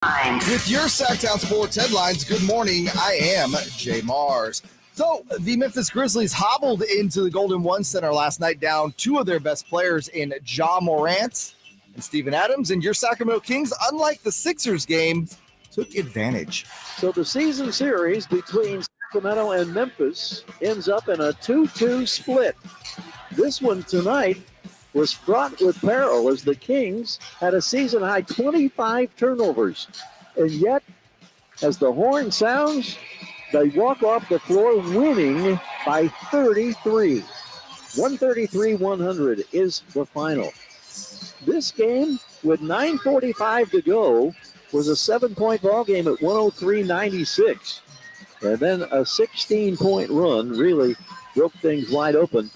With your Sactown Sports headlines, good morning. I am Jay Mars. So, the Memphis Grizzlies hobbled into the Golden One Center last night, down two of their best players in Morant and Steven Adams. And your Sacramento Kings, unlike the Sixers game, took advantage. So the season series between Sacramento and Memphis ends up in a 2-2 split. This one tonight was fraught with peril as the Kings had a season-high 25 turnovers. And yet, as the horn sounds, they walk off the floor winning by 33. 133-100 is the final. This game, with 9:45 to go, was a 7-point ball game at 103-96. And then a 16-point run really broke things wide open.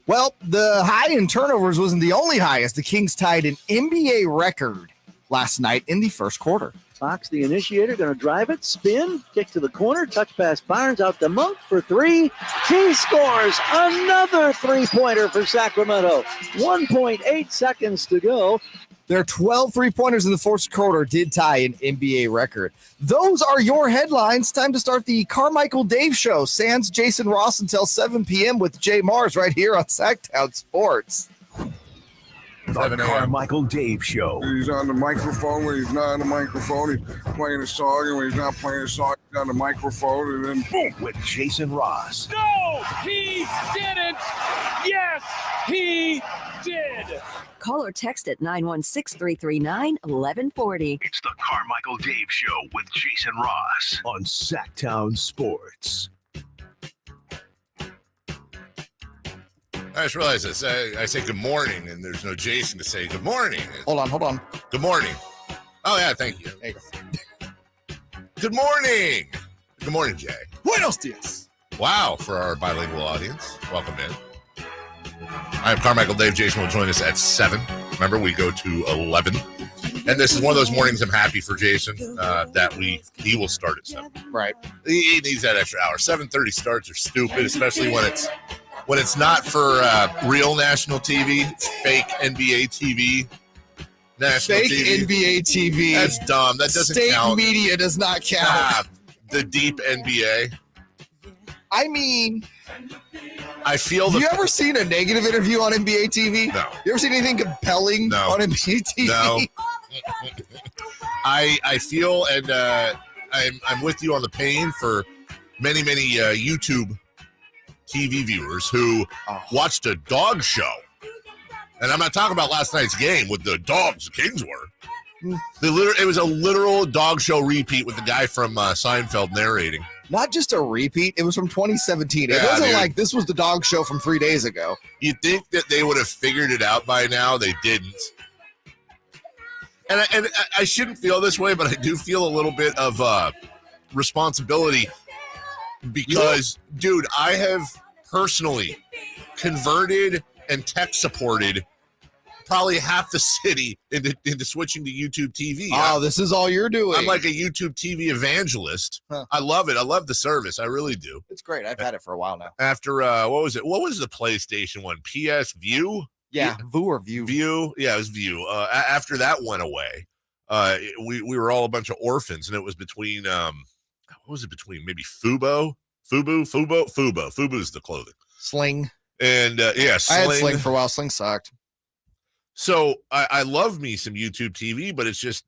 Well, the high in turnovers wasn't the only high, as the Kings tied an NBA record last night in the first quarter. Fox, the initiator, going to drive it, spin, kick to the corner, touch pass Barnes out to Monk for three. He scores another three-pointer for Sacramento. 1.8 seconds to go. Their 12 three-pointers in the fourth quarter did tie an NBA record. Those are your headlines. Time to start the Carmichael Dave Show. Sans Jason Ross until 7 p.m. with Jay Mars right here on Sactown Sports. The Carmichael Dave Show. He's on the microphone when he's not on the microphone. He's playing a song, and when he's not playing a song, he's on the microphone, and then boom. With Jason Ross. No, he didn't. Yes, he did. Call or text at 916-339-1140. It's the Carmichael Dave Show with Jason Ross on Sactown Sports. I just realized this. I say good morning, and there's no Jason to say good morning. Hold on. Good morning. Oh, yeah, thank you. There you go. Good morning. Good morning, Jay. Buenos dias. Wow, for our bilingual audience. Welcome in. I am Carmichael Dave. Jason will join us at 7. Remember, we go to 11. And this is one of those mornings I'm happy for Jason that he will start at 7. Right. He needs that extra hour. 7:30 starts are stupid, especially when it's not for real national TV. It's fake NBA TV. National Fake TV. NBA TV. That's dumb. That doesn't State count. media does not count. The deep NBA. I mean, I feel have you ever seen a negative interview on NBA TV? No. You ever seen anything compelling on NBA TV? No. I feel, and I'm with you on the pain for many YouTube TV viewers who watched a dog show. And I'm not talking about last night's game with the dogs the Kings were. It was a literal dog show repeat with the guy from Seinfeld narrating. Not just a repeat, it was from 2017. It wasn't like this was the dog show from 3 days ago. You'd think that they would have figured it out by now. They didn't. And I shouldn't feel this way, but I do feel a little bit of responsibility because, dude, I have personally converted and tech supported probably half the city into switching to YouTube TV. Oh, this is all you're doing. I'm like a YouTube TV evangelist. Huh. I love it. I love the service. I really do. It's great. I've had it for a while now. After, what was it? What was the PlayStation one? PS View? Yeah, View. View. Yeah, it was View. After that went away, we were all a bunch of orphans, and it was between, what was it between? Maybe Fubo? Fubo's the clothing. Sling. And, yeah, Sling. I had Sling for a while. Sling sucked. So I love me some YouTube TV, but it's just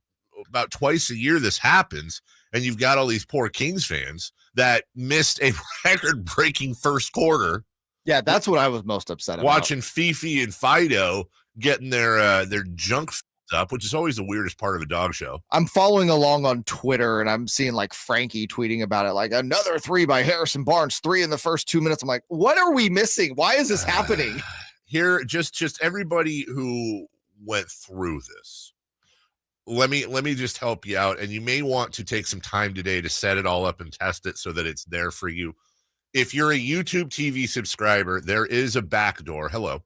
about twice a year this happens, and you've got all these poor Kings fans that missed a record-breaking first quarter. Yeah, that's what I was most upset about. Watching Fifi and Fido getting their junk up, which is always the weirdest part of a dog show. I'm following along on Twitter, and I'm seeing like Frankie tweeting about it, like another 3 by Harrison Barnes, 3 in the first 2 minutes. I'm like, what are we missing? Why is this happening? Here, just everybody who went through this, let me just help you out, and you may want to take some time today to set it all up and test it so that it's there for you. If you're a YouTube TV subscriber, there is a backdoor. Hello.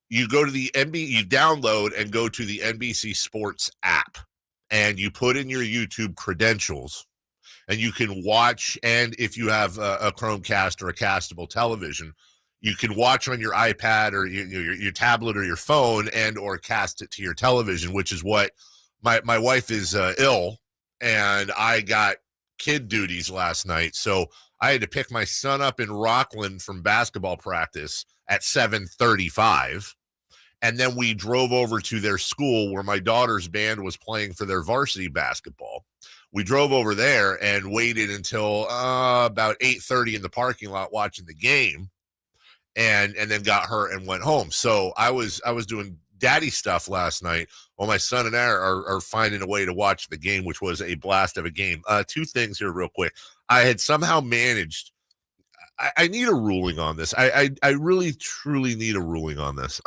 You go to the you download and go to the NBC Sports app, and you put in your YouTube credentials, and you can watch. And if you have a Chromecast or a castable television, you can watch on your iPad or your tablet or your phone, and or cast it to your television, which is what my wife is ill and I got kid duties last night. So I had to pick my son up in Rockland from basketball practice at 7:35. And then we drove over to their school where my daughter's band was playing for their varsity basketball. We drove over there and waited until about 8:30 in the parking lot watching the game, and then got her and went home. So I was doing daddy stuff last night while my son and I are finding a way to watch the game, which was a blast of a game. Two things here real quick. I had somehow managed. I need a ruling on this. I really truly need a ruling on this.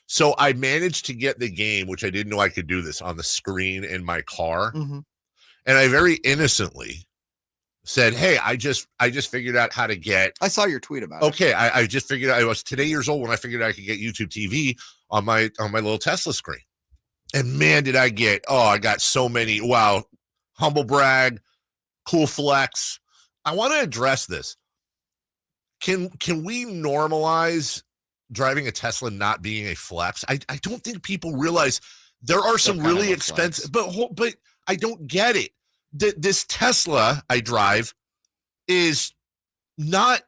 So I managed to get the game, which I didn't know I could do this, on the screen in my car. Mm-hmm. And I very innocently said, hey, I just figured out how to get. I saw your tweet about it. Okay, I just figured out. I was today years old when I figured out I could get YouTube TV on my little Tesla screen. And man, did I got so many. Wow. Humble brag, cool flex. I want to address this. Can we normalize driving a Tesla not being a flex? I don't think people realize there are some really expensive, but I don't get it. This Tesla I drive is not,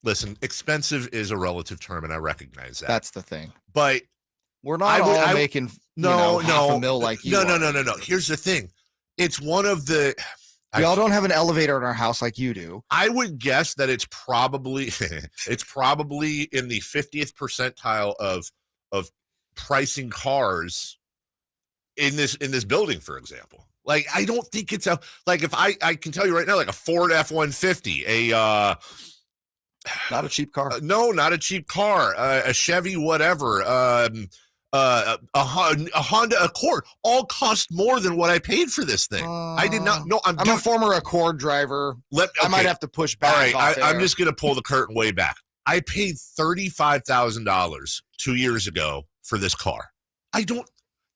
listen, expensive is a relative term, and I recognize that. That's the thing. But we're not all making half a mil like you. No. Here's the thing. It's one of the. We all don't have an elevator in our house like you do. I would guess that it's probably in the 50th percentile of pricing cars in this building, for example. Like, I don't think it's if I can tell you right now, like a Ford F-150, not a cheap car. No, not a cheap car, a Chevy, whatever, a Honda Accord, all cost more than what I paid for this thing. I did not know. I'm a former Accord driver. I might have to push back. All right, I'm just going to pull the curtain way back. I paid $35,000 2 years ago for this car. I don't.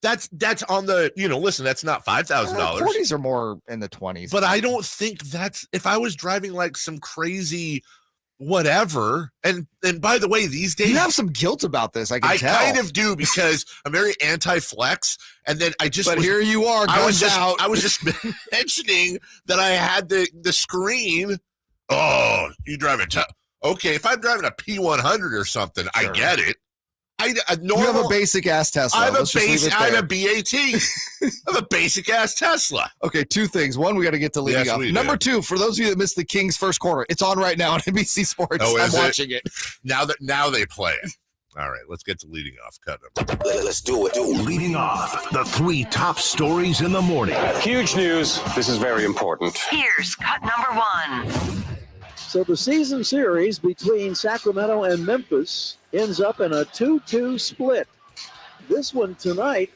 That's on the, listen, that's not $5,000. 40s are more in the 20s. But I don't think that's, if I was driving like some crazy whatever, and by the way, these days you have some guilt about this. I tell. Kind of do, because I'm very anti-flex, and then here you are. I was just mentioning that I had the screen. Oh, you drive okay? If I'm driving a P100 or something, sure. I get it. You have a basic ass Tesla. I have a BAT. I have a basic ass Tesla. Okay, two things. One, we got to get to leading off. Number two, for those of you that missed the Kings first quarter, it's on right now on NBC Sports. I'm watching it. Now they play it. All right, let's get to leading off. Cut them. Let's do it. Leading off, the 3 top stories in the morning. Huge news. This is very important. Here's cut number 1. So the season series between Sacramento and Memphis ends up in a 2-2 split. This one tonight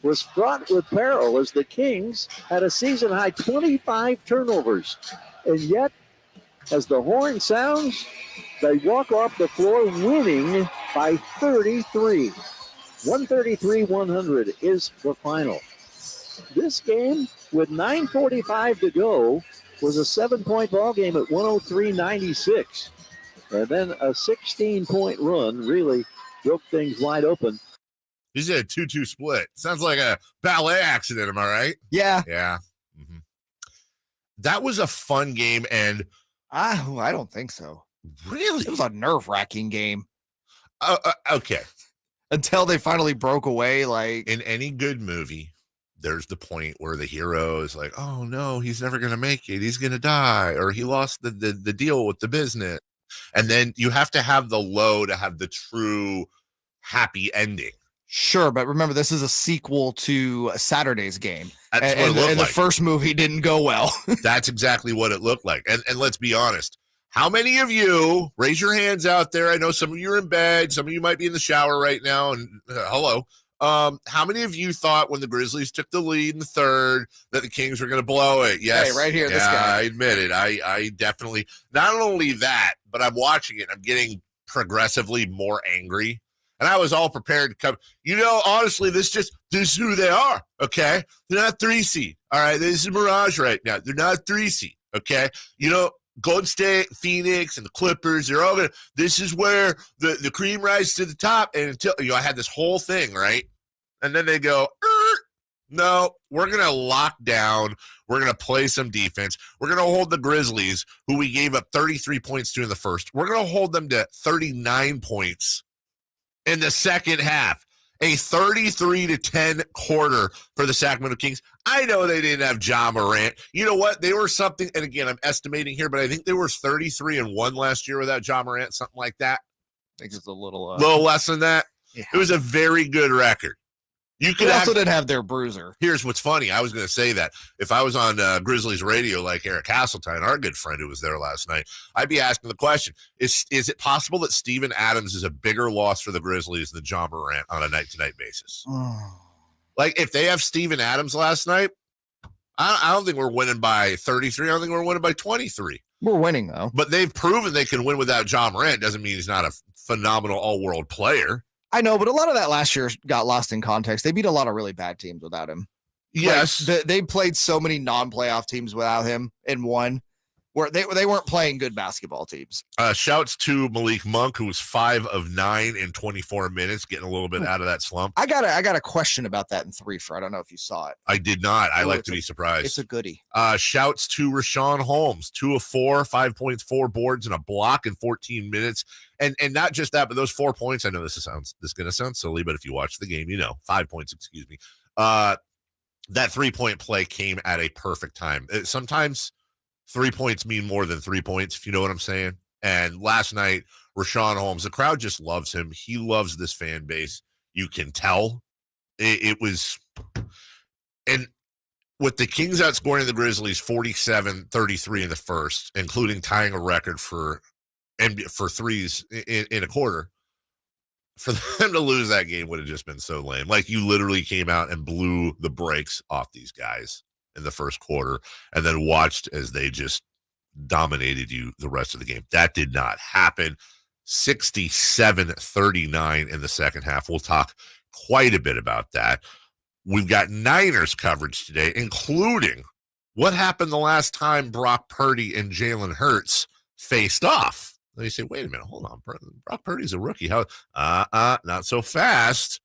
was fraught with peril as the Kings had a season-high 25 turnovers. And yet, as the horn sounds, they walk off the floor winning by 33. 133-100 is the final. This game, with 9:45 to go, was a 7-point ball game at 103-96. And then a 16-point run really broke things wide open. This is a 2-2 split. Sounds like a ballet accident, am I right? Yeah. Yeah. Mm-hmm. That was a fun game, and I don't think so. Really? It was a nerve-wracking game. Okay. Until they finally broke away. Like in any good movie, there's the point where the hero is like, oh no, he's never going to make it. He's going to die, or he lost the deal with the business. And then you have to have the low to have the true happy ending. Sure, but remember, this is a sequel to Saturday's game. That's and what it looked like. The first movie didn't go well. That's exactly what it looked like. And let's be honest. How many of you, raise your hands out there. I know some of you are in bed. Some of you might be in the shower right now. And hello. How many of you thought when the Grizzlies took the lead in the third that the Kings were going to blow it? Yes. Hey, right here, this guy. guy. I admit it. I definitely, not only that, but I'm watching it. I'm getting progressively more angry. And I was all prepared to come. Honestly, this is who they are, okay? They're not 3-seed, all right? This is Mirage right now. They're not 3-seed, okay? Golden State, Phoenix, and the Clippers, they're all going to – this is where the cream rises to the top. And until I had this whole thing, right? And then they go, No, we're going to lock down. We're going to play some defense. We're going to hold the Grizzlies, who we gave up 33 points to in the first. We're going to hold them to 39 points in the second half. A 33-10 quarter for the Sacramento Kings. I know they didn't have Ja Morant. You know what? They were something, and again, I'm estimating here, but I think they were 33-1 last year without Ja Morant, something like that. I think it's a little less than that. Yeah. It was a very good record. You could also didn't have their bruiser. Here's what's funny. I was going to say that if I was on Grizzlies radio like Eric Hasseltine, our good friend who was there last night, I'd be asking the question, is it possible that Steven Adams is a bigger loss for the Grizzlies than Ja Morant on a night-to-night basis? Like, if they have Steven Adams last night, I don't think we're winning by 33. I don't think we're winning by 23. We're winning, though. But they've proven they can win without Ja Morant. Doesn't mean he's not a phenomenal all-world player. I know, but a lot of that last year got lost in context. They beat a lot of really bad teams without him. Yes. Like, they played so many non-playoff teams without him and won, where they weren't playing good basketball teams. Shouts to Malik Monk, who was 5 of 9 in 24 minutes, getting a little bit out of that slump. I got a question about that in 3 for. I don't know if you saw it. I did not. I like to be surprised. It's a goodie. Shouts to Rashawn Holmes, 2 of 4, 5 points, 4 boards, and a block in 14 minutes. And not just that, but those 4 points. I know this is going to sound silly, but if you watch the game, 5 points. Excuse me. That 3-point play came at a perfect time. Sometimes 3 points mean more than 3 points, if you know what I'm saying. And last night, Rashawn Holmes, the crowd just loves him. He loves this fan base. You can tell. It was, and with the Kings outscoring the Grizzlies 47-33 in the first, including tying a record for threes in a quarter, for them to lose that game would have just been so lame. Like, you literally came out and blew the brakes off these guys in the first quarter and then watched as they just dominated you the rest of the game. That did not happen. 67-39 in the second half. We'll talk quite a bit about that. We've got Niners coverage today, including what happened the last time Brock Purdy and Jalen Hurts faced off. Then you say, wait a minute, hold on. Brock Purdy's a rookie. How? Not so fast.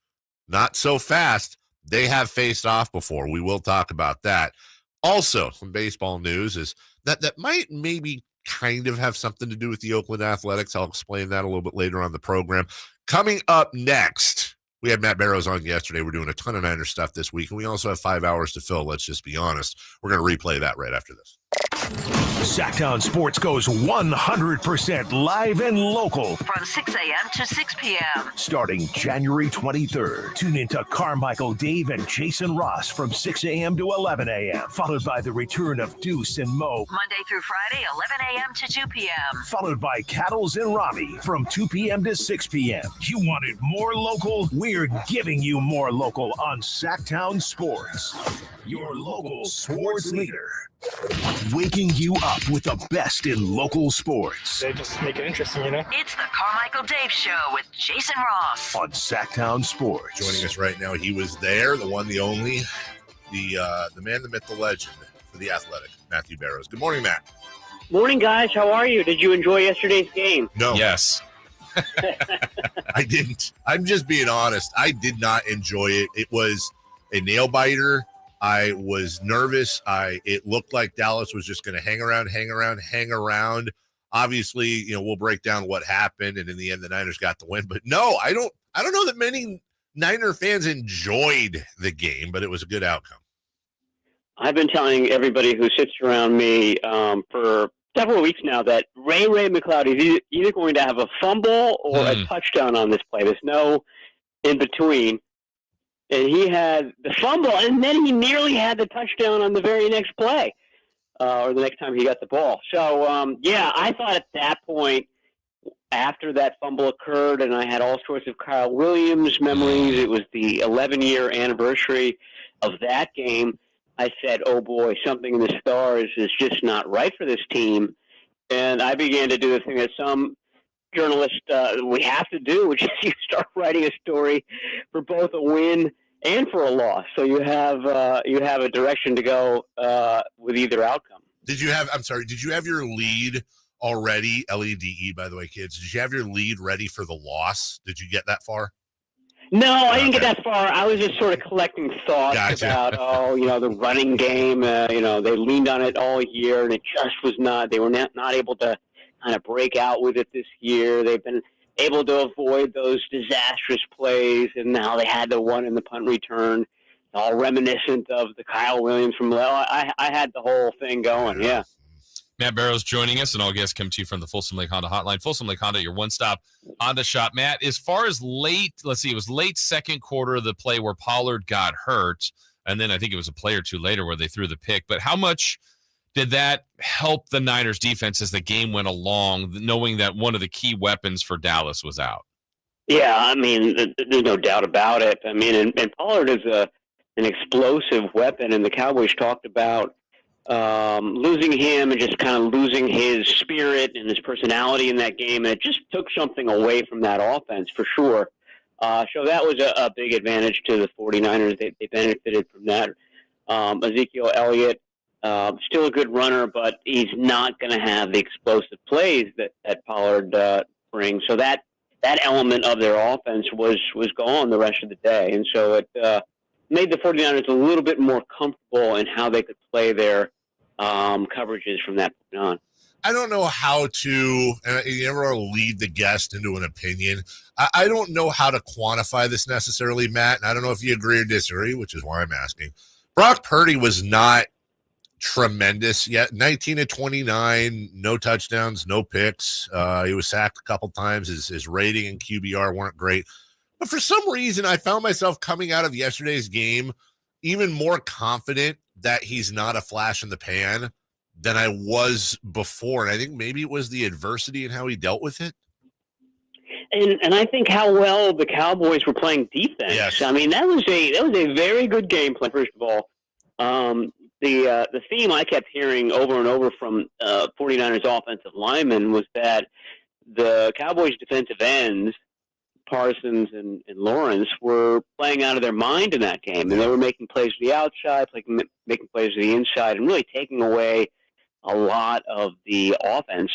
Not so fast. They have faced off before. We will talk about that. Also, some baseball news is that might maybe kind of have something to do with the Oakland Athletics. I'll explain that a little bit later on the program. Coming up next, we had Matt Barrows on yesterday. We're doing a ton of Niners stuff this week, and we also have 5 hours to fill. Let's just be honest. We're going to replay that right after this. Sactown Sports goes 100% live and local. From 6 a.m. to 6 p.m. Starting January 23rd. Tune into Carmichael Dave and Jason Ross from 6 a.m. to 11 a.m. Followed by the return of Deuce and Mo. Monday through Friday, 11 a.m. to 2 p.m. Followed by Cattles and Robbie from 2 p.m. to 6 p.m. You wanted more local? We're giving you more local on Sactown Sports. Your local sports leader. Waking you up with the best in local sports. They just make it interesting, It's the Carmichael Dave Show with Jason Ross on Sactown Sports. Joining us right now, he was there, the one, the only, the man, the myth, the legend for the Athletic, Matthew Barrows. Good morning, Matt. Morning, guys. How are you? Did you enjoy yesterday's game? No. Yes. I didn't. I'm just being honest. I did not enjoy it. It was a nail biter. I was nervous. It looked like Dallas was just going to hang around. Obviously, we'll break down what happened, and in the end, the Niners got the win. But no, I don't know that many Niner fans enjoyed the game, but it was a good outcome. I've been telling everybody who sits around me for several weeks now that Ray McLeod is either going to have a fumble or a touchdown on this play. There's no in between. And he had the fumble, and then he nearly had the touchdown on the very next play, or the next time he got the ball. So, I thought at that point, after that fumble occurred, and I had all sorts of Kyle Williams memories, it was the 11-year anniversary of that game, I said, oh boy, something in the stars is just not right for this team. And I began to do the thing that some journalists we have to do, which is you start writing a story for both a win and for a loss. So you have a direction to go with either outcome. Did you have your lead already? LEDE, by the way, kids. Did you have your lead ready for the loss? Did you get that far? No, I didn't get that far. I was just sort of collecting thoughts about, the running game. They leaned on it all year, and it just was not. They were not able to kind of break out with it this year. They've been able to avoid those disastrous plays, and now they had the one in the punt return, all reminiscent of the Kyle Williams from I had the whole thing going, yeah. Matt Barrows joining us, and all guests come to you from the Folsom Lake Honda hotline. Folsom Lake Honda, your one-stop Honda shop. Matt, as far as it was late second quarter of the play where Pollard got hurt, and then I think it was a play or two later where they threw the pick. But how much did that help the Niners defense as the game went along, knowing that one of the key weapons for Dallas was out? Yeah, I mean, there's no doubt about it. I mean, and Pollard is an explosive weapon, and the Cowboys talked about losing him and just kind of losing his spirit and his personality in that game, and it just took something away from that offense for sure. So that was a big advantage to the 49ers. They benefited from that. Ezekiel Elliott, still a good runner, but he's not going to have the explosive plays that Pollard brings. So that element of their offense was gone the rest of the day, and so it made the 49ers a little bit more comfortable in how they could play their coverages from that point on. I don't know how to, and you never lead the guest into an opinion. I don't know how to quantify this necessarily, Matt, and I don't know if you agree or disagree, which is why I'm asking. Brock Purdy was not tremendous yet. 19-29, no touchdowns, no picks. He was sacked a couple times. His rating and QBR weren't great. But for some reason, I found myself coming out of yesterday's game even more confident that he's not a flash in the pan than I was before. And I think maybe it was the adversity and how he dealt with it. And I think how well the Cowboys were playing defense. Yes. I mean, that was a very good game plan, first of all. The theme I kept hearing over and over from 49ers offensive linemen was that the Cowboys defensive ends, Parsons and Lawrence, were playing out of their mind in that game, and they were making plays to the outside, making plays to the inside, and really taking away a lot of the offense.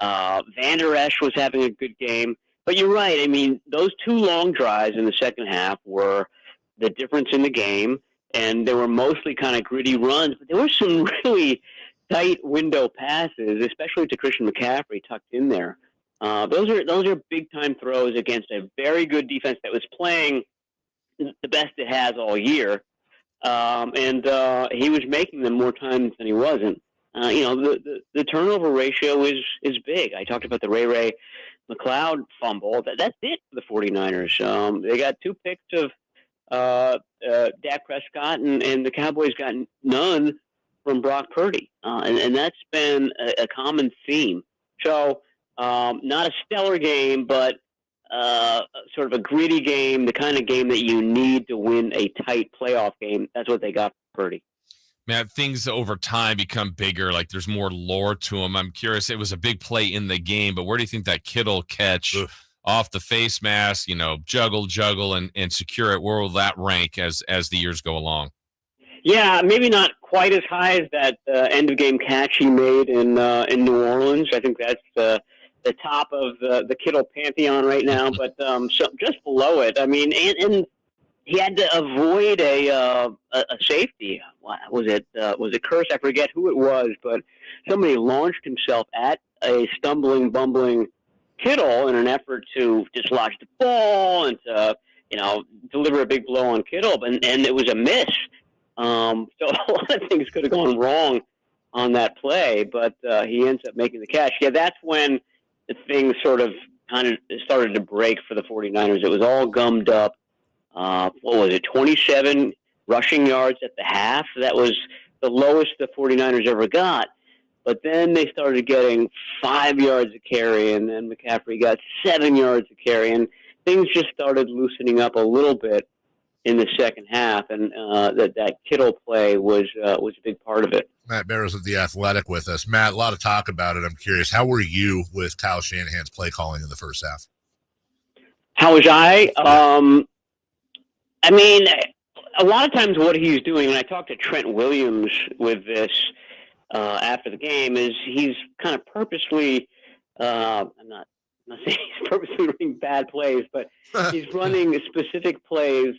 Van Der Esch was having a good game, but you're right. I mean, those two long drives in the second half were the difference in the game, and they were mostly kind of gritty runs, but there were some really tight window passes, especially to Christian McCaffrey tucked in there. Those are big time throws against a very good defense that was playing the best it has all year, and he was making them more times than he wasn't. The turnover ratio is big. I talked about the Ray McLeod fumble. That's it for the 49ers. They got two picks of Dak Prescott, and the Cowboys got none from Brock Purdy, and that's been a common theme. So. Not a stellar game, but sort of a gritty game, the kind of game that you need to win a tight playoff game. That's what they got for Purdy. Matt, things over time become bigger, like there's more lore to them. I'm curious, it was a big play in the game, but where do you think that Kittle catch off the face mask, juggle and secure it, where will that rank as the years go along? Yeah, maybe not quite as high as that end-of-game catch he made in New Orleans. I think that's the top of the Kittle pantheon right now, but so just below it. I mean, and he had to avoid a safety. Was it Curse? I forget who it was, but somebody launched himself at a stumbling, bumbling Kittle in an effort to dislodge the ball and to deliver a big blow on Kittle, and it was a miss. So a lot of things could have gone wrong on that play, but he ends up making the catch. Yeah, that's when the thing sort of kind of started to break for the 49ers. It was all gummed up. What was it, 27 rushing yards at the half? That was the lowest the 49ers ever got. But then they started getting 5 yards a carry, and then McCaffrey got 7 yards a carry, and things just started loosening up a little bit in the second half, and that Kittle play was a big part of it. Matt Barrows of The Athletic with us. Matt, a lot of talk about it. I'm curious, how were you with Kyle Shanahan's play calling in the first half? How was I? I mean, a lot of times what he's doing, and I talked to Trent Williams with this after the game, is he's kind of purposely, I'm not I'm not saying he's purposely running bad plays, but he's running specific plays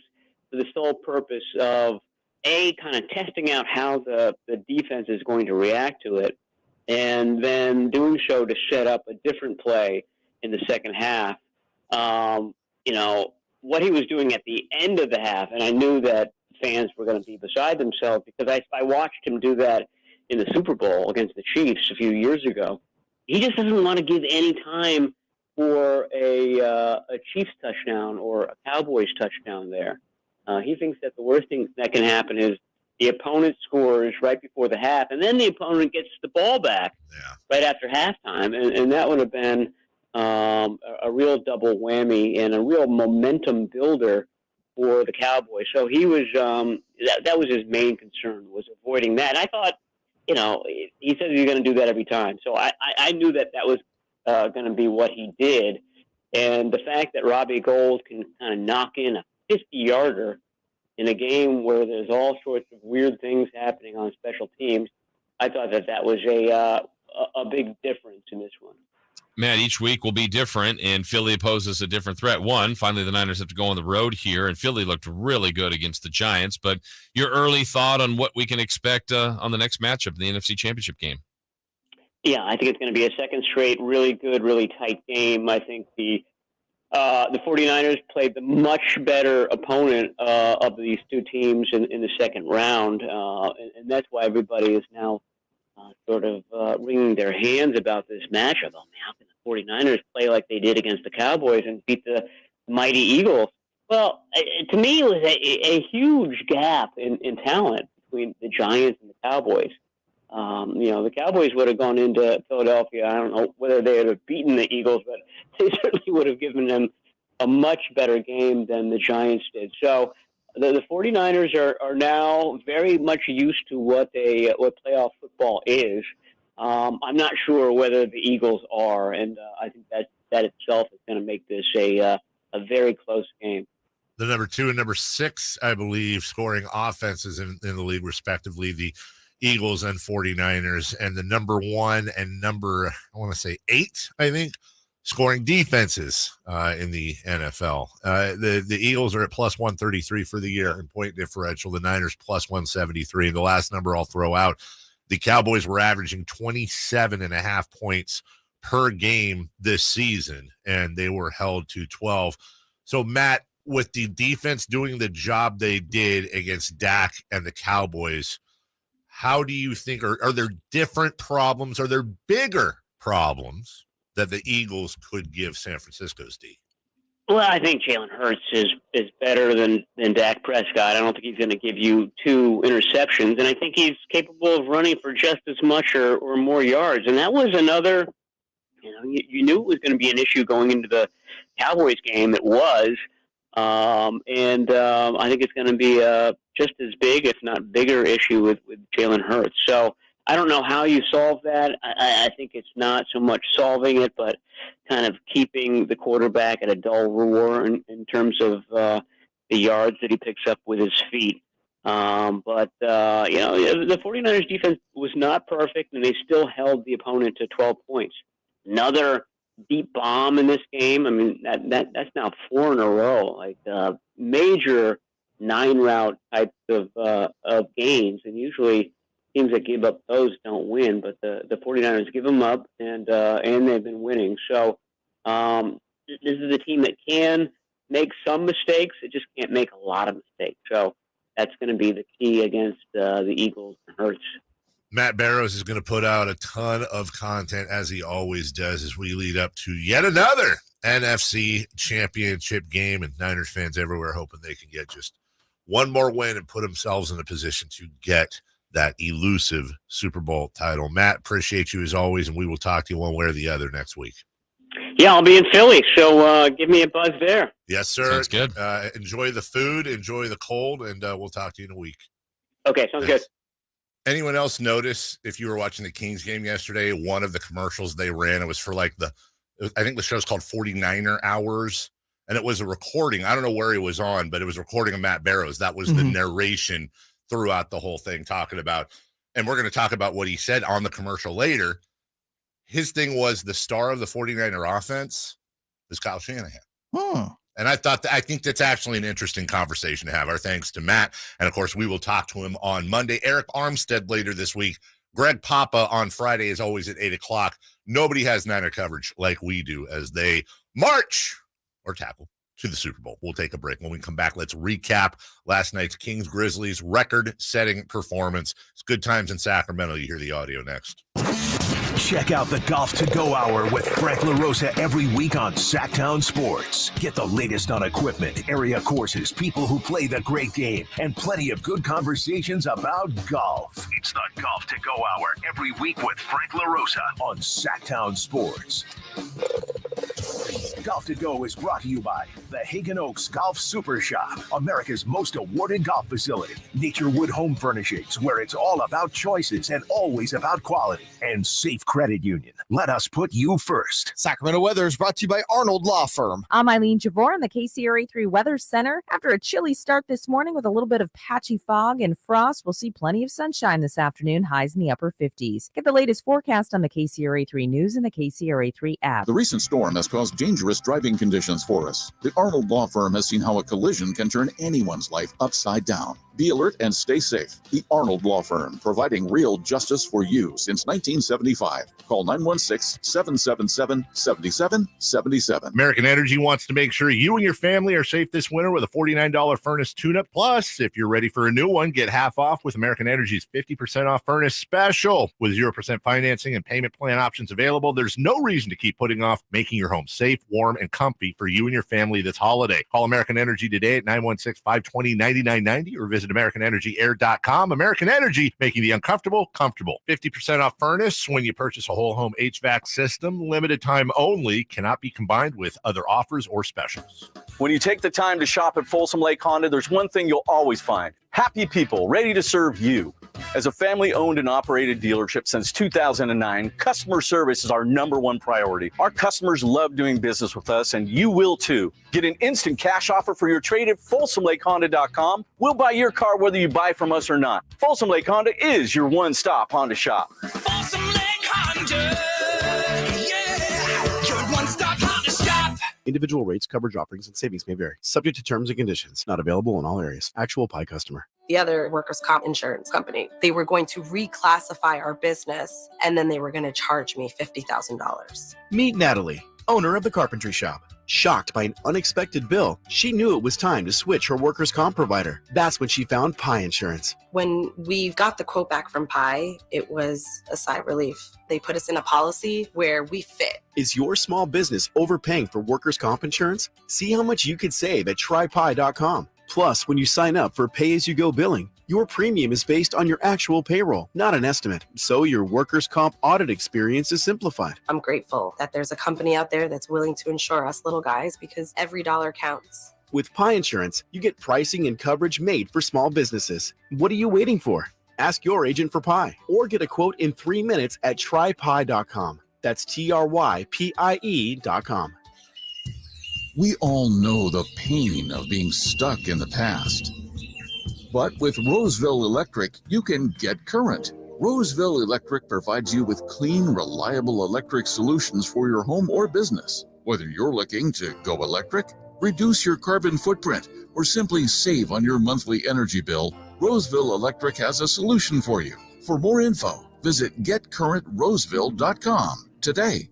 for the sole purpose of, kind of testing out how the defense is going to react to it, and then doing so to set up a different play in the second half. What he was doing at the end of the half, and I knew that fans were going to be beside themselves because I watched him do that in the Super Bowl against the Chiefs a few years ago. He just doesn't want to give any time for a Chiefs touchdown or a Cowboys touchdown there. He thinks that the worst thing that can happen is the opponent scores right before the half, and then the opponent gets the ball back right after halftime, and that would have been a real double whammy and a real momentum builder for the Cowboys. So he was that was his main concern, was avoiding that. And I thought, he said he's going to do that every time. So I knew that was going to be what he did. And the fact that Robbie Gould can kind of knock in a 50-yarder in a game where there's all sorts of weird things happening on special teams, I thought that was a big difference in this one. Matt, each week will be different, and Philly poses a different threat. Finally, the Niners have to go on the road here, and Philly looked really good against the Giants. But your early thought on what we can expect on the next matchup, the NFC Championship game? Yeah, I think it's going to be a second straight, really good, really tight game. I think the 49ers played the much better opponent of these two teams in the second round, and that's why everybody is now sort of wringing their hands about this matchup. Oh, man, how can the 49ers play like they did against the Cowboys and beat the mighty Eagles? Well, to me, it was a huge gap in talent between the Giants and the Cowboys. The Cowboys would have gone into Philadelphia. I don't know whether they would have beaten the Eagles, but they certainly would have given them a much better game than the Giants did. So the 49ers are now very much used to what playoff football is. I'm not sure whether the Eagles are, and I think that itself is going to make this a very close game. The number 2 and number 6, I believe, scoring offenses in the league, respectively, the Eagles and 49ers, and the number 1 and number, I want to say 8, I think, scoring defenses in the NFL. The Eagles are at plus 133 for the year in point differential. The Niners plus 173. And the last number I'll throw out, the Cowboys were averaging 27.5 points per game this season, and they were held to 12. So, Matt, with the defense doing the job they did against Dak and the Cowboys, how do you think, are there different problems? Are there bigger problems that the Eagles could give San Francisco's D? Well, I think Jalen Hurts is better than Dak Prescott. I don't think he's going to give you 2 interceptions, and I think he's capable of running for just as much or more yards. And that was another, you knew it was going to be an issue going into the Cowboys game. It was. I think it's going to be just as big, if not bigger, issue with Jalen Hurts. So I don't know how you solve that. I think it's not so much solving it, but kind of keeping the quarterback at a dull roar in terms of the yards that he picks up with his feet. The 49ers defense was not perfect, and they still held the opponent to 12 points. Another deep bomb in this game. I mean, that's now 4 in a row, like major 9-route types of games, and usually teams that give up those don't win, but the 49ers give them up, and they've been winning. So this is a team that can make some mistakes. It just can't make a lot of mistakes. So that's going to be the key against the Eagles and Hurts. Matt Barrows is going to put out a ton of content, as he always does, as we lead up to yet another NFC championship game, and Niners fans everywhere hoping they can get just one more win and put themselves in a position to get that elusive Super Bowl title. Matt, appreciate you as always, and we will talk to you one way or the other next week. Yeah, I'll be in Philly, so give me a buzz there. Yes, sir. Sounds good. Enjoy the food, enjoy the cold, and we'll talk to you in a week. Okay, sounds good. Anyone else notice, if you were watching the Kings game yesterday, one of the commercials they ran, it was for I think the show's called 49er Hours, and it was a recording. I don't know where he was on, but it was a recording of Matt Barrows. That was the narration throughout the whole thing, talking about, and we're going to talk about what he said on the commercial later. his thing was the star of the 49er offense is Kyle Shanahan. And I think that's actually an interesting conversation to have. Our thanks to Matt. And of course, we will talk to him on Monday. Eric Armstead later this week. Greg Papa on Friday is always at 8:00. Nobody has Niner coverage like we do as they march or tackle to the Super Bowl. We'll take a break. When we come back, let's recap last night's Kings Grizzlies record-setting performance. It's good times in Sacramento. You hear the audio next. Check out the Golf to Go Hour with Frank LaRosa every week on Sactown Sports. Get the latest on equipment, area courses, people who play the great game, and plenty of good conversations about golf. It's the Golf to Go Hour every week with Frank LaRosa on Sactown Sports. Golf to Go is brought to you by the Hagen Oaks Golf Super Shop, America's most awarded golf facility. Nature Wood Home Furnishings, where it's all about choices and always about quality. And Safe Credit Union. Let us put you first. Sacramento weather is brought to you by Arnold Law Firm. I'm Eileen Javor in the KCRA 3 Weather Center. After a chilly start this morning with a little bit of patchy fog and frost, we'll see plenty of sunshine this afternoon, highs in the upper 50s. Get the latest forecast on the KCRA 3 News and the KCRA 3 app. The recent storm has caused dangerous driving conditions for us. The Arnold Law Firm has seen how a collision can turn anyone's life upside down. Be alert and stay safe. The Arnold Law Firm, providing real justice for you since 1975. Call 916-777-7777. American Energy wants to make sure you and your family are safe this winter with a $49 furnace tune-up. Plus, if you're ready for a new one, get half off with American Energy's 50% off furnace special. With 0% financing and payment plan options available, there's no reason to keep putting off making your home safe, warm, and comfy for you and your family this holiday. Call American Energy today at 916-520-9990 or visit AmericanEnergyAir.com. American Energy, making the uncomfortable comfortable. 50% off furnace when you purchase a whole home HVAC system. Limited time only. Cannot be combined with other offers or specials. When you take the time to shop at Folsom Lake Honda, there's one thing you'll always find. Happy people ready to serve you. As a family-owned and operated dealership since 2009, customer service is our #1 priority. Our customers love doing business with us, and you will too. Get an instant cash offer for your trade at FolsomLakeHonda.com. We'll buy your car whether you buy from us or not. Folsom Lake Honda is your one-stop Honda shop. Folsom Lake Honda, yeah, your one-stop Honda shop. Individual rates, coverage offerings, and savings may vary. Subject to terms and conditions. Not available in all areas. Actual Pi customer. The other workers' comp insurance company, they were going to reclassify our business, and then they were going to charge me $50,000. Meet Natalie, owner of the carpentry shop. Shocked by an unexpected bill, she knew it was time to switch her workers' comp provider. That's when she found Pi Insurance. When we got the quote back from Pi, it was a sigh of relief. They put us in a policy where we fit. Is your small business overpaying for workers' comp insurance? See how much you could save at trypi.com. Plus, when you sign up for pay-as-you-go billing, your premium is based on your actual payroll, not an estimate. So your workers' comp audit experience is simplified. I'm grateful that there's a company out there that's willing to insure us little guys because every dollar counts. With Pi Insurance, you get pricing and coverage made for small businesses. What are you waiting for? Ask your agent for Pi or get a quote in 3 minutes at trypi.com. That's TRYPIE.com. We all know the pain of being stuck in the past. But with Roseville Electric, you can get current. Roseville Electric provides you with clean, reliable electric solutions for your home or business. Whether you're looking to go electric, reduce your carbon footprint, or simply save on your monthly energy bill, Roseville Electric has a solution for you. For more info, visit getcurrentroseville.com today.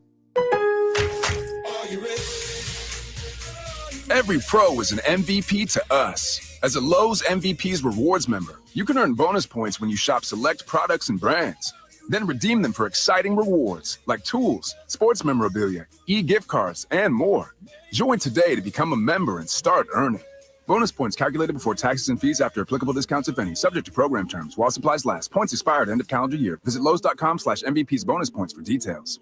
Every pro is an MVP to us. As a Lowe's MVP's Rewards member, you can earn bonus points when you shop select products and brands. Then redeem them for exciting rewards like tools, sports memorabilia, e-gift cards, and more. Join today to become a member and start earning. Bonus points calculated before taxes and fees after applicable discounts, if any, subject to program terms while supplies last. Points expired end of calendar year. Visit Lowe's.com/MVP's bonus points for details.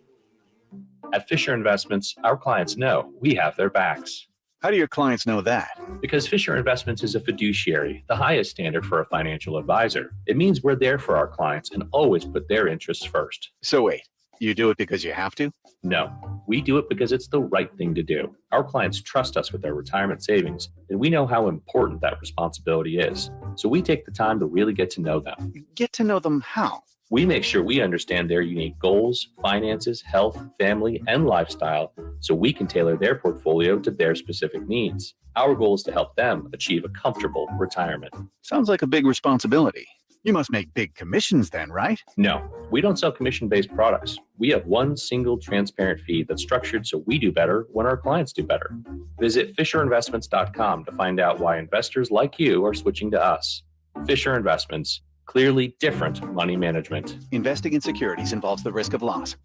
At Fisher Investments, our clients know we have their backs. How do your clients know that? Because Fisher Investments is a fiduciary, the highest standard for a financial advisor. It means we're there for our clients and always put their interests first. So wait, you do it because you have to? No, we do it because it's the right thing to do. Our clients trust us with their retirement savings, and we know how important that responsibility is. So we take the time to really get to know them. Get to know them how? We make sure we understand their unique goals, finances, health, family, and lifestyle so we can tailor their portfolio to their specific needs. Our goal is to help them achieve a comfortable retirement. Sounds like a big responsibility. You must make big commissions then, right? No, we don't sell commission-based products. We have one single transparent fee that's structured so we do better when our clients do better. Visit FisherInvestments.com to find out why investors like you are switching to us. Fisher Investments, clearly different money management. Investing in securities involves the risk of loss.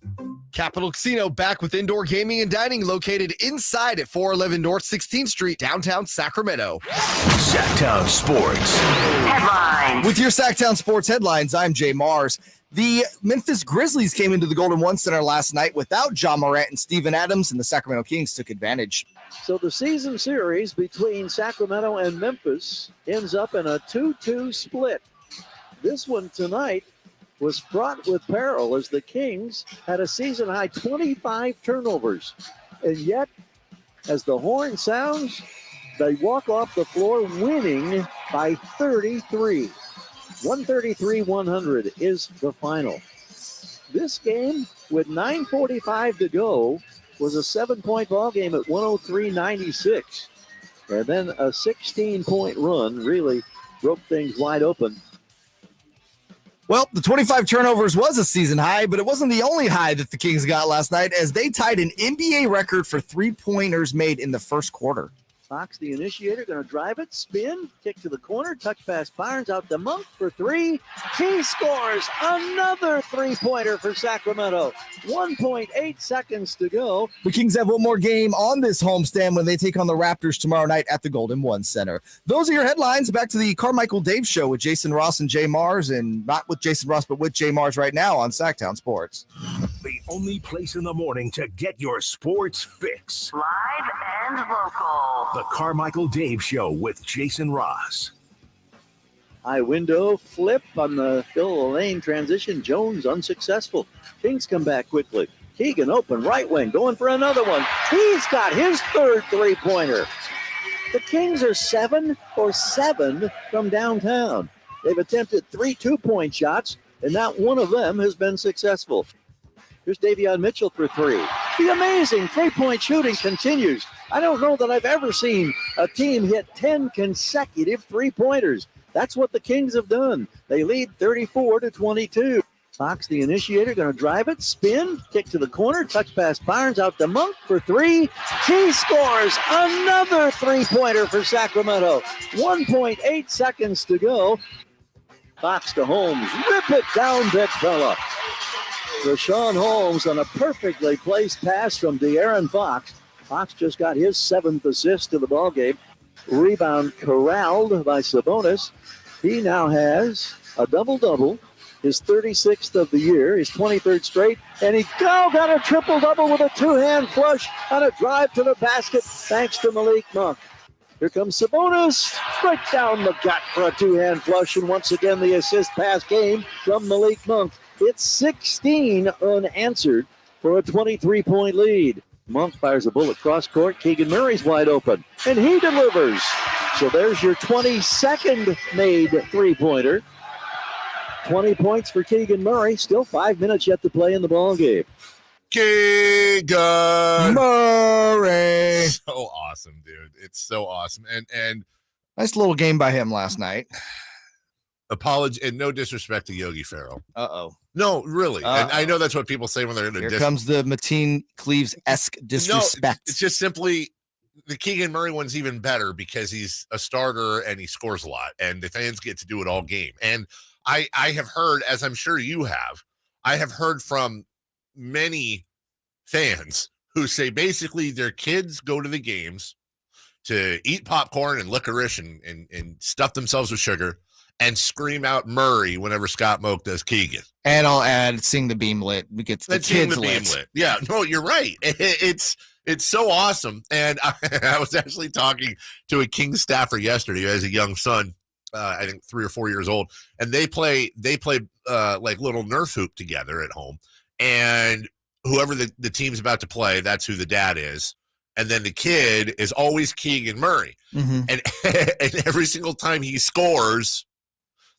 Capital Casino back with indoor gaming and dining located inside at 411 North 16th Street, downtown Sacramento. Sactown Sports Headlines. With your Sactown Sports headlines, I'm Jay Mars. The Memphis Grizzlies came into the Golden One Center last night without John Morant and Steven Adams, and the Sacramento Kings took advantage. So the season series between Sacramento and Memphis ends up in a 2-2 split. This one tonight was fraught with peril as the Kings had a season-high 25 turnovers. And yet, as the horn sounds, they walk off the floor winning by 33. 133-100 is the final. This game, with 9:45 to go, was a 7-point ball game at 103-96. And then a 16-point run really broke things wide open. Well, the 25 turnovers was a season high, but it wasn't the only high that the Kings got last night as they tied an NBA record for three-pointers made in the first quarter. Fox, the initiator, going to drive it, spin, kick to the corner, touch pass Barnes out to Monk for three. He scores another three-pointer for Sacramento. 1.8 seconds to go. The Kings have one more game on this homestand when they take on the Raptors tomorrow night at the Golden One Center. Those are your headlines. Back to the Carmichael Dave Show with Jason Ross and Jay Mars, and not with Jason Ross, but with Jay Mars right now on Sactown Sports. The only place in the morning to get your sports fix. Live and local. The Carmichael Dave Show with Jason Ross. High window flip on the Phil Lane transition. Jones unsuccessful. Kings come back quickly. Keegan open right wing, going for another one. He's got his third three-pointer. The Kings are 7 for 7 from downtown. They've attempted 3 two-point shots, and not one of them has been successful. Here's Davion Mitchell for three. The amazing three-point shooting continues. I don't know that I've ever seen a team hit 10 consecutive three-pointers. That's what the Kings have done. They lead 34-22. Fox, the initiator, going to drive it, spin, kick to the corner, touch pass Barnes out to Monk for three. He scores another three-pointer for Sacramento. 1.8 seconds to go. Fox to Holmes. Rip it down, big fella. Rashawn Holmes on a perfectly placed pass from De'Aaron Fox. Fox just got his 7th assist of the ballgame. Rebound corralled by Sabonis. He now has a double-double, his 36th of the year, his 23rd straight, and he got a triple-double with a two-hand flush on a drive to the basket thanks to Malik Monk. Here comes Sabonis, right down the gut for a two-hand flush, and once again the assist pass came from Malik Monk. It's 16 unanswered for a 23-point lead. Monk fires a bullet cross court. Keegan Murray's wide open, and he delivers. So there's your 22nd made three-pointer. 20 points for Keegan Murray. Still 5 minutes yet to play in the ballgame. Keegan Murray. So awesome, dude. It's so awesome. And nice little game by him last night. Apology and no disrespect to Yogi Ferrell. Uh-oh. No, really. And I know that's what people say when they're in a Here comes the Mateen Cleaves-esque disrespect. No, it's just simply the Keegan Murray one's even better because he's a starter and he scores a lot, and the fans get to do it all game. And I have heard, as I'm sure you have, I have heard from many fans who say basically their kids go to the games to eat popcorn and licorice and stuff themselves with sugar and scream out Murray whenever Scott Moak does Keegan. And I'll add sing the beam lit. We get the kids lit. Yeah, no, you're right. It's so awesome. And I was actually talking to a Kings staffer yesterday who has a young son, I think 3 or 4 years old, and they play like little Nerf hoop together at home. And whoever the team's about to play, that's who the dad is. And then the kid is always Keegan Murray. Mm-hmm. And every single time he scores,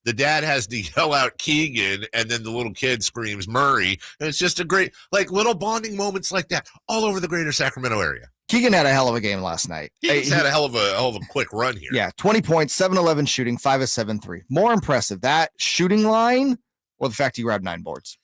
the dad has to yell out Keegan, and then the little kid screams Murray. And it's just a great, like, little bonding moments like that all over the greater Sacramento area. Keegan had a hell of a game last night. He's had a hell of a quick run here. Yeah, 20 points, 7-11 shooting, 5 of 7-3. More impressive, that shooting line or the fact he grabbed 9 boards?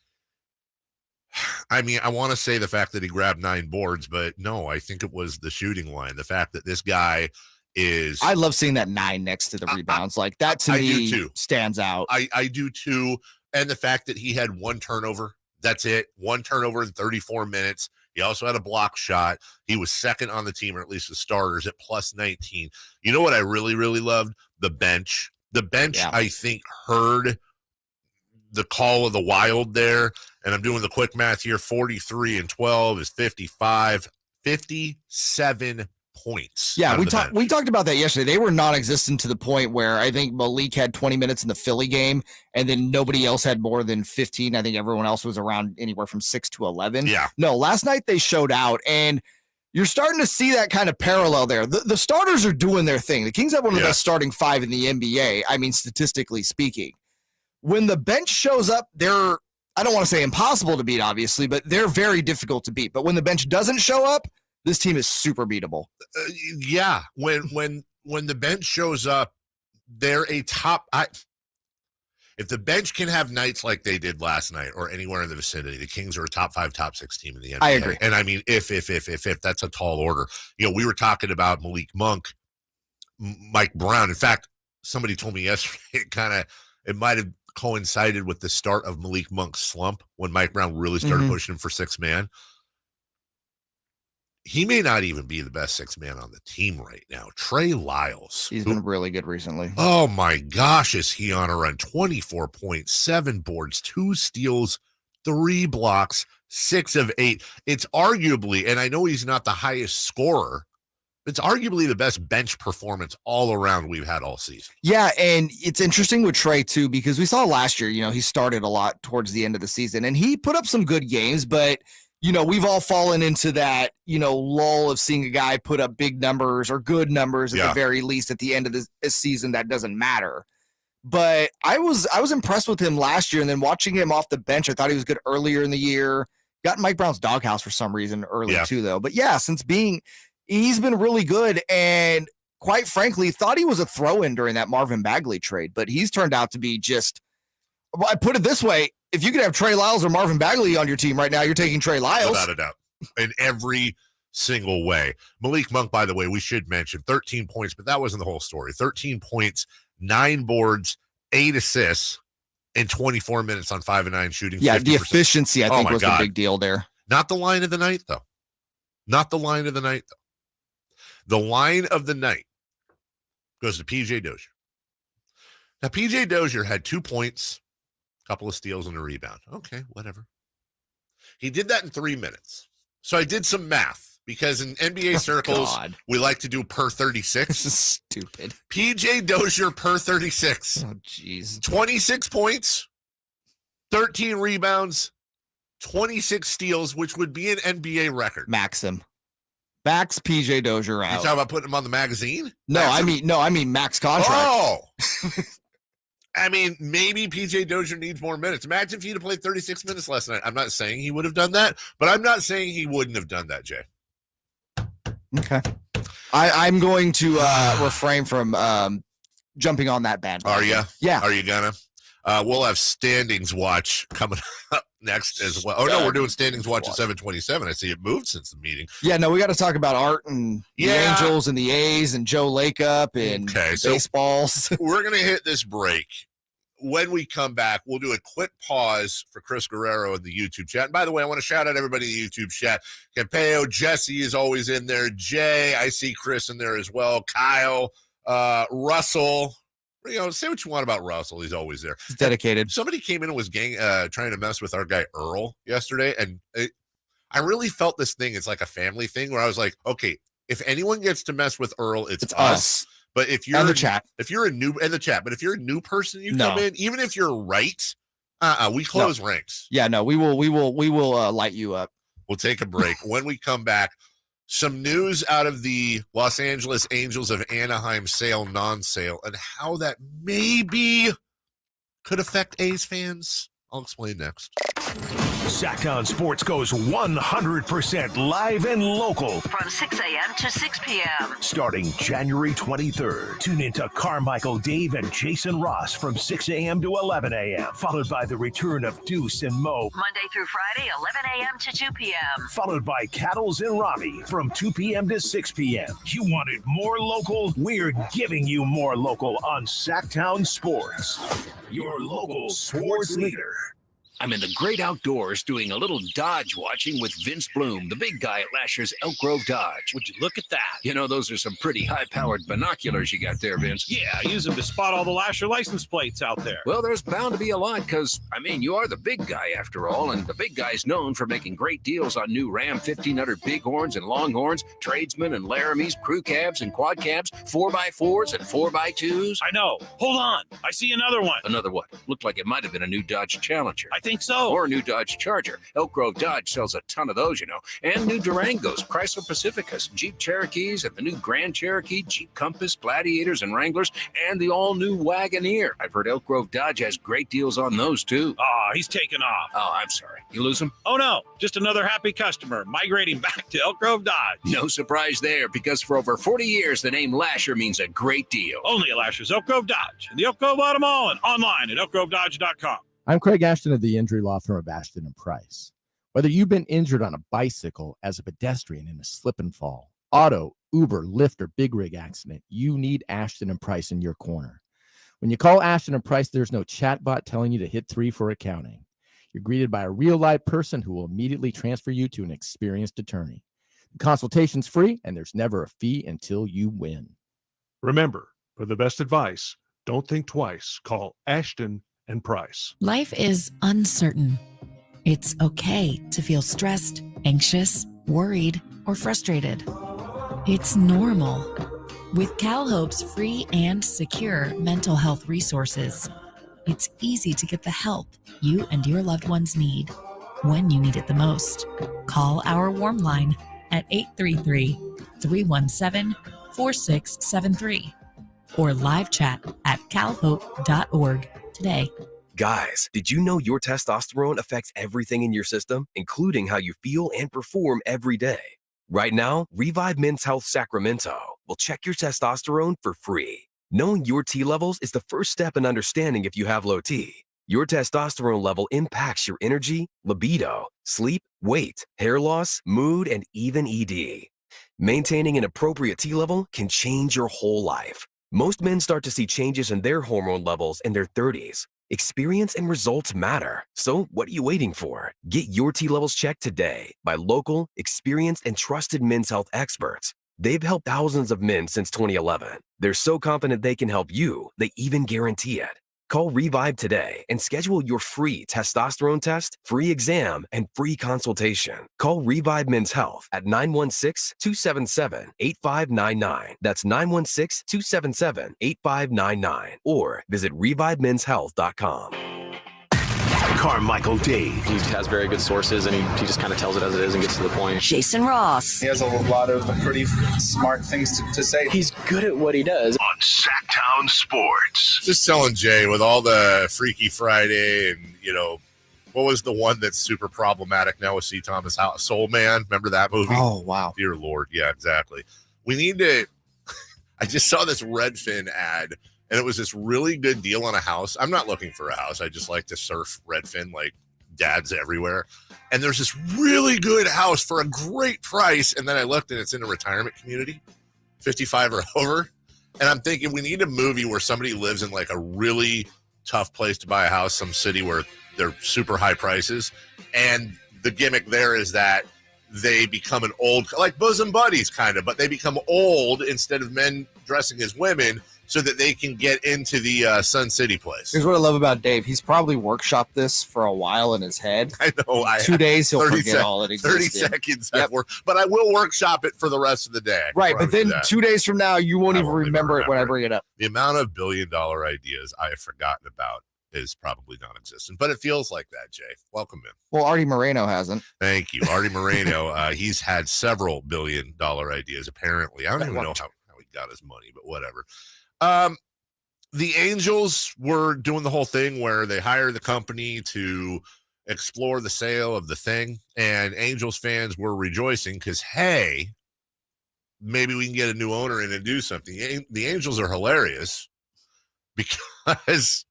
I mean, I want to say the fact that he grabbed 9 boards, but no, I think it was the shooting line. The fact that this guy is... I love seeing that 9 next to the rebounds. Like, that to me do too. Stands out. I do too. And the fact that he had 1 turnover, that's it. 1 turnover in 34 minutes. He also had a block shot. He was second on the team, or at least the starters, at plus 19. You know what I really, really loved? The bench. The bench, yeah. I think, heard the call of the Wild there, and I'm doing the quick math here. 43 and 12 is 55. 57 points. Yeah, we talked about that yesterday. They were non-existent to the point where I think Malik had 20 minutes in the Philly game, and then nobody else had more than 15. I think everyone else was around anywhere from 6 to 11. Yeah. No, last night they showed out, and you're starting to see that kind of parallel there. The starters are doing their thing. The Kings have one of the best starting 5 in the NBA, I mean, statistically speaking. When the bench shows up, they're, I don't want to say impossible to beat, obviously, but they're very difficult to beat. But when the bench doesn't show up, this team is super beatable. Yeah, when the bench shows up, they're a top. If the bench can have nights like they did last night or anywhere in the vicinity, the Kings are a top 5, top 6 team in the NBA. I agree. And I mean, if that's a tall order. You know, we were talking about Malik Monk, Mike Brown. In fact, somebody told me yesterday it might have coincided with the start of Malik Monk's slump when Mike Brown really started pushing him for 6-man. He may not even be the best 6-man on the team right now. Trey Lyles. He's been really good recently. Oh, my gosh, is he on a run? 24 points, 7 boards, 2 steals, 3 blocks, 6 of 8. It's arguably, and I know he's not the highest scorer, it's arguably the best bench performance all around we've had all season. Yeah, and it's interesting with Trey, too, because we saw last year, you know, he started a lot towards the end of the season, and he put up some good games, but you know, we've all fallen into that, you know, lull of seeing a guy put up big numbers or good numbers at the very least at the end of this season. That doesn't matter. But I was impressed with him last year, and then watching him off the bench, I thought he was good earlier in the year. Got in Mike Brown's doghouse for some reason early too, though. But yeah, he's been really good, and quite frankly, thought he was a throw-in during that Marvin Bagley trade, but he's turned out to be just. Well, I put it this way. If you could have Trey Lyles or Marvin Bagley on your team right now, you're taking Trey Lyles. Without a doubt. In every single way. Malik Monk, by the way, we should mention 13 points, but that wasn't the whole story. 13 points, 9 boards, 8 assists in 24 minutes on 5 and 9 shooting. Yeah, 50%. the efficiency, I think, was the big deal there. Not the line of the night, though. Not the line of the night, though. The line of the night goes to P.J. Dozier. Now, P.J. Dozier had 2 points, couple of steals and a rebound. Okay, whatever. He did that in 3 minutes. So I did some math because in NBA circles, we like to do per 36. This is stupid. PJ Dozier per 36. Oh, jeez. 26 points, 13 rebounds, 26 steals, which would be an NBA record. Max PJ Dozier out. You talking about putting him on the magazine? No, I mean max contract. Oh. I mean, maybe PJ Dozier needs more minutes. Imagine if he'd have played 36 minutes last night. I'm not saying he would have done that, but I'm not saying he wouldn't have done that, Jay. Okay. I'm going to refrain from jumping on that bandwagon. Are you? Yeah. Are you gonna? We'll have standings watch coming up next as well. Oh, no, we're doing standings watch at 7:27. I see it moved since the meeting. Yeah, no, we got to talk about Art and the Angels and the A's and Joe Lakeup and baseballs. So we're going to hit this break. When we come back, we'll do a quick pause for Chris Guerrero in the YouTube chat. And by the way, I want to shout out everybody in the YouTube chat. Campeo, Jesse is always in there. Jay, I see Chris in there as well. Kyle, Russell. You know, say what you want about Russell. He's always there. He's dedicated. Somebody came in and was trying to mess with our guy Earl yesterday, and I really felt this thing. It's like a family thing where I was like, okay, if anyone gets to mess with Earl, it's us. But if you're in the chat, if you're a new person, you come in, even if you're right, we close ranks. Yeah, no, we will light you up. We'll take a break. When we come back, some news out of the Los Angeles Angels of Anaheim sale, non-sale, and how that maybe could affect A's fans? I'll explain next. Sactown Sports goes 100% live and local. From 6 a.m. to 6 p.m. Starting January 23rd. Tune into Carmichael Dave and Jason Ross from 6 a.m. to 11 a.m. Followed by the return of Deuce and Mo. Monday through Friday, 11 a.m. to 2 p.m. Followed by Cattles and Robbie from 2 p.m. to 6 p.m. You wanted more local? We're giving you more local on Sactown Sports. Your local sports leader. I'm in the great outdoors doing a little Dodge watching with Vince Bloom, the big guy at Lasher's Elk Grove Dodge. Would you look at that? You know, those are some pretty high-powered binoculars you got there, Vince. Yeah, I use them to spot all the Lasher license plates out there. Well, there's bound to be a lot because, I mean, you are the big guy after all, and the big guy's known for making great deals on new Ram 1500 Bighorns and Longhorns, Tradesmen and Laramies, crew cabs and quad cabs, 4x4s and 4x2s. I know. Hold on. I see another one. Another what? Looked like it might have been a new Dodge Challenger. I think so. Or a new Dodge Charger. Elk Grove Dodge sells a ton of those, you know. And new Durangos, Chrysler Pacificas, Jeep Cherokees, and the new Grand Cherokee, Jeep Compass, Gladiators, and Wranglers, and the all-new Wagoneer. I've heard Elk Grove Dodge has great deals on those, too. Oh, he's taking off. Oh, I'm sorry. You lose him? Oh, no. Just another happy customer migrating back to Elk Grove Dodge. No surprise there, because for over 40 years, the name Lasher means a great deal. Only at Lasher's Elk Grove Dodge, in the Elk Grove Auto Mall, and online at elkgrovedodge.com. I'm Craig Ashton of the Injury Law Firm of Ashton and Price. Whether you've been injured on a bicycle, as a pedestrian in a slip and fall, auto, Uber, Lyft, or big rig accident, you need Ashton and Price in your corner. When you call Ashton and Price, there's no chatbot telling you to hit 3 for accounting. You're greeted by a real live person who will immediately transfer you to an experienced attorney. The consultation's free, and there's never a fee until you win. Remember, for the best advice, don't think twice. Call Ashton and Price. Life is uncertain. It's okay to feel stressed, anxious, worried, or frustrated. It's normal. With CalHope's free and secure mental health resources, it's easy to get the help you and your loved ones need when you need it the most. Call our warm line at 833-317-4673 or live chat at calhope.org today. Guys, did you know your testosterone affects everything in your system, including how you feel and perform every day? Right now, Revive Men's Health Sacramento will check your testosterone for free. Knowing your T levels is the first step in understanding if you have low T. Your testosterone level impacts your energy, libido, sleep, weight, hair loss, mood, and even ED. Maintaining an appropriate T level can change your whole life. Most men start to see changes in their hormone levels in their 30s. Experience and results matter. So what are you waiting for? Get your T levels checked today by local, experienced, and trusted men's health experts. They've helped thousands of men since 2011. They're so confident they can help you, they even guarantee it. Call Revive today and schedule your free testosterone test, free exam, and free consultation. Call Revive Men's Health at 916-277-8599. That's 916-277-8599. Or visit revivemenshealth.com. Carmichael Dave. He has very good sources, and he just kind of tells it as it is and gets to the point. Jason Ross. He has a lot of pretty smart things to say. He's good at what he does. On Sactown Sports. Just telling Jay, with all the Freaky Friday and, what was the one that's super problematic now with C. Thomas House? Soul Man. Remember that movie? Oh, wow. Dear Lord. Yeah, exactly. We need to, I just saw this Redfin ad, and it was this really good deal on a house. I'm not looking for a house. I just like to surf Redfin like dads everywhere. And there's this really good house for a great price. And then I looked, and it's in a retirement community, 55 or over. And I'm thinking we need a movie where somebody lives in like a really tough place to buy a house, some city where they're super high prices. And the gimmick there is that they become an old, like bosom buddies kind of, but they become old instead of men dressing as women, so that they can get into the Sun City place. Here's what I love about Dave. He's probably workshopped this for a while in his head. I know. 2 days, he'll forget all it exists. 30 seconds. Yep. But I will workshop it for the rest of the day. Right, but then 2 days from now, you won't even remember it when I bring it up. The amount of billion-dollar ideas I have forgotten about is probably non-existent, but it feels like that, Jay. Welcome in. Well, Artie Moreno hasn't. Thank you. Artie Moreno, he's had several billion-dollar ideas, apparently. I don't even know how he got his money, but whatever. the Angels were doing the whole thing where they hire the company to explore the sale of the thing, and Angels fans were rejoicing because, hey, maybe we can get a new owner in and do something. The Angels are hilarious because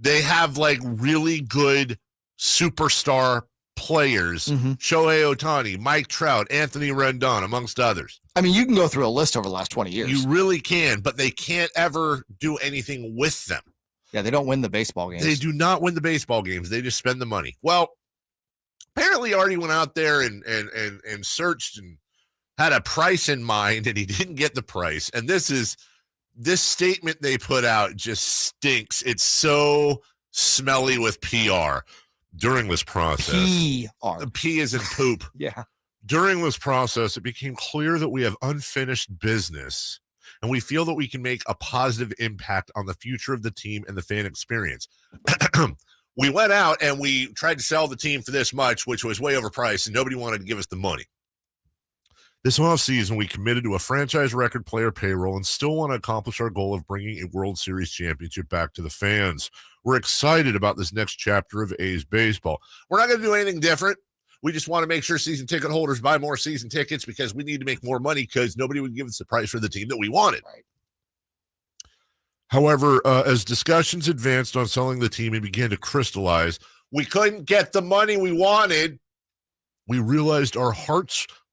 they have like really good superstar players, Shohei Ohtani, Mike Trout, Anthony Rendon, amongst others. I mean, you can go through a list over the last 20 years. You really can, but they can't ever do anything with them. Yeah, they don't win the baseball games. They do not win the baseball games. They just spend the money. Well, apparently Artie went out there and searched and had a price in mind, and he didn't get the price. And this statement they put out just stinks. It's so smelly with PR. During this process, P is in poop. Yeah. During this process, it became clear that we have unfinished business, and we feel that we can make a positive impact on the future of the team and the fan experience. We went out and we tried to sell the team for this much, which was way overpriced, and nobody wanted to give us the money. This offseason, we committed to a franchise record player payroll and still want to accomplish our goal of bringing a World Series championship back to the fans. We're excited about this next chapter of A's baseball. We're not going to do anything different. We just want to make sure season ticket holders buy more season tickets because we need to make more money because nobody would give us the price for the team that we wanted. Right. However, as discussions advanced on selling the team and began to crystallize, we couldn't get the money we wanted. We realized our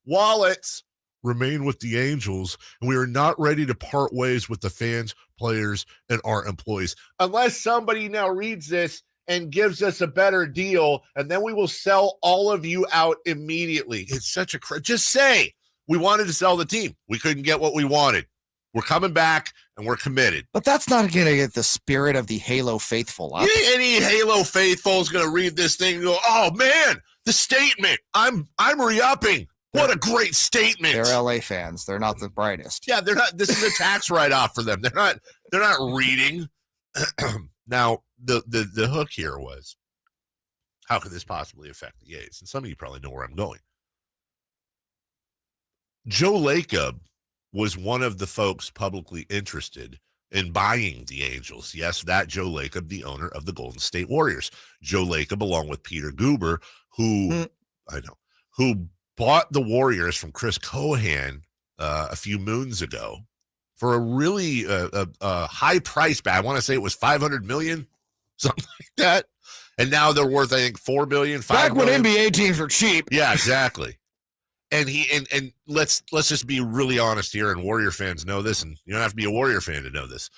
wallets remain with the Angels, and we are not ready to part ways with the fans, players, and our employees. Unless somebody now reads this and gives us a better deal, and then we will sell all of you out immediately. It's such a just say we wanted to sell the team. We couldn't get what we wanted. We're coming back, and we're committed. But that's not going to get the spirit of the Halo faithful up. Any Halo faithful is going to read this thing and go, oh, man, the statement. I'm re-upping. What a great statement. They're LA fans. They're not the brightest. Yeah, they're not. This is a tax write-off for them. They're not reading. Now, the hook here was, how could this possibly affect the A's? And some of you probably know where I'm going. Joe Lacob was one of the folks publicly interested in buying the Angels. Yes, that Joe Lacob, the owner of the Golden State Warriors. Joe Lacob, along with Peter Guber, who bought the Warriors from Chris Cohan a few moons ago for a really high price back. I want to say it was $500 million, something like that. And now they're worth, I think, $4 billion. Back when NBA teams were cheap. Yeah, exactly. And and let's just be really honest here, and Warrior fans know this, and you don't have to be a Warrior fan to know this.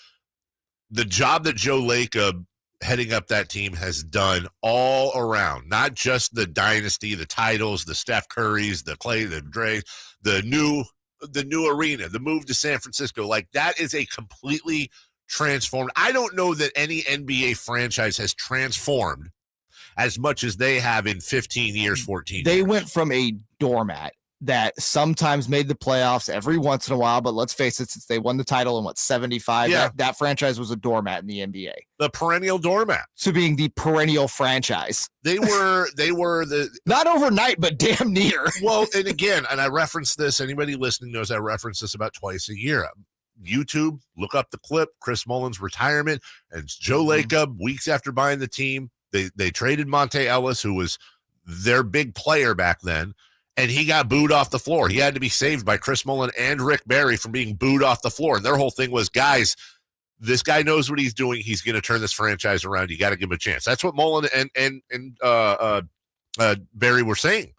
The job that Joe Lacob heading up that team has done all around, not just the dynasty, the titles, the Steph Currys, the Clay, the Dre, the new arena, the move to San Francisco. Like, that is a completely transformed. I don't know that any NBA franchise has transformed as much as they have in 15 years, 14 They years. went from a doormat that sometimes made the playoffs every once in a while, but let's face it, since they won the title in 75, that franchise was a doormat in the NBA. The perennial doormat. To being the perennial franchise. They were the not overnight, but damn near. Well, and again, and I reference this, anybody listening knows I reference this about twice a year. YouTube, look up the clip, Chris Mullins' retirement, and it's Joe Lacob, weeks after buying the team. They traded Monte Ellis, who was their big player back then, and he got booed off the floor. He had to be saved by Chris Mullin and Rick Barry from being booed off the floor. And their whole thing was, guys, this guy knows what he's doing. He's going to turn this franchise around. You got to give him a chance. That's what Mullin and Barry were saying.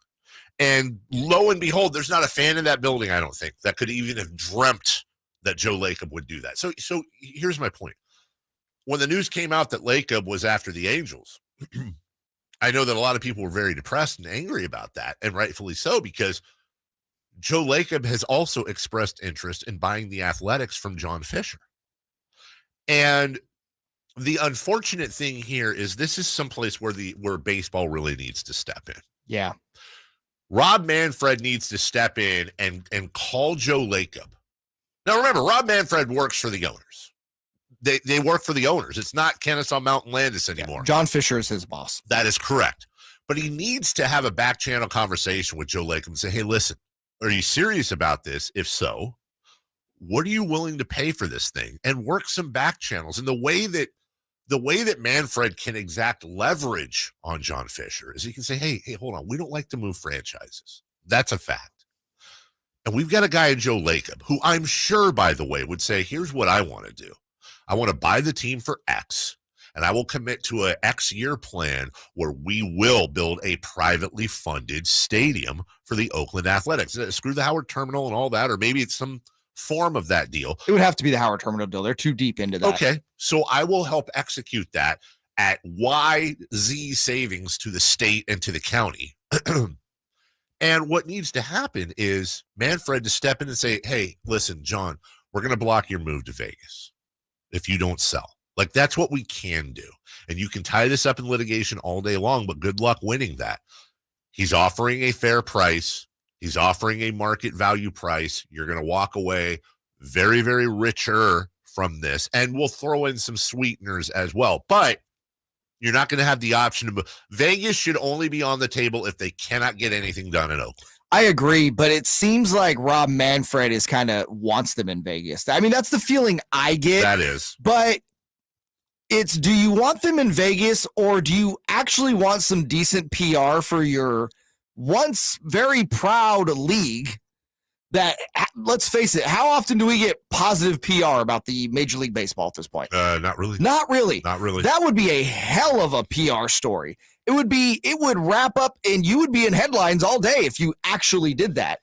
And lo and behold, there's not a fan in that building, I don't think, that could even have dreamt that Joe Lacob would do that. So here's my point. When the news came out that Lacob was after the Angels, I know that a lot of people were very depressed and angry about that, and rightfully so, because Joe Lacob has also expressed interest in buying the Athletics from John Fisher. And the unfortunate thing here is this is someplace where baseball really needs to step in. Yeah. Rob Manfred needs to step in and call Joe Lacob. Now, remember, Rob Manfred works for the owners. They work for the owners. It's not Kennesaw Mountain Landis anymore. Yeah, John Fisher is his boss. That is correct. But he needs to have a back channel conversation with Joe Lacob and say, hey, listen, are you serious about this? If so, what are you willing to pay for this thing? And work some back channels. And the way that Manfred can exact leverage on John Fisher is he can say, hey, hold on. We don't like to move franchises. That's a fact. And we've got a guy in Joe Lacob who I'm sure, by the way, would say, here's what I want to do. I want to buy the team for X, and I will commit to an X-year plan where we will build a privately funded stadium for the Oakland Athletics. Screw the Howard Terminal and all that, or maybe it's some form of that deal. It would have to be the Howard Terminal deal. They're too deep into that. Okay, so I will help execute that at YZ savings to the state and to the county. And what needs to happen is Manfred to step in and say, hey, listen, John, we're going to block your move to Vegas if you don't sell. Like, that's what we can do. And you can tie this up in litigation all day long, but good luck winning that. He's offering a fair price. He's offering a market value price. You're going to walk away very, very richer from this. And we'll throw in some sweeteners as well. But you're not going to have the option to move. Vegas should only be on the table if they cannot get anything done in Oakland. I agree, but it seems like Rob Manfred is kind of wants them in Vegas. I mean, that's the feeling I get. That is. But it's, do you want them in Vegas, or do you actually want some decent PR for your once very proud league that, let's face it, how often do we get positive PR about the Major League Baseball at this point? Not really. Not really. Not really. That would be a hell of a PR story. It would wrap up and you would be in headlines all day if you actually did that.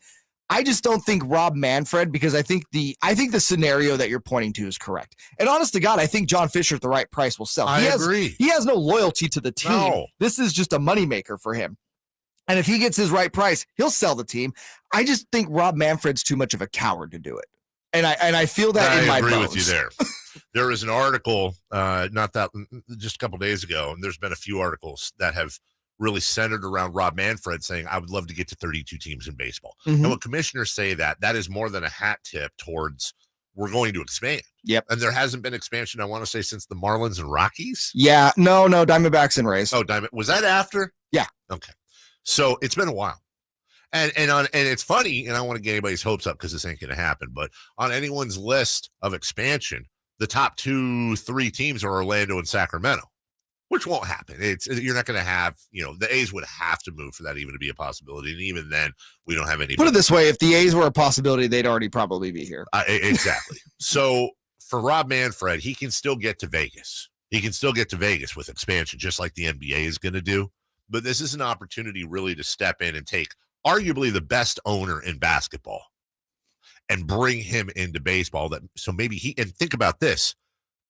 I just don't think Rob Manfred, because I think the scenario that you're pointing to is correct. And honest to God, I think John Fisher at the right price will sell. I agree. He has no loyalty to the team. No. This is just a moneymaker for him. And if he gets his right price, he'll sell the team. I just think Rob Manfred's too much of a coward to do it. And I feel that in my bones. I agree with you there. There was an article just a couple days ago, and there's been a few articles that have really centered around Rob Manfred saying, I would love to get to 32 teams in baseball. Mm-hmm. And when commissioners say that is more than a hat tip towards we're going to expand. Yep. And there hasn't been expansion, I want to say, since the Marlins and Rockies. Yeah. No, Diamondbacks and Rays. Oh, was that after? Yeah. Okay. So it's been a while. And it's funny, and I don't want to get anybody's hopes up because this ain't going to happen, but on anyone's list of expansion, the top 2-3 teams are Orlando and Sacramento, which won't happen. You're not going to have, the A's would have to move for that even to be a possibility. And even then, we don't have any. Put it this way, if the A's were a possibility, they'd already probably be here. Exactly. So for Rob Manfred, he can still get to Vegas. He can still get to Vegas with expansion, just like the NBA is going to do. But this is an opportunity really to step in and take arguably the best owner in basketball and bring him into baseball. So maybe and think about this.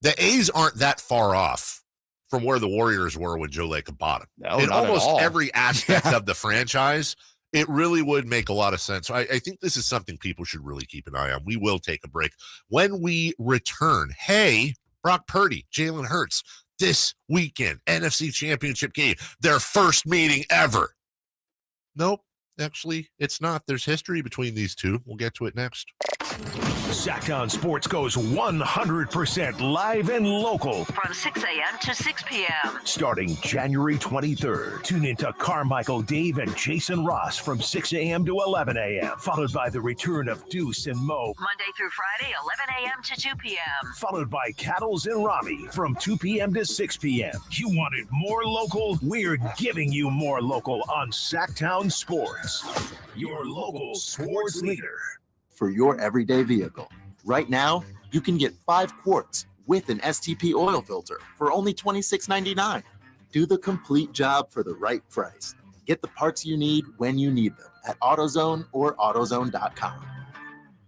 The A's aren't that far off from where the Warriors were when Joe Lacob bought them. No, in not almost at all. Every aspect of the franchise, it really would make a lot of sense. So I think this is something people should really keep an eye on. We will take a break. When we return, hey, Brock Purdy, Jalen Hurts, this weekend, NFC Championship game, their first meeting ever. Nope, actually, it's not. There's history between these two. We'll get to it next. Sactown Sports goes 100% live and local. From 6 a.m. to 6 p.m. Starting January 23rd. Tune into Carmichael Dave and Jason Ross from 6 a.m. to 11 a.m. Followed by the return of Deuce and Mo. Monday through Friday, 11 a.m. to 2 p.m. Followed by Cattles and Rami from 2 p.m. to 6 p.m. You wanted more local? We're giving you more local on Sactown Sports. Your local sports leader. For your everyday vehicle. Right now, you can get 5 quarts with an STP oil filter for only $26.99. Do the complete job for the right price. Get the parts you need when you need them at AutoZone or AutoZone.com.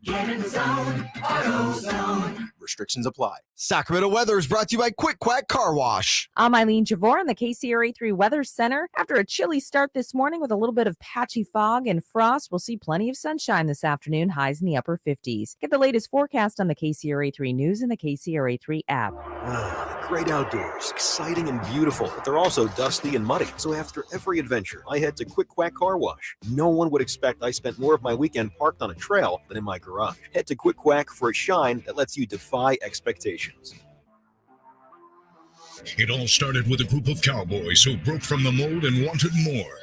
Get in the zone, AutoZone. Restrictions apply. Sacramento weather is brought to you by Quick Quack Car Wash. I'm Eileen Javor in the KCRA 3 Weather Center. After a chilly start this morning with a little bit of patchy fog and frost, we'll see plenty of sunshine this afternoon, highs in the upper 50s. Get the latest forecast on the KCRA 3 News and the KCRA 3 app. The great outdoors, exciting and beautiful, but they're also dusty and muddy. So after every adventure, I head to Quick Quack Car Wash. No one would expect I spent more of my weekend parked on a trail than in my garage. Head to Quick Quack for a shine that lets you defy expectations. It all started with a group of cowboys who broke from the mold and wanted more.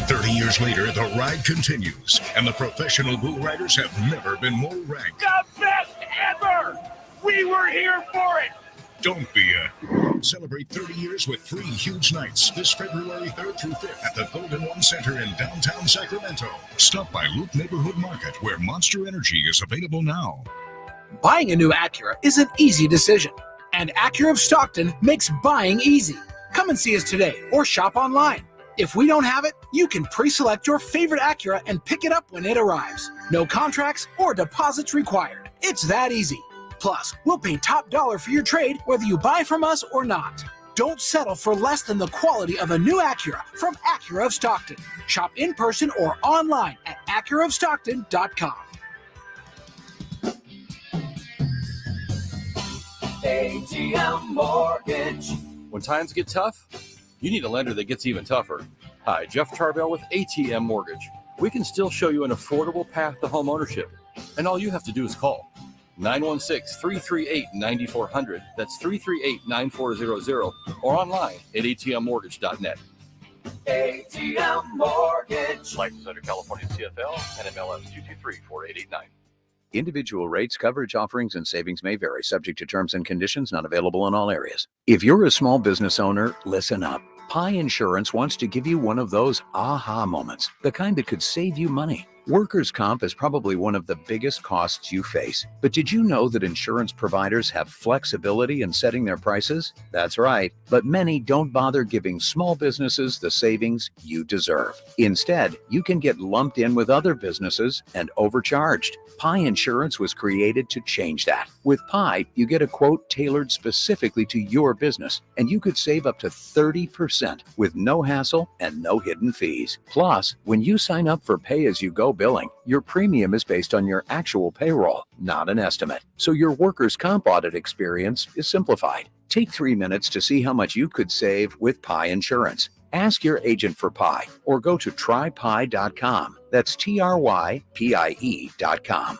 30 30 years later, the ride continues, and the professional bull riders have never been more ranked. The best ever! We were here for it! Don't be Celebrate 30 years with 3 huge nights this February 3rd through 5th at the Golden One Center in downtown Sacramento. Stop by Loop Neighborhood Market, where Monster Energy is available now. Buying a new Acura is an easy decision, and Acura of Stockton makes buying easy. Come and see us today or shop online. If we don't have it, you can pre-select your favorite Acura and pick it up when it arrives. No contracts or deposits required. It's that easy. Plus, we'll pay top dollar for your trade whether you buy from us or not. Don't settle for less than the quality of a new Acura from Acura of Stockton. Shop in person or online at AcuraofStockton.com. ATM Mortgage. When times get tough, you need a lender that gets even tougher. Hi, Jeff Tarbell with ATM Mortgage. We can still show you an affordable path to home ownership, and all you have to do is call 916-338-9400. That's 338-9400, or online at atmmortgage.net. ATM Mortgage. License under California CFL and MLS 223-4889. Individual rates, coverage, offerings, and savings may vary, subject to terms and conditions, not available in all areas. If you're a small business owner, listen up. Pi Insurance wants to give you one of those aha moments, the kind that could save you money. Workers' comp is probably one of the biggest costs you face. But did you know that insurance providers have flexibility in setting their prices? That's right. But many don't bother giving small businesses the savings you deserve. Instead, you can get lumped in with other businesses and overcharged. Pi Insurance was created to change that. With Pi, you get a quote tailored specifically to your business, and you could save up to 30% with no hassle and no hidden fees. Plus, when you sign up for pay-as-you-go billing, your premium is based on your actual payroll, not an estimate. So your workers' comp audit experience is simplified. Take 3 minutes to see how much you could save with Pi Insurance. Ask your agent for Pi or go to trypi.com. That's TRYPIE.com.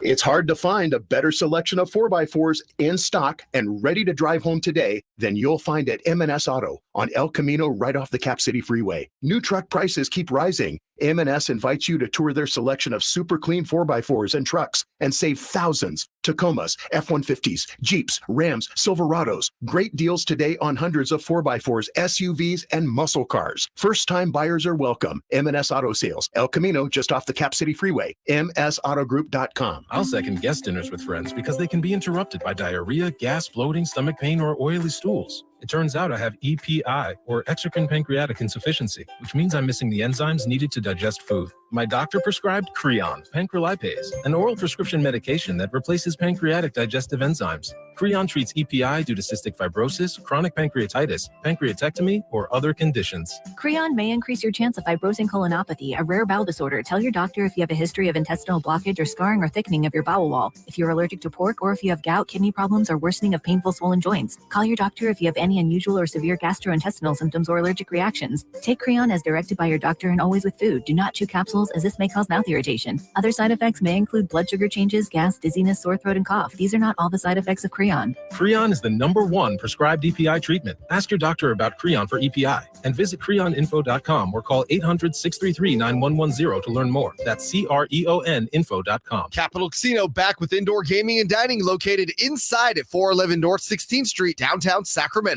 It's hard to find a better selection of 4x4s in stock and ready to drive home today than you'll find at M&S Auto on El Camino right off the Cap City Freeway. New truck prices keep rising. M&S invites you to tour their selection of super clean 4x4s and trucks and save thousands. Tacomas, F-150s, Jeeps, Rams, Silverados. Great deals today on hundreds of 4x4s, SUVs, and muscle cars. First-time buyers are welcome. M&S Auto Sales, El Camino, just off the Cap City Freeway. MSAutogroup.com. I'll second guest dinners with friends because they can be interrupted by diarrhea, gas, bloating, stomach pain, or oily stools. It turns out I have EPI, or exocrine pancreatic insufficiency, which means I'm missing the enzymes needed to digest food. My doctor prescribed Creon, pancrelipase, an oral prescription medication that replaces pancreatic digestive enzymes. Creon treats EPI due to cystic fibrosis, chronic pancreatitis, pancreatectomy, or other conditions. Creon may increase your chance of fibrosing colonopathy, a rare bowel disorder. Tell your doctor if you have a history of intestinal blockage or scarring or thickening of your bowel wall, if you're allergic to pork, or if you have gout, kidney problems, or worsening of painful swollen joints. Call your doctor if you have any unusual or severe gastrointestinal symptoms or allergic reactions. Take Creon as directed by your doctor and always with food. Do not chew capsules, as this may cause mouth irritation. Other side effects may include blood sugar changes, gas, dizziness, sore throat, and cough. These are not all the side effects of Creon. Creon is the #1 prescribed EPI treatment. Ask your doctor about Creon for EPI and visit creoninfo.com or call 800-633-9110 to learn more. That's CREONinfo.com. Capital Casino back with indoor gaming and dining located inside at 411 North 16th Street, downtown Sacramento.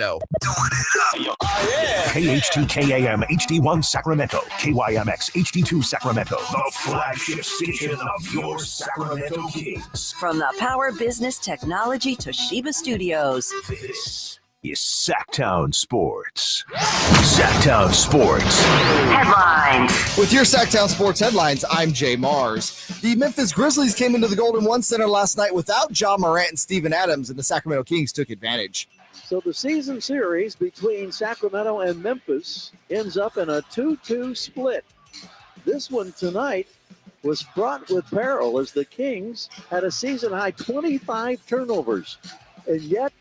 KH2KAM HD1 Sacramento, KYMX HD2 Sacramento, the flagship station of your Sacramento Kings. From the Power Business Technology Toshiba Studios. This is Sactown Sports. Sactown Sports. Headlines. With your Sactown Sports headlines, I'm Jay Mars. The Memphis Grizzlies came into the Golden One Center last night without John Morant and Steven Adams, and the Sacramento Kings took advantage. So the season series between Sacramento and Memphis ends up in a 2-2 split. This one tonight was fraught with peril as the Kings had a season-high 25 turnovers. And yet,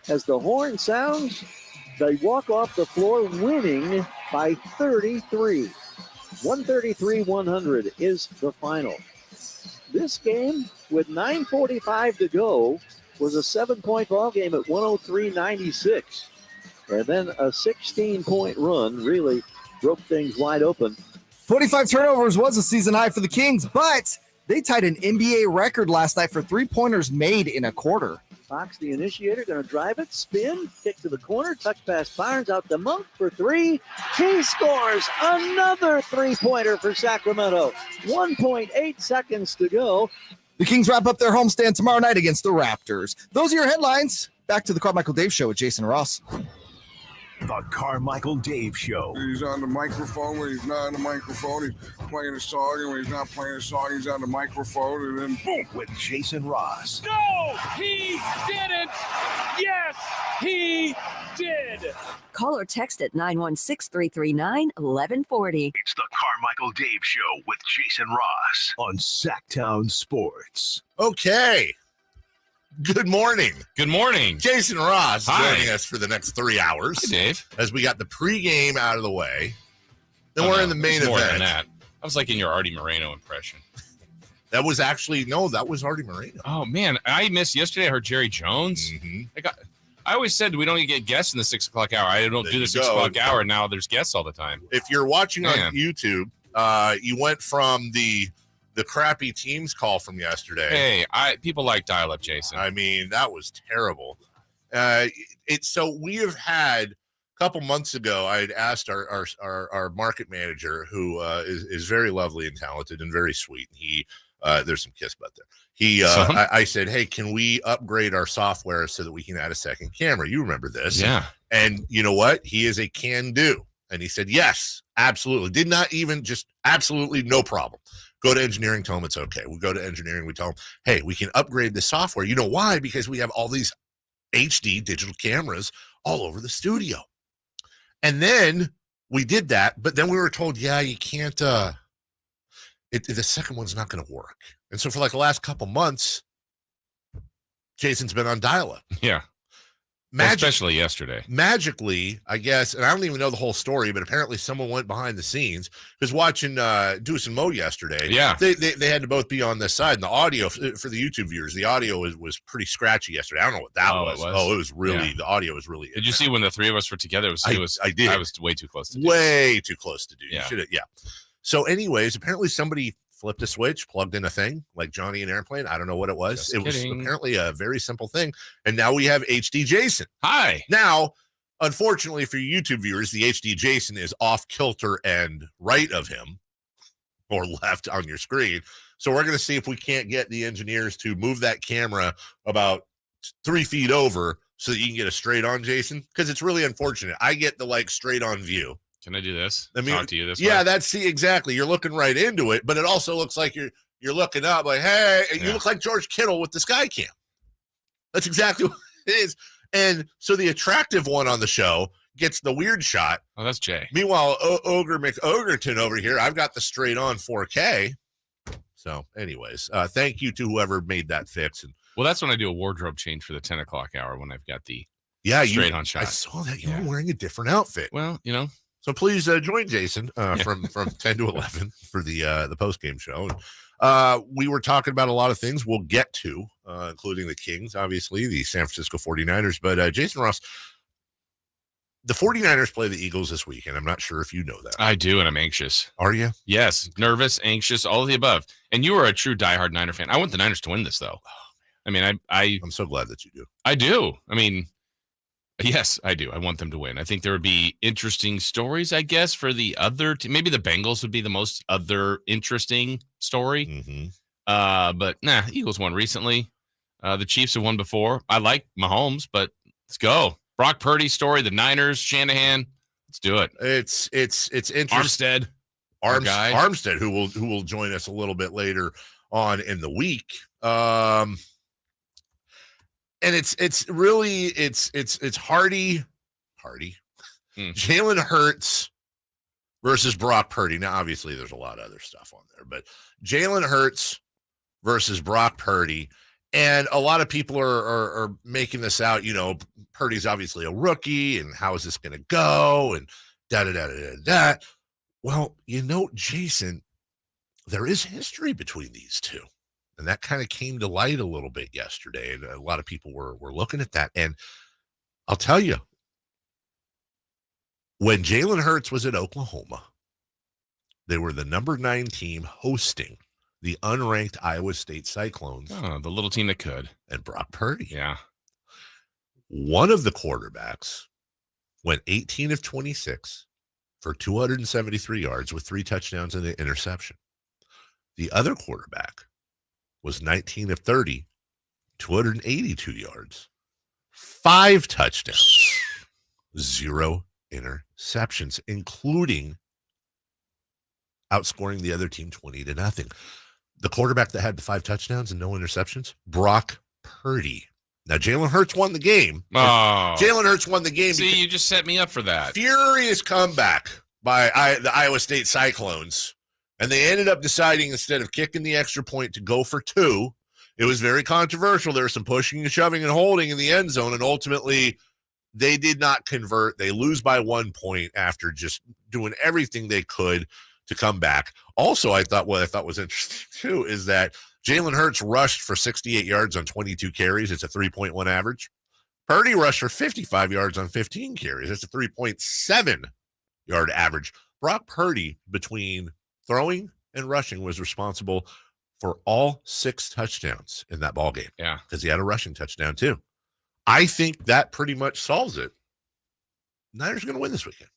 as the horn sounds, they walk off the floor winning by 33. 133-100 is the final. This game, with 9:45 to go, was a 7-point ball game at 103-96. And then a 16-point run really broke things wide open 25 turnovers was a season high for the Kings, but they tied an NBA record last night for three-pointers made in a quarter. Fox, the initiator, going to drive it, spin, kick to the corner, touch pass Barnes out to Monk for three. He scores another three-pointer for Sacramento. 1.8 seconds to go. The Kings wrap up their homestand tomorrow night against the Raptors. Those are your headlines. Back to the Carmichael Dave Show with Jason Ross. The Carmichael Dave Show. He's on the microphone when he's not on the microphone. He's playing a song, and when he's not playing a song, he's on the microphone, and then boom. With Jason Ross. No, he didn't. Yes, he did. Call or text at 916-339-1140. It's the Carmichael Dave Show with Jason Ross on Sactown Sports. Okay. Good morning. Good morning. Jason Ross Hi. joining us for the next 3 hours. Hey, Dave. As we got the pregame out of the way. Then we're in the main it's more event. than that. I was like in your Artie Moreno impression. That was Artie Moreno. Oh, man. I missed yesterday. I heard Jerry Jones. Mm-hmm. I always said we don't get guests in the 6 o'clock hour. I don't do the 6 o'clock hour. Now there's guests all the time. If you're watching on YouTube, you went from the crappy Teams call from yesterday. Hey, people like dial-up, Jason. I mean, that was terrible. So we have had a couple months ago, I had asked our market manager, who is very lovely and talented and very sweet. He there's some kiss butt there. I said, hey, can we upgrade our software so that we can add a second camera? You remember this? Yeah. And you know what? He is a can do. And he said, yes, absolutely. Did not even just absolutely no problem. Go to engineering, tell them it's okay. We go to engineering, we tell them, hey, we can upgrade the software. You know why? Because we have all these HD digital cameras all over the studio. And then we did that, but then we were told, yeah, you can't, the second one's not going to work. And so for like the last couple months, Jason's been on dial-up. Yeah. Especially yesterday. Magically, I guess, and I don't even know the whole story, but apparently someone went behind the scenes. Was watching Deuce and Mo yesterday. Yeah. They had to both be on this side. And the audio, for the YouTube viewers, the audio was pretty scratchy yesterday. I don't know what that was. It was really, the audio was really. Did you see when the three of us were together? I did. I was way too close to do. Way too close to do. Yeah. You should have, yeah. So anyways, apparently somebody flipped a switch, plugged in a thing like Johnny and Airplane. I don't know what it was. It was apparently a very simple thing. And now we have HD Jason. Hi. Now, unfortunately for YouTube viewers, the HD Jason is off kilter and right of him or left on your screen. So we're going to see if we can't get the engineers to move that camera about 3 feet over so that you can get a straight on Jason. Because it's really unfortunate. I get the straight on view. Can I do this? Talk to you this way? way? Exactly. You're looking right into it, but it also looks like you're looking up like, hey, and you look like George Kittle with the sky cam. That's exactly what it is. And so the attractive one on the show gets the weird shot. Oh, that's Jay. Meanwhile, Ogre McOgerton over here, I've got the straight on 4K. So anyways, thank you to whoever made that fix. And well, that's when I do a wardrobe change for the 10 o'clock hour when I've got the straight on shot. I saw that you were wearing a different outfit. Well, So please join Jason from 10 to 11 for the post-game show. We were talking about a lot of things we'll get to, including the Kings, obviously, the San Francisco 49ers. But Jason Ross, the 49ers play the Eagles this weekend. I'm not sure if you know that. I do, and I'm anxious. Are you? Yes. Nervous, anxious, all of the above. And you are a true diehard Niner fan. I want the Niners to win this, though. I mean, I'm so glad that you do. I do. I mean, yes, I do. I want them to win. I think there would be interesting stories, I guess, for the other team. Maybe the Bengals would be the most other interesting story. Mm-hmm. But Eagles won recently. The Chiefs have won before. I like Mahomes, but let's go. Brock Purdy story, the Niners, Shanahan. Let's do it. It's interesting. Armstead, who will join us a little bit later on in the week. And it's really Hardy, Jalen Hurts versus Brock Purdy. Now, obviously, there's a lot of other stuff on there, but Jalen Hurts versus Brock Purdy, and a lot of people are making this out. Purdy's obviously a rookie, and how is this going to go? And da. Well, Jason, there is history between these two. And that kind of came to light a little bit yesterday. And a lot of people were looking at that. And I'll tell you, when Jalen Hurts was at Oklahoma, They were the number 9 team hosting the unranked Iowa State Cyclones. Oh, the little team that could. And Brock Purdy. Yeah. One of the quarterbacks went 18 of 26 for 273 yards with 3 touchdowns and an interception. The other quarterback was 19 of 30, 282 yards, 5 touchdowns, 0 interceptions, including outscoring the other team 20-0. The quarterback that had the 5 touchdowns and no interceptions, Brock Purdy. Now, Jalen Hurts won the game. Oh. Jalen Hurts won the game. See, you just set me up for that. Furious comeback by the Iowa State Cyclones. And they ended up deciding, instead of kicking the extra point, to go for 2. It was very controversial. There was some pushing and shoving and holding in the end zone. And ultimately, they did not convert. They lose by 1 point after just doing everything they could to come back. Also, what I thought was interesting, too, is that Jalen Hurts rushed for 68 yards on 22 carries. It's a 3.1 average. Purdy rushed for 55 yards on 15 carries. It's a 3.7 yard average. Brock Purdy, between throwing and rushing, was responsible for all 6 touchdowns in that ball game. Yeah. Because he had a rushing touchdown, too. I think that pretty much solves it. Niners are going to win this weekend.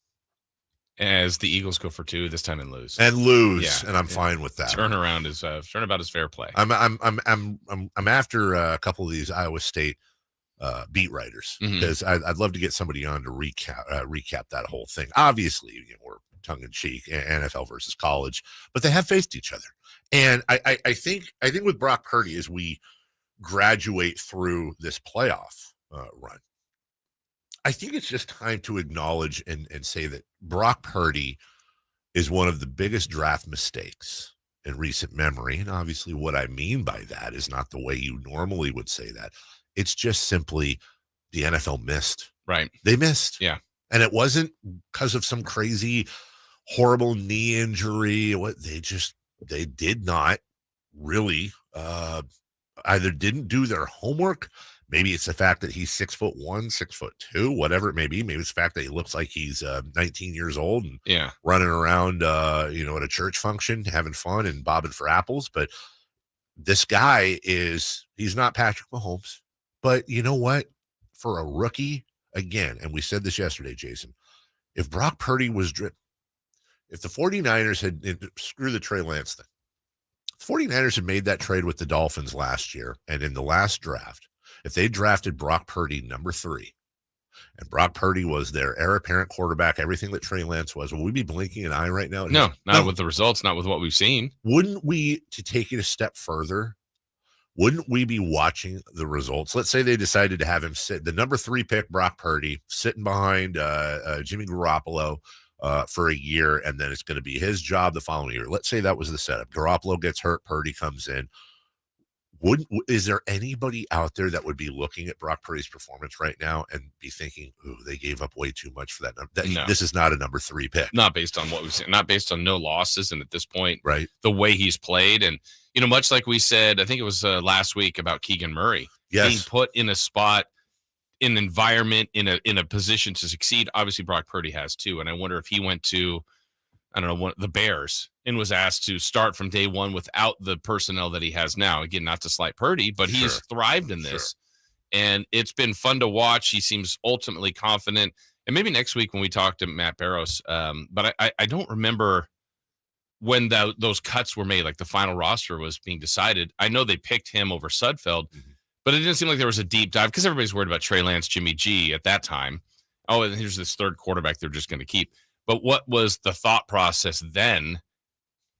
As the Eagles go for 2 this time and lose. And I'm fine with that. Turnabout is fair play. I'm after a couple of these Iowa State beat writers, because I'd love to get somebody on to recap that whole thing. Obviously, we're tongue in cheek, NFL versus college, but they have faced each other. And I think with Brock Purdy, as we graduate through this playoff run, I think it's just time to acknowledge and say that Brock Purdy is one of the biggest draft mistakes in recent memory. And obviously what I mean by that is not the way you normally would say that. It's just simply the NFL missed. Right. They missed. Yeah. And it wasn't because of some crazy, horrible knee injury. They did not really either didn't do their homework. Maybe it's the fact that he's 6'1", 6'2", whatever it may be. Maybe it's the fact that he looks like he's 19 years old and running around, at a church function, having fun and bobbing for apples. But this guy he's not Patrick Mahomes. But you know what? For a rookie, again, and we said this yesterday, Jason, if Brock Purdy was if the 49ers had, screw the Trey Lance thing, the 49ers had made that trade with the Dolphins last year, and in the last draft, if they drafted Brock Purdy number 3, and Brock Purdy was their heir apparent quarterback, everything that Trey Lance was, would we be blinking an eye right now? No, not with the results, not with what we've seen. Wouldn't we, to take it a step further, wouldn't we be watching the results? Let's say they decided to have him sit, the number 3 pick, Brock Purdy, sitting behind Jimmy Garoppolo for a year, and then it's going to be his job the following year. Let's say that was the setup. Garoppolo gets hurt, Purdy comes in. Is there anybody out there that would be looking at Brock Purdy's performance right now and be thinking, "Ooh, they gave up way too much for that number"? No. This is not a number 3 pick. Not based on what we've seen, not based on no losses, and at this point, right, the way he's played, and much like we said, I think it was last week about Keegan Murray being put in a spot, in an environment, in a position to succeed. Obviously, Brock Purdy has too, and I wonder if he went to, I don't know, the Bears and was asked to start from day one without the personnel that he has now. Again, not to slight Purdy, but he has thrived in this. And it's been fun to watch. He seems ultimately confident. And maybe next week when we talk to Matt Barrows, but I don't remember when those cuts were made, like the final roster was being decided. I know they picked him over Sudfeld, but it didn't seem like there was a deep dive because everybody's worried about Trey Lance, Jimmy G at that time. Oh, and here's this third quarterback they're just going to keep. But what was the thought process then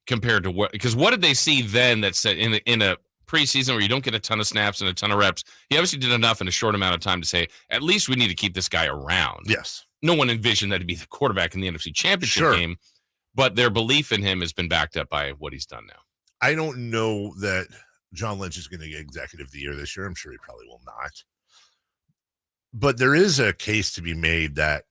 compared to what? Because what did they see then that said in a preseason where you don't get a ton of snaps and a ton of reps? He obviously did enough in a short amount of time to say, at least we need to keep this guy around. Yes. No one envisioned that to be the quarterback in the NFC Championship game, but their belief in him has been backed up by what he's done now. I don't know that John Lynch is going to get Executive of the Year this year. I'm sure he probably will not. But there is a case to be made that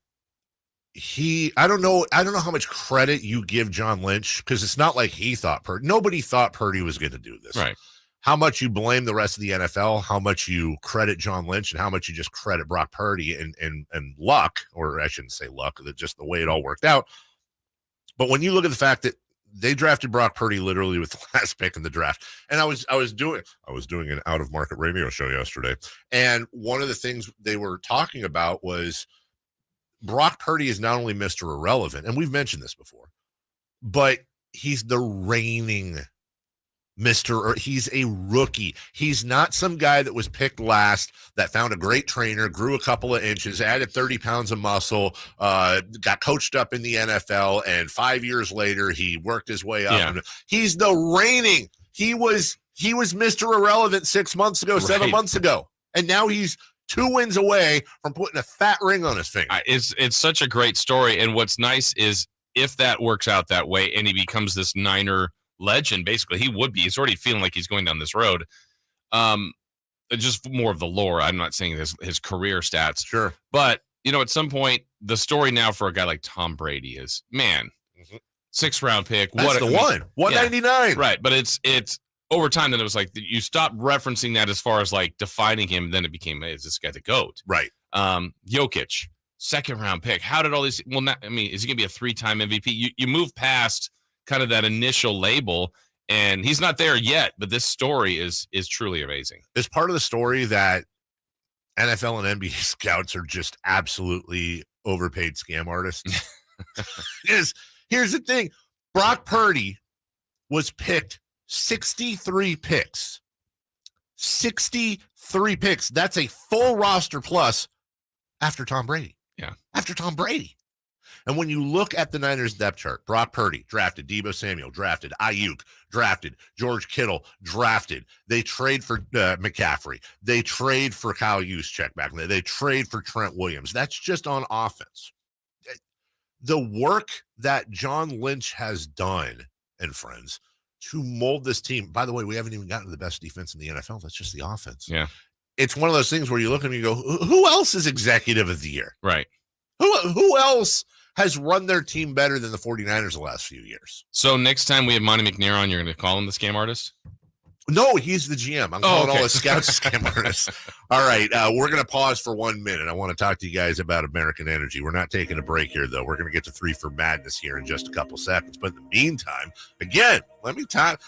I don't know how much credit you give John Lynch, because it's not like he thought nobody thought Purdy was going to do this. Right. How much you blame the rest of the NFL, how much you credit John Lynch, and how much you just credit Brock Purdy and luck, or I shouldn't say luck, just the way it all worked out. But when you look at the fact that they drafted Brock Purdy literally with the last pick in the draft. And I was doing an out of market radio show yesterday. And one of the things they were talking about was Brock Purdy is not only Mr. Irrelevant, and we've mentioned this before, but he's the reigning he's a rookie. He's not some guy that was picked last, that found a great trainer, grew a couple of inches, added 30 pounds of muscle, got coached up in the NFL, and 5 years later he worked his way up. Yeah. He's the reigning. He was Mr. Irrelevant 6 months ago, 7 months ago, and now he's 2 wins away from putting a fat ring on his finger. It's such a great story, and what's nice is if that works out that way and he becomes this Niner legend, basically he's already feeling like he's going down this road. Just more of the lore. I'm not saying his career stats, sure, but at some point the story now for a guy like Tom Brady is 6th round pick. That's the one 199, yeah, right? But it's over time. Then it was like you stopped referencing that as far as like defining him. Then it became, is this guy the GOAT? Right. Jokic, 2nd round pick. How did all these? Well, is he gonna be a 3-time MVP? You move past kind of that initial label, and he's not there yet, but this story is truly amazing. It's part of the story that NFL and NBA scouts are just absolutely overpaid scam artists. Here's the thing. Brock Purdy was picked 63 picks. 63 picks. That's a full roster plus after Tom Brady. Yeah. After Tom Brady. And when you look at the Niners depth chart, Brock Purdy drafted, Deebo Samuel drafted, Ayuk drafted, George Kittle drafted. They trade for McCaffrey. They trade for Kyle Juszczyk back then. They trade for Trent Williams. That's just on offense. The work that John Lynch has done, and friends, to mold this team. By the way, we haven't even gotten to the best defense in the NFL. That's just the offense. Yeah. It's one of those things where you look at me and go, who else is executive of the year? Right. Who else has run their team better than the 49ers the last few years? So next time we have Monty McNair on, you're going to call him the scam artist? No, he's the GM. I'm calling all the scouts scam artists. All right, we're going to pause for 1 minute. I want to talk to you guys about American Energy. We're not taking a break here, though. We're going to get to 3 for Madness here in just a couple seconds. But in the meantime, again, let me talk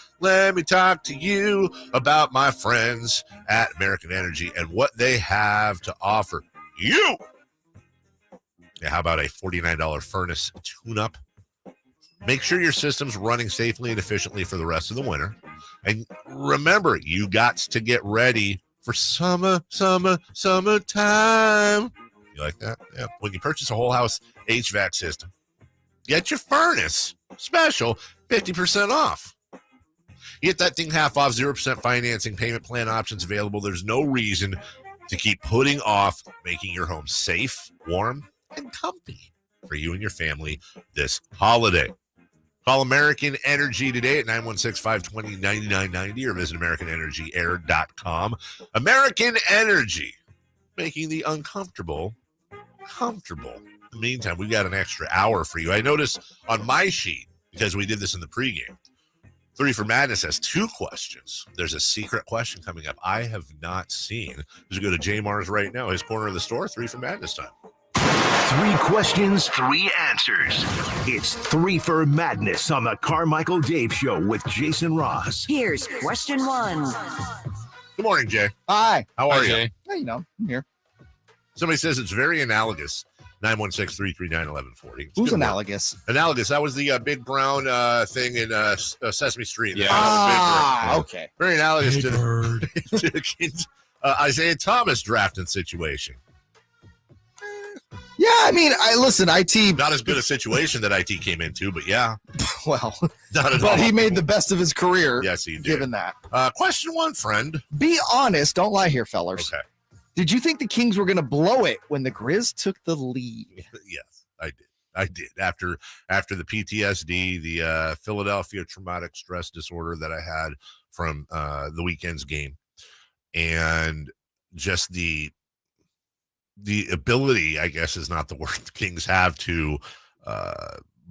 to you about my friends at American Energy and what they have to offer you. Yeah, how about a $49 furnace tune-up? Make sure your system's running safely and efficiently for the rest of the winter. And remember, you got to get ready for summertime. You like that? Yeah. When you purchase a whole house HVAC system, get your furnace special 50% off. You get that thing half off, 0% financing, payment plan options available. There's no reason to keep putting off making your home safe, warm, and comfy for you and your family this holiday. Call American Energy today at 916-520-9990 or visit AmericanEnergyAir.com. American Energy, making the uncomfortable comfortable. In the meantime, we've got an extra hour for you. I noticed on my sheet, because we did this in the pregame, 3 for Madness has 2 questions. There's a secret question coming up I have not seen. Just go to J Mars right now, his corner of the store, 3 for Madness time. 3 questions, 3 answers. It's 3 for Madness on the Carmichael Dave Show with Jason Ross. Here's question 1. Good morning, Jay. Hi. How are you? Jay. Hey, I'm here. Somebody says it's very analogous. 916-339-1140. Who's analogous? Analogous. That was the big brown thing in Sesame Street. Yeah. Okay. Very analogous to the Kings, Isaiah Thomas drafting situation. Yeah, I mean, listen, IT. Not as good a situation that IT came into, but yeah. Well, not at all. But he made the best of his career. Yes, he did. Given that. Question 1, friend. Be honest. Don't lie here, fellers. Okay. Did you think the Kings were going to blow it when the Grizz took the lead? Yes, I did. After the PTSD, the Philadelphia traumatic stress disorder that I had from the weekend's game, and just the ability, I guess is not the word, the Kings have to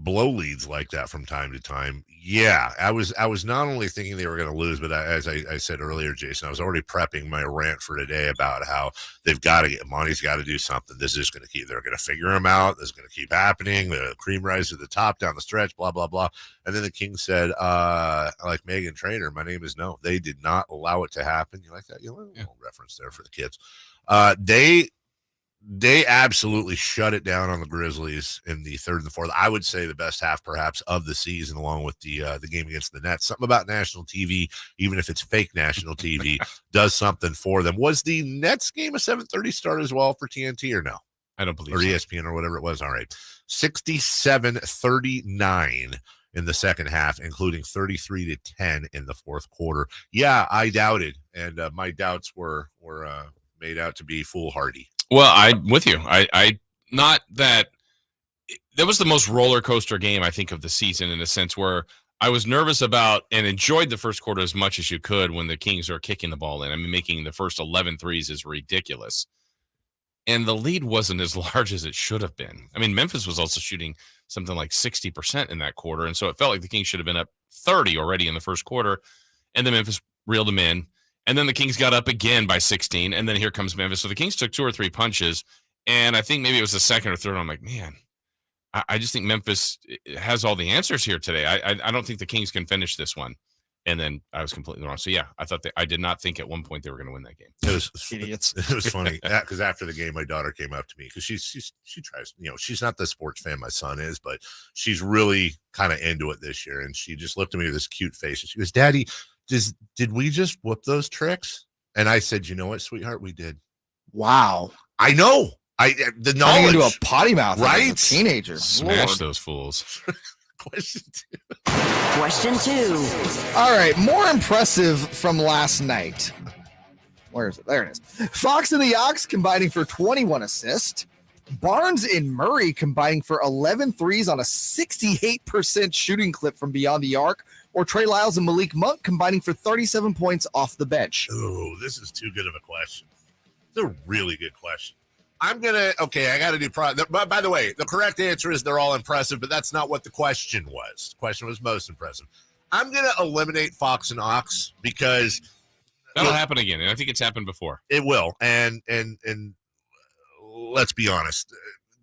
blow leads like that from time to time, yeah, I was not only thinking they were going to lose, but as I said earlier, Jason, I was already prepping my rant for today about how they've got to Monty's got to do something. This is going to keep, they're going to figure him out. This is going to keep happening. The cream rise to the top down the stretch, blah, blah, blah. And then the Kings said, like Megan Trainor, my name is no. They did not allow it to happen. You like that? You know, a little reference there for the kids. They absolutely shut it down on the Grizzlies in the third and the fourth. I would say the best half, perhaps, of the season, along with the game against the Nets. Something about national TV, even if it's fake national TV, does something for them. Was the Nets game a 7:30 start as well for TNT or no? I don't believe or so. ESPN or whatever it was. All right, 67-39 in the second half, including 33-10 in the fourth quarter. Yeah, I doubted, and my doubts were made out to be foolhardy. Well, I'm with you. I not that was the most roller coaster game, I think, of the season, in a sense where I was nervous about and enjoyed the first quarter as much as you could when the Kings are kicking the ball in. I mean, making the first 11 threes is ridiculous. And the lead wasn't as large as it should have been. I mean, Memphis was also shooting something like 60% in that quarter. And so it felt like the Kings should have been up 30 already in the first quarter. And then Memphis reeled them in. And then the Kings got up again by 16, and then here comes Memphis. So the Kings took 2 or 3 punches, and I think maybe it was the second or third. I'm like, man, I just think Memphis has all the answers here today. I don't think the Kings can finish this one. And then I was completely wrong. So, yeah, I did not think at one point they were going to win that game. It was idiots. It was funny because after the game, my daughter came up to me because she tries, she's not the sports fan my son is, but she's really kind of into it this year. And she just looked at me with this cute face. And she goes, Daddy, did we just whoop those tricks? And I said, you know what, sweetheart, we did. Wow. I know. The knowledge. Turning into a potty mouth, right? As a teenager. Smash those fools. Question 2. Question 2. All right, more impressive from last night. Where is it? There it is. Fox and the Ox combining for 21 assists. Barnes and Murray combining for 11 threes on a 68% shooting clip from beyond the arc. Or Trey Lyles and Malik Monk combining for 37 points off the bench. Oh, this is too good of a question. It's a really good question. I got to do by the way, the correct answer is they're all impressive, but that's not what the question was. The question was most impressive. I'm going to eliminate Fox and Ox because that'll happen again, and I think it's happened before. It will, and let's be honest,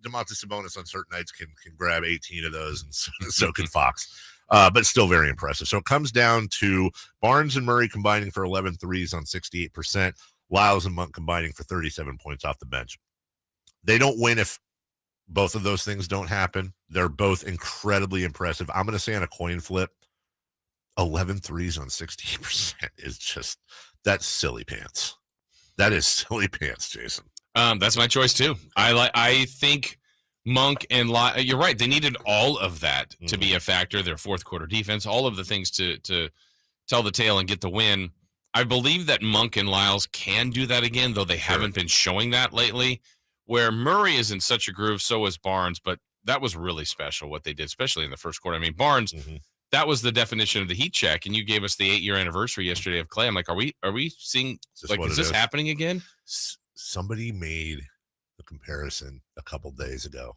Domantas Sabonis on certain nights can grab 18 of those, and so can Fox. But still very impressive. So it comes down to Barnes and Murray combining for 11 threes on 68%, Lyles and Monk combining for 37 points off the bench. They don't win if both of those things don't happen. They're both incredibly impressive. I'm going to say on a coin flip, 11 threes on 68% is just, that's silly pants. That is silly pants, Jason. That's my choice too. I think Monk and you're right. They needed all of that to be a factor. Their fourth quarter defense, all of the things to tell the tale and get the win. I believe that Monk and Lyles can do that again, though they haven't been showing that lately. Where Murray is in such a groove, so is Barnes. But that was really special what they did, especially in the first quarter. I mean, Barnes, that was the definition of the heat check, and you gave us the 8-year anniversary yesterday of Clay. I'm like, are we seeing is this happening again? Somebody made the comparison a couple days ago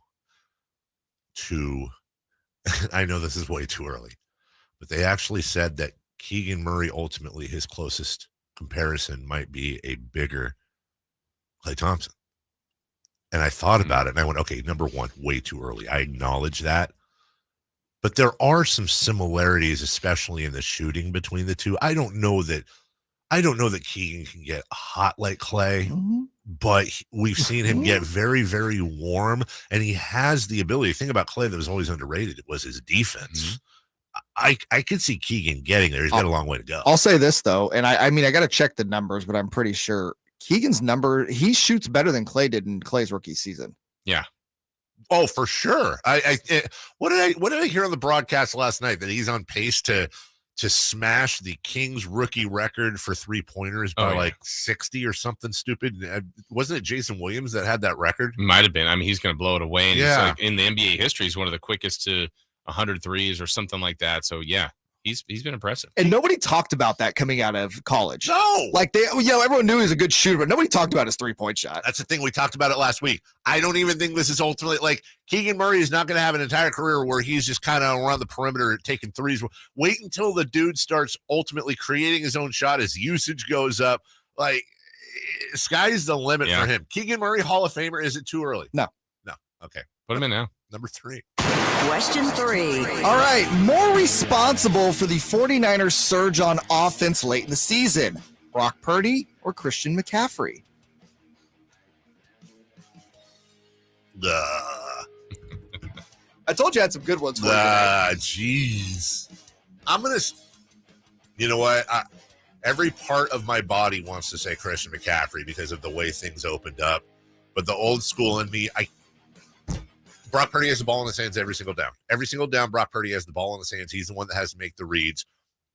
to, I know this is way too early, but they actually said that Keegan Murray, ultimately his closest comparison, might be a bigger Klay Thompson. And I thought about it and I went, okay, number one, way too early. I acknowledge that. But there are some similarities, especially in the shooting between the two. I don't know that Keegan can get hot like Klay, but we've seen him get very, very warm, and he has the ability. The thing about Klay that was always underrated was his defense. I could see Keegan getting there. He's got a long way to go. I'll say this, though, and I mean, I got to check the numbers, but I'm pretty sure Keegan's he shoots better than Klay did in Klay's rookie season. Yeah. Oh, for sure. What did I hear on the broadcast last night, that he's on pace to smash the Kings rookie record for 3-pointers by 60 or something stupid? Wasn't it Jason Williams that had that record? Might have been. I mean, he's going to blow it away. And he's in the NBA history, he's one of the quickest to 100 threes or something like that. So, yeah. He's been impressive. And nobody talked about that coming out of college. No. Like, everyone knew he was a good shooter, but nobody talked about his three-point shot. That's the thing. We talked about it last week. I don't even think this is ultimately, like, Keegan Murray is not going to have an entire career where he's just kind of around the perimeter taking threes. Wait until the dude starts ultimately creating his own shot. His usage goes up. Like, sky's the limit for him. Keegan Murray, Hall of Famer. Is it too early? No. Okay. Put him in now. Number 3. Question 3. All right. More responsible for the 49ers surge on offense late in the season, Brock Purdy or Christian McCaffrey? I told you I had some good ones for you. Jeez. I'm going to, you know what? Every part of my body wants to say Christian McCaffrey because of the way things opened up. But the old school in me, Brock Purdy has the ball in his hands every single down. Every single down, Brock Purdy has the ball in his hands. He's the one that has to make the reads.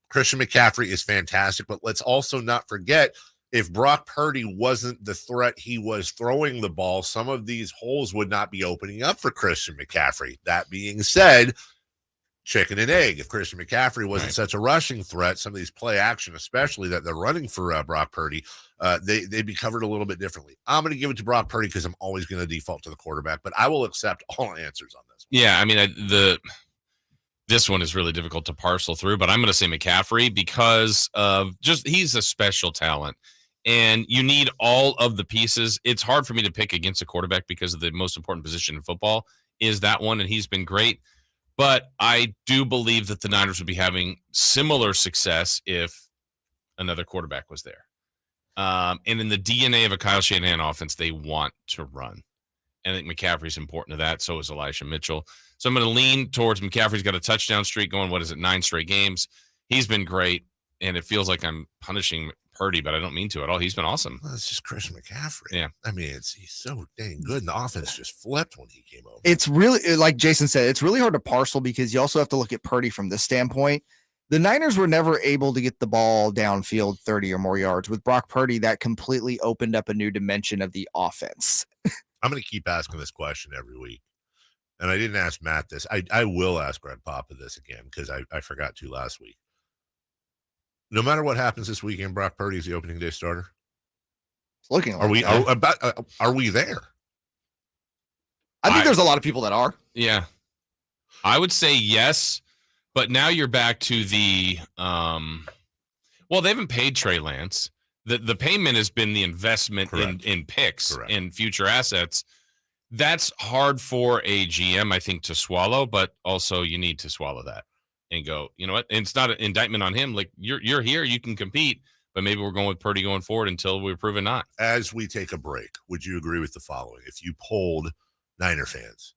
Christian McCaffrey is fantastic, but let's also not forget, if Brock Purdy wasn't the threat he was throwing the ball, some of these holes would not be opening up for Christian McCaffrey. That being said, chicken and egg. If Christian McCaffrey wasn't such a rushing threat, some of these play action, especially that they're running for Brock Purdy, they'd be covered a little bit differently. I'm going to give it to Brock Purdy because I'm always going to default to the quarterback, but I will accept all answers on this. Yeah, I mean, this one is really difficult to parcel through, but I'm going to say McCaffrey because of he's a special talent, and you need all of the pieces. It's hard for me to pick against a quarterback because of the most important position in football is that one, and he's been great. But I do believe that the Niners would be having similar success if another quarterback was there. And in the DNA of a Kyle Shanahan offense, they want to run. And I think McCaffrey's important to that. So is Elisha Mitchell. So I'm going to lean towards McCaffrey's got a touchdown streak going, 9 straight games. He's been great. And it feels like I'm punishing Purdy, but I don't mean to at all. He's been awesome. Well, it's just Christian McCaffrey. Yeah. I mean, he's so dang good. And the offense just flipped when he came over. It's really, like Jason said, it's really hard to parcel because you also have to look at Purdy from this standpoint. The Niners were never able to get the ball downfield 30 or more yards. With Brock Purdy, that completely opened up a new dimension of the offense. I'm going to keep asking this question every week. And I didn't ask Matt this. I will ask Greg Papa this again because I forgot to last week. No matter what happens this weekend, Brock Purdy is the opening day starter. It's looking like are we there? I think there's a lot of people that are. Yeah. I would say yes, but now you're back to the well, they haven't paid Trey Lance. The payment has been the investment in picks and future assets. That's hard for a GM, I think, to swallow, but also you need to swallow that and go, you know what? And it's not an indictment on him. Like, you're here, you can compete, but maybe we're going with Purdy going forward until we're proven not. As we take a break, would you agree with the following? If you polled Niner fans,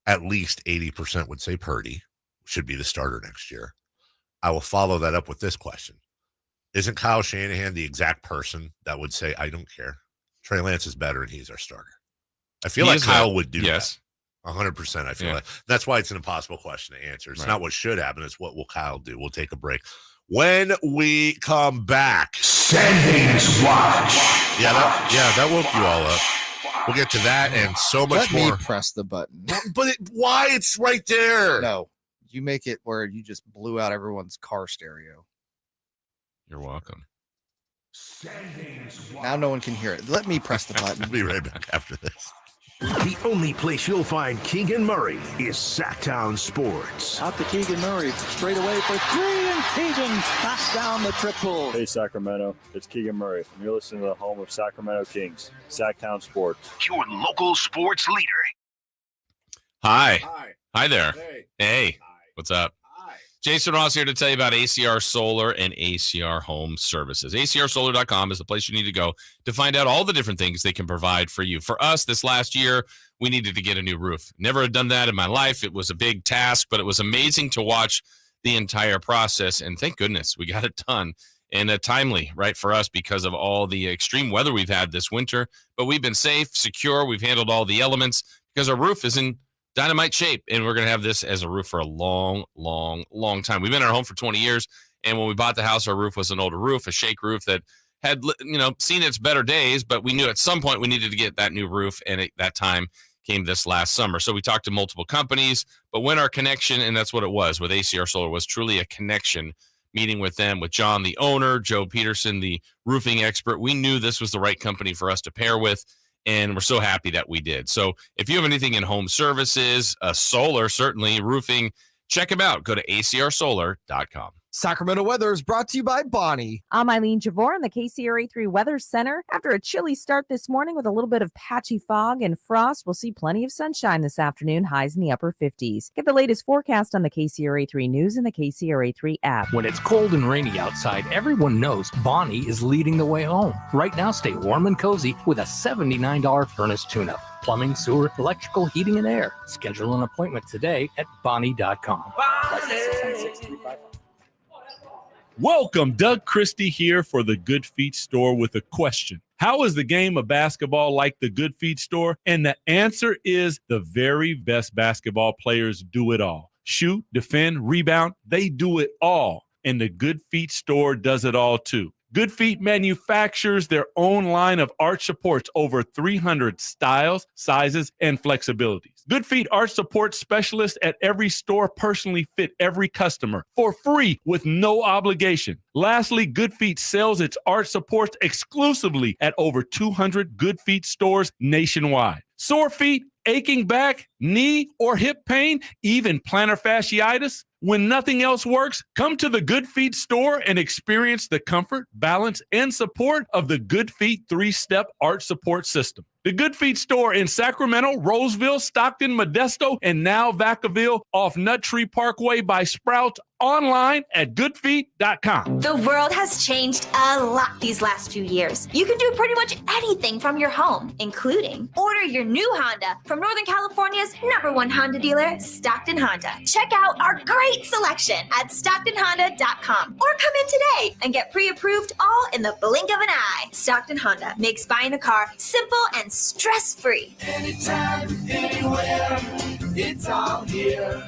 at least 80% would say Purdy should be the starter next year. I will follow that up with this question. Isn't Kyle Shanahan the exact person that would say, I don't care? Trey Lance is better and he's our starter. I feel like Kyle would do that. 100%. I feel like that's why it's an impossible question to answer. It's not what should happen. It's what will Kyle do. We'll take a break. When we come back, Standings Watch. Yeah, that woke you all up. We'll get to that and so much more. Let me press the button. But why? It's right there. No, you make it where you just blew out everyone's car stereo. You're welcome. Now no one can hear it. Let me press the button. We'll be right back after this. The only place you'll find Keegan Murray is Sactown Sports. Out to Keegan Murray, straight away for three, and Keegan knocks down the triple. Hey, Sacramento, it's Keegan Murray, and you're listening to the home of Sacramento Kings, Sactown Sports. Your local sports leader. Hi there. Hey. What's up? Jason Ross here to tell you about ACR Solar and ACR Home Services. ACRsolar.com is the place you need to go to find out all the different things they can provide for you. For us, this last year, we needed to get a new roof. Never had done that in my life. It was a big task, but it was amazing to watch the entire process. And thank goodness we got it done. And timely, right, for us because of all the extreme weather we've had this winter. But we've been safe, secure. We've handled all the elements because our roof is in dynamite shape, and we're going to have this as a roof for a long, long, long time. We've been in our home for 20 years, and when we bought the house, our roof was an older roof, a shake roof that had, seen its better days, but we knew at some point we needed to get that new roof, and at that time came this last summer. So we talked to multiple companies, but when our connection, and that's what it was with ACR Solar, was truly a connection, meeting with them, with John, the owner, Joe Peterson, the roofing expert, we knew this was the right company for us to pair with, and we're so happy that we did. So if you have anything in home services, solar, certainly, roofing, check them out. Go to acrsolar.com. Sacramento weather is brought to you by Bonnie. I'm Eileen Javor in the KCRA 3 Weather Center. After a chilly start this morning with a little bit of patchy fog and frost, we'll see plenty of sunshine this afternoon, highs in the upper 50s. Get the latest forecast on the KCRA 3 News and the KCRA 3 app. When it's cold and rainy outside, everyone knows Bonnie is leading the way home. Right now, stay warm and cozy with a $79 furnace tune-up. Plumbing, sewer, electrical, heating, and air. Schedule an appointment today at Bonnie.com. Welcome, Doug Christie here for the Good Feet Store with a question. How is the game of basketball like the Good Feet Store? And the answer is the very best basketball players do it all. Shoot, defend, rebound, they do it all. And the Good Feet Store does it all too. Good Feet manufactures their own line of arch supports, over 300 styles, sizes, and flexibilities. Good Feet arch support specialists at every store personally fit every customer for free with no obligation. Lastly, Good Feet sells its arch supports exclusively at over 200 Good Feet stores nationwide. Sore feet, aching back, knee or hip pain, even plantar fasciitis? When nothing else works, come to the Good Feet Store and experience the comfort, balance, and support of the Good Feet 3-step arch support system. The Good Feet Store in Sacramento, Roseville, Stockton, Modesto, and now Vacaville off Nut Tree Parkway by Sprouts, online at goodfeet.com. The world has changed a lot these last few years. You can do pretty much anything from your home, including order your new Honda from Northern California's #1 Honda dealer, Stockton Honda. Check out our great selection at StocktonHonda.com or come in today and get pre-approved all in the blink of an eye. Stockton Honda makes buying a car simple and stress-free. Anytime, anywhere, it's all here.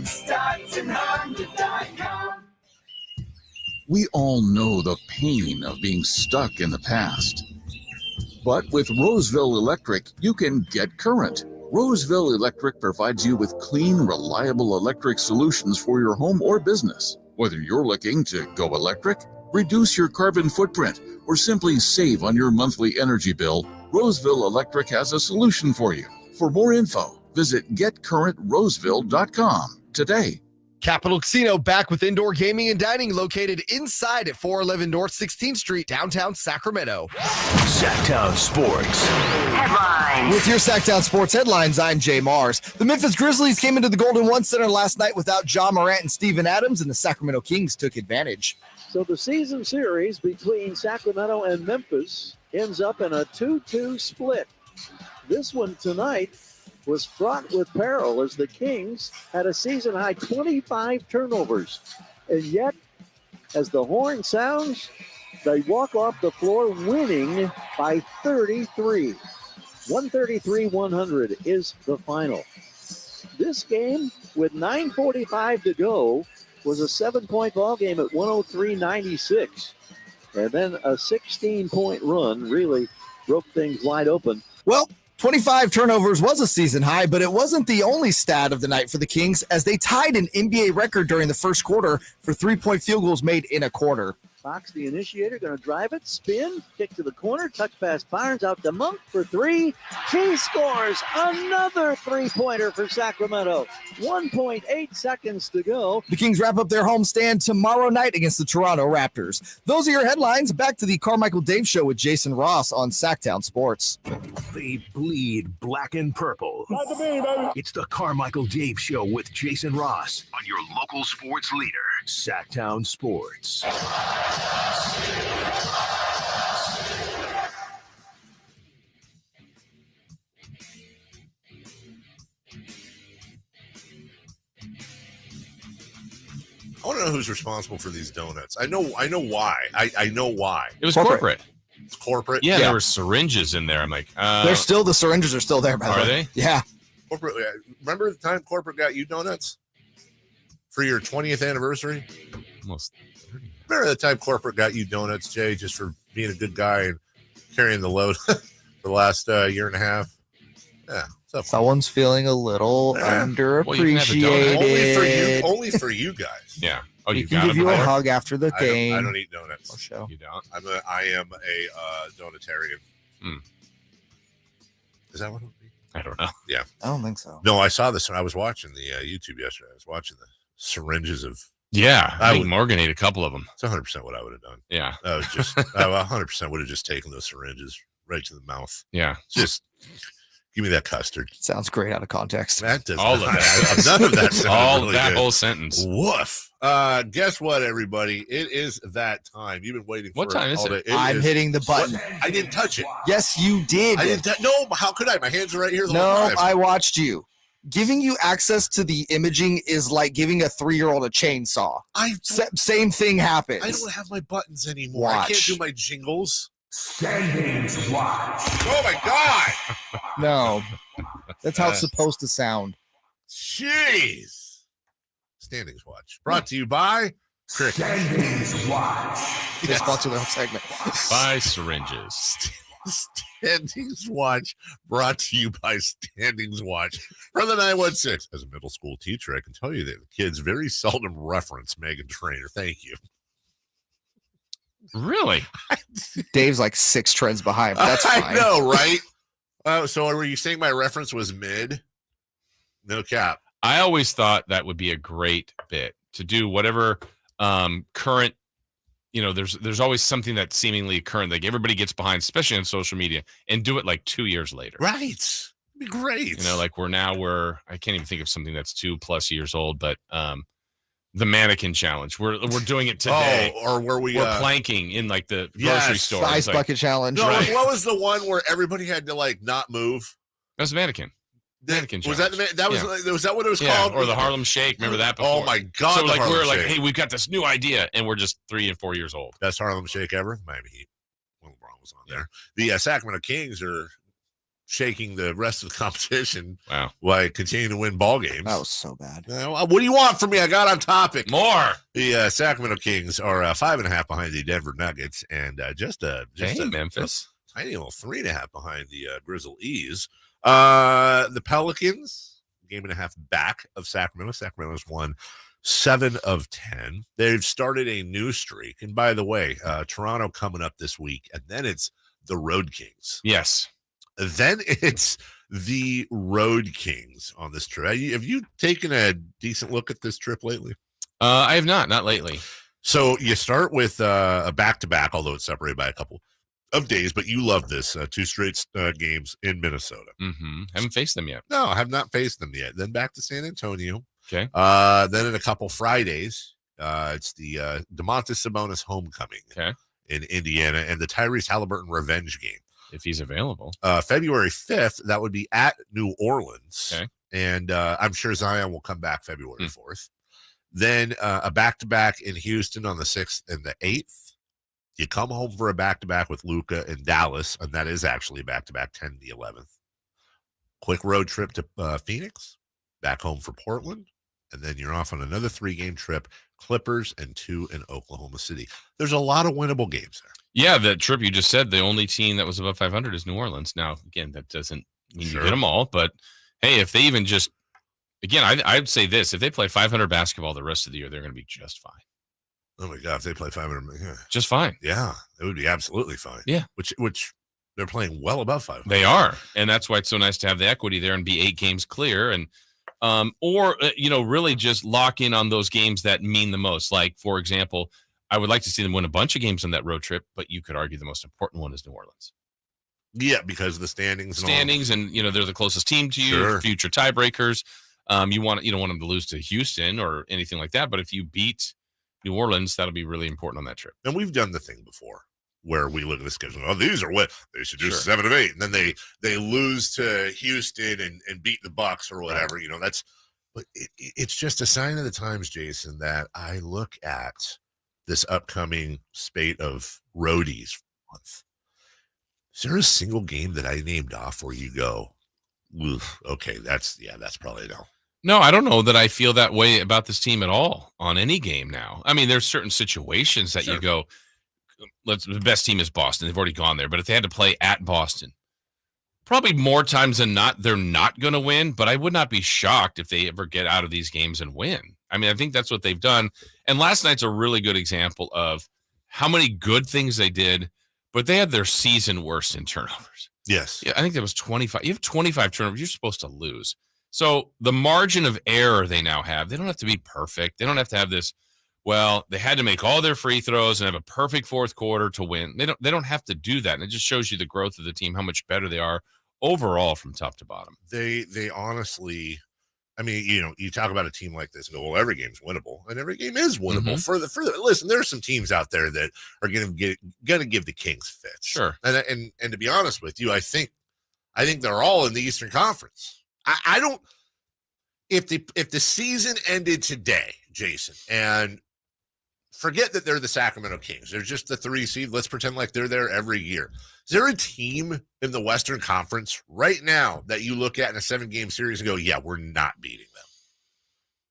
StocktonHonda.com. We all know the pain of being stuck in the past. But with Roseville Electric, you can get current. Roseville Electric provides you with clean, reliable electric solutions for your home or business. Whether you're looking to go electric, reduce your carbon footprint, or simply save on your monthly energy bill, Roseville Electric has a solution for you. For more info, visit getcurrentroseville.com today. Capital Casino back with indoor gaming and dining located inside at 411 North 16th Street, downtown Sacramento. Sactown Sports Headlines. With your Sactown Sports headlines, I'm Jay Mars. The Memphis Grizzlies came into the Golden One Center last night without John Morant and Steven Adams, and the Sacramento Kings took advantage. So the season series between Sacramento and Memphis ends up in a 2-2 split. This one tonight was fraught with peril as the Kings had a season-high 25 turnovers. And yet, as the horn sounds, they walk off the floor winning by 33. 133-100 is the final. This game, with 9:45 to go, was a 7-point ball game at 103-96. And then a 16-point run really broke things wide open. Well, 25 turnovers was a season high, but it wasn't the only stat of the night for the Kings, as they tied an NBA record during the first quarter for 3-point field goals made in a quarter. Fox, the initiator, going to drive it, spin, kick to the corner, touch pass Barnes out to Monk for three. He scores another three-pointer for Sacramento. 1.8 seconds to go. The Kings wrap up their homestand tomorrow night against the Toronto Raptors. Those are your headlines. Back to the Carmichael Dave Show with Jason Ross on Sactown Sports. They bleed black and purple. It's the Carmichael Dave Show with Jason Ross on your local sports leader, Sactown Sports. I want to know who's responsible for these donuts. I know why. I know why. It was corporate. It's corporate. Yeah, there were syringes in there. I'm like, the syringes are still there, by the way. Are they? Yeah. Corporate. Remember the time corporate got you donuts for your 20th anniversary? Almost. Remember the time corporate got you donuts, Jay, just for being a good guy and carrying the load for the last year and a half? Yeah. Someone's feeling a little underappreciated. Only for you guys. Yeah. Oh, you can give you a hug after the game. I don't eat donuts. Show. You don't? I am a donutarian. Is that what it would be? I don't know. Yeah. I don't think so. No, I saw this when I was watching the YouTube yesterday. I was watching the syringes of. Yeah, I think Morgan ate a couple of them. It's 100% what I would have done. Yeah. I was just, I 100% would have just taken those syringes right to the mouth. Yeah. Just give me that custard. Sounds great out of context. That does all not, of that. None of that. All really that good. whole sentence. Woof. Guess what, everybody? It is that time. You've been waiting for What time is it? I'm hitting the button. I didn't touch it. Yes, you did. I didn't. No, how could I? My hands are right here. The whole No, time. I watched you. Giving you access to the imaging is like giving a 3-year-old a chainsaw. Same thing happens. I don't have my buttons anymore. Watch. I can't do my jingles. Standings watch. Oh my god! No, that's how it's supposed to sound. Jeez. Standings watch. Brought to you by Cricket. Standings watch. They sponsor their own segment. By syringes. Standings Watch, brought to you by Standings Watch from the 916. As a middle school teacher, I can tell you that the kids very seldom reference Megan Trainor. Thank you. Really? Dave's like 6 trends behind, but that's fine. I know, right? So were you saying my reference was mid? No cap. I always thought that would be a great bit to do whatever current. There's always something that's seemingly current, like everybody gets behind, especially on social media, and do it like 2 years later. Right. It'd be great. Like we're I can't even think of something that's 2+ years old, but the mannequin challenge. We're doing it today. Oh, or we're planking in like the grocery store. The ice It's bucket challenge. No, Right. what was the one where everybody had to like not move? That was the mannequin. Mannequin Was challenge. that was that what it was called? Or the Harlem Shake. Remember that before? Oh my god. So the like Harlem we're like, Shake. hey, we've got this new idea, and we're just 3 and 4 years old. Best Harlem Shake ever. Miami Heat. Well, LeBron was on there. The Sacramento Kings are shaking the rest of the competition. Wow. While continuing to win ball games. That was so bad. What do you want from me? I got on topic. More. The Sacramento Kings are 5.5 behind the Denver Nuggets, and just Memphis. Tiny little 3.5 behind the Grizzlies. The Pelicans, 1.5 games back of Sacramento. Sacramento's won 7 of 10. They've started a new streak. And by the way, Toronto coming up this week, and then it's the Road Kings. Yes. Then it's the Road Kings on this trip. Have you taken a decent look at this trip lately? I have not lately. So you start with a back-to-back, although it's separated by a couple of days, but you love this 2 straight games in Minnesota. Mm-hmm. Haven't faced them yet. No, I have not faced them yet. Then back to San Antonio. Okay. Then in a couple Fridays, it's the Domantas Sabonis homecoming in Indiana and the Tyrese Halliburton revenge game. If he's available. February 5th, that would be at New Orleans. Okay. And I'm sure Zion will come back February 4th. Then a back-to-back in Houston on the 6th and the 8th. You come home for a back-to-back with Luka in Dallas, and that is actually a back-to-back 10 the 11th. Quick road trip to Phoenix, back home for Portland, and then you're off on another 3-game trip, Clippers and 2 in Oklahoma City. There's a lot of winnable games there. Yeah, that trip you just said, the only team that was above 500 is New Orleans. Now, again, that doesn't mean you get them all, but hey, if they even just, again, I'd say this, if they play 500 basketball the rest of the year, they're going to be just fine. Oh my God, if they play 500, yeah. Just fine. Yeah, it would be absolutely fine. Yeah. Which they're playing well above 500. They are. And that's why it's so nice to have the equity there and be 8 games clear. And, really just lock in on those games that mean the most. Like, for example, I would like to see them win a bunch of games on that road trip, but you could argue the most important one is New Orleans. Yeah, because of the standings. And they're the closest team to you, future tiebreakers. You don't want them to lose to Houston or anything like that. But if you beat New Orleans, that'll be really important on that trip. And we've done the thing before where we look at the schedule. Oh, these are what they should do 7 of 8. And then they lose to Houston and beat the Bucks or whatever. Right. But it's just a sign of the times, Jason, that I look at this upcoming spate of roadies for the month. Is there a single game that I named off where you go, okay, that's probably no. No, I don't know that I feel that way about this team at all on any game now. I mean, there's certain situations that you go, the best team is Boston. They've already gone there. But if they had to play at Boston, probably more times than not, they're not going to win, but I would not be shocked if they ever get out of these games and win. I mean, I think that's what they've done. And last night's a really good example of how many good things they did, but they had their season worst in turnovers. Yes. Yeah, I think that was 25. You have 25 turnovers, you're supposed to lose. So the margin of error they now have, they don't have to be perfect. They don't have to have this, well, they had to make all their free throws and have a perfect fourth quarter to win. They don't have to do that. And it just shows you the growth of the team, how much better they are overall from top to bottom. They honestly, I mean, you talk about a team like this and go, well, every game's winnable, and every game is winnable. For the listen, there are some teams out there that are going to give the Kings fits. Sure. And to be honest with you, I think they're all in the Eastern Conference. I don't, if the season ended today, Jason, and forget that they're the Sacramento Kings, they're just the 3 seed. Let's pretend like they're there every year. Is there a team in the Western Conference right now that you look at in a 7-game series and go, yeah, we're not beating them?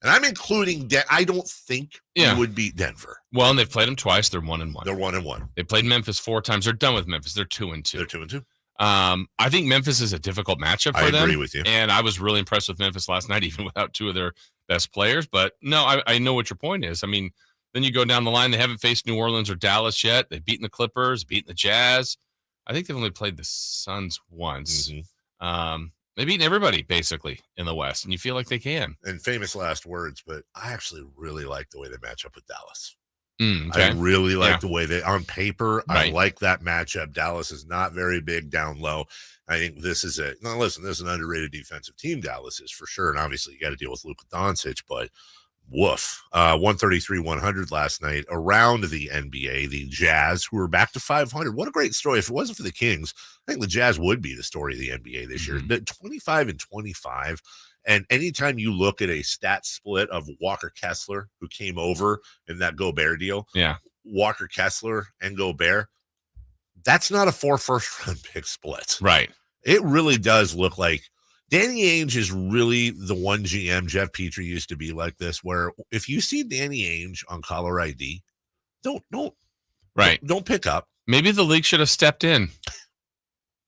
And I'm including I don't think we would beat Denver. Well, and they've played them twice. They're 1-1. They're 1-1. They played Memphis 4 times. They're done with Memphis. They're 2-2. They're 2-2. I think Memphis is a difficult matchup for them. I agree with you. And I was really impressed with Memphis last night, even without 2 of their best players. But no, I know what your point is. I mean, then you go down the line. They haven't faced New Orleans or Dallas yet. They've beaten the Clippers, beaten the Jazz. I think they've only played the Suns once. They've beaten everybody, basically, in the West, and you feel like they can. And famous last words, but I actually really like the way they match up with Dallas. Okay. I really like the way they, on paper, Right. I like that matchup. Dallas is not very big down low. I think this is this is an underrated defensive team, Dallas is, for sure. And obviously, you got to deal with Luka Doncic, but woof. 133-100 last night around the NBA. The Jazz, who are back to 500. What a great story. If it wasn't for the Kings, I think the Jazz would be the story of the NBA this year. 25-25. And anytime you look at a stat split of Walker Kessler, who came over in that Gobert deal, Walker Kessler and Gobert, that's not a 4 first-round pick split. Right. It really does look like Danny Ainge is really the one GM. Jeff Petrie used to be like this, where if you see Danny Ainge on caller ID, don't pick up. Maybe the league should have stepped in.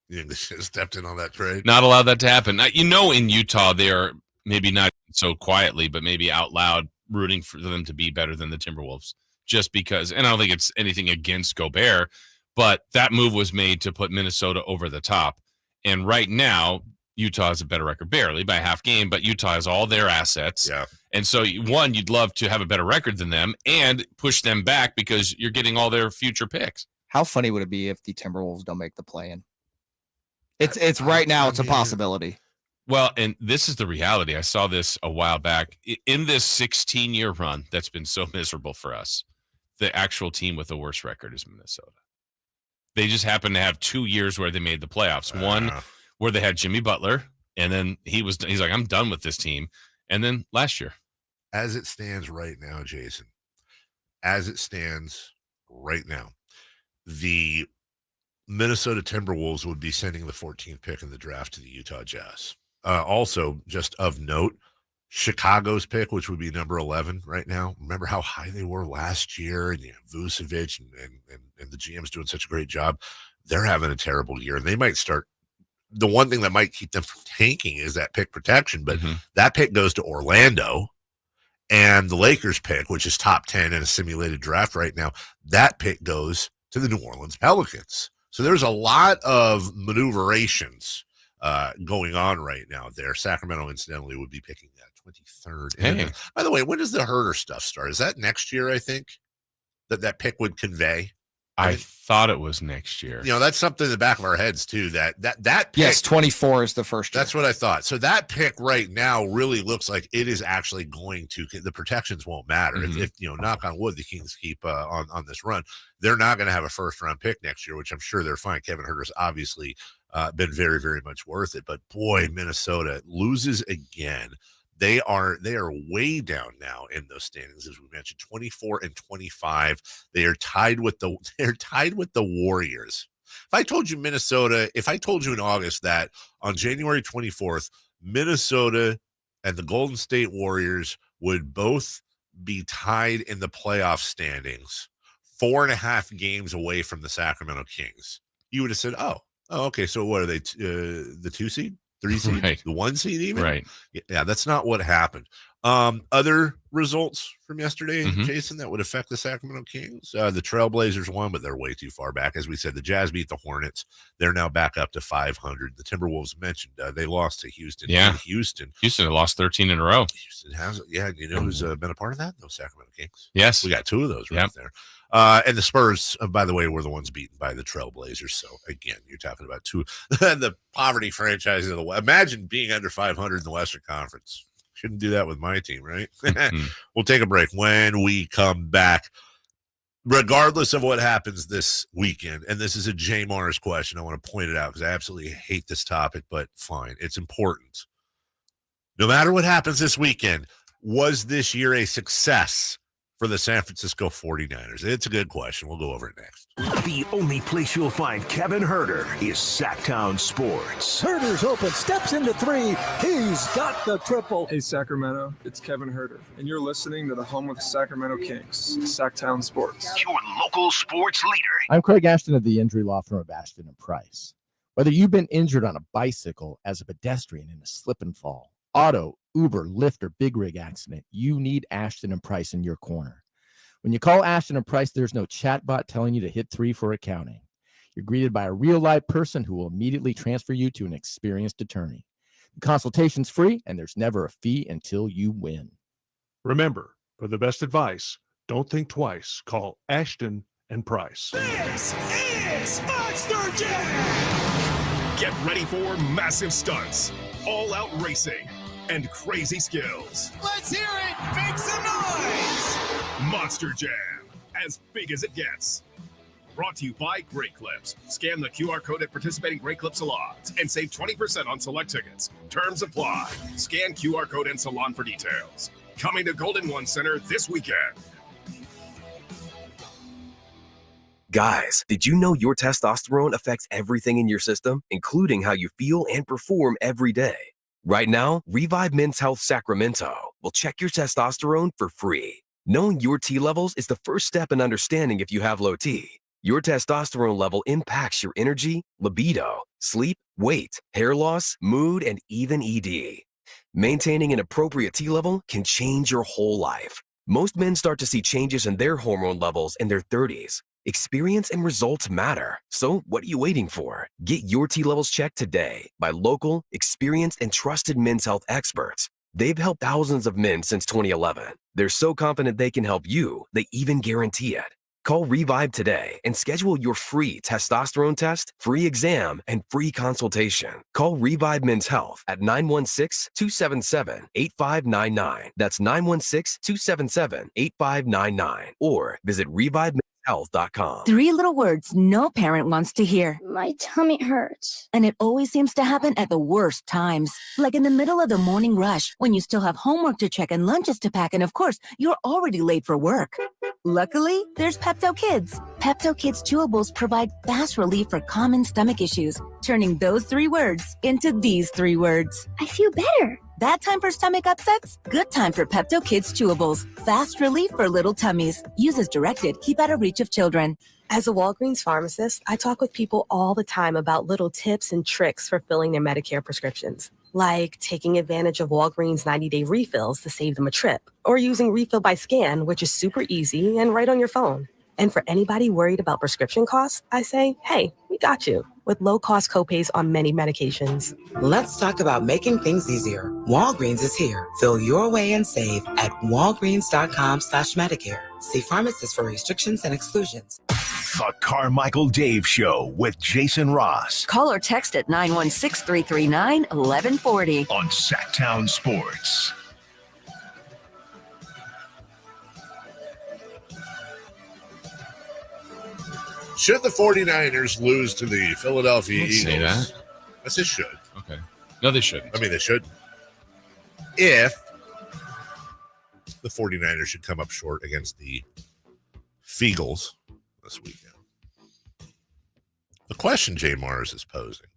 You think they should have stepped in on that trade? Not allowed that to happen. Now, in Utah, they are maybe not so quietly, but maybe out loud rooting for them to be better than the Timberwolves, just because. And I don't think it's anything against Gobert, but that move was made to put Minnesota over the top. And right now, Utah has a better record, barely by a half game, but Utah has all their assets. Yeah. And so, one, you'd love to have a better record than them and push them back because you're getting all their future picks. How funny would it be if the Timberwolves don't make the play-in? It's right now. It's a possibility. Well, and this is the reality. I saw this a while back. In this 16-year run that's been so miserable for us, the actual team with the worst record is Minnesota. They just happen to have 2 years where they made the playoffs. One where they had Jimmy Butler, and then he's like, I'm done with this team. And then last year. As it stands right now, Jason, the Minnesota Timberwolves would be sending the 14th pick in the draft to the Utah Jazz. Also, just of note, Chicago's pick, which would be number 11 right now. Remember how high they were last year, and Vucevic and the GM's doing such a great job. They're having a terrible year, and they might start. The one thing that might keep them from tanking is that pick protection, but that pick goes to Orlando, and the Lakers pick, which is top 10 in a simulated draft right now, that pick goes to the New Orleans Pelicans. So there's a lot of maneuverations going on right now there. Sacramento, incidentally, would be picking that 23rd. Hey. By the way, when does the Herder stuff start? Is that next year, I think, that pick would convey? I thought it was next year. That's something in the back of our heads, too, that pick. Yes, 24 is the first year. That's what I thought. So that pick right now really looks like it is actually going to – the protections won't matter. If knock on wood, the Kings keep on this run, they're not going to have a first-round pick next year, which I'm sure they're fine. Kevin Herter's obviously been very, very much worth it. But, boy, Minnesota loses again. They are way down now in those standings, as we mentioned, 24-25. They are tied with the Warriors. If I told you in August that on January 24th, Minnesota and the Golden State Warriors would both be tied in the playoff standings, 4.5 games away from the Sacramento Kings, you would have said, oh, Oh, okay. So what are they? The 2 seed, 3 seed, Right. the 1 seed, even? Right. Yeah, that's not what happened. Other results from yesterday, Mhm. Jason, that would affect the Sacramento Kings. The Trailblazers won, but they're way too far back. As we said, the Jazz beat the Hornets. They're now back up to 500. The Timberwolves mentioned they lost to Houston. Yeah. In Houston Houston had lost 13 in a row. Houston has it. Yeah, you know who's been a part of that? Those Sacramento Kings. Yes. We got 2 of those right Yep. there. And the Spurs, by the way, were the ones beaten by the Trailblazers. So again, you're talking about 2 the poverty franchises of the West. Imagine being under 500 in the Western Conference. Shouldn't do that with my team, right? We'll take a break. When we come back, regardless of what happens this weekend, and this is a J. Mars question, I want to point it out because I absolutely hate this topic, but fine. It's important. No matter what happens this weekend, was this year a success for the San Francisco 49ers? It's a good question. We'll go over it next. The only place you'll find Kevin Herter is Sactown Sports. Herter's open, steps into 3. He's got the triple. Hey, Sacramento, it's Kevin Herter, and you're listening to the home of the Sacramento Kings, Sactown Sports. Your local sports leader. I'm Craig Ashton of the injury law firm of Ashton and Price. Whether you've been injured on a bicycle, as a pedestrian in a slip and fall, auto, Uber, Lyft, or big rig accident, you need Ashton and Price in your corner. When you call Ashton and Price, there's no chatbot telling you to hit 3 for accounting. You're greeted by a real live person who will immediately transfer you to an experienced attorney. The consultation's free, and there's never a fee until you win. Remember, for the best advice, don't think twice. Call Ashton and Price. This is Monster Jam! Get ready for massive stunts, all-out racing, and crazy skills. Let's hear it! Make some noise! Monster Jam, as big as it gets. Brought to you by Great Clips. Scan the QR code at participating Great Clips salons and save 20% on select tickets. Terms apply. Scan QR code and salon for details. Coming to Golden One Center this weekend. Guys, did you know your testosterone affects everything in your system, including how you feel and perform every day? Right now, Revive Men's Health Sacramento will check your testosterone for free. Knowing your T levels is the first step in understanding if you have low T. Your testosterone level impacts your energy, libido, sleep, weight, hair loss, mood, and even ED. Maintaining an appropriate T level can change your whole life. Most men start to see changes in their hormone levels in their 30s. Experience and results matter. So what are you waiting for? Get your T levels checked today by local, experienced, and trusted men's health experts. They've helped thousands of men since 2011. They're so confident they can help you, they even guarantee it. Call Revive today and schedule your free testosterone test, free exam, and free consultation. Call Revive Men's Health at 916-277-8599. That's 916-277-8599. Or visit ReviveMen'sHealth.com. 3 little words no parent wants to hear. My tummy hurts. And it always seems to happen at the worst times. Like in the middle of the morning rush, when you still have homework to check and lunches to pack, and of course, you're already late for work. Luckily, there's Pepto Kids. Pepto Kids chewables provide fast relief for common stomach issues, turning those 3 words into these 3 words. I feel better. Bad time for stomach upsets? Good time for Pepto Kids chewables. Fast relief for little tummies. Use as directed. Keep out of reach of children. As a Walgreens pharmacist, I talk with people all the time about little tips and tricks for filling their Medicare prescriptions, like taking advantage of Walgreens 90-day refills to save them a trip, or using Refill by Scan, which is super easy and right on your phone. And for anybody worried about prescription costs, I say, hey, we got you, with low-cost copays on many medications. Let's talk about making things easier. Walgreens is here. Fill your way and save at walgreens.com/Medicare. See pharmacists for restrictions and exclusions. The Carmichael Dave Show with Jason Ross. Call or text at 916-339-1140. On Sactown Sports. Should the 49ers lose to the Philadelphia Eagles? Say that. I said should. Okay. No, they shouldn't. I mean, they should. If the 49ers should come up short against the Feagles this weekend. The question J. Mars is posing,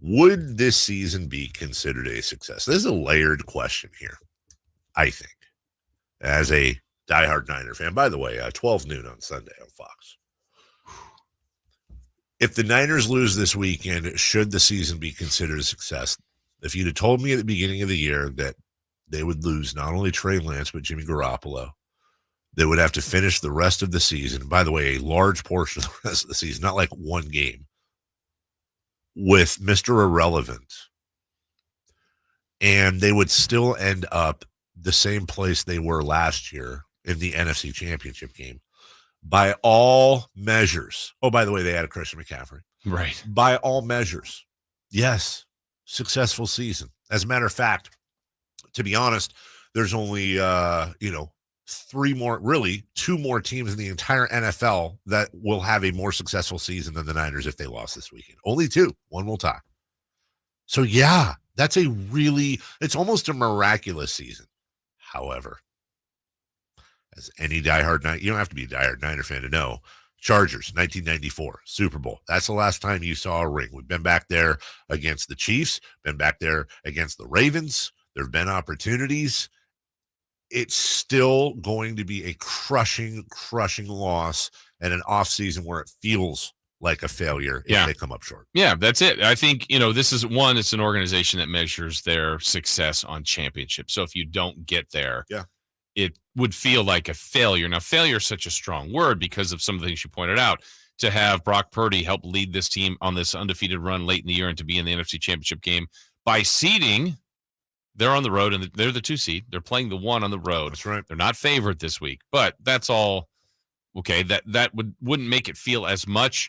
would this season be considered a success? This is a layered question here, I think, as a diehard Niner fan. By the way, 12 noon on Sunday on Fox. If the Niners lose this weekend, should the season be considered a success? If you'd have told me at the beginning of the year that they would lose not only Trey Lance, but Jimmy Garoppolo, they would have to finish the rest of the season, by the way, a large portion of the rest of the season, not like one game, with Mr. Irrelevant, and they would still end up the same place they were last year in the NFC Championship game. By all measures, oh, by the way, they added Christian McCaffrey. Right. By all measures, yes, successful season. As a matter of fact, to be honest, there's only, two more teams in the entire NFL that will have a more successful season than the Niners if they lost this weekend. Only two. One will tie. So, yeah, that's it's almost a miraculous season. However, as any diehard Niner, you don't have to be a diehard Niner fan to know, Chargers, 1994, Super Bowl. That's the last time you saw a ring. We've been back there against the Chiefs, been back there against the Ravens. There have been opportunities. It's still going to be a crushing loss and an offseason where it feels like a failure if they come up short. Yeah, that's it. I think, this is it's an organization that measures their success on championships. So if you don't get there, it would feel like a failure. Now, failure is such a strong word because of some of the things you pointed out. To have Brock Purdy help lead this team on this undefeated run late in the year and to be in the NFC Championship game by seeding, they're on the road and they're the 2 seed. They're playing the 1 on the road. That's right. They're not favored this week, but that's all okay. That wouldn't make it feel as much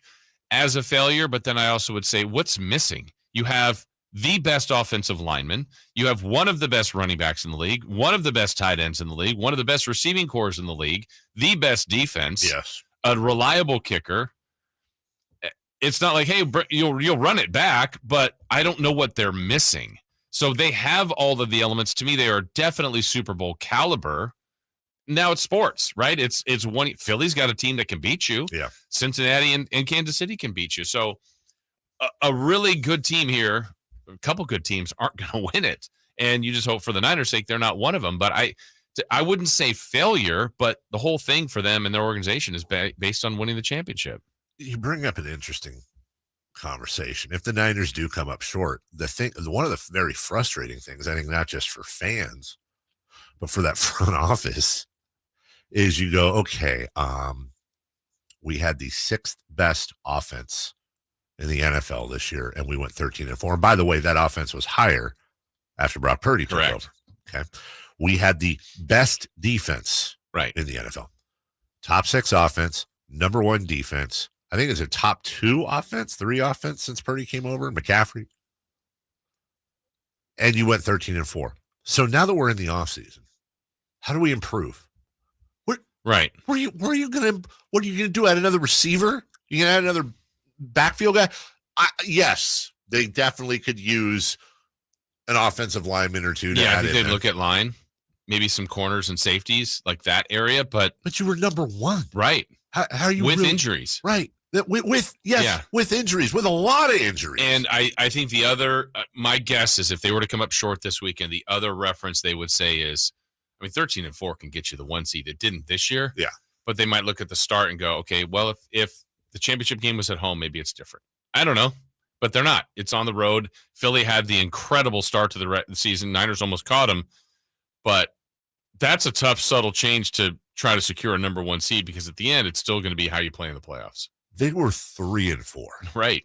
as a failure. But then I also would say, what's missing? You have the best offensive lineman. You have one of the best running backs in the league, one of the best tight ends in the league, one of the best receiving cores in the league, the best defense, yes, a reliable kicker. It's not like, hey, you'll run it back, but I don't know what they're missing. So they have all of the elements. To me, they are definitely Super Bowl caliber. Now it's sports, right? It's one. Philly's got a team that can beat you. Yeah. Cincinnati and Kansas City can beat you. So a really good team here, a couple good teams aren't going to win it. And you just hope for the Niners' sake they're not one of them. But I wouldn't say failure, but the whole thing for them and their organization is based on winning the championship. You bring up an interesting conversation. If the Niners do come up short, one of the very frustrating things, I think, not just for fans, but for that front office, is you go, okay, we had the 6th best offense in the NFL this year, and we went 13-4. And by the way, that offense was higher after Brock Purdy took over. Okay, we had the best defense in the NFL, top 6 offense, number 1 defense. I think it's a top 2 offense, 3 offense since Purdy came over, McCaffrey. And you went 13-4. So now that we're in the offseason, how do we improve? What are you gonna do? Add another receiver? You gonna add another backfield guy? Yes, they definitely could use an offensive lineman or two. I think they'd look at line, maybe some corners and safeties, like that area. But you were number 1, right? How are you with injuries? Right. With injuries, with a lot of injuries. And I think the other, my guess is if they were to come up short this weekend, the other reference they would say is, 13-4 can get you the 1 seed. It didn't this year. Yeah. But they might look at the start and go, okay, well, if the championship game was at home, maybe it's different. I don't know, but they're not. It's on the road. Philly had the incredible start to the season. Niners almost caught them, but that's a tough, subtle change to try to secure a number 1 seed, because at the end, it's still going to be how you play in the playoffs. They were 3-4. Right.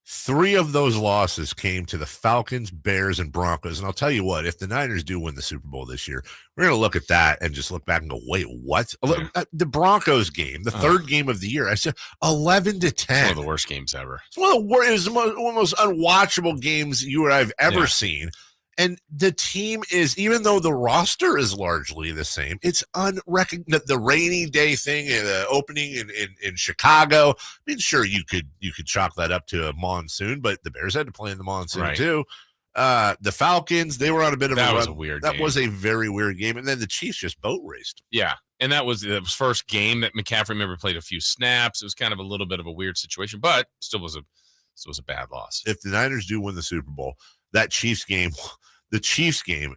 3 of those losses came to the Falcons, Bears, and Broncos. And I'll tell you what, if the Niners do win the Super Bowl this year, we're going to look at that and just look back and go, wait, what? Yeah. The Broncos game, the 3rd game of the year, I said 11-10. It's one of the worst games ever. It's one of the worst, it's one of the most unwatchable games you or I've ever seen. And the team is, even though the roster is largely the same, it's unrecognized. The rainy day thing, the opening in Chicago. Sure, you could chalk that up to a monsoon, but the Bears had to play in the monsoon too. The Falcons, they were on a bit of a run. That was a very weird game. And then the Chiefs just boat raced. Yeah. And that was the first game that McCaffrey, remember, played a few snaps. It was kind of a little bit of a weird situation, but still was a bad loss. If the Niners do win the Super Bowl, that Chiefs game,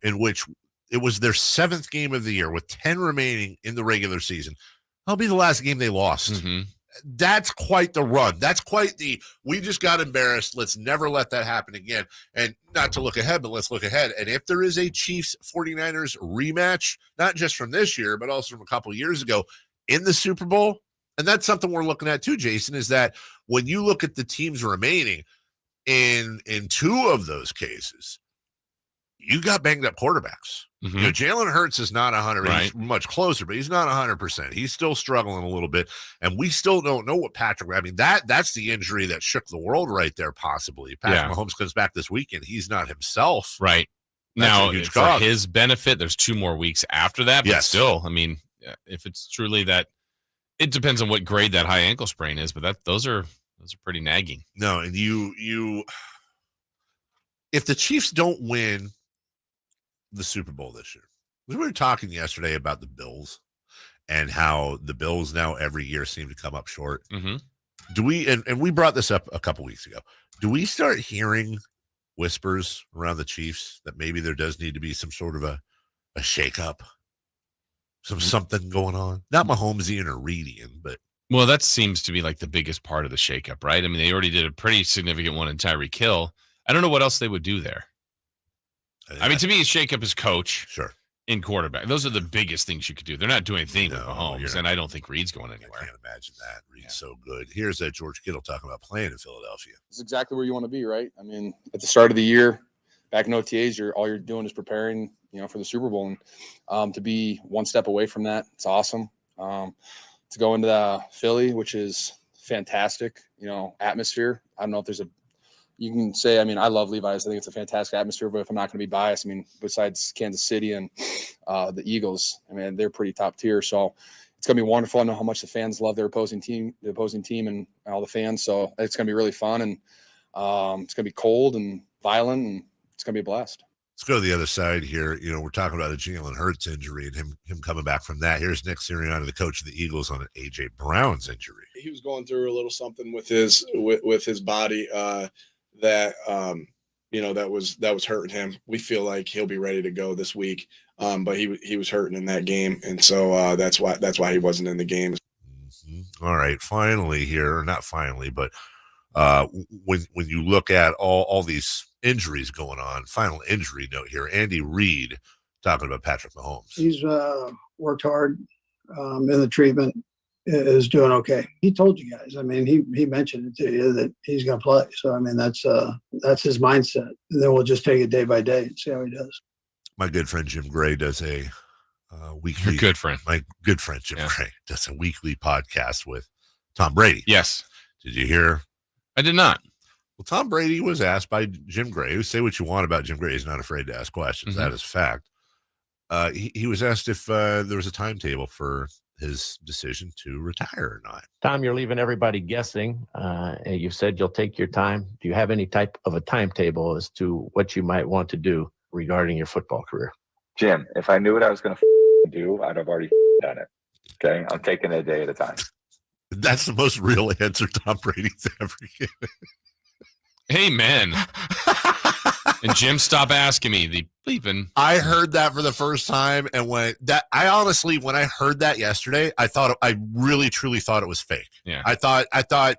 in which it was their 7th game of the year with 10 remaining in the regular season, that'll be the last game they lost. Mm-hmm. that's quite the run. That's quite the, we just got embarrassed. Let's never let that happen again. And not to look ahead, but let's look ahead. And if there is a Chiefs 49ers rematch, not just from this year, but also from a couple of years ago in the Super Bowl, and that's something we're looking at too, Jason, is that when you look at the teams remaining in two of those cases, you got banged up quarterbacks. You know, Jalen Hurts is not 100. Right. He's much closer, but he's not 100%. He's still struggling a little bit, and we still don't know what Patrick. I mean, that's the injury that shook the world right there. Possibly, Patrick Mahomes comes back this weekend. He's not himself. Right now, for his benefit, there's 2 more weeks after that. But still, I mean, if it's truly that, it depends on what grade that high ankle sprain is. But those are pretty nagging. No, and you, if the Chiefs don't win the Super Bowl this year. We were talking yesterday about the Bills and how the Bills now every year seem to come up short. Do we, and we brought this up a couple weeks ago, do we start hearing whispers around the Chiefs that maybe there does need to be some sort of a shakeup, something going on? Not Mahomesian or Reidian, but. Well, that seems to be like the biggest part of the shakeup, right? I mean, they already did a pretty significant one in Tyreek Hill. I don't know what else they would do there. I mean, to me, shake up his coach in quarterback. Those are the biggest things you could do. They're not doing anything with Mahomes, and I don't think Reed's going anywhere. I can't imagine that. Reed's so good. Here's George Kittle talking about playing in Philadelphia. It's exactly where you want to be, right? I mean, at the start of the year, back in OTAs, all you're doing is preparing, for the Super Bowl. And to be one step away from that, it's awesome. To go into Philly, which is fantastic, atmosphere. I don't know if there's you can say, I mean, I love Levi's. I think it's a fantastic atmosphere, but if I'm not going to be biased, I mean, besides Kansas City and the Eagles, I mean, they're pretty top tier. So it's going to be wonderful. I know how much the fans love their opposing team and all the fans. So it's going to be really fun. And it's going to be cold and violent, and it's going to be a blast. Let's go to the other side here. We're talking about a Jalen Hurts injury and him coming back from that. Here's Nick Sirianni, the coach of the Eagles, on an A.J. Brown's injury. He was going through a little something with his body. That was hurting him. We feel like he'll be ready to go this week, but he was hurting in that game, and so that's why he wasn't in the game. All right, finally here, or not finally, but when you look at all these injuries going on, final injury note here, Andy Reid talking about Patrick Mahomes. He's worked hard in the treatment. Is doing okay. He told you guys. I mean, he mentioned it to you that he's going to play. So I mean, that's his mindset. And then we'll just take it day by day and see how he does. My good friend Jim Gray does a weekly. Your good friend. My good friend Jim Gray does a weekly podcast with Tom Brady. Yes. Did you hear? I did not. Well, Tom Brady was asked by Jim Gray, who, say what you want about Jim Gray, he's not afraid to ask questions. That is fact. He was asked if there was a timetable for his decision to retire or not. Tom, you're leaving everybody guessing. You said you'll take your time. Do you have any type of a timetable as to what you might want to do regarding your football career? Jim, if I knew what I was going to do, I'd have already done it. Okay? I'm taking it a day at a time. That's the most real answer Tom Brady's ever given. Amen. And Jim, stop asking me the bleeping. I heard that for the first time and when I heard that yesterday, I really truly thought it was fake. Yeah. I thought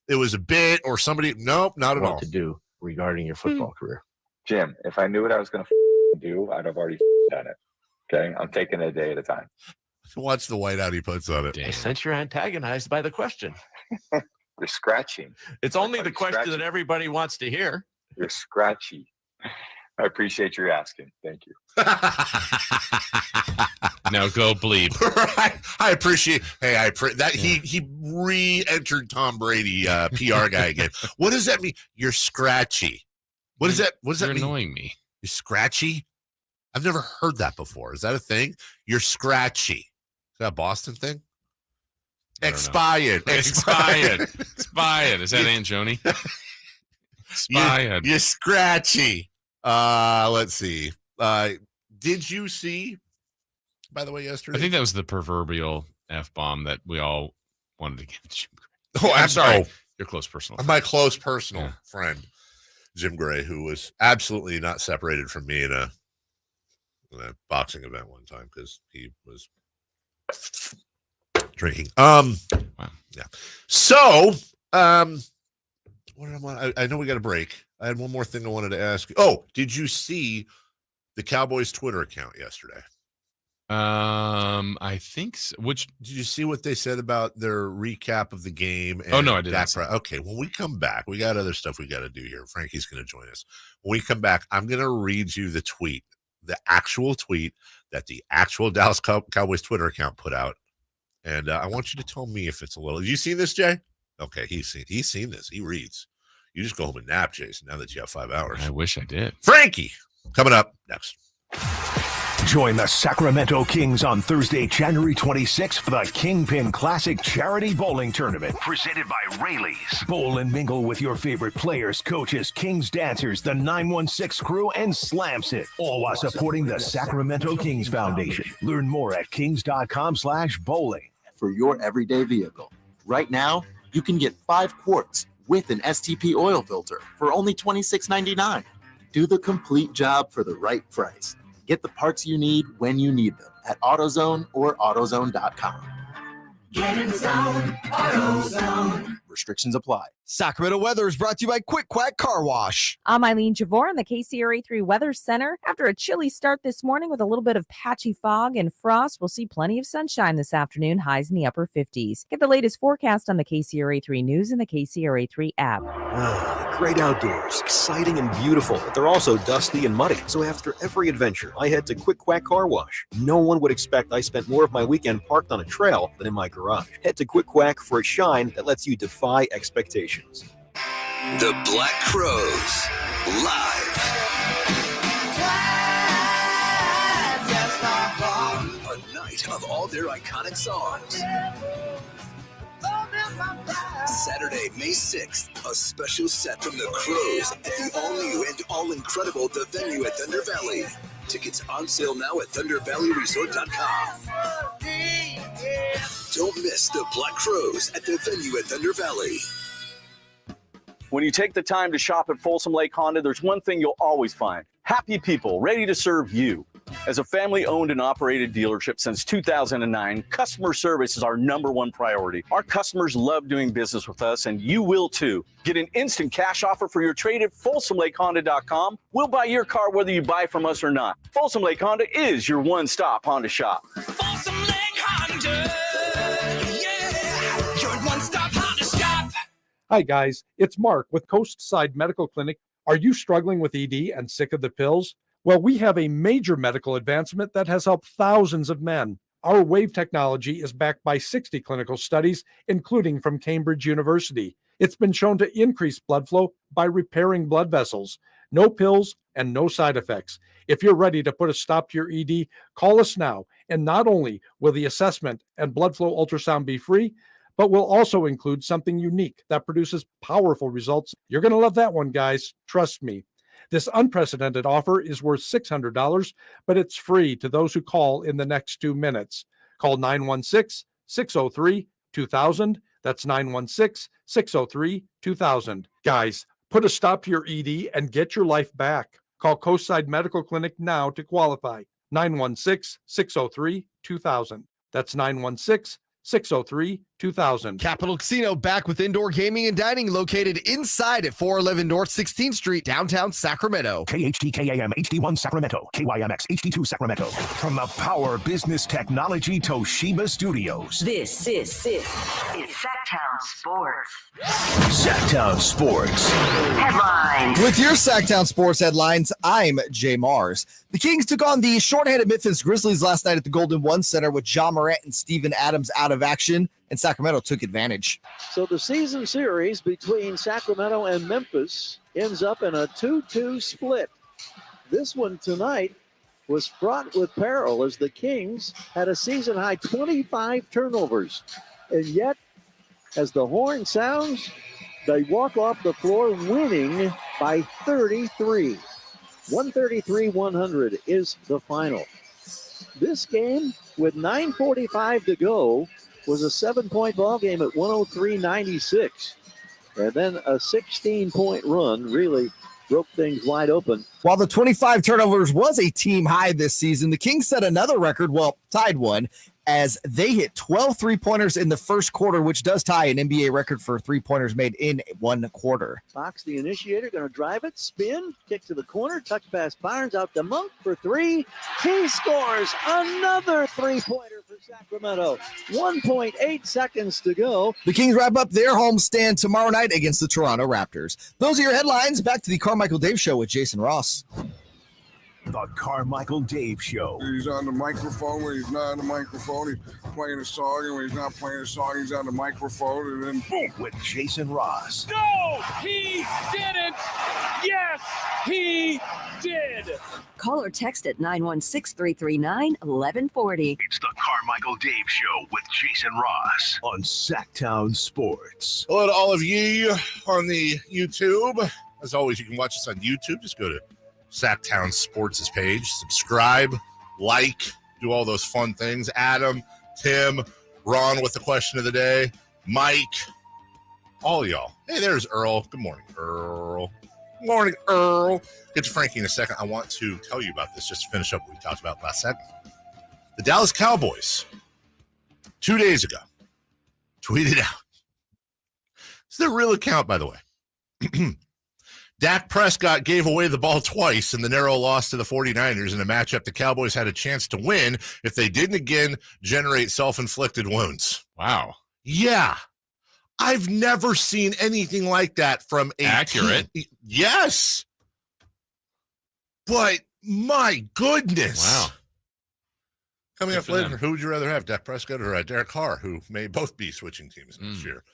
it was a bit or somebody. Nope, not at all. What to do regarding your football career? Jim, if I knew what I was going to do, I'd have already done it. Okay? I'm taking it a day at a time. Watch the whiteout he puts on it. I sense you're antagonized by the question. You're scratching. It's only the question that everybody wants to hear. You're scratchy. I appreciate your asking. Thank you. Now go bleep. I appreciate. Hey, he re-entered Tom Brady, PR guy again. What does that mean? You're scratchy. What does that? What does that mean? You're annoying me. You're scratchy. I've never heard that before. Is that a thing? You're scratchy. Is that a Boston thing? Expired. Expired. Is that Aunt Joni? You're scratchy. Let's see. Did you see, by the way, yesterday? I think that was the proverbial F-bomb that we all wanted to give Jim Gray. Oh, I'm sorry. Your close personal My close personal friend, Jim Gray, who was absolutely not separated from me in a boxing event one time because he was drinking. Yeah. So, what did I want? I know we got a break. I had one more thing I wanted to ask you. Oh, did you see the Cowboys Twitter account yesterday? I think so. Did you see what they said about their recap of the game? Oh, no, I didn't. Okay, when we come back, we got other stuff we got to do here. Frankie's going to join us. When we come back, I'm going to read you the tweet, the actual tweet that the actual Dallas Cowboys Twitter account put out. And I want you to tell me if it's a little. Have you seen this, Jay? Okay, he's seen this. He reads. You just go home and nap, Jason, now that you have 5 hours. I wish I did. Frankie, coming up next. Join the Sacramento Kings on Thursday, January 26th for the Kingpin Classic Charity Bowling Tournament. Presented by Rayleigh's. Bowl and mingle with your favorite players, coaches, Kings dancers, the 916 crew, and Slams It. All while supporting the Sacramento Kings Foundation. Learn more at kings.com/bowling. For your everyday vehicle. Right now, you can get 5 quarts with an STP oil filter for only $26.99. Do the complete job for the right price. Get the parts you need when you need them at AutoZone or AutoZone.com. Get in the zone, AutoZone. Restrictions apply. Sacramento weather is brought to you by Quick Quack Car Wash. I'm Eileen Javor in the KCRA 3 Weather Center. After a chilly start this morning with a little bit of patchy fog and frost, we'll see plenty of sunshine this afternoon, highs in the upper 50s. Get the latest forecast on the KCRA 3 News and the KCRA 3 app. The great outdoors, exciting and beautiful, but they're also dusty and muddy. So after every adventure, I head to Quick Quack Car Wash. No one would expect I spent more of my weekend parked on a trail than in my garage. Head to Quick Quack for a shine that lets you defy expectations. The Black Crowes, live. A night of all their iconic songs. Saturday, May 6th, a special set from the Crowes at the all-new and all-incredible The Venue at Thunder Valley. Tickets on sale now at ThunderValleyResort.com. Don't miss the Black Crowes at The Venue at Thunder Valley. When you take the time to shop at Folsom Lake Honda, there's one thing you'll always find. Happy people ready to serve you. As a family-owned and operated dealership since 2009, customer service is our #1 priority. Our customers love doing business with us, and you will too. Get an instant cash offer for your trade at FolsomLakeHonda.com. We'll buy your car whether you buy from us or not. Folsom Lake Honda is your one-stop Honda shop. Folsom Lake Honda, yeah, your one-stop Honda shop. Hi, guys. It's Mark with Coastside Medical Clinic. Are you struggling with ED and sick of the pills? Well, we have a major medical advancement that has helped thousands of men. Our WAVE technology is backed by 60 clinical studies, including from Cambridge University. It's been shown to increase blood flow by repairing blood vessels. No pills and no side effects. If you're ready to put a stop to your ED, call us now. And not only will the assessment and blood flow ultrasound be free, but we'll also include something unique that produces powerful results. You're going to love that one, guys. Trust me. This unprecedented offer is worth $600, but it's free to those who call in the next 2 minutes. Call 916-603-2000. That's 916-603-2000. Guys, put a stop to your ED and get your life back. Call Coastside Medical Clinic now to qualify. 916-603-2000. That's 916-603-2000. Capital Casino back with indoor gaming and dining located inside at 411 North 16th Street, downtown Sacramento. KHTKAM HD1 Sacramento, KYMX HD2 Sacramento. From the Power Business Technology Toshiba Studios. This is Sactown Sports. Sactown Sports. Headlines. With your Sactown Sports headlines, I'm Jay Mars. The Kings took on the shorthanded Memphis Grizzlies last night at the Golden One Center with John Morant and Steven Adams out of action, and Sacramento took advantage. So the season series between Sacramento and Memphis ends up in a 2-2 split. This one tonight was fraught with peril as the Kings had a season-high 25 turnovers. And yet, as the horn sounds, they walk off the floor winning by 33. 133-100 is the final. This game, with 9:45 to go, was a 7-point ball game at 103-96. And then a 16-point run really broke things wide open. While the 25 turnovers was a team high this season, the Kings set another record, well, tied one, as they hit 12 three-pointers in the first quarter, which does tie an NBA record for three-pointers made in one quarter. Fox, the initiator, going to drive it, spin, kick to the corner, touch pass Barnes out to Monk for three. He scores another three-pointer for Sacramento. 1.8 seconds to go. The Kings wrap up their homestand tomorrow night against the Toronto Raptors. Those are your headlines. Back to the Carmichael Dave Show with Jason Ross. The Carmichael Dave Show. He's on the microphone when he's not on the microphone. He's playing a song, and when he's not playing a song, he's on the microphone, and then boom, with Jason Ross. No, he didn't. Yes, he did. Call or text at 916-339-1140. It's the Carmichael Dave Show with Jason Ross on Sactown Sports. Hello to all of you on the YouTube. As always, you can watch us on YouTube. Just go to Sactown Sports' page. Subscribe, like, do all those fun things. Adam, Tim, Ron with the question of the day, Mike, all y'all. Hey, there's Earl. Good morning, Earl. Good morning, Earl. Get to Frankie in a second. I want to tell you about this just to finish up what we talked about last segment. The Dallas Cowboys, 2 days ago, tweeted out. It's their real account, by the way. Dak Prescott gave away the ball twice in the narrow loss to the 49ers in a matchup the Cowboys had a chance to win if they didn't again generate self-inflicted wounds. Wow. Yeah. I've never seen anything like that from a accurate. Team. Yes. But my goodness. Wow. Coming up later, who would you rather have, Dak Prescott or Derek Carr, who may both be switching teams next year?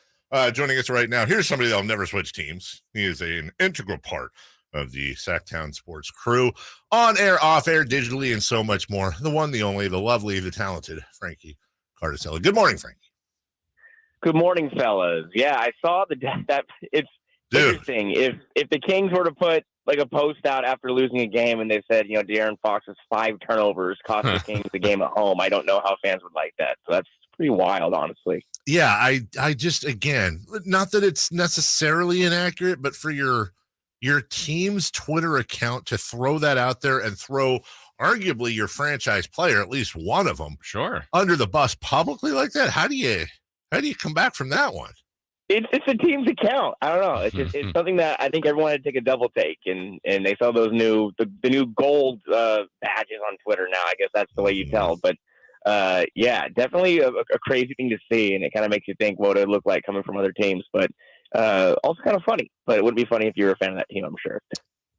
Joining us right now, here's somebody that'll never switch teams. He is an integral part of the Sactown Sports crew, on air, off air, digitally, and so much more. The one, the only, the lovely, the talented Frankie Cartoscelli. Good morning, Frankie. Good morning, fellas. Yeah, I saw that it's interesting. If the Kings were to put like a post out after losing a game and they said, De'Aaron Fox's 5 turnovers cost the Kings the game at home, I don't know how fans would like that. So that's pretty wild, honestly. Yeah, I just, again, not that it's necessarily inaccurate, but for your team's Twitter account to throw that out there and throw arguably your franchise player, at least one of them, under the bus publicly like that, how do you come back from that one? It's a team's account. I don't know. It's just it's something that I think everyone had to take a double take, and they saw those new gold badges on Twitter now. I guess that's the way you tell, but. Yeah, definitely a crazy thing to see, and it kind of makes you think what it looked like coming from other teams, but also kind of funny. But it wouldn't be funny if you were a fan of that team, I'm sure.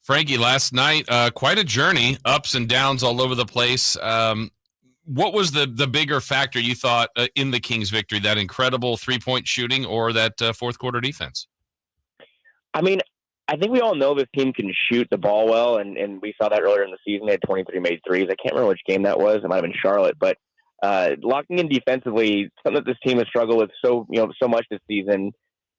Frankie, last night, quite a journey, ups and downs all over the place. What was the bigger factor you thought in the Kings' victory, that incredible three-point shooting or that fourth quarter defense? I mean, I think we all know this team can shoot the ball well, and we saw that earlier in the season. They had 23 made threes. I can't remember which game that was. It might have been Charlotte, but locking in defensively, something that this team has struggled with so much this season.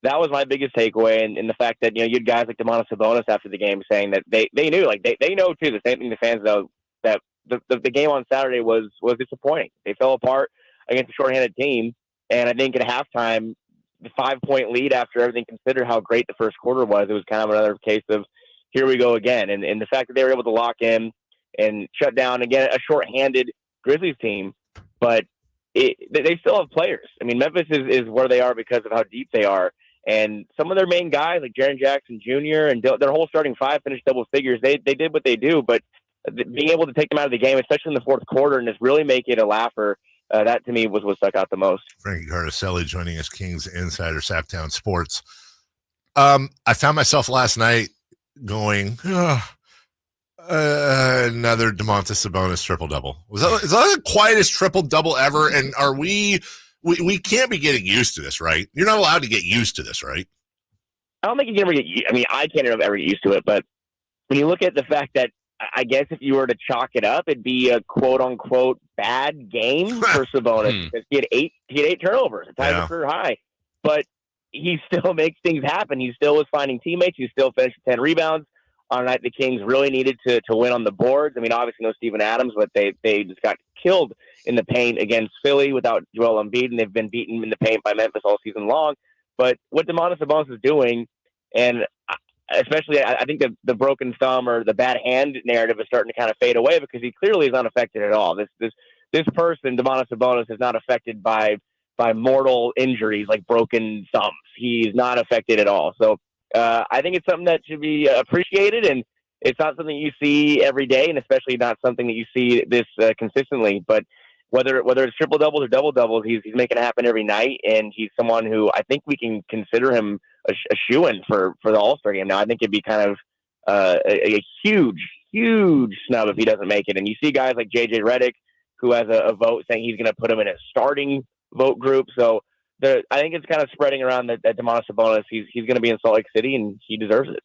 That was my biggest takeaway, and the fact that you had guys like Domantas Sabonis after the game saying that they knew, like they know too, the same thing the fans know, that the game on Saturday was disappointing. They fell apart against a shorthanded team, and I think at halftime, the 5-point lead after everything considered how great the first quarter was, it was kind of another case of here we go again, and the fact that they were able to lock in and shut down again a shorthanded Grizzlies team. But they still have players. I mean, Memphis is where they are because of how deep they are. And some of their main guys, like Jaren Jackson Jr. and their whole starting 5 finished double figures. They did what they do, but being able to take them out of the game, especially in the fourth quarter, and just really make it a laugher, that to me was what stuck out the most. Frankie Cartoscelli joining us, Kings Insider, Sactown Sports. I found myself last night going, another Domantas Sabonis triple-double. Is that the quietest triple-double ever? And are we can't be getting used to this, right? You're not allowed to get used to this, right? I don't think you can ever I can't ever get used to it, but when you look at the fact that I guess if you were to chalk it up, it'd be a quote-unquote bad game for Sabonis because he had eight turnovers, a tie career high. But he still makes things happen. He still was finding teammates. He still finished 10 rebounds on a night the Kings really needed to win on the boards. I mean, obviously no Steven Adams, but they just got killed in the paint against Philly without Joel Embiid, and they've been beaten in the paint by Memphis all season long. But what Domantas Sabonis is doing, and especially I think the broken thumb or the bad hand narrative is starting to kind of fade away because he clearly is unaffected at all. This this person, Domantas Sabonis, is not affected by mortal injuries like broken thumbs. He's not affected at all. So I think it's something that should be appreciated, and it's not something you see every day, and especially not something that you see this consistently. But whether it's triple doubles or double doubles, he's making it happen every night, and he's someone who I think we can consider him a shoo-in for the All-Star game. Now, I think it'd be kind of a huge snub if he doesn't make it. And you see guys like JJ Redick, who has a vote saying he's going to put him in a starting vote group. So I think it's kind of spreading around that Domantas Sabonis, he's going to be in Salt Lake City, and he deserves it.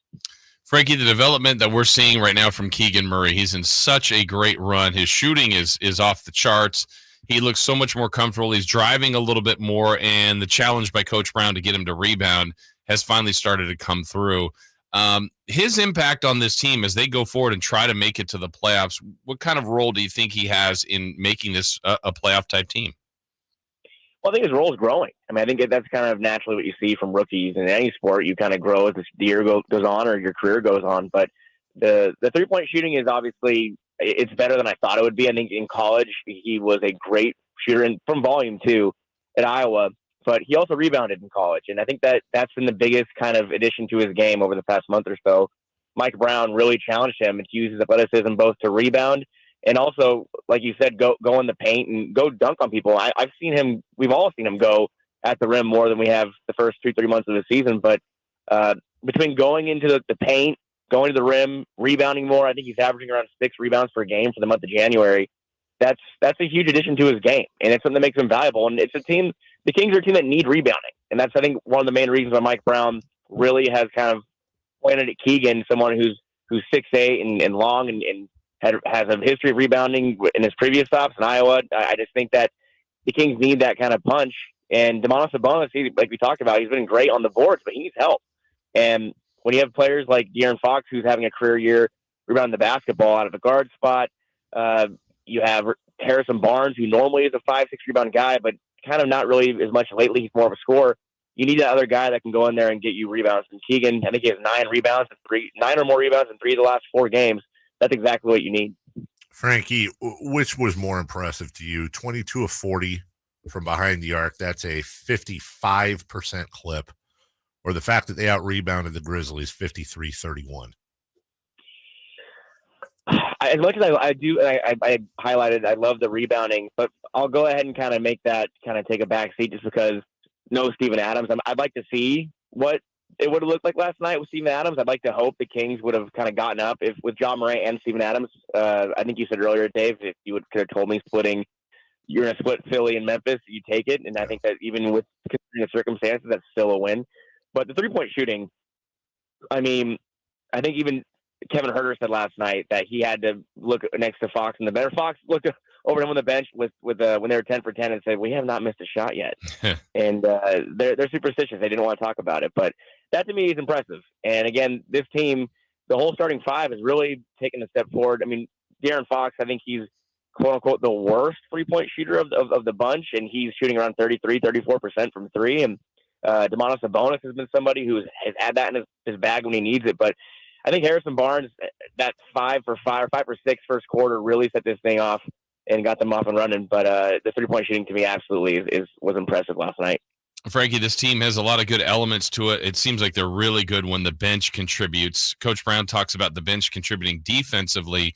Frankie, the development that we're seeing right now from Keegan Murray, he's in such a great run. His shooting is off the charts. He looks so much more comfortable. He's driving a little bit more, and the challenge by Coach Brown to get him to rebound has finally started to come through. His impact on this team as they go forward and try to make it to the playoffs, what kind of role do you think he has in making this a playoff-type team? Well, I think his role is growing. I mean, I think that's kind of naturally what you see from rookies in any sport. You kind of grow as the year goes on or your career goes on. But the three-point shooting is obviously it's better than I thought it would be. I think in college he was a great shooter, and from volume too at Iowa. But he also rebounded in college, and I think that's been the biggest kind of addition to his game over the past month or so. Mike Brown really challenged him to use his athleticism both to rebound and also, like you said, go in the paint and go dunk on people. I've seen him. We've all seen him go at the rim more than we have the first 2-3 months of the season. But between going into the paint, going to the rim, rebounding more, I think he's averaging around 6 rebounds per game for the month of January. That's a huge addition to his game, and it's something that makes him valuable. And it's a team. The Kings are a team that need rebounding, and that's, I think, one of the main reasons why Mike Brown really has kind of pointed at Keegan, someone who's 6'8" and long and has a history of rebounding in his previous stops in Iowa. I just think that the Kings need that kind of punch. And Domantas Sabonis, like we talked about, he's been great on the boards, but he needs help. And when you have players like De'Aaron Fox, who's having a career year rebounding the basketball out of the guard spot, you have Harrison Barnes, who normally is a 5-6 rebound guy, but kind of not really as much lately. He's more of a scorer. You need that other guy that can go in there and get you rebounds. And Keegan, I think he has 9 or more rebounds in 3 of the last 4 games. That's exactly what you need. Frankie, which was more impressive to you? 22 of 40 from behind the arc. That's a 55% clip. Or the fact that they out-rebounded the Grizzlies 53-31. As much as I do, I highlighted, I love the rebounding, but I'll go ahead and kind of make that kind of take a back seat just because no Steven Adams. I'd like to see what it would have looked like last night with Steven Adams. I'd like to hope the Kings would have kind of gotten up with John Morant and Steven Adams. I think you said earlier, Dave, if you could have told me you're going to split Philly and Memphis, you take it. And I think that even with considering the circumstances, that's still a win. But the three-point shooting, I mean, I think even Kevin Huerter said last night that he had to look next to Fox and the better. Fox looked over him on the bench with when they were 10 for 10 and said, "We have not missed a shot yet." And they're superstitious. They didn't want to talk about it, but that to me is impressive. And again, this team, the whole starting 5 has really taken a step forward. I mean, De'Aaron Fox, I think he's quote unquote the worst 3-point shooter of the bunch, and he's shooting around 34% from 3. And Domantas Sabonis has been somebody who has had that in his bag when he needs it, but I think Harrison Barnes, that 5 for 6 first quarter really set this thing off and got them off and running. But the 3-point shooting to me absolutely was impressive last night. Frankie, this team has a lot of good elements to it. It seems like they're really good when the bench contributes. Coach Brown talks about the bench contributing defensively,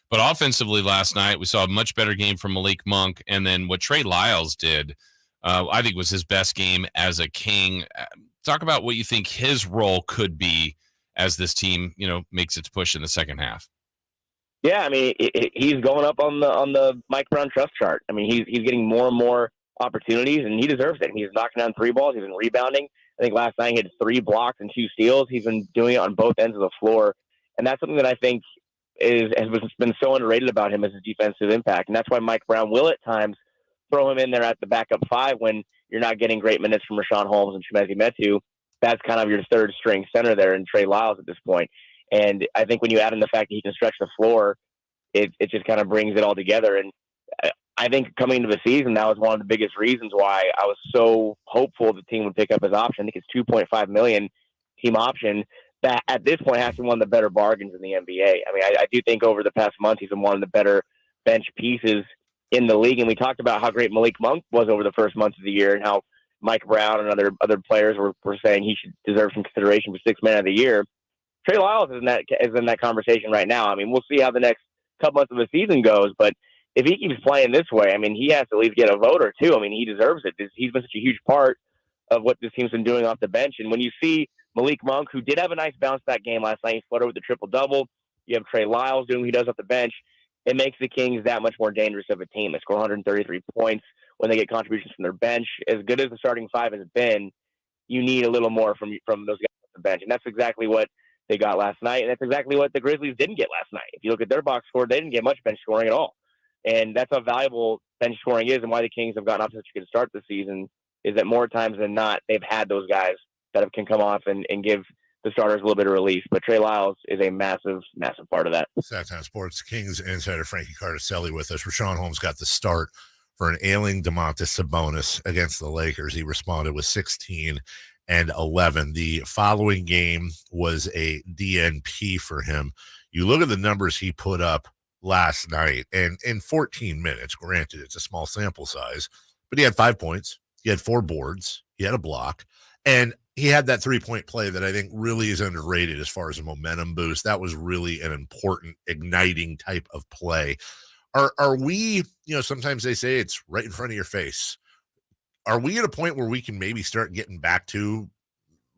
but offensively last night we saw a much better game from Malik Monk. And then what Trey Lyles did, I think was his best game as a King. Talk about what you think his role could be as this team, makes its push in the second half. Yeah, I mean, he's going up on the Mike Brown trust chart. I mean, he's getting more and more opportunities, and he deserves it. He's knocking down 3 balls. He's been rebounding. I think last night he had 3 blocks and 2 steals. He's been doing it on both ends of the floor, and that's something that I think has been so underrated about him as his defensive impact. And that's why Mike Brown will at times throw him in there at the backup 5 when you're not getting great minutes from Rashawn Holmes and Chimezie Metu. That's kind of your third string center there in Trey Lyles at this point. And I think when you add in the fact that he can stretch the floor, it just kind of brings it all together. And I think coming into the season, that was one of the biggest reasons why I was so hopeful the team would pick up his option. I think it's $2.5 million team option. That at this point has to be one of the better bargains in the NBA. I mean, I do think over the past month he's been one of the better bench pieces in the league. And we talked about how great Malik Monk was over the first month of the year and how Mike Brown and other players were saying he should deserve some consideration for Sixth Man of the Year. Trey Lyles is in that conversation right now. I mean, we'll see how the next couple months of the season goes, but if he keeps playing this way, I mean, he has to at least get a vote or two. I mean, he deserves it. He's been such a huge part of what this team's been doing off the bench. And when you see Malik Monk, who did have a nice bounce back game last night, he fluttered with the triple-double. You have Trey Lyles doing what he does off the bench. It makes the Kings that much more dangerous of a team. They score 133 points when they get contributions from their bench. As good as the starting five has been, you need a little more from those guys off the bench. And that's exactly what they got last night. And that's exactly what the Grizzlies didn't get last night. If you look at their box score, they didn't get much bench scoring at all. And that's how valuable bench scoring is, and why the Kings have gotten off to such a good start this season, is that more times than not, they've had those guys that can come off and give the starters a little bit of relief. But Trey Lyles is a massive, massive part of that. Sactown Sports Kings insider Frankie Cartoscelli with us. Rashawn Holmes got the start for an ailing Domantas Sabonis against the Lakers. He responded with 16 and 11. The following game was a DNP for him. You look at the numbers he put up last night, and in 14 minutes, granted it's a small sample size, but he had 5 points, he had 4 boards, he had a block, and he had that 3-point play that I think really is underrated as far as a momentum boost. That was really an important igniting type of play. Are we, sometimes they say it's right in front of your face. Are we at a point where we can maybe start getting back to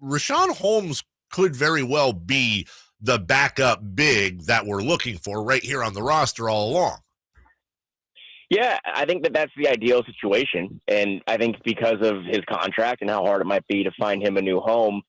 Rashawn Holmes could very well be the backup big that we're looking for right here on the roster all along? Yeah, I think that's the ideal situation. And I think because of his contract and how hard it might be to find him a new home,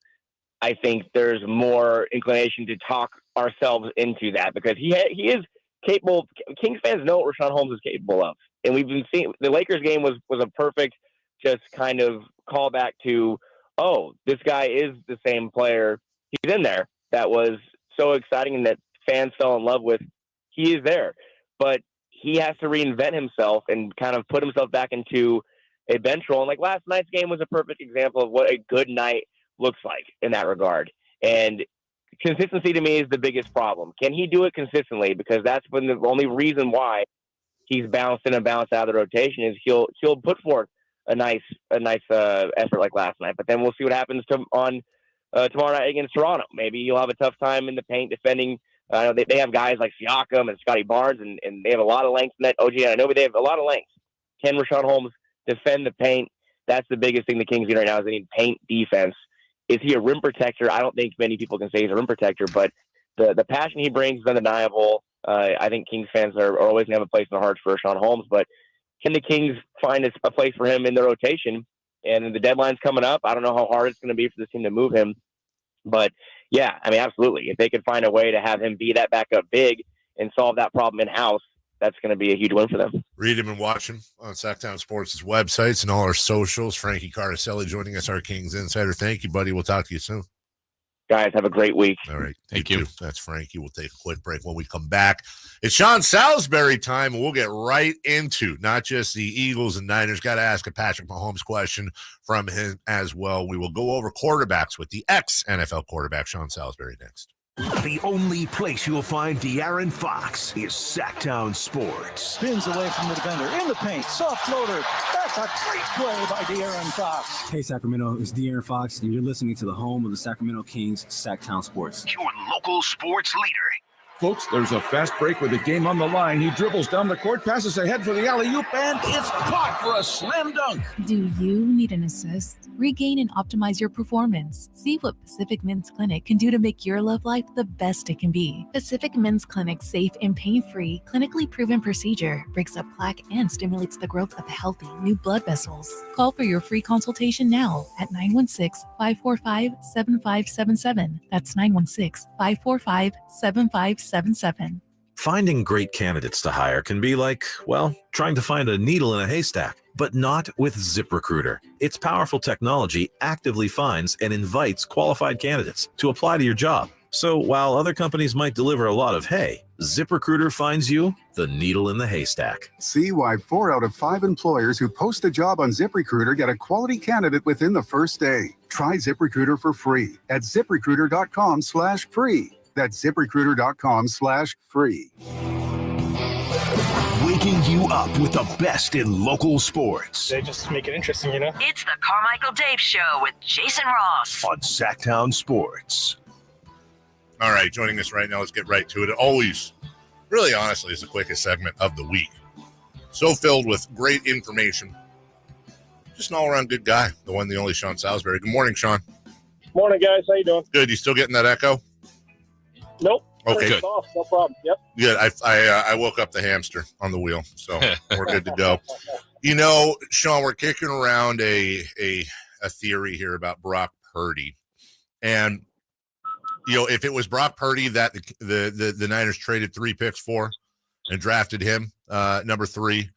I think there's more inclination to talk ourselves into that, because he is capable. Kings fans know what Rashawn Holmes is capable of. And we've been seeing the Lakers game was a perfect just kind of callback to, oh, this guy is the same player. He's in there. That was so exciting and that fans fell in love with. He is there, but he has to reinvent himself and kind of put himself back into a bench role. And like last night's game was a perfect example of what a good night looks like in that regard. And consistency to me is the biggest problem. Can he do it consistently? Because that's been the only reason why he's bounced in and bounced out of the rotation is he'll put forth a nice effort like last night. But then we'll see what happens tomorrow night against Toronto. Maybe he'll have a tough time in the paint defending. They have guys like Siakam and Scotty Barnes, and they have a lot of length in that. OG Anunoby, they have a lot of length. Can Rashawn Holmes defend the paint? That's the biggest thing the Kings need right now, is they need paint defense. Is he a rim protector? I don't think many people can say he's a rim protector, but the passion he brings is undeniable. I think Kings fans are always going to have a place in their hearts for Rashawn Holmes, but can the Kings find a place for him in their rotation? And the deadline's coming up. I don't know how hard it's going to be for this team to move him. But, yeah, I mean, absolutely. If they could find a way to have him be that backup big and solve that problem in-house, that's going to be a huge win for them. Read him and watch him on Sactown Sports' websites and all our socials. Frankie Cartoscelli joining us, our Kings Insider. Thank you, buddy. We'll talk to you soon. Guys, have a great week. All right. Thank you. That's Frankie. We'll take a quick break. When we come back, it's Sean Salisbury time, and we'll get right into not just the Eagles and Niners. Got to ask a Patrick Mahomes question from him as well. We will go over quarterbacks with the ex-NFL quarterback, Sean Salisbury, next. The only place you'll find De'Aaron Fox is Sactown Sports. Spins away from the defender, in the paint, soft floater. That's a great play by De'Aaron Fox. Hey, Sacramento, it's De'Aaron Fox, and you're listening to the home of the Sacramento Kings, Sactown Sports. Your local sports leader. Folks, there's a fast break with the game on the line. He dribbles down the court, passes ahead for the alley-oop, and it's caught for a slam dunk. Do you need an assist? Regain and optimize your performance. See what Pacific Men's Clinic can do to make your love life the best it can be. Pacific Men's Clinic's safe and pain-free, clinically proven procedure breaks up plaque and stimulates the growth of healthy new blood vessels. Call for your free consultation now at 916-545-7577. That's 916-545-7577. Finding great candidates to hire can be like, well, trying to find a needle in a haystack, but not with ZipRecruiter. Its powerful technology actively finds and invites qualified candidates to apply to your job. So while other companies might deliver a lot of hay, ZipRecruiter finds you the needle in the haystack. See why 4 out of 5 employers who post a job on ZipRecruiter get a quality candidate within the first day. Try ZipRecruiter for free at ZipRecruiter.com/free. That's ZipRecruiter.com/free. Wake hooking you up with the best in local sports. They just make it interesting, you know? It's the Carmichael Dave Show with Jason Ross on Sactown Sports. All right, joining us right now, let's get right to it. It always, really honestly, is the quickest segment of the week. So filled with great information. Just an all-around good guy, the one, the only Sean Salisbury. Good morning, Sean. Morning, guys. How you doing? Good. You still getting that echo? Nope. Okay. Good. Off. No problem. Yep. Good. I woke up the hamster on the wheel, so we're good to go. You know, Sean, we're kicking around a theory here about Brock Purdy, and you know, if it was Brock Purdy that the Niners traded 3 picks for and drafted him number 3,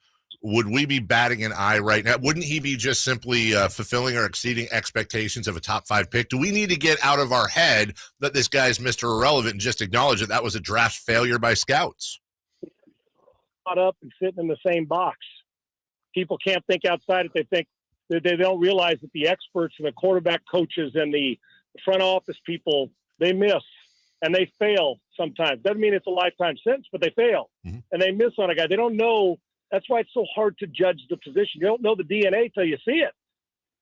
would we be batting an eye right now? Wouldn't he be just simply fulfilling or exceeding expectations of a top 5 pick? Do we need to get out of our head that this guy's Mr. Irrelevant and just acknowledge that was a draft failure by scouts? Caught up and sitting in the same box. People can't think outside it. They think that they don't realize that the experts and the quarterback coaches and the front office people, they miss and they fail sometimes. Doesn't mean it's a lifetime sentence, but they fail. Mm-hmm. And they miss on a guy. They don't know. That's why it's so hard to judge the position. You don't know the DNA till you see it.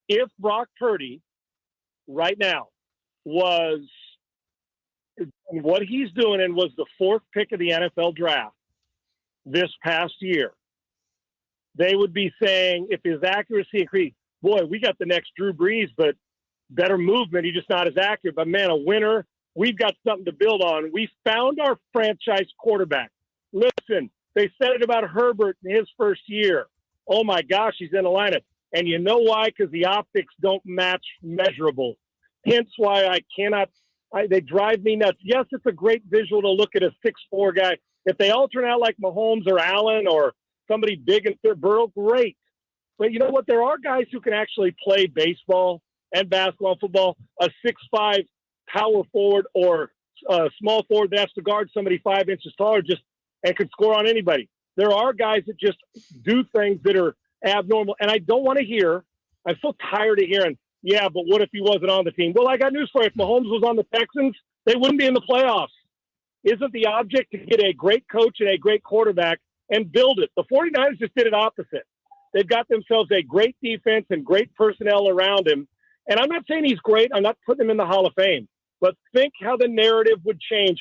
If Brock Purdy right now was what he's doing and was the 4th pick of the NFL draft this past year, they would be saying, if his accuracy increased, boy, we got the next Drew Brees, but better movement. He's just not as accurate. But, man, a winner, we've got something to build on. We found our franchise quarterback. Listen, they said it about Herbert in his first year. Oh, my gosh, he's in the lineup. And you know why? Because the optics don't match measurable. Hence why I cannot – they drive me nuts. Yes, it's a great visual to look at a 6'4" guy. If they all turn out like Mahomes or Allen or somebody big and Burrow, great. But you know what? There are guys who can actually play baseball and basketball, football, a 6'5" power forward or a small forward that has to guard somebody 5 inches taller and could score on anybody. There are guys that just do things that are abnormal. And I don't want to hear, I'm so tired of hearing, yeah, but what if he wasn't on the team? Well, I got news for you. If Mahomes was on the Texans, they wouldn't be in the playoffs. Isn't the object to get a great coach and a great quarterback and build it? The 49ers just did it opposite. They've got themselves a great defense and great personnel around him. And I'm not saying he's great. I'm not putting him in the Hall of Fame. But think how the narrative would change.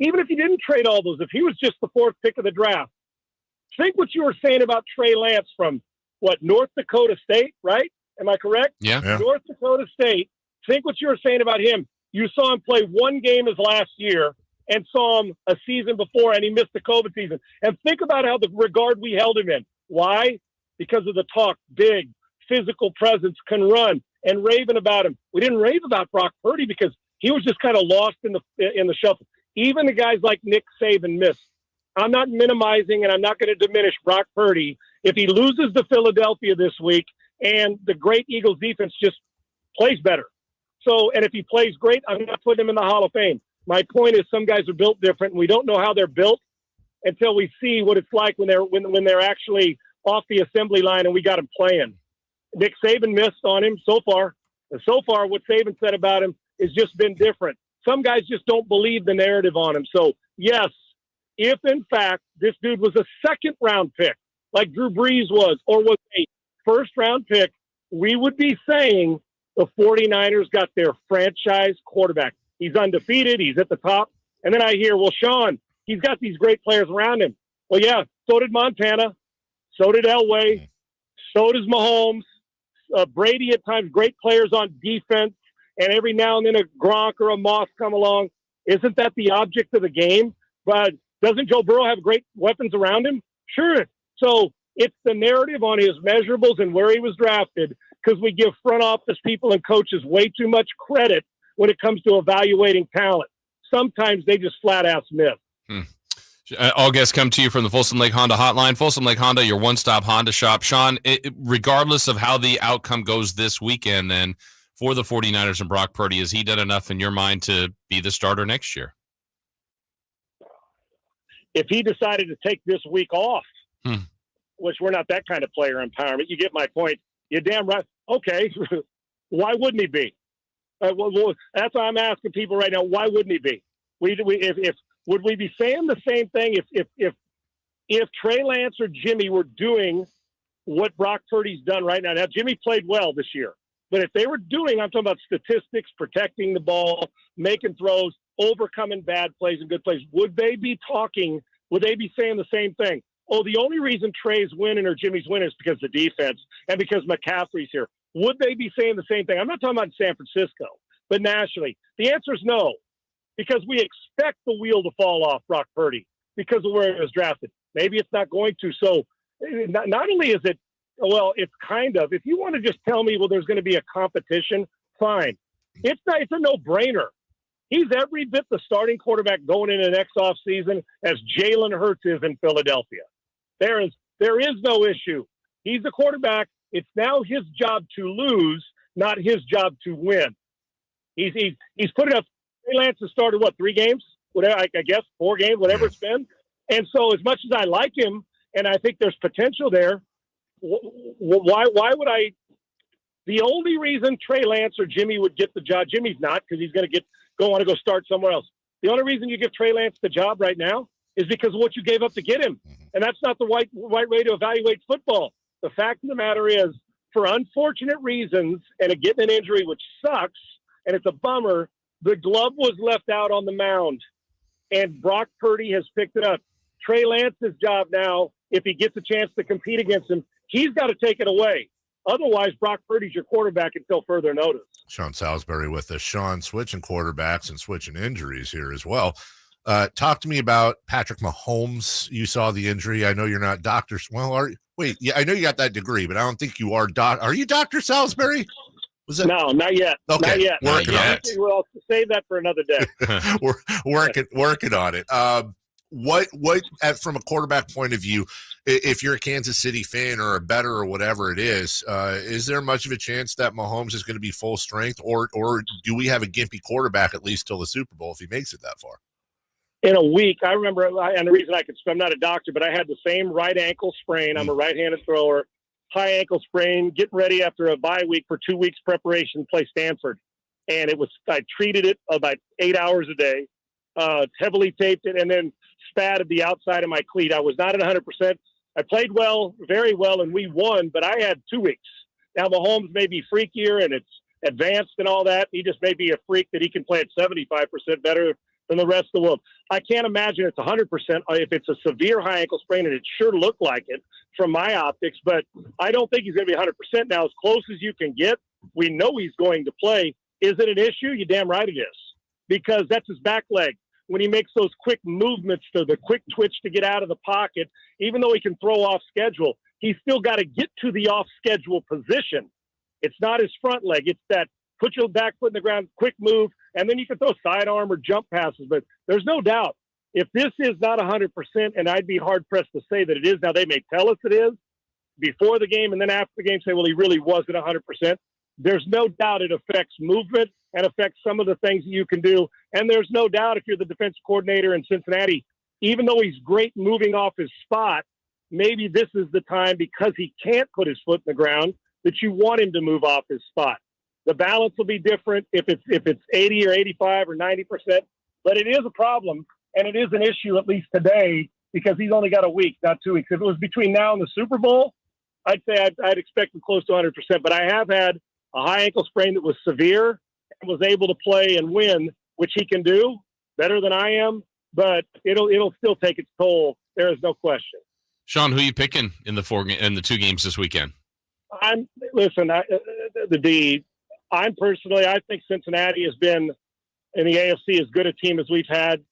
Even if he didn't trade all those, if he was just the 4th pick of the draft, think what you were saying about Trey Lance from, North Dakota State, right? Am I correct? Yeah. North Dakota State. Think what you were saying about him. You saw him play 1 game his last year and saw him a season before, and he missed the COVID season. And think about how the regard we held him in. Why? Because of the talk, big, physical presence, can run, and raving about him. We didn't rave about Brock Purdy because he was just kind of lost in the shuffle. Even the guys like Nick Saban missed. I'm not minimizing and I'm not going to diminish Brock Purdy if he loses to Philadelphia this week and the great Eagles defense just plays better. So, and if he plays great, I'm not putting him in the Hall of Fame. My point is some guys are built different and we don't know how they're built until we see what it's like when they're actually off the assembly line and we got him playing. Nick Saban missed on him so far. And so far, what Saban said about him has just been different. Some guys just don't believe the narrative on him. So, yes, if in fact this dude was a 2nd-round pick, like Drew Brees was, or was a 1st-round pick, we would be saying the 49ers got their franchise quarterback. He's undefeated. He's at the top. And then I hear, well, Sean, he's got these great players around him. Well, yeah, so did Montana. So did Elway. So does Mahomes. Brady at times, great players on defense. And every now and then a Gronk or a Moss come along. Isn't that the object of the game? But doesn't Joe Burrow have great weapons around him? Sure. So it's the narrative on his measurables and where he was drafted because we give front office people and coaches way too much credit when it comes to evaluating talent. Sometimes they just flat-ass miss. All guests come to you from the Folsom Lake Honda hotline. Folsom Lake Honda, your one-stop Honda shop. Sean, regardless of how the outcome goes this weekend, then for the 49ers and Brock Purdy, has he done enough in your mind to be the starter next year? If he decided to take this week off, which we're not that kind of player empowerment, you get my point. You're damn right. Okay, why wouldn't he be? Well, that's why I'm asking people right now. Why wouldn't he be? Would we be saying the same thing if if Trey Lance or Jimmy were doing what Brock Purdy's done right now. Now, Jimmy played well this year, but if they were doing, I'm talking about statistics, protecting the ball, making throws, overcoming bad plays and good plays, would they be saying the same thing? Oh, the only reason Trey's winning or Jimmy's winning is because of the defense and because McCaffrey's here. Would they be saying the same thing? I'm not talking about San Francisco, but nationally. The answer is no, because we expect the wheel to fall off Brock Purdy because of where it was drafted. Maybe it's not going to. So not only is it, well, it's kind of, if you want to just tell me, well, there's going to be a competition, fine. It's a no-brainer. He's every bit the starting quarterback going into next offseason as Jalen Hurts is in Philadelphia. There is no issue. He's the quarterback. It's now his job to lose, not his job to win. He's put it up. Trey Lance has started, 3 games? Whatever, I guess 4 games, whatever it's been. And so as much as I like him, and I think there's potential there, why would I? The only reason Trey Lance or Jimmy would get the job, Jimmy's not, because he's going to want to go start somewhere else. The only reason you give Trey Lance the job right now is because of what you gave up to get him. And that's not the right way to evaluate football. The fact of the matter is, for unfortunate reasons, and getting an injury, which sucks, and it's a bummer, the glove was left out on the mound, and Brock Purdy has picked it up. Trey Lance's job now, if he gets a chance to compete against him, he's got to take it away. Otherwise, Brock Purdy's your quarterback until further notice. Sean Salisbury with us. Sean, switching quarterbacks and switching injuries here as well. Talk to me about Patrick Mahomes. You saw the injury. I know you're not Dr. Well, I know you got that degree, but I don't think you are. Are you Dr. Salisbury? No, not yet. Okay. Not yet. Working on it. Well, save that for another day. We're working on it. What from a quarterback point of view, if you're a Kansas City fan or a bettor or whatever it is there much of a chance that Mahomes is going to be full strength, or do we have a gimpy quarterback at least till the Super Bowl if he makes it that far? In a week, I remember, and the reason I'm not a doctor, but I had the same right ankle sprain. I'm a right-handed thrower, high ankle sprain, getting ready after a bye week for 2 weeks preparation to play Stanford. And I treated it about 8 hours a day, heavily taped it, and then spatted the outside of my cleat. I was not at 100%. I played well, very well, and we won, but I had 2 weeks. Now, Mahomes may be freakier, and it's advanced and all that. He just may be a freak that he can play at 75% better than the rest of the world. I can't imagine it's 100% if it's a severe high ankle sprain, and it sure looked like it from my optics, but I don't think he's going to be 100%. Now, as close as you can get, we know he's going to play. Is it an issue? You're damn right it is, because that's his back leg. When he makes those quick movements, the quick twitch to get out of the pocket, even though he can throw off schedule, he's still got to get to the off schedule position. It's not his front leg. It's that put your back foot in the ground, quick move, and then you can throw sidearm or jump passes. But there's no doubt, if this is not 100%, and I'd be hard-pressed to say that it is, now they may tell us it is before the game and then after the game say, well, he really wasn't 100%. There's no doubt it affects movement and affects some of the things that you can do. And there's no doubt if you're the defensive coordinator in Cincinnati, even though he's great moving off his spot, maybe this is the time, because he can't put his foot in the ground, that you want him to move off his spot. The balance will be different if it's 80 or 85 or 90%, but it is a problem, and it is an issue at least today, because he's only got a week, not 2 weeks. If it was between now and the Super Bowl, I'd say I'd expect him close to 100%, but I have had a high ankle sprain that was severe and was able to play and win, which he can do better than I am, but it'll still take its toll. There is no question. Sean, who are you picking in the 2 games this weekend? I think Cincinnati has been in the AFC as good a team as we've had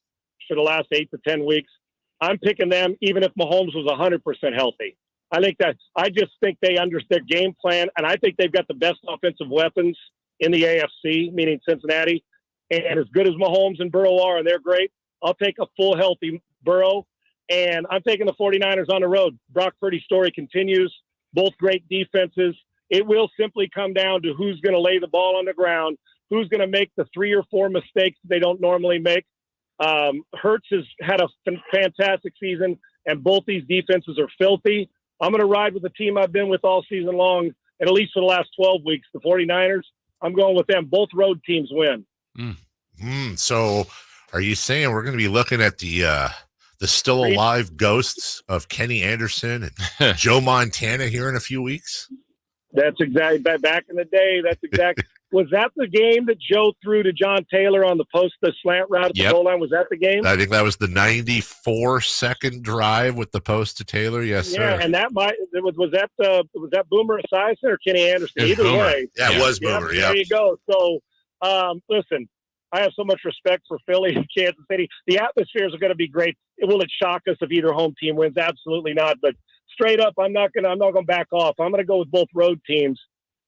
for the last 8 to 10 weeks. I'm picking them even if Mahomes was 100% healthy. I just think they understand their game plan, and I think they've got the best offensive weapons in the AFC, meaning Cincinnati. And as good as Mahomes and Burrow are, and they're great, I'll take a full healthy Burrow, and I'm taking the 49ers on the road. Brock Purdy's story continues. Both great defenses. It will simply come down to who's going to lay the ball on the ground, who's going to make the 3 or 4 mistakes they don't normally make. Hurts has had a fantastic season, and both these defenses are filthy. I'm going to ride with the team I've been with all season long, and at least for the last 12 weeks, the 49ers. I'm going with them. Both road teams win. So are you saying we're going to be looking at the The still alive ghosts of Kenny Anderson and Joe Montana here in a few weeks. That's exactly back in the day. That's exactly. Was that the game that Joe threw to John Taylor on the post, the slant route at the goal line? Was that the game? I think that was the 94-second drive with the post to Taylor. Yes, sir. Yeah, and was that Boomer Esiason or Kenny Anderson? Either Boomer. way. Yeah, it was Boomer. Yeah. There you go. So, listen, I have so much respect for Philly and Kansas City. The atmospheres are going to be great. Will it shock us if either home team wins? Absolutely not. But straight up, I'm not going to back off. I'm going to go with both road teams.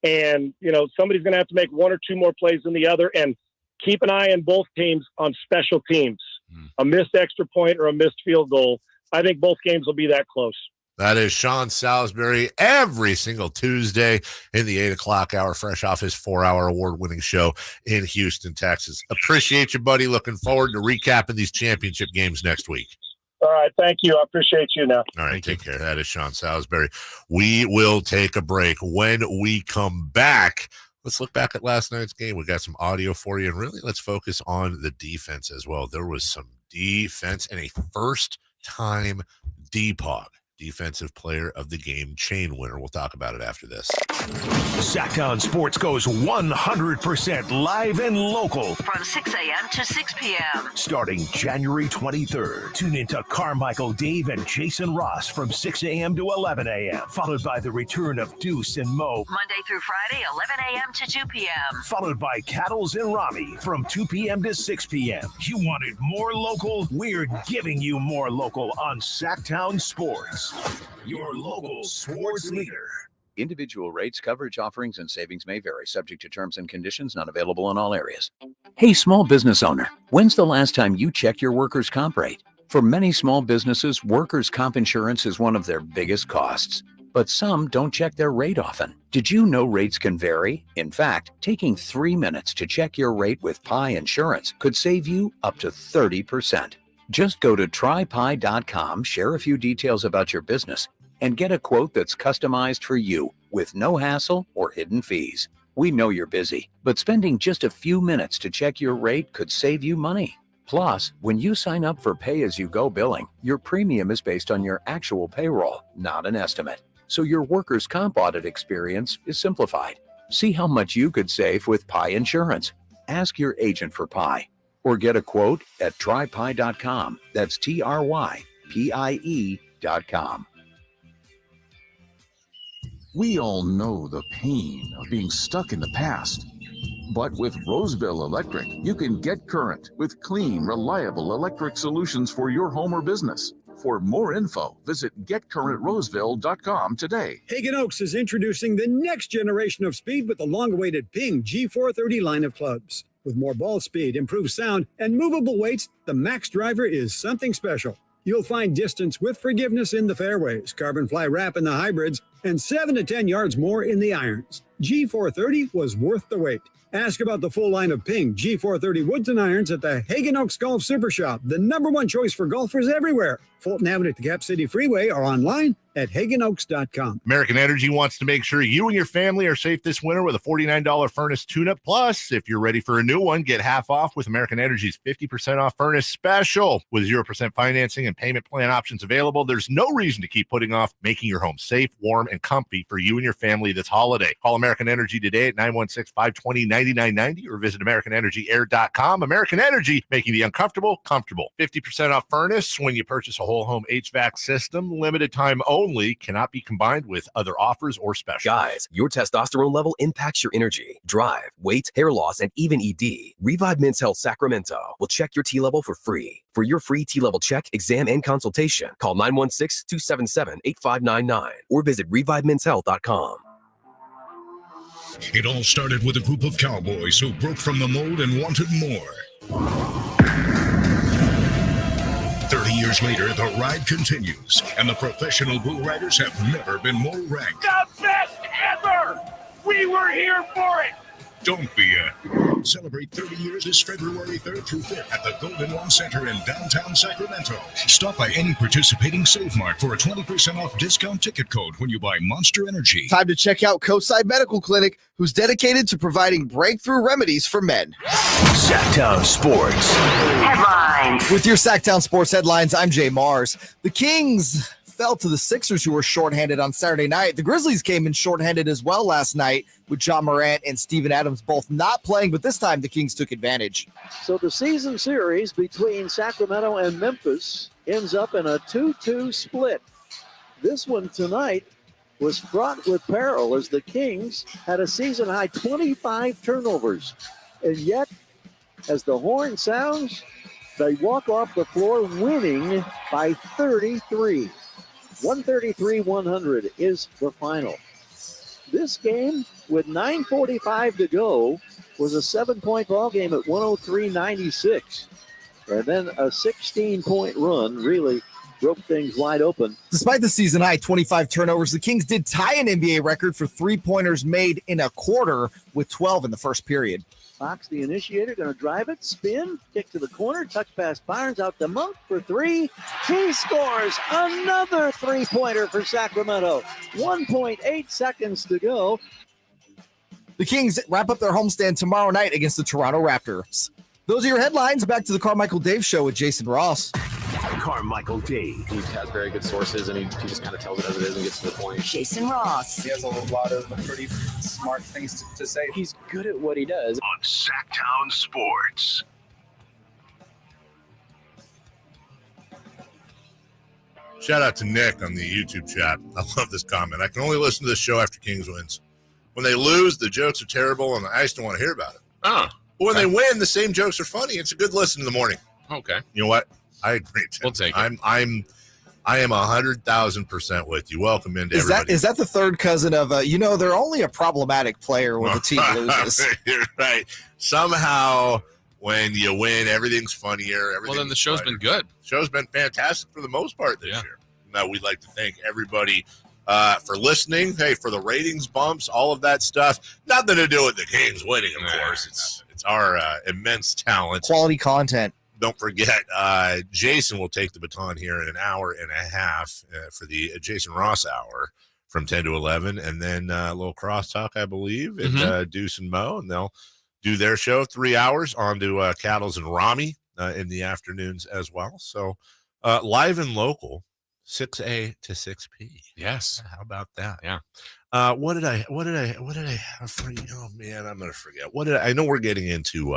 And, somebody's going to have to make one or two more plays than the other, and keep an eye on both teams on special teams. A missed extra point or a missed field goal. I think both games will be that close. That is Sean Salisbury every single Tuesday in the 8 o'clock hour, fresh off his 4-hour award-winning show in Houston, Texas. Appreciate you, buddy. Looking forward to recapping these championship games next week. All right. Thank you. I appreciate you now. All right. Take care. That is Sean Salisbury. We will take a break. When we come back, let's look back at last night's game. We got some audio for you, and really let's focus on the defense as well. There was some defense and a first-time DPOG, Defensive Player of the Game chain winner. We'll talk about it after this. Sactown Sports goes 100% live and local. From 6 a.m. to 6 p.m. Starting January 23rd. Tune into Carmichael Dave and Jason Ross from 6 a.m. to 11 a.m. Followed by the return of Deuce and Mo. Monday through Friday, 11 a.m. to 2 p.m. Followed by Cattles and Rami from 2 p.m. to 6 p.m. You wanted more local? We're giving you more local on Sactown Sports. Your local sports leader. Individual rates, coverage, offerings, and savings may vary, subject to terms and conditions, not available in all areas. Hey, small business owner, when's the last time you checked your workers' comp rate? For many small businesses, workers' comp insurance is one of their biggest costs, but some don't check their rate often. Did you know rates can vary? In fact, taking 3 minutes to check your rate with Pi Insurance could save you up to 30%. Just go to trypi.com, share a few details about your business, and get a quote that's customized for you with no hassle or hidden fees. We know you're busy, but spending just a few minutes to check your rate could save you money. Plus, when you sign up for pay-as-you-go billing, your premium is based on your actual payroll, not an estimate. So your workers' comp audit experience is simplified. See how much you could save with Pi Insurance. Ask your agent for Pi, or get a quote at trypi.com. That's trypie.com. We all know the pain of being stuck in the past. But with Roseville Electric, you can get current with clean, reliable electric solutions for your home or business. For more info, visit getcurrentroseville.com today. Hagen Oaks is introducing the next generation of speed with the long-awaited Ping G430 line of clubs. With more ball speed, improved sound, and movable weights, the Max Driver is something special. You'll find distance with forgiveness in the fairways, carbon fly wrap in the hybrids, and 7 to 10 yards more in the irons. G430 was worth the wait. Ask about the full line of Ping G430 woods and irons at the Hagen Oaks Golf Super Shop, the #1 choice for golfers everywhere. Fulton Avenue at the Cap City Freeway or online at hagenoaks.com. American Energy wants to make sure you and your family are safe this winter with a $49 furnace tune-up. Plus, if you're ready for a new one, get half off with American Energy's 50% off furnace special. With 0% financing and payment plan options available, there's no reason to keep putting off making your home safe, warm, and comfy for you and your family this holiday. Call American Energy today at 916-520-9990 or visit AmericanEnergyAir.com. American Energy, making the uncomfortable comfortable. 50% off furnace when you purchase a whole home HVAC system. Limited time only. Cannot be combined with other offers or specials. Guys, your testosterone level impacts your energy, drive, weight, hair loss, and even ED. Revive Men's Health Sacramento will check your T level for free. For your free T level check, exam, and consultation, call 916-277-8599 or visit ReviveMen'sHealth.com. It all started with a group of Cowboys who broke from the mold and wanted more. 30 years later, the ride continues, and the professional bull riders have never been more ranked. The best ever! We were here for it! Don't be a Celebrate 30 years this February 3rd through 5th at the Golden One Center in downtown Sacramento. Stop by any participating Save Mart for a 20% off discount ticket code when you buy Monster Energy. Time to check out Coastside Medical Clinic, who's dedicated to providing breakthrough remedies for men. Sactown Sports Headlines. With your Sactown Sports headlines, I'm Jay Mars. The Kings fell to the Sixers, who were shorthanded on Saturday night. The Grizzlies came in shorthanded as well last night, with John Morant and Steven Adams both not playing, but this time the Kings took advantage. So the season series between Sacramento and Memphis ends up in a 2-2 split. This one tonight was fraught with peril as the Kings had a season-high 25 turnovers. And yet, as the horn sounds, they walk off the floor winning by 33. 133-100 is the final. This game, with 9:45 to go, was a 7-point ball game at 103-96. And then a 16-point run really broke things wide open. Despite the season high 25 turnovers, the Kings did tie an NBA record for three-pointers made in a quarter with 12 in the first period. Fox, the initiator, going to drive it, spin, kick to the corner, touch pass Barnes out to Monk for three. He scores another three-pointer for Sacramento. 1.8 seconds to go. The Kings wrap up their homestand tomorrow night against the Toronto Raptors. Those are your headlines. Back to the Carmichael Dave Show with Jason Ross. Carmichael Dave. He has very good sources, and he just kind of tells it as it is and gets to the point. Jason Ross. He has a lot of pretty smart things to say. He's good at what he does. On Sactown Sports. Shout out to Nick on the YouTube chat. I love this comment. I can only listen to this show after Kings wins. When they lose, the jokes are terrible, and I just don't want to hear about it. Oh. But when they win, the same jokes are funny. It's a good listen in the morning. Okay. You know what? I agree. Tim. We'll take it. I am 100,000% with you. Welcome into everybody. Is that the third cousin of they're only a problematic player when the team loses. You're right. Somehow when you win, everything's funnier. Well, then the show's been good. Show's been fantastic for the most part this year. Now we'd like to thank everybody for listening. Hey, for the ratings bumps, all of that stuff. Nothing to do with the Kings winning, of course. It's our immense talent. Quality content. Don't forget, Jason will take the baton here in an hour and a half for the Jason Ross Hour from 10 to 11, and then a little crosstalk, I believe, and Deuce and Mo, and they'll do their show 3 hours on to Cattles and Rami in the afternoons as well. So live and local, 6A to 6P. Yes. How about that? Yeah. What did I have for you? Oh man, I'm gonna forget. I know we're getting into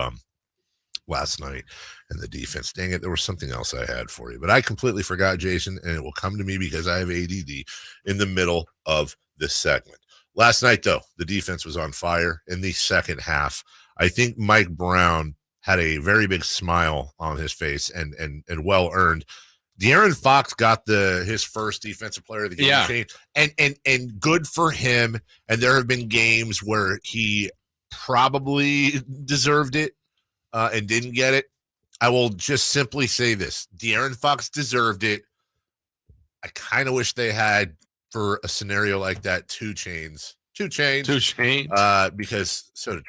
last night and the defense. Dang it, there was something else I had for you, but I completely forgot, Jason, and it will come to me because I have ADD in the middle of this segment. Last night, though, the defense was on fire in the second half. I think Mike Brown had a very big smile on his face and well earned. De'Aaron Fox got his first defensive player of the game, and good for him. And there have been games where he probably deserved it and didn't get it. I will just simply say this: De'Aaron Fox deserved it. I kind of wish they had, for a scenario like that, two chains, because so did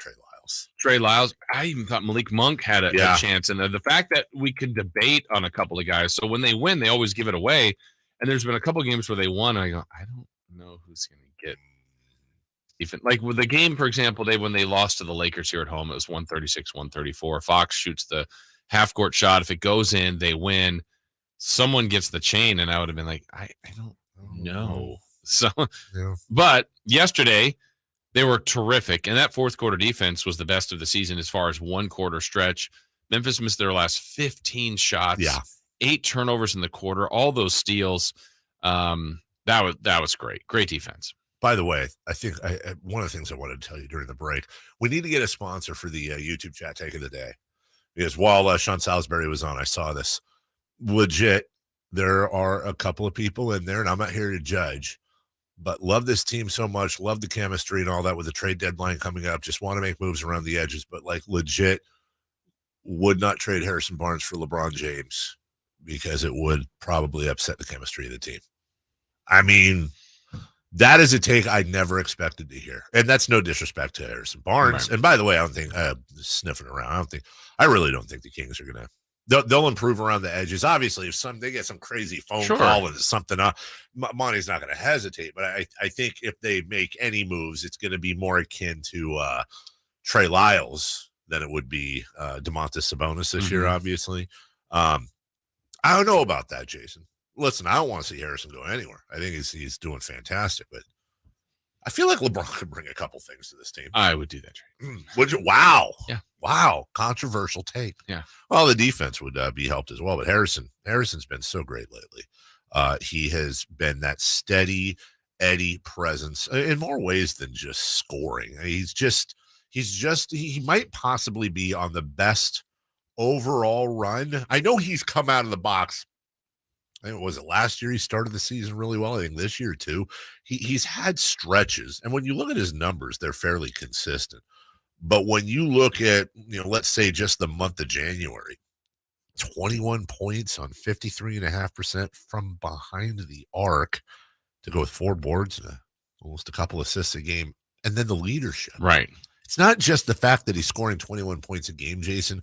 Trey Lyles. I even thought Malik Monk had a chance. And the fact that we could debate on a couple of guys. So when they win, they always give it away. And there's been a couple of games where they won. And I go, I don't know who's going to get even. Like with the game, for example, when they lost to the Lakers here at home, it was 136-134. Fox shoots the half-court shot. If it goes in, they win. Someone gets the chain, and I would have been like, I don't know. So, but yesterday, they were terrific, and that fourth quarter defense was the best of the season as far as one quarter stretch. Memphis missed their last 15 shots, 8 turnovers in the quarter, all those steals. That was great. Great defense. By the way, I think one of the things I wanted to tell you during the break, we need to get a sponsor for the YouTube chat take of the day. Because while Sean Salisbury was on, I saw this. Legit, there are a couple of people in there, and I'm not here to judge, but love this team so much, love the chemistry and all that with the trade deadline coming up, just want to make moves around the edges, but like legit would not trade Harrison Barnes for LeBron James because it would probably upset the chemistry of the team. I mean, That is a take I never expected to hear. And that's no disrespect to Harrison Barnes. Right. And by the way, I don't think sniffing around. I really don't think the Kings are going to. They'll improve around the edges. Obviously, if they get some crazy phone call and something up, Monty's not going to hesitate. But I think if they make any moves, it's going to be more akin to Trey Lyles than it would be Domantas Sabonis this year, obviously. I don't know about that, Jason. Listen, I don't want to see Harrison go anywhere. I think he's doing fantastic, but I feel like LeBron could bring a couple things to this team. I would do that trade. Would you? Wow. Yeah. Wow. Controversial take. Yeah. Well, the defense would be helped as well, but Harrison's been so great lately. He has been that steady Eddie presence in more ways than just scoring. He might possibly be on the best overall run. I know he's come out of the box. Was it last year he started the season really well? I think this year too. He's had stretches, and when you look at his numbers, they're fairly consistent. But when you look at, let's say just the month of January, 21 points on 53.5% from behind the arc to go with 4 boards and almost a couple assists a game, and then the leadership. Right. It's not just the fact that he's scoring 21 points a game, Jason.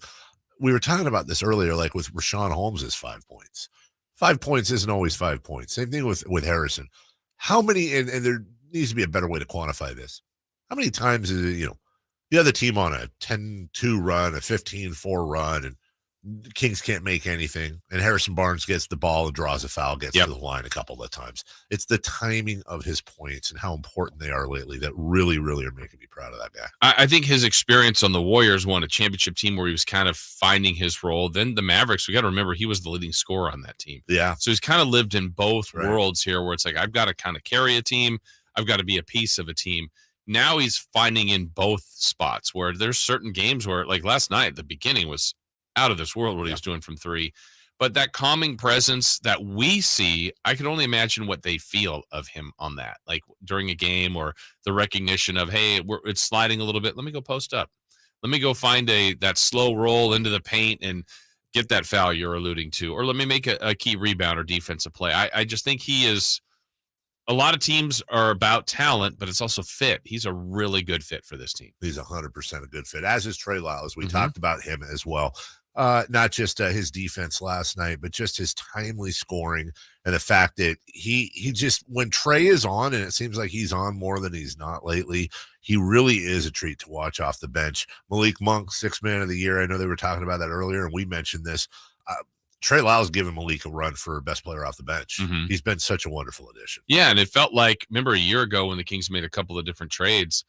We were talking about this earlier, like with Rashawn Holmes' 5 points. 5 points isn't always 5 points. Same thing with Harrison. How many, and there needs to be a better way to quantify this. How many times is it, the other team on a 10-2 run, a 15-4 run, and the Kings can't make anything, and Harrison Barnes gets the ball and draws a foul, gets to the line a couple of times. It's the timing of his points and how important they are lately that really, really are making me proud of that guy. I think his experience on the Warriors won a championship team where he was kind of finding his role. Then the Mavericks, we got to remember he was the leading scorer on that team. Yeah. So he's kind of lived in both worlds here where it's like, I've got to kind of carry a team. I've got to be a piece of a team. Now he's finding in both spots where there's certain games where, like last night, the beginning was out of this world what he was doing from 3. But that calming presence that we see, I can only imagine what they feel of him on that, like during a game, or the recognition of, hey, it's sliding a little bit. Let me go post up. Let me go find that slow roll into the paint and get that foul you're alluding to. Or let me make a key rebound or defensive play. I just think he is – a lot of teams are about talent, but it's also fit. He's a really good fit for this team. He's 100% a good fit, as is Trey Lyles. We talked about him as well. Not just his defense last night, but just his timely scoring and the fact that he just, when Trey is on, and it seems like he's on more than he's not lately, he really is a treat to watch off the bench. Malik Monk, 6th man of the year. I know they were talking about that earlier, and we mentioned this. Trey Lyles giving Malik a run for best player off the bench. He's been such a wonderful addition. Yeah, and it felt like, remember a year ago when the Kings made a couple of different trades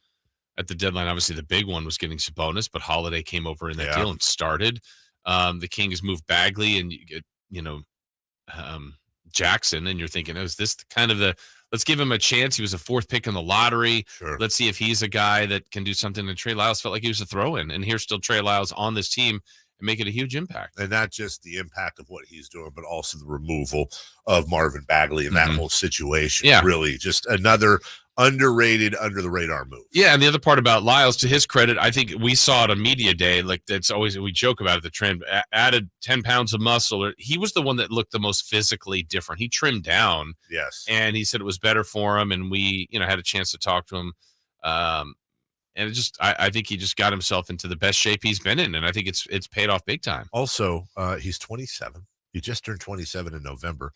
at the deadline, obviously the big one was getting Sabonis, but Holiday came over in that deal and started. The Kings moved Bagley, and you get, Jackson, and you're thinking, is this kind of let's give him a chance. He was a 4th pick in the lottery. Sure. Let's see if he's a guy that can do something. And Trey Lyles felt like he was a throw-in, and here's still Trey Lyles on this team and making a huge impact. And not just the impact of what he's doing, but also the removal of Marvin Bagley and that whole situation. Yeah. Really just another underrated, under the radar move. Yeah, and the other part about Lyles, to his credit, I think we saw it on media day. Like, that's always, we joke about it, the trend, added 10 pounds of muscle. He was the one that looked the most physically different. He trimmed down. Yes. And he said it was better for him, and we, had a chance to talk to him. And it just, I think he just got himself into the best shape he's been in, and I think it's paid off big time. Also, he's 27. He just turned 27 in November.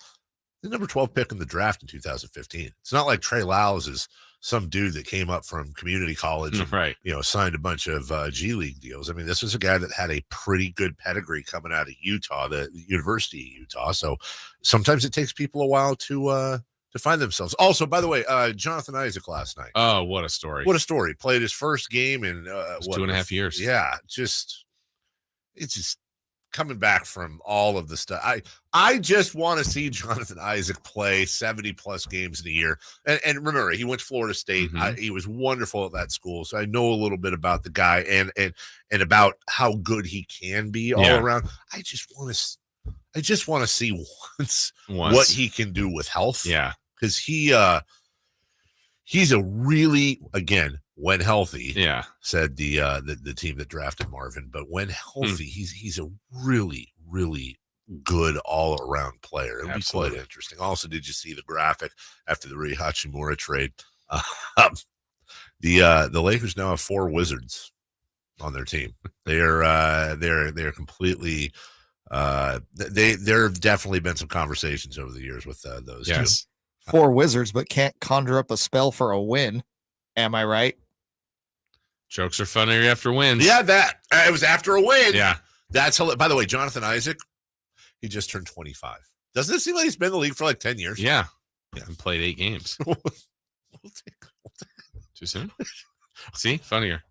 The number 12 pick in the draft in 2015. It's not like Trey Lyles is some dude that came up from community college and, right, signed a bunch of G League deals. I mean, this was a guy that had a pretty good pedigree coming out of Utah, the University of Utah. So sometimes it takes people a while to find themselves. Also, by the way, Jonathan Isaac last night. Oh, what a story. What a story. Played his first game in 2.5 years. Yeah, it's just coming back from all of the stuff. I just want to see Jonathan Isaac play 70-plus games in a year. And remember, he went to Florida State. He was wonderful at that school, so I know a little bit about the guy and about how good he can be all around. I just want to see once what he can do with health. Yeah. Because he's a really, again, when healthy, said the team that drafted Marvin, but when healthy, he's a really, really good all-around player. It would be Absolutely. quite interesting. Also, did you see the graphic after the Rui Hachimura trade? The Lakers now have 4 Wizards on their team. They're completely there have definitely been some conversations over the years with those two. 4 Wizards, but can't conjure up a spell for a win. Am I right? Jokes are funnier after wins. Yeah, that it was after a win. Yeah. That's by the way, Jonathan Isaac, he just turned 25. Doesn't it seem like he's been in the league for like 10 years? Yeah. And played 8 games. Too soon? See? Funnier.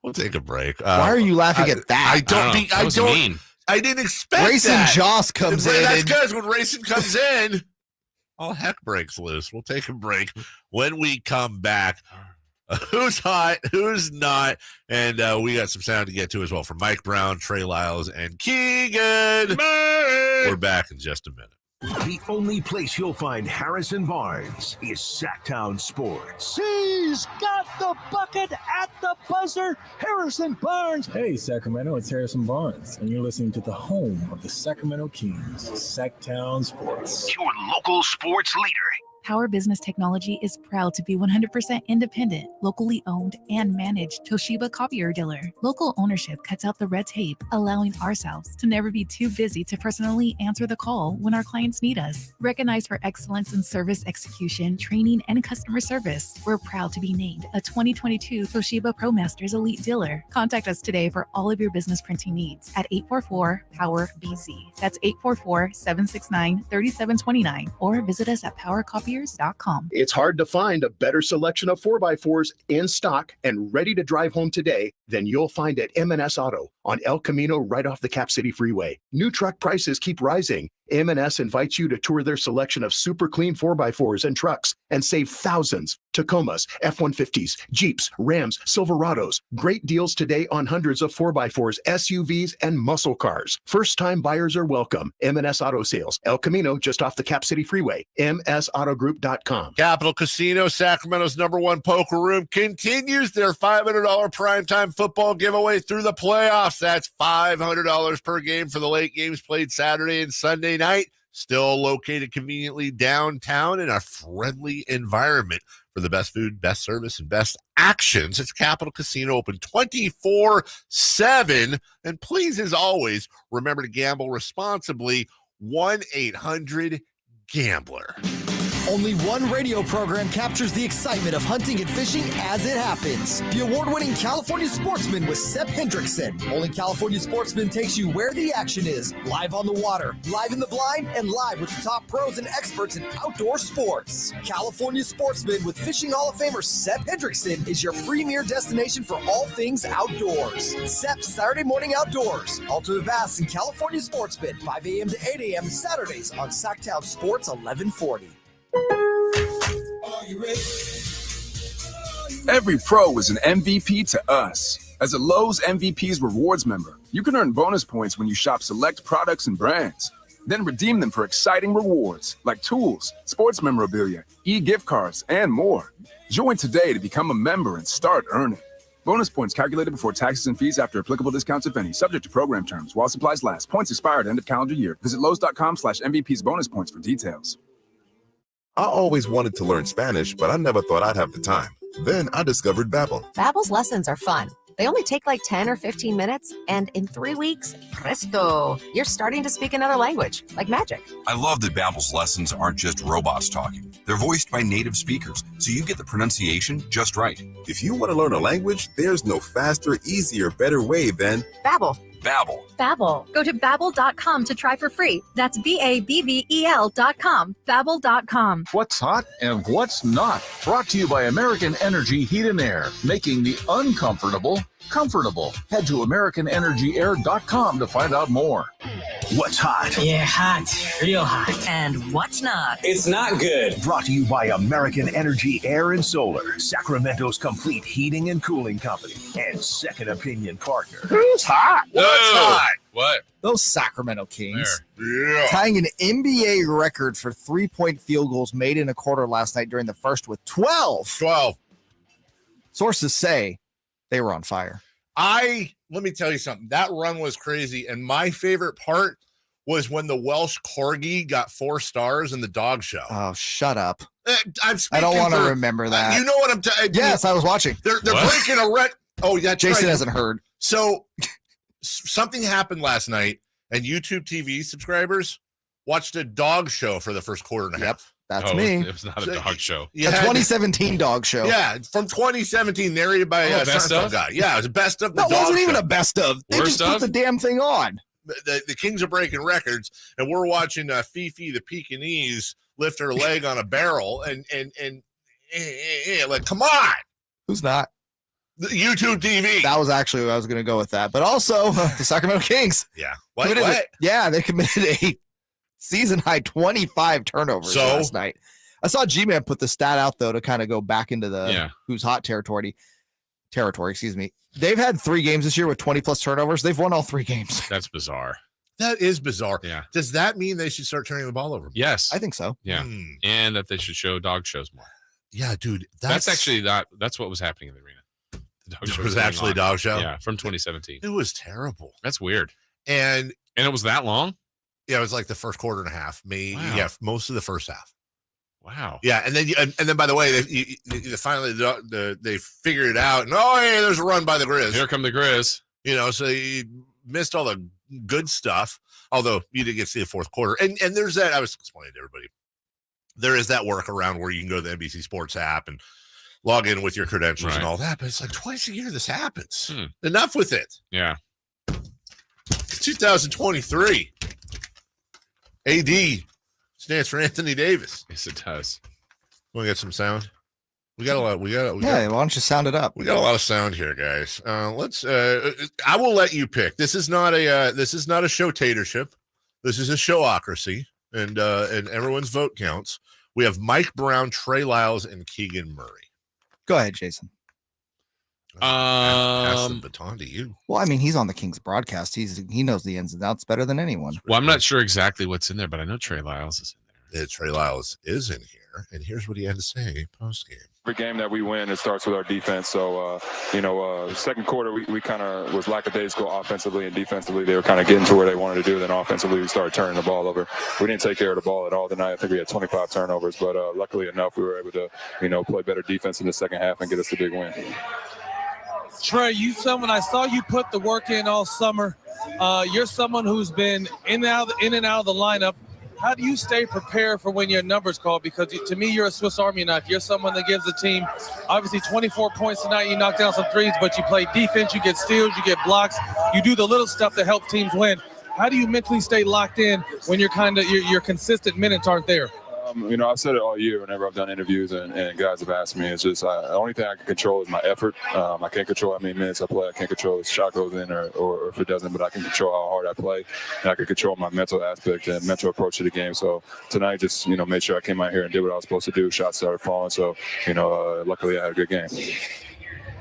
We'll take a break. Why are you laughing at that? I don't mean. I didn't expect Grayson that. Joss comes in. That's because when Grayson comes in, all heck breaks loose. We'll take a break. When we come back, who's hot, who's not, and we got some sound to get to as well from Mike Brown, Trey Lyles, and Keegan Murray. We're back in just a minute. The only place you'll find Harrison Barnes is Sactown Sports. He's got the bucket at the buzzer. Harrison Barnes. Hey, Sacramento, it's Harrison Barnes, and you're listening to the home of the Sacramento Kings, Sactown Sports. Your local sports leader. Power Business Technology is proud to be 100% independent, locally owned, and managed Toshiba copier dealer. Local ownership cuts out the red tape, allowing ourselves to never be too busy to personally answer the call when our clients need us. Recognized for excellence in service execution, training, and customer service, we're proud to be named a 2022 Toshiba ProMasters Elite Dealer. Contact us today for all of your business printing needs at 844-POWER-BZ. That's 844-769-3729, or visit us at PowerCopier.com. It's hard to find a better selection of 4x4s in stock and ready to drive home today than you'll find at M&S Auto on El Camino right off the Cap City Freeway. New truck prices keep rising. M&S invites you to tour their selection of super clean 4x4s and trucks and save thousands. Tacomas, F-150s, Jeeps, Rams, Silverados. Great deals today on hundreds of 4x4s, SUVs, and muscle cars. First-time buyers are welcome. M&S Auto Sales, El Camino, just off the Cap City Freeway. MSAutogroup.com. Capital Casino, Sacramento's #1 poker room, continues their $500 primetime football giveaway through the playoffs. That's $500 per game for the late games played Saturday and Sunday night. Still located conveniently downtown in a friendly environment for the best food, best service, and best actions. It's Capital Casino, open 24/7. And please, as always, remember to gamble responsibly. 1-800-GAMBLER. Only one radio program captures the excitement of hunting and fishing as it happens. The award-winning California Sportsman with Sep Hendrickson. Only California Sportsman takes you where the action is. Live on the water, live in the blind, and live with the top pros and experts in outdoor sports. California Sportsman with Fishing Hall of Famer Sep Hendrickson is your premier destination for all things outdoors. Sep's Saturday Morning Outdoors. Ultimate Bass and California Sportsman, 5 a.m. to 8 a.m. Saturdays on Sactown Sports 1140. Every pro is an MVP to us. As a Lowe's MVP's Rewards member, you can earn bonus points when you shop select products and brands. Then redeem them for exciting rewards like tools, sports memorabilia, e-gift cards, and more. Join today to become a member and start earning. Bonus points calculated before taxes and fees after applicable discounts, if any. Subject to program terms. While supplies last. Points expire at end of calendar year. Visit Lowe's.com/MVP's bonus points for details. I always wanted to learn Spanish, but I never thought I'd have the time. Then I discovered Babbel. Babbel's lessons are fun. They only take like 10 or 15 minutes, and in 3 weeks, presto, you're starting to speak another language, like magic. I love that Babbel's lessons aren't just robots talking. They're voiced by native speakers, so you get the pronunciation just right. If you want to learn a language, there's no faster, easier, better way than Babbel. Babbel. Babbel. Go to Babbel.com to try for free. That's BABBEL.com. Babbel.com. What's hot and what's not. Brought to you by American Energy Heat and Air, making the uncomfortable comfortable. Head to AmericanEnergyAir.com to find out more. What's hot? Yeah, hot. Real hot. And what's not? It's not good. Brought to you by American Energy Air and Solar, Sacramento's complete heating and cooling company, and second opinion partner. Who's hot? What's hot? What? Those Sacramento Kings. Yeah. Tying an NBA record for three-point field goals made in a quarter last night during the first with 12. 12. Sources say they were on fire. Let me tell you something. That run was crazy. And my favorite part was when the Welsh Corgi got 4 stars in the dog show. Oh, shut up. I don't want to remember that. You know what I'm talking Yes, I was watching. They're breaking a record. Oh, yeah, Jason hasn't heard. So something happened last night, and YouTube TV subscribers watched a dog show for the first quarter and a half. That's me. It was not a dog show. A 2017 dog show. Yeah, from 2017, narrated by Best of? guy. Yeah, it was a best of the That dog wasn't even show. a best of. They Worst just put of? the damn thing on. The Kings are breaking records, and we're watching Fifi the Pekingese lift her leg on a barrel, and like, come on. Who's not? The YouTube TV. That was actually where I was going to go with that. But also, the Sacramento Kings. Yeah. They committed a season-high 25 turnovers last night. I saw G-Man put the stat out, though, to kind of go back into the who's hot territory. Excuse me. They've had 3 games this year with 20-plus turnovers. They've won all 3 games. That's bizarre. That is bizarre. Yeah. Does that mean they should start turning the ball over? Yes. I think so. Yeah. And that they should show dog shows more. Yeah, dude. That's actually that's what was happening in the arena. The dog show was actually a dog show? Yeah, from 2017. It was terrible. That's weird. And it was that long? Yeah, it was like the first quarter and a half. Most of the first half. Wow. Yeah, and then by the way, they finally they figured it out. And hey, there's a run by the Grizz. Here come the Grizz. So you missed all the good stuff. Although you did get to see the fourth quarter, and there's that. I was explaining to everybody. There is that workaround where you can go to the NBC Sports app and log in with your credentials and all that. But it's like twice a year this happens. Enough with it. Yeah. It's 2023. AD stands for Anthony Davis. Yes, it does. Want to get some sound? We got a lot. Why don't you sound it up? We got a lot of sound here, guys. Let's. I will let you pick. This is not a showtatorship. This is a showocracy, and everyone's vote counts. We have Mike Brown, Trey Lyles, and Keegan Murray. Go ahead, Jason. Pass the baton to you. Well, I mean, he's on the Kings broadcast. He knows the ins and outs better than anyone. Well, I'm not sure exactly what's in there, but I know Trey Lyles is in there. Trey Lyles is in here, and here's what he had to say post game. Every game that we win, it starts with our defense. So, second quarter, we kind of was lackadaisical offensively and defensively. They were kind of getting to where they wanted to do. Then offensively, we started turning the ball over. We didn't take care of the ball at all tonight. I think we had 25 turnovers, but luckily enough, we were able to, play better defense in the second half and get us the big win. Trey, I saw you put the work in all summer. You're someone who's been in and out of the lineup. How do you stay prepared for when your number's called? Because to me, you're a Swiss Army knife. You're someone that gives the team, obviously, 24 points tonight. You knock down some threes, but you play defense, you get steals, you get blocks. You do the little stuff that help teams win. How do you mentally stay locked in when your consistent minutes aren't there? I've said it all year whenever I've done interviews and guys have asked me. It's just the only thing I can control is my effort. I can't control how many minutes I play. I can't control if shot goes in or if it doesn't, but I can control how hard I play. And I can control my mental aspect and mental approach to the game. So tonight, just, made sure I came out here and did what I was supposed to do. Shots started falling. So, luckily I had a good game.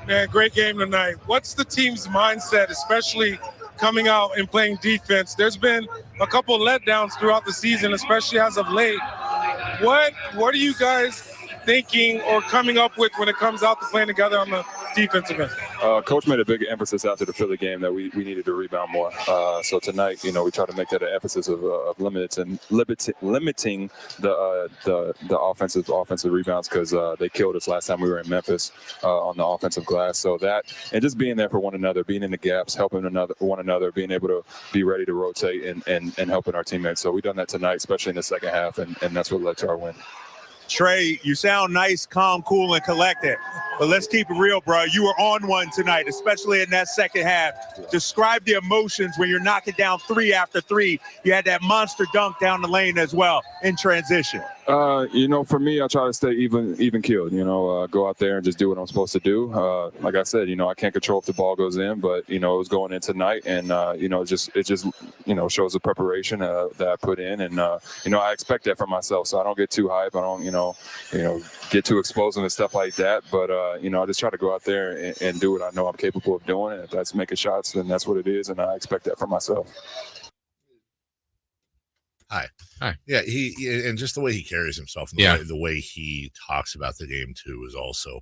Man, great game tonight. What's the team's mindset, especially coming out and playing defense? There's been a couple of letdowns throughout the season, especially as of late. What are you guys thinking or coming up with when it comes out to playing together on the defensive end? Coach made a big emphasis after the Philly game that we needed to rebound more. So tonight, we try to make that an emphasis of limiting the offensive rebounds because they killed us last time we were in Memphis on the offensive glass. So that and just being there for one another, being in the gaps, helping one another, being able to be ready to rotate and helping our teammates. So we've done that tonight, especially in the second half, and that's what led to our win. Trey, you sound nice, calm, cool, and collected. But let's keep it real, bro. You were on one tonight, especially in that second half. Describe the emotions when you're knocking down 3 after 3. You had that monster dunk down the lane as well in transition. For me, I try to stay even keeled, go out there and just do what I'm supposed to do. Like I said, I can't control if the ball goes in, but, it was going in tonight and, it just shows the preparation that I put in. And, I expect that from myself. So I don't get too hype. I don't, get too explosive and stuff like that. But, I just try to go out there and do what I know I'm capable of doing. And if that's making shots, then that's what it is. And I expect that from myself. Hi. Yeah, he and just the way he carries himself, and the way he talks about the game too is also.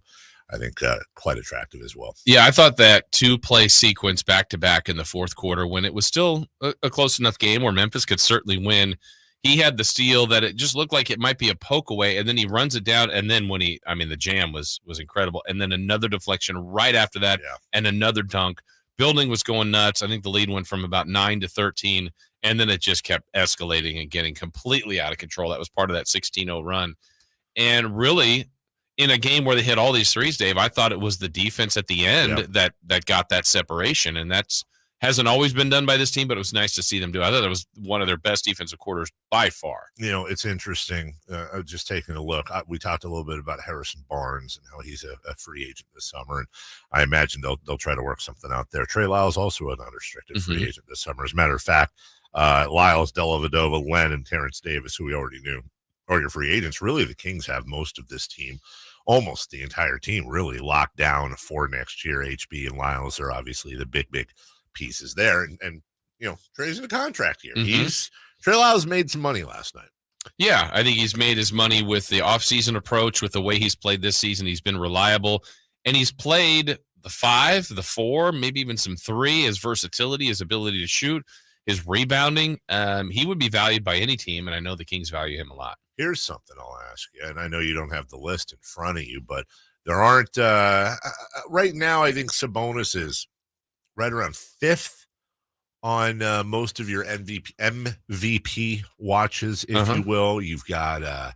I think quite attractive as well. Yeah, I thought that 2-play sequence back-to-back in the fourth quarter when it was still a close enough game where Memphis could certainly win. He had the steal that it just looked like it might be a poke away, and then he runs it down, and then the jam was incredible. And then another deflection right after that, and another dunk. Building was going nuts. I think the lead went from about 9 to 13, and then it just kept escalating and getting completely out of control. That was part of that 16-0 run. And really, in a game where they hit all these threes, Dave, I thought it was the defense at the end that got that separation, and that's hasn't always been done by this team, but it was nice to see them do it. I thought it was one of their best defensive quarters by far. It's interesting. Just taking a look, we talked a little bit about Harrison Barnes and how he's a free agent this summer, and I imagine they'll try to work something out there. Trey Lyles also an unrestricted free agent this summer. As a matter of fact, Lyles, Dellavedova, Len, and Terrence Davis, who we already knew, are your free agents. Really, the Kings have most of this team, almost the entire team, really locked down for next year. HB and Lyles are obviously the big pieces there, and Trey's in a contract year. Trey Lyles made some money last night. Yeah, I think he's made his money with the offseason approach, with the way he's played this season. He's been reliable, and he's played the 5, the 4, maybe even some 3. His versatility, his ability to shoot, his rebounding, he would be valued by any team, and I know the Kings value him a lot. Here's something I'll ask you, and I know you don't have the list in front of you, but there aren't right now. I think Sabonis is right around 5th on most of your MVP watches, if you will. You've got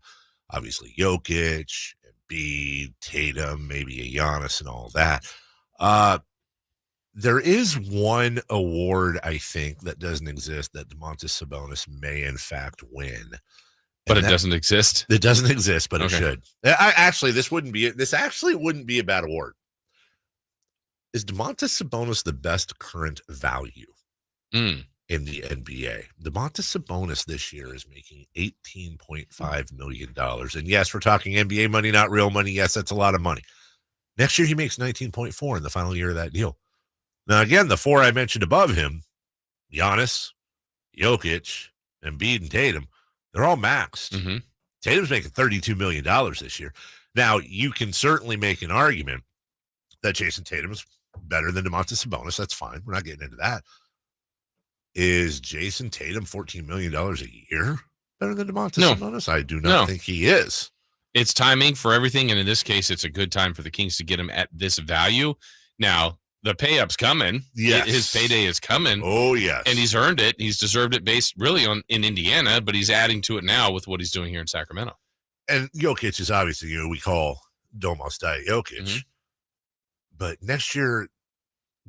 obviously Jokic, Embiid, Tatum, maybe a Giannis, and all that. There is one award, I think, that doesn't exist that Domantas Sabonis may in fact win. But it doesn't exist? It doesn't exist, but it should. This actually wouldn't be a bad award. Is Domantas Sabonis the best current value in the NBA? Domantas Sabonis this year is making $18.5 million. And yes, we're talking NBA money, not real money. Yes, that's a lot of money. Next year, he makes 19.4 in the final year of that deal. Now, again, the 4 I mentioned above him, Giannis, Jokic, Embiid, and Tatum, they're all maxed. Tatum's making $32 million this year. Now, you can certainly make an argument that Jason Tatum's better than Domantas Sabonis. That's fine. We're not getting into that. Is Jason Tatum $14 million a year better than Domantas Sabonis? I do not think he is. It's timing for everything, and in this case, it's a good time for the Kings to get him at this value. Now, the pay-up's coming. Yes. His payday is coming. Oh, yes. And he's earned it. He's deserved it based really in Indiana, but he's adding to it now with what he's doing here in Sacramento. And Jokic is obviously, we call Domas Diet Jokic. But next year,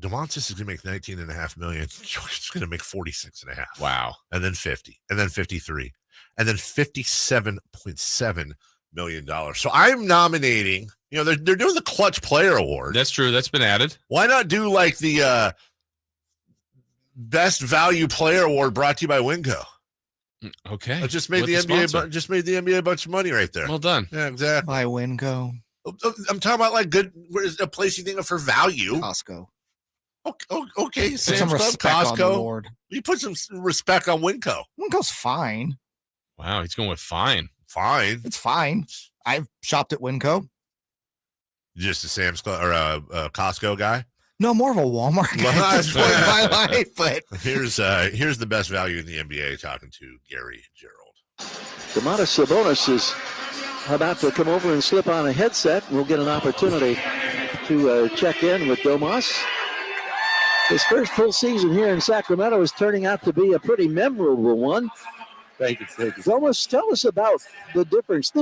Domantas is going to make $19.5 million. Jokic's going to make $46.5. Wow. And then 50, and then 53, and then $57.7 million. So I'm nominating, they're doing the Clutch Player Award. That's true. That's been added. Why not do like the Best Value Player Award brought to you by Winco? Okay. I just made the NBA a bunch of money right there. Well done. Yeah, exactly. By Winco. I'm talking about like good. Where's a place you think of for value? Costco. Okay. Put some respect on the Lord. You put some respect on Winco. Winco's fine. Wow, he's going with fine. Fine. It's fine. I've shopped at Winco. Just a Sam's Club or a Costco guy? No, more of a Walmart guy at this point in my life. But here's the best value in the NBA. Talking to Gary Gerald. Domantas Sabonis is about to come over and slip on a headset. We'll get an opportunity to check in with Domas. His first full season here in Sacramento is turning out to be a pretty memorable one. Thank you. Domas, tell us about the difference.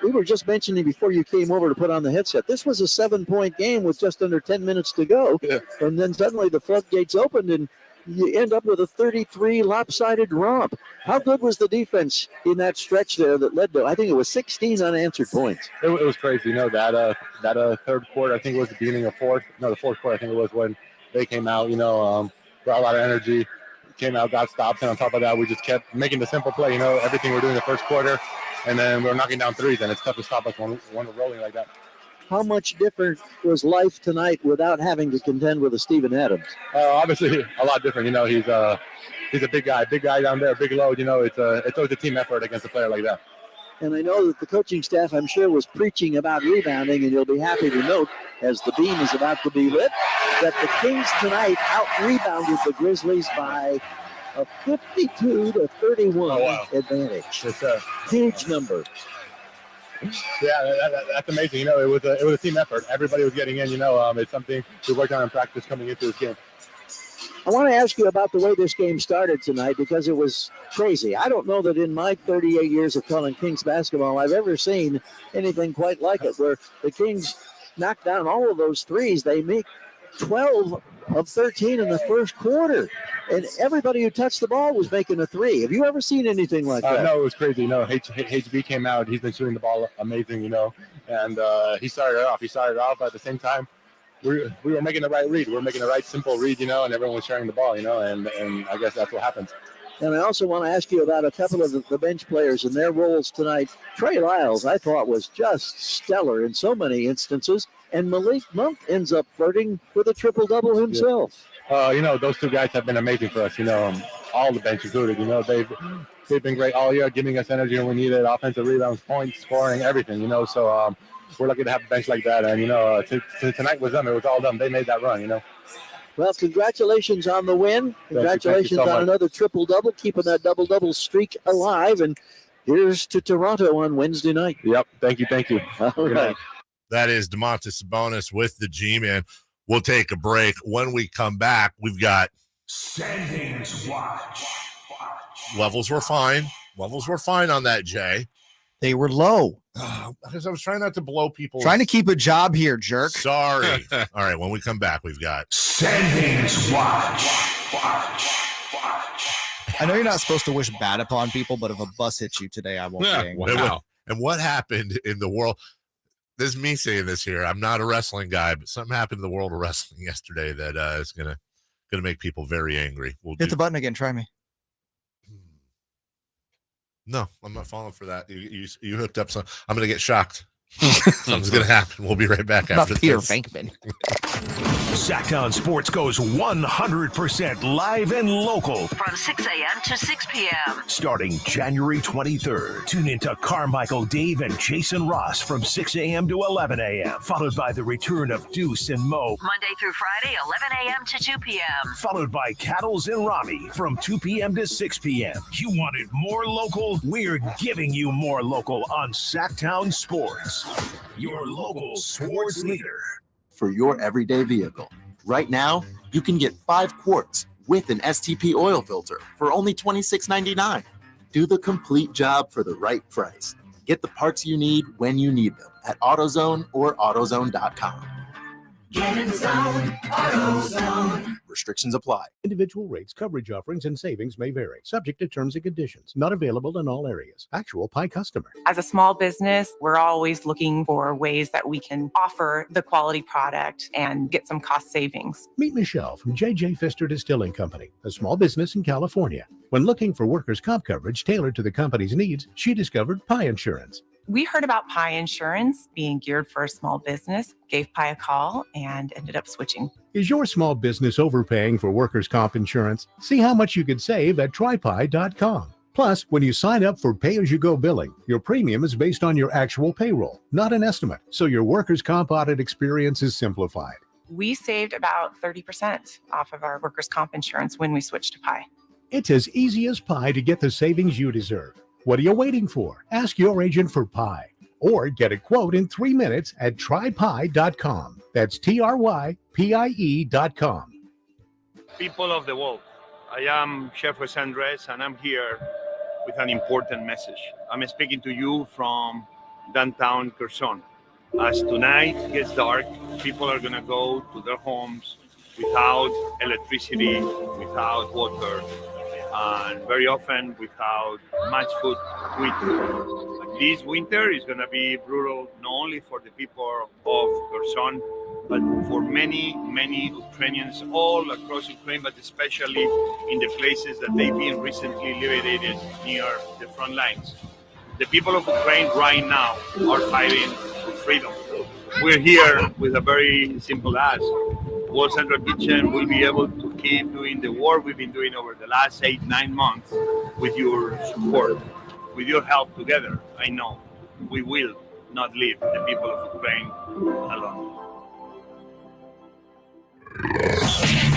We were just mentioning before you came over to put on the headset, this was a 7-point game with just under 10 minutes to go. Yeah. And then suddenly the floodgates opened and you end up with a 33 lopsided romp. How good was the defense in that stretch there that led to, I think it was 16 unanswered points? It was crazy. That third quarter, I think it was the beginning of the fourth quarter, I think it was when they came out, brought a lot of energy, came out, got stops, and on top of that, we just kept making the simple play, everything we're doing in the first quarter, and then we're knocking down threes, and it's tough to stop us when we're rolling like that. How much different was life tonight without having to contend with a Steven Adams? Obviously, a lot different. He's a big guy down there, big load. It's always a team effort against a player like that. And I know that the coaching staff, I'm sure, was preaching about rebounding, and you'll be happy to note, as the beam is about to be lit, that the Kings tonight out-rebounded the Grizzlies by a 52-31 advantage. It's a huge number. Yeah, that's amazing. You know, it was a team effort. Everybody was getting in. You know, it's something we worked on in practice coming into this game. I want to ask you about the way this game started tonight, because it was crazy. I don't know that in my 38 years of calling Kings basketball, I've ever seen anything quite like it, where the Kings knocked down all of those threes. They make 12 of 13 in the first quarter, and everybody who touched the ball was making a three. Have you ever seen anything like that? No, it was crazy. You know, HB came out. He's been shooting the ball amazing, you know, and he started it off. But at the same time, we were making the right read. We were making the right simple read, you know, and everyone was sharing the ball, you know, and I guess that's what happens. And I also want to ask you about a couple of the bench players and their roles tonight. Trey Lyles, I thought, was just stellar in so many instances, and Malik Monk ends up flirting with a triple-double himself. You know, those two guys have been amazing for us, you know, all the bench included. You know, they've been great all year, giving us energy when we need it, offensive rebounds, points, scoring, everything, you know. So we're lucky to have a bench like that. And, you know, tonight was them. It was all them. They made that run, you know. Well, congratulations on the win. Congratulations Thank you so on much. another triple-double, keeping that double-double streak alive. And here's to Toronto on Wednesday night. Yep. Thank you. All right. That is Domantas Sabonis with the G-Man. We'll take a break. When we come back, we've got Standings Watch. levels were fine. Levels were fine on that, Jay. They were low. Because I was trying not to blow people. Trying to keep a job here, jerk. Sorry. All right, when we come back, we've got Standings Watch. I know you're not supposed to wish bad upon people, but if a bus hits you today, I won't be angry. Wow. And what happened in the world? This is me saying this here. I'm not a wrestling guy, but something happened in the world of wrestling yesterday that is gonna make people very angry. Hit the button again. Try me. No, I'm not falling for that. You hooked up some. I'm gonna get shocked. Something's gonna happen. We'll be right back after Peter this. Venkman. Sactown Sports goes 100% live and local. From 6 a.m. to 6 p.m. Starting January 23rd, tune into Carmichael Dave and Jason Ross from 6 a.m. to 11 a.m. Followed by the return of Deuce and Mo. Monday through Friday, 11 a.m. to 2 p.m. Followed by Cattles and Rami from 2 p.m. to 6 p.m. You wanted more local? We're giving you more local on Sactown Sports. Your local sports leader. For your everyday vehicle. Right now, you can get 5 quarts with an STP oil filter for only $26.99. Do the complete job for the right price. Get the parts you need when you need them at AutoZone or AutoZone.com. Get in the zone, AutoZone. Restrictions apply. Individual rates, coverage offerings, and savings may vary, subject to terms and conditions. Not available in all areas. Actual Pi customer. As a small business, we're always looking for ways that we can offer the quality product and get some cost savings. Meet Michelle from J.J. Pfister Distilling Company, a small business in California. When looking for workers' comp coverage tailored to the company's needs, she discovered Pi Insurance. We heard about Pi Insurance being geared for a small business, gave Pi a call, and ended up switching. Is your small business overpaying for workers' comp insurance? See how much you could save at trypi.com. Plus, when you sign up for pay-as-you-go billing, your premium is based on your actual payroll, not an estimate, so your workers' comp audit experience is simplified. We saved about 30% off of our workers' comp insurance when we switched to Pi. It's as easy as pie to get the savings you deserve. What are you waiting for? Ask your agent for Pi or get a quote in 3 minutes at trypi.com. That's TRYPIE.com. People of the world, I am Chef Jose Andres and I'm here with an important message. I'm speaking to you from downtown Quezon. As tonight gets dark, people are going to go to their homes without electricity, without water, and very often without much food to eat. This winter is going to be brutal, not only for the people of Kherson, but for many, many Ukrainians all across Ukraine, but especially in the places that they've been recently liberated near the front lines. The people of Ukraine right now are fighting for freedom. We're here with a very simple ask. World Central Kitchen will be able to keep doing the work we've been doing over the last 8-9 months with your support. with your help together, I know we will not leave the people of Ukraine alone.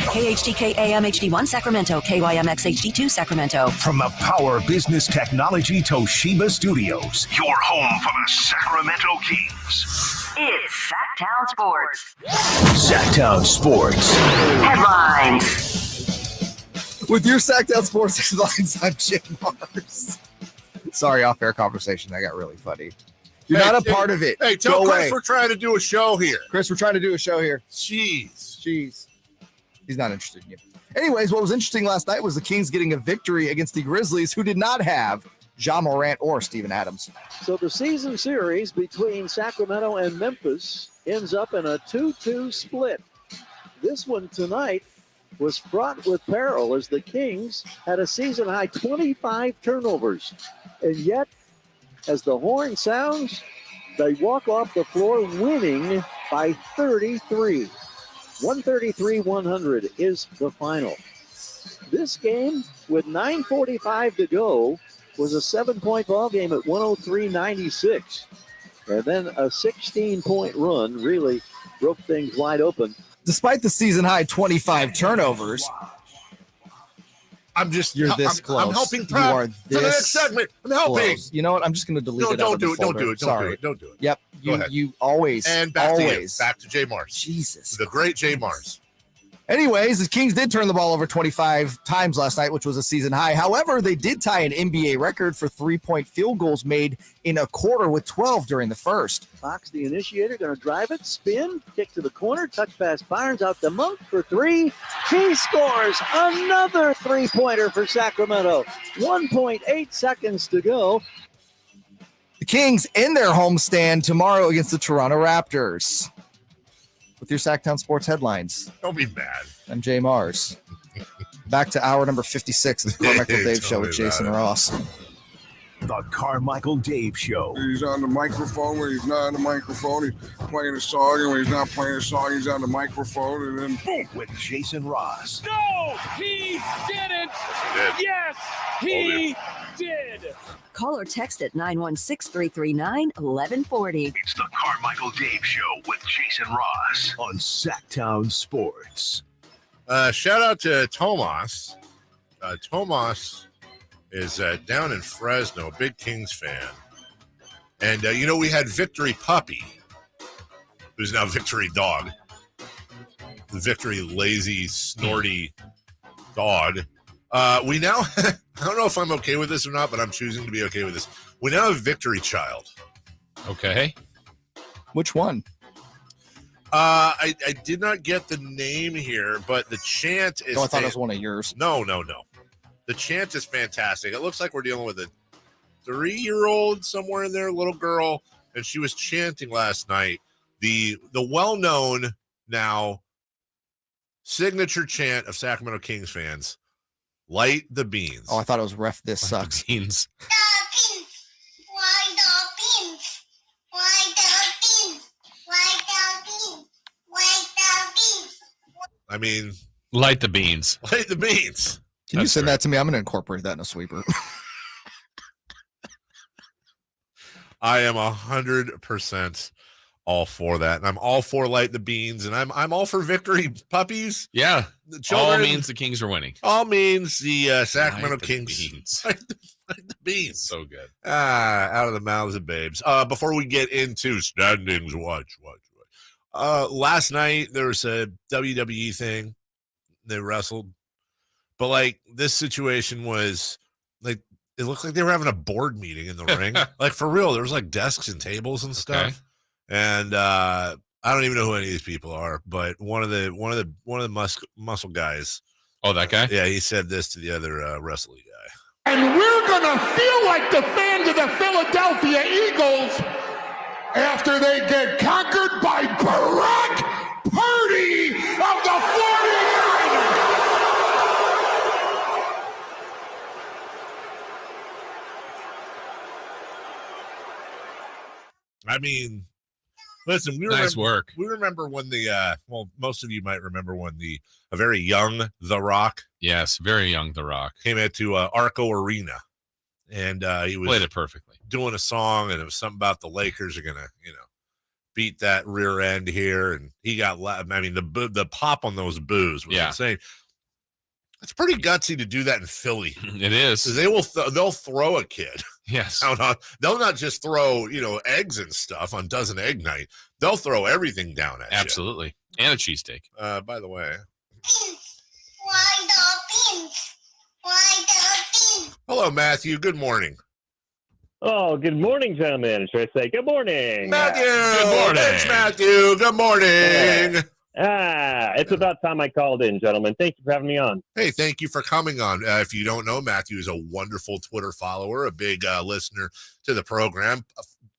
KHTK AM HD1 Sacramento, KYMX HD2 Sacramento. From the Power Business Technology Toshiba Studios, your home for the Sacramento Kings. It's Sactown Sports. Sactown Sports. Headlines. With your Sactown Sports headlines, I'm Jim Mars. Sorry, off-air conversation. That got really funny. You're not a part of it. Hey, tell Chris we're trying to do a show here. Chris, we're trying to do a show here. Jeez. He's not interested in you. Anyways, what was interesting last night was the Kings getting a victory against the Grizzlies, who did not have Ja Morant or Steven Adams. So the season series between Sacramento and Memphis ends up in a 2-2 split. This one tonight was fraught with peril as the Kings had a season-high 25 turnovers. And yet, as the horn sounds, they walk off the floor winning by 33. 133-100 is the final. This game, with 9:45 to go, was a 7-point ball game at 103-96. And then a 16-point run really broke things wide open. Despite the season-high 25 turnovers, you're this close. I'm helping You prep are for the next segment. I'm helping. close. You know what? I'm just going to delete it. Don't do it. Don't do it. Sorry. Don't do it. Yep. Go ahead. You always. And back always. to you. Back to Jay Mars. Jesus. The great Jay Mars. Anyways, the Kings did turn the ball over 25 times last night, which was a season high. However, they did tie an NBA record for three-point field goals made in a quarter with 12 during the first. Fox, the initiator, going to drive it, spin, kick to the corner, touch pass Barnes out to Monk for three. He scores another three-pointer for Sacramento. 1.8 seconds to go. The Kings in their homestand tomorrow against the Toronto Raptors. With your Sactown Sports headlines. Don't be mad. I'm Jay Mars. Back to hour number 56 of the Carmichael Dave Show with Jason Ross. The Carmichael Dave Show. He's on the microphone when he's not on the microphone. He's playing a song, and when he's not playing a song, he's on the microphone, and then boom. With Jason Ross. No, he didn't. Yes, he did. Call or text at 916-339-1140. It's the Carmichael Dave Show with Jason Ross on Sactown Sports. Shout out to Tomas. Tomas is down in Fresno, big Kings fan. And, we had Victory Puppy, who's now Victory Dog. The Victory lazy, snorty dog. We now, I don't know if I'm okay with this or not, but I'm choosing to be okay with this. We now have Victory Child. Okay. Which one? I did not get the name here, but the chant is... Oh, I thought it was one of yours. No. The chant is fantastic. It looks like we're dealing with a 3-year-old somewhere in there, little girl, and she was chanting last night the well-known now signature chant of Sacramento Kings fans, Light the Beans. Oh, I thought it was Ref This Sucks. Beans. I mean, light the beans. Light the beans. Can you send that to me? I'm going to incorporate that in a sweeper. I am 100% all for that, and I'm all for Light the Beans, and I'm all for Victory Puppies. Yeah, the children, all means the Kings are winning. All means the Sacramento Kings. Light the beans. So good. Out of the mouths of babes. Before we get into standings, watch. Last night there was a WWE thing. They wrestled, but like this situation was like it looked like they were having a board meeting in the ring. Like for real, there was like desks and tables and stuff. Okay. And I don't even know who any of these people are, but one of the muscle guys. Oh, that guy? Yeah, he said this to the other wrestling guy. And we're gonna feel like the fans of the Philadelphia Eagles after they get conquered by Barack Purdy of the 49ers. I mean, listen, nice work. We remember when most of you might remember when a very young The Rock. Yes, very young The Rock came into Arco Arena And he was played it perfectly. Doing a song, and it was something about the Lakers are going to, beat that rear end here. And he got, the pop on those boos was insane. It's pretty gutsy to do that in Philly. It is. They'll throw a kid. Yes. They'll not just throw, eggs and stuff on Dozen Egg Night. They'll throw everything down at you. Absolutely. And a cheesesteak. By the way. Why the beans? Why the beans? Hello, Matthew. Good morning. Oh, good morning, gentlemen. Should I say good morning? Matthew. Good morning. Thanks, Matthew. Good morning. It's about time I called in, gentlemen. Thank you for having me on. Hey, thank you for coming on. If you don't know, Matthew is a wonderful Twitter follower, a big listener to the program.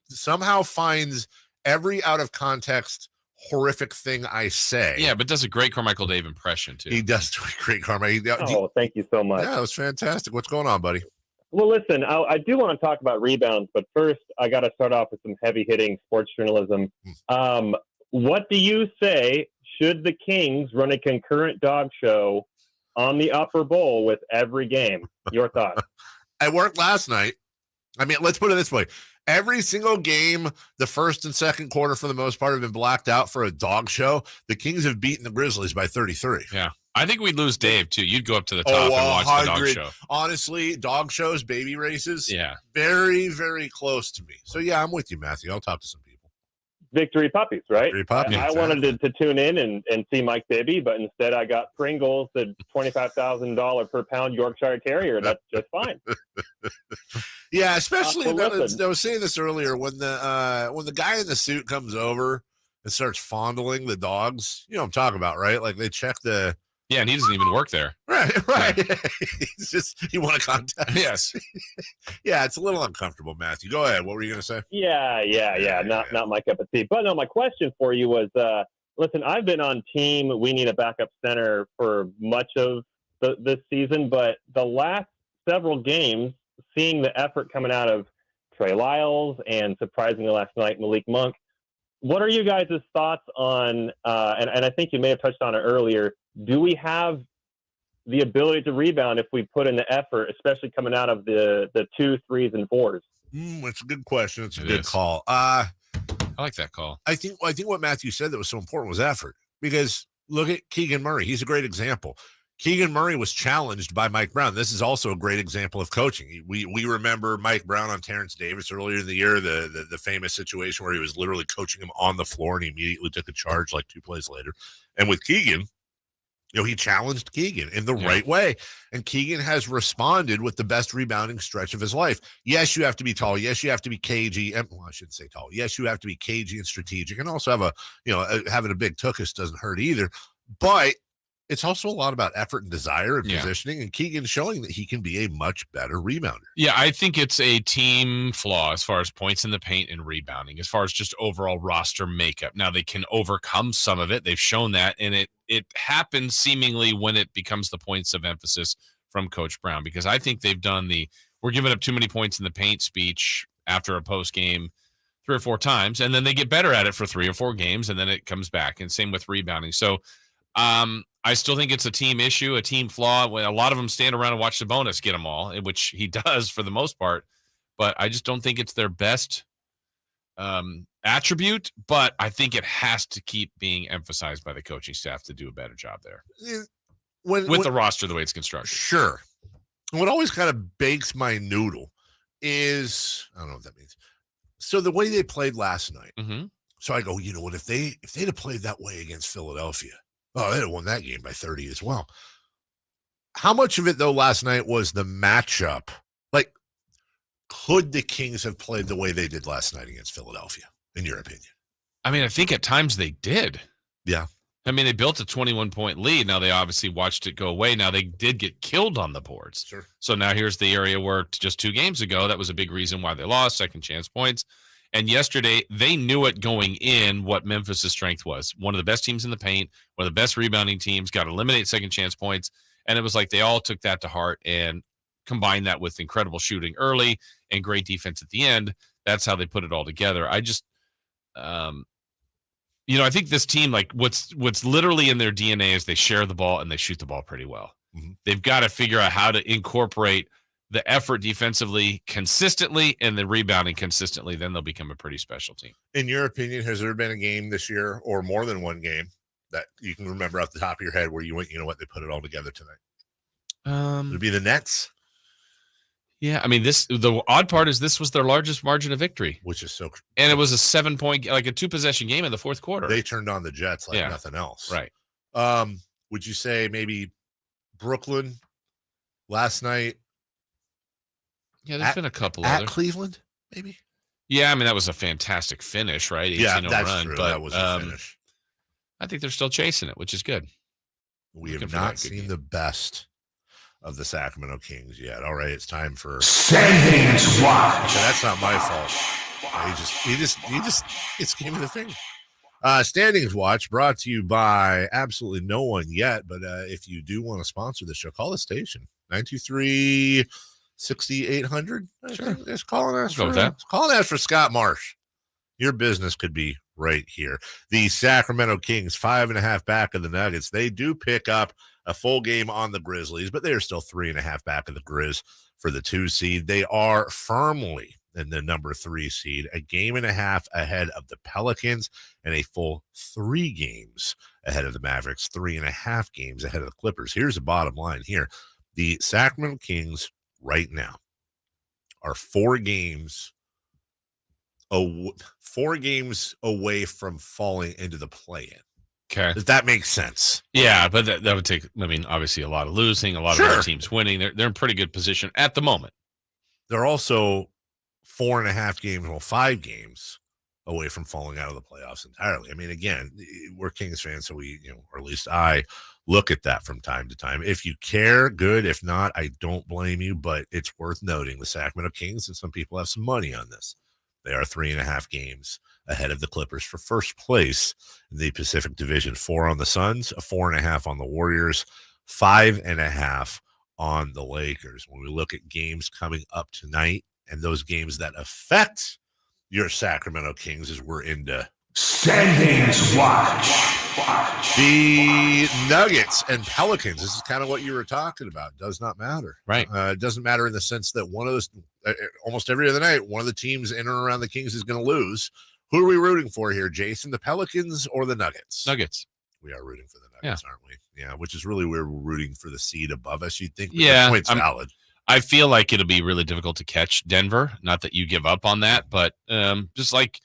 Somehow finds every out of context horrific thing I say. Yeah, but does a great Carmichael Dave impression, too. He does do a great Carmichael. Thank you so much. Yeah, that was fantastic. What's going on, buddy? Well, listen, I do want to talk about rebounds, but first I got to start off with some heavy-hitting sports journalism. What do you say? Should the Kings run a concurrent dog show on the Upper Bowl with every game? Your thoughts? I worked last night. Let's put it this way. Every single game, the first and second quarter, for the most part, have been blacked out for a dog show. The Kings have beaten the Grizzlies by 33. Yeah. I think we'd lose Dave, too. You'd go up to the top and watch the dog show. Honestly, dog shows, baby races, yeah, very, very close to me. So, yeah, I'm with you, Matthew. I'll talk to some people. Victory puppies, right? Victory puppies. I wanted to tune in and see Mike Bibby, but instead I got Pringles, the $25,000 per pound Yorkshire Terrier. That's just fine. Yeah, especially listen. I was saying this earlier, when the guy in the suit comes over and starts fondling the dogs, you know what I'm talking about, right? Like they check the. Yeah, and he doesn't even work there. Right. He's just, you want to contact? Yes. Yeah, it's a little uncomfortable, Matthew. Go ahead. What were you going to say? Yeah. Not my cup of tea. But no, my question for you was, listen, I've been on team we need a backup center for much of this season, but the last several games, seeing the effort coming out of Trey Lyles and surprisingly last night, Malik Monk, what are you guys' thoughts on, and I think you may have touched on it earlier, do we have the ability to rebound if we put in the effort, especially coming out of the 2s, 3s, and 4s? It's a good question. It's a good call. I like that call. I think what Matthew said that was so important was effort, because look at Keegan Murray. He's a great example. Keegan Murray was challenged by Mike Brown. This is also a great example of coaching. We remember Mike Brown on Terrence Davis earlier in the year, the famous situation where he was literally coaching him on the floor and he immediately took a charge like 2 plays later. And with Keegan, he challenged Keegan in the right way. And Keegan has responded with the best rebounding stretch of his life. Yes, you have to be tall. Yes, you have to be cagey. Well, I shouldn't say tall. Yes, you have to be cagey and strategic, and also have having a big tuchus doesn't hurt either. But it's also a lot about effort and desire and positioning, and Keegan showing that he can be a much better rebounder. Yeah, I think it's a team flaw as far as points in the paint and rebounding, as far as just overall roster makeup. Now, they can overcome some of it. They've shown that, and it happens seemingly when it becomes the points of emphasis from Coach Brown, because I think they've done we're giving up too many points in the paint speech after a post game 3 or 4 times, and then they get better at it for 3 or 4 games, and then it comes back, and same with rebounding. So, I still think it's a team issue, a team flaw. When a lot of them stand around and watch Sabonis get them all, which he does for the most part. But I just don't think it's their best attribute. But I think it has to keep being emphasized by the coaching staff to do a better job there. With the roster the way it's constructed. Sure. What always kind of bakes my noodle is, I don't know what that means. So the way they played last night. Mm-hmm. So I go, you know what, if they'd have played that way against Philadelphia, they'd have won that game by 30 as well. How much of it, though, last night was the matchup? Like, could the Kings have played the way they did last night against Philadelphia, in your opinion? I mean, I think at times they did. Yeah. I mean, they built a 21-point lead. Now they obviously watched it go away. Now they did get killed on the boards. Sure. So now here's the area where just 2 games ago, that was a big reason why they lost, second chance points. And yesterday, they knew it going in what Memphis' strength was. One of the best teams in the paint, one of the best rebounding teams, got to eliminate second chance points. And it was like they all took that to heart and combined that with incredible shooting early and great defense at the end. That's how they put it all together. I just, I think this team, like what's literally in their DNA is they share the ball and they shoot the ball pretty well. Mm-hmm. They've got to figure out how to incorporate the effort defensively consistently and the rebounding consistently, then they'll become a pretty special team. In your opinion, has there been a game this year or more than one game that you can remember off the top of your head where you went, you know what, they put it all together tonight? Would it be the Nets? Yeah, I mean, the odd part is this was their largest margin of victory, which is so. And it was a 7-point, like a 2-possession game in the fourth quarter. They turned on the Jets like nothing else, right? Would you say maybe Brooklyn last night? Yeah, there's been a couple at other. Cleveland, maybe. Yeah, I mean that was a fantastic finish, right? 18-0 Yeah, that's run, true. But that was a finish. I think they're still chasing it, which is good. We have not seen the best of the Sacramento Kings yet. All right, it's time for Standings Watch. That's not my fault. He just gave me the finger. Standings Watch brought to you by absolutely no one yet, but if you do want to sponsor the show, call the station 923-6800. Sure, just call and ask for that. Call and ask for Scott Marsh. Your business could be right here. The Sacramento Kings 5.5 back of the Nuggets. They do pick up a full game on the Grizzlies, but they are still 3.5 back of the Grizz for the 2 seed. They are firmly in the number 3 seed, a game and a half ahead of the Pelicans and a full 3 games ahead of the Mavericks, 3.5 games ahead of the Clippers. Here's the bottom line here. The Sacramento Kings right now are 4 games away from falling into the play-in. Okay. Does that make sense? Yeah, but that would take, I mean, obviously a lot of losing, a lot of other teams winning. They're in pretty good position at the moment. They're also 4.5 games, 5 games away from falling out of the playoffs entirely. I mean, again, we're Kings fans, so we, or at least I look at that from time to time. If you care, good. If not, I don't blame you, but it's worth noting the Sacramento Kings, and some people have some money on this. They are 3.5 games ahead of the Clippers for first place in the Pacific Division. 4 on the Suns, 4.5 on the Warriors, 5.5 on the Lakers. When we look at games coming up tonight and those games that affect your Sacramento Kings as we're into Standings Watch. The Nuggets and Pelicans. This is kind of what you were talking about. Does not matter. Right. It doesn't matter in the sense that one of those, almost every other night, one of the teams in and around the Kings is going to lose. Who are we rooting for here, Jason? The Pelicans or the Nuggets? Nuggets. We are rooting for the Nuggets, aren't we? Yeah, which is really where we're rooting for the seed above us, you'd think. Yeah. It's valid. I feel like it'll be really difficult to catch Denver. Not that you give up on that, but just like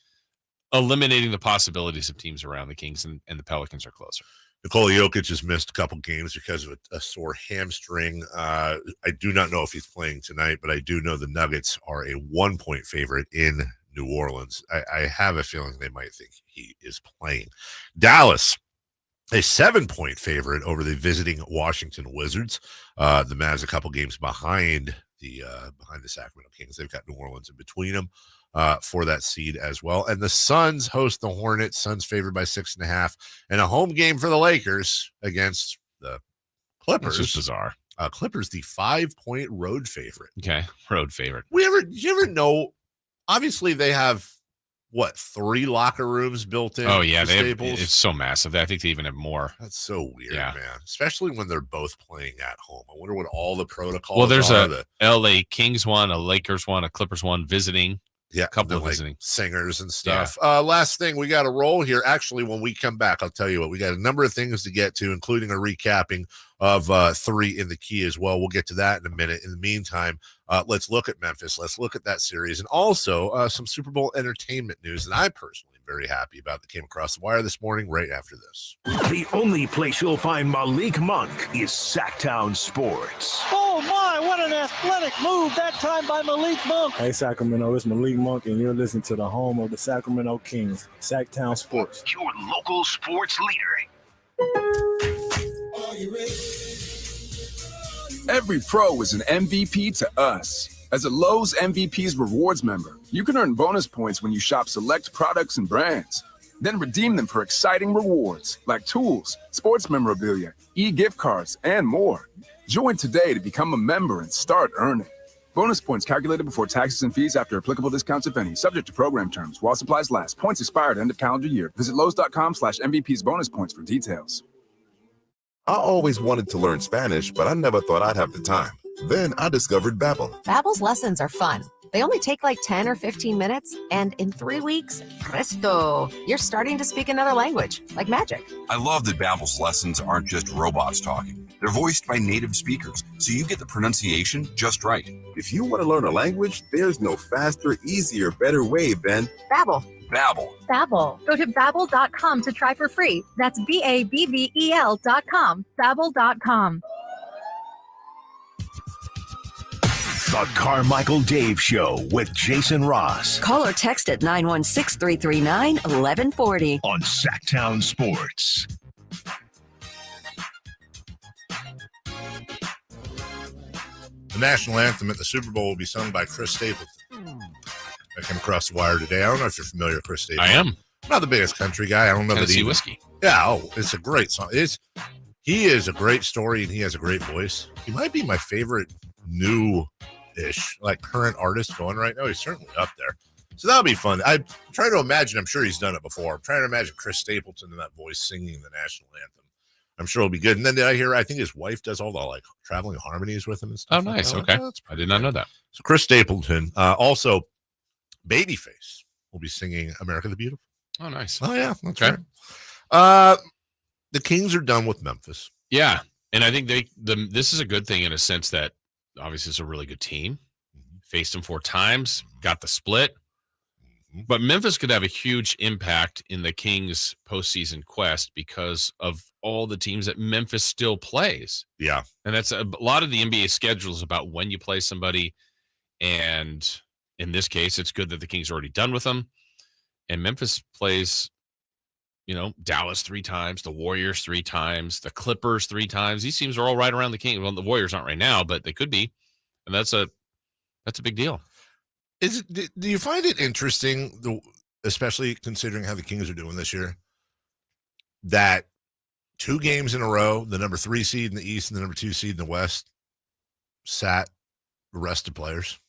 eliminating the possibilities of teams around the Kings and the Pelicans are closer. Nikola Jokic has missed a couple games because of a sore hamstring. I do not know if he's playing tonight, but I do know the Nuggets are a 1-point favorite in New Orleans. I have a feeling they might think he is playing. Dallas, a 7-point favorite over the visiting Washington Wizards. The Mavs a couple games behind the Sacramento Kings. They've got New Orleans in between them for that seed as well. And the Suns host the Hornets. Suns favored by 6.5, and a home game for the Lakers against the Clippers. This is bizarre. Clippers, the 5-point road favorite. Okay, road favorite. Do you ever know? Obviously, they have 3 locker rooms built in. Oh yeah, it's so massive. I think they even have more. That's so weird, man. Especially when they're both playing at home. I wonder what all the protocols. Well, there's are. a LA Kings one, a Lakers one, a Clippers one visiting. Yeah, a couple of like visiting singers and stuff. Last thing, we got to roll here. Actually, when we come back, I'll tell you what, we got a number of things to get to, including a recapping of 3 in the key as well. We'll get to that in a minute. In the meantime, let's look at Memphis. Let's look at that series, and also some Super Bowl entertainment news that I personally am very happy about that came across the wire this morning right after this. The only place you'll find Malik Monk is Sactown Sports. Oh my, what an athletic move that time by Malik Monk. Hey Sacramento, it's Malik Monk, and you're listening to the home of the Sacramento Kings, Sactown Sports. Your local sports leader. Every pro is an MVP to us. As a Lowe's MVP's Rewards member, you can earn bonus points when you shop select products and brands. Then redeem them for exciting rewards like tools, sports memorabilia, e-gift cards, and more. Join today to become a member and start earning. Bonus points calculated before taxes and fees after applicable discounts, if any, subject to program terms while supplies last. Points expire at end of calendar year. Visit Lowe's.com/MVP's bonus points for details. I always wanted to learn Spanish, but I never thought I'd have the time. Then I discovered Babbel. Babbel's lessons are fun. They only take like 10 or 15 minutes, and in 3 weeks, presto, you're starting to speak another language, like magic. I love that Babbel's lessons aren't just robots talking. They're voiced by native speakers, so you get the pronunciation just right. If you want to learn a language, there's no faster, easier, better way than Babbel. Babbel. Babbel. Go to Babbel.com to try for free. That's BABBEL.com. Babbel.com. The Carmichael Dave Show with Jason Ross. Call or text at 916-339-1140. On Sactown Sports. The national anthem at the Super Bowl will be sung by Chris Stapleton. I came across the wire today. I don't know if you're familiar with Chris Stapleton. I am. I'm not the biggest country guy. I don't know Tennessee whiskey. Yeah, it's a great song. He is a great story, and he has a great voice. He might be my favorite new-ish, like current artist going right now. He's certainly up there. So that'll be fun. I'm trying to imagine. I'm sure he's done it before. I'm trying to imagine Chris Stapleton in that voice singing the national anthem. I'm sure it'll be good. And then I think his wife does all the like traveling harmonies with him and stuff. Oh, nice. Okay. I did not know that. So Chris Stapleton, also Babyface will be singing America the Beautiful. Oh, nice. Oh, yeah. That's right. The Kings are done with Memphis. Yeah. And I think this is a good thing in a sense that obviously it's a really good team. Faced them 4 times, got the split. But Memphis could have a huge impact in the Kings' postseason quest because of all the teams that Memphis still plays. Yeah. And that's a lot of the NBA schedule is about when you play somebody. And in this case, it's good that the Kings are already done with them. And Memphis plays, Dallas 3 times, the Warriors 3 times, the Clippers 3 times. These teams are all right around the Kings. Well, the Warriors aren't right now, but they could be. And that's a big deal. Do you find it interesting, especially considering how the Kings are doing this year, that 2 games in a row, the number 3 seed in the East and the number 2 seed in the West sat rested players?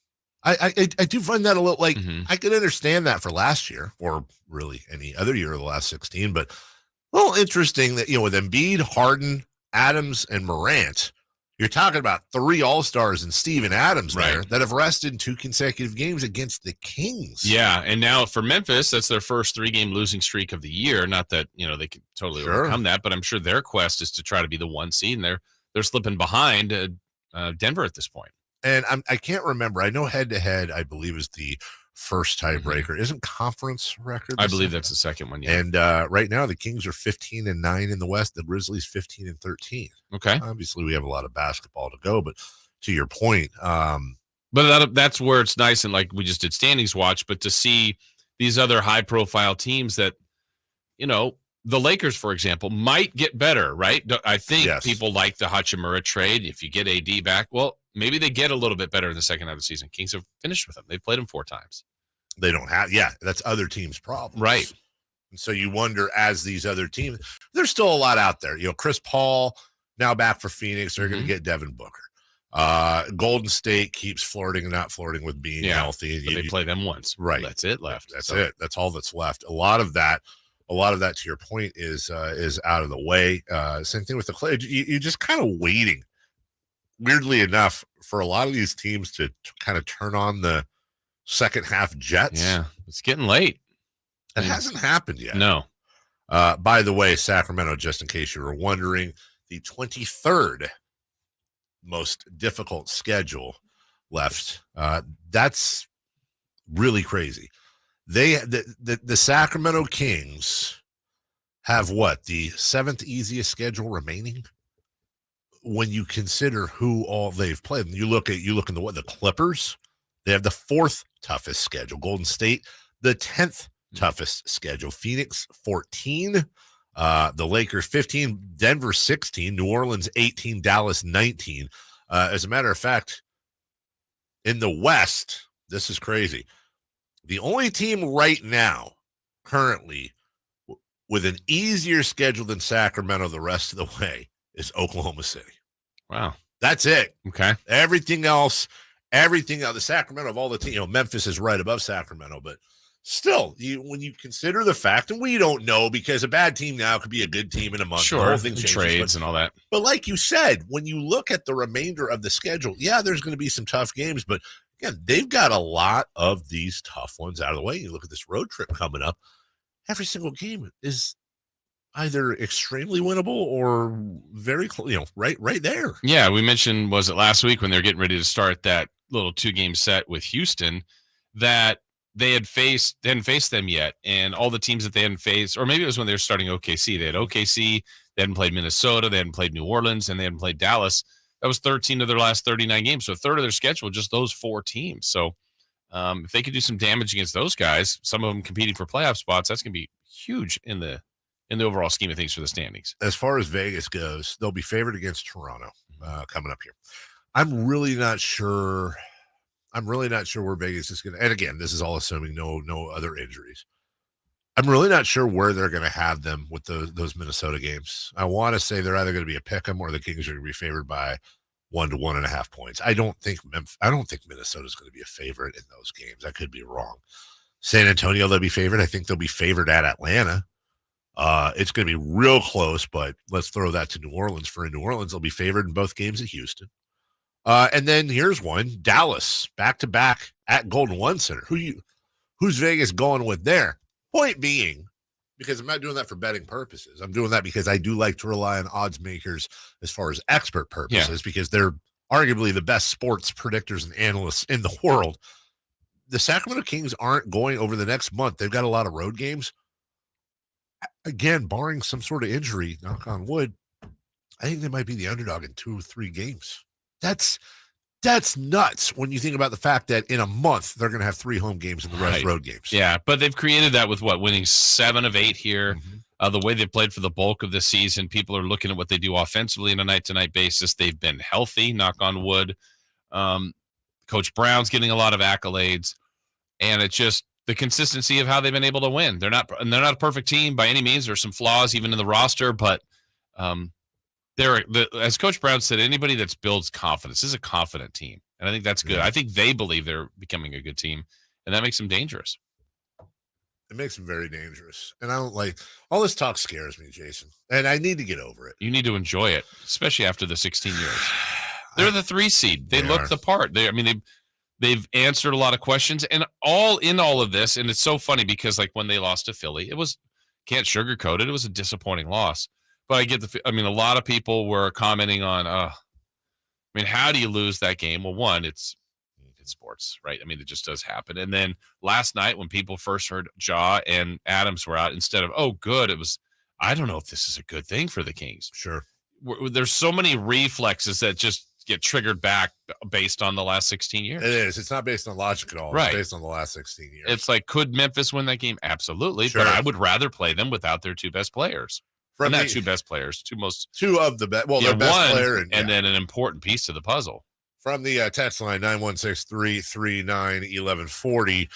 I do find that a little like I could understand that for last year or really any other year of the last 16, but a little interesting that, with Embiid, Harden, Adams, and Morant, you're talking about 3 All-Stars and Steven Adams there that have rested 2 consecutive games against the Kings. Yeah, and now for Memphis, that's their first 3-game losing streak of the year. Not that, they could totally overcome that, but I'm sure their quest is to try to be the 1 seed, and they're slipping behind Denver at this point. And I can't remember. I know head-to-head, I believe, is the first tiebreaker. Isn't conference record? I believe that's the second one, yeah. And right now, the Kings are 15-9 in the West. The Grizzlies 15-13. Okay. Obviously, we have a lot of basketball to go, but to your point. But that's where it's nice, and like we just did standings watch, but to see these other high-profile teams that, the Lakers, for example, might get better, right? I think people like the Hachimura trade. If you get AD back, well, maybe they get a little bit better in the second half of the season. Kings have finished with them. They've played them 4 times. They don't have, that's other teams' problems. Right. And so you wonder, as these other teams, there's still a lot out there. Chris Paul, now back for Phoenix. They're going to get Devin Booker. Golden State keeps flirting and not flirting with being healthy. But they play them once. Right. That's it left. That's it. That's all that's left. A lot of that, to your point, is out of the way. Same thing with the Clay. You're just kind of waiting, weirdly enough, for a lot of these teams to kind of turn on the second half jets. Yeah, it's getting late. It hasn't happened yet. No. By the way, Sacramento, just in case you were wondering, the 23rd most difficult schedule left. That's really crazy. The Sacramento Kings have the 7th easiest schedule remaining when you consider who all they've played. And you look in the Clippers, they have the 4th toughest schedule. Golden State, the 10th toughest schedule. Phoenix 14, the Lakers 15, Denver 16, New Orleans 18, Dallas 19. As a matter of fact, in the West, this is crazy. The only team right now, currently, with an easier schedule than Sacramento the rest of the way is Oklahoma City. Wow. That's it. Okay. Everything else, the Sacramento of all the teams, Memphis is right above Sacramento, but still, when you consider the fact, and we don't know because a bad team now could be a good team in a month. Sure, the whole thing changes, trades and all that. But like you said, when you look at the remainder of the schedule, yeah, there's going to be some tough games, but again, they've got a lot of these tough ones out of the way. You look at this road trip coming up. Every single game is either extremely winnable or very, right there. Yeah, we mentioned, was it last week when they were getting ready to start that little 2-game set with Houston, that they hadn't faced them yet, and all the teams that they hadn't faced, or maybe it was when they were starting OKC. They had OKC, they hadn't played Minnesota, they hadn't played New Orleans, and they hadn't played Dallas. That was 13 of their last 39 games, so a third of their schedule, just those 4 teams. So if they could do some damage against those guys, some of them competing for playoff spots, that's going to be huge in the overall scheme of things for the standings. As far as Vegas goes, they'll be favored against Toronto coming up here. I'm really not sure where Vegas is going to, and again, this is all assuming no other injuries. I'm really not sure where they're going to have them with those Minnesota games. I want to say they're either going to be a pick'em or the Kings are going to be favored by 1 to 1.5 points. I don't think Minnesota is going to be a favorite in those games. I could be wrong. San Antonio, they'll be favored. I think they'll be favored at Atlanta. It's going to be real close, but let's throw that to New Orleans. For in New Orleans, they'll be favored in both games at Houston. And then here's one, Dallas, back-to-back at Golden One Center. Who's Vegas going with there? Point being, because I'm not doing that for betting purposes. I'm doing that because I do like to rely on odds makers as far as expert purposes, because they're arguably the best sports predictors and analysts in the world. The Sacramento Kings aren't going over the next month. They've got a lot of road games. Again, barring some sort of injury, knock on wood, I think they might be the underdog in 2 or 3 games. That's nuts when you think about the fact that in a month they're going to have 3 home games and the rest road games. Yeah, but they've created that with winning 7 of 8 here. The way they've played for the bulk of the season, people are looking at what they do offensively on a night-to-night basis. They've been healthy, knock on wood. Coach Brown's getting a lot of accolades, and it's just the consistency of how they've been able to win. They're not a perfect team by any means. There's some flaws even in the roster, but as Coach Brown said, anybody that builds confidence is a confident team, and I think that's good. I think they believe they're becoming a good team, and that makes them dangerous. It makes them very dangerous, and I don't like all this talk. Scares me, Jason, and I need to get over it. You need to enjoy it, especially after the 16 years. They're the 3 seed. They look the part. They've answered a lot of questions, and all of this, and it's so funny because like when they lost to Philly, can't sugarcoat it. It was a disappointing loss. But I get a lot of people were commenting on, how do you lose that game? Well, one, it's sports, right? It just does happen. And then last night when people first heard Ja and Adams were out, instead of, oh, good, it was, I don't know if this is a good thing for the Kings. Sure. There's so many reflexes that just get triggered back based on the last 16 years. It is. It's not based on logic at all. Right. It's based on the last 16 years. It's like, could Memphis win that game? Absolutely. Sure. But I would rather play them without their 2 best players. Not 2 best players, 2 of the best. Well, their best player and then an important piece to the puzzle. From the text line 916-339-1140.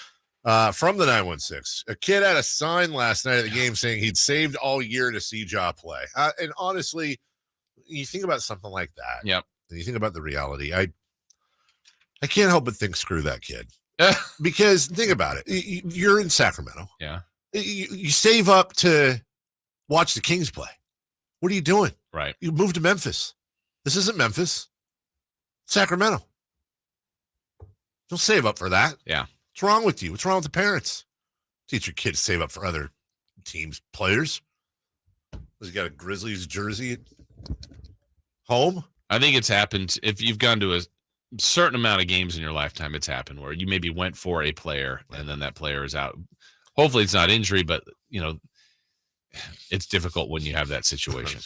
From the 916, a kid had a sign last night at the game saying he'd saved all year to see Ja play. And honestly, you think about something like that. Yep. And you think about the reality. I can't help but think, screw that kid. Because think about it. You're in Sacramento. Yeah. You save up to watch the Kings play. What are you doing? Right. You moved to Memphis. This isn't Memphis. Sacramento. Don't save up for that. Yeah. What's wrong with you? What's wrong with the parents? Teach your kid to save up for other teams' players. Has he got a Grizzlies jersey at home? I think it's happened. If you've gone to a certain amount of games in your lifetime, it's happened where you maybe went for a player and then that player is out. Hopefully it's not injury, but, it's difficult when you have that situation.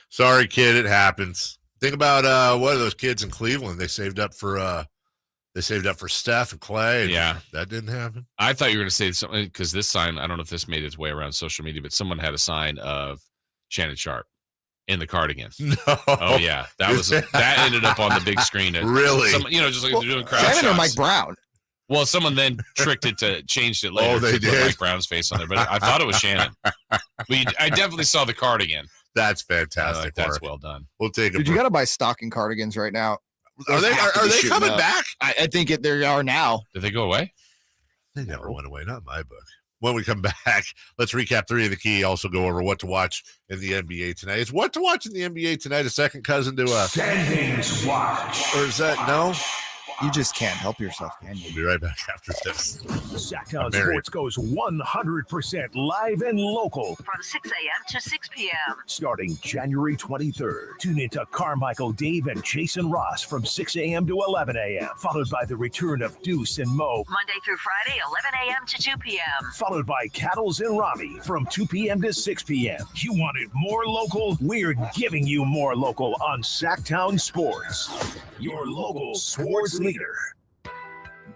Sorry, kid, it happens. Think about what are those kids in Cleveland? They saved up for Steph and Clay. And that didn't happen. I thought you were going to say something because this sign, I don't know if this made its way around social media, but someone had a sign of Shannon Sharp in the cardigan. No. Oh yeah, that ended up on the big screen. Really? Just like they're doing crowd shots. Shannon or Mike Brown. Well, someone then changed it later. Oh, they to did? put Mike Brown's face on there, but I thought it was Shannon. I definitely saw the cardigan. That's fantastic. That's well done. We'll take it. Dude, you got to buy stocking cardigans right now. Are they coming back? I think they are now. Did they go away? They never went away, not in my book. When we come back, let's recap 3 of the key. Also go over what to watch in the NBA tonight. Is what to watch in the NBA tonight a second cousin to Standings Watch? Or is that no? You just can't help yourself, can you? We'll be right back after this. Sactown Sports goes 100% live and local. From 6 a.m. to 6 p.m. Starting January 23rd. Tune into Carmichael Dave and Jason Ross from 6 a.m. to 11 a.m. Followed by the return of Deuce and Mo. Monday through Friday, 11 a.m. to 2 p.m. Followed by Cattles and Rami from 2 p.m. to 6 p.m. You wanted more local? We're giving you more local on Sactown Sports. Your local sports leader.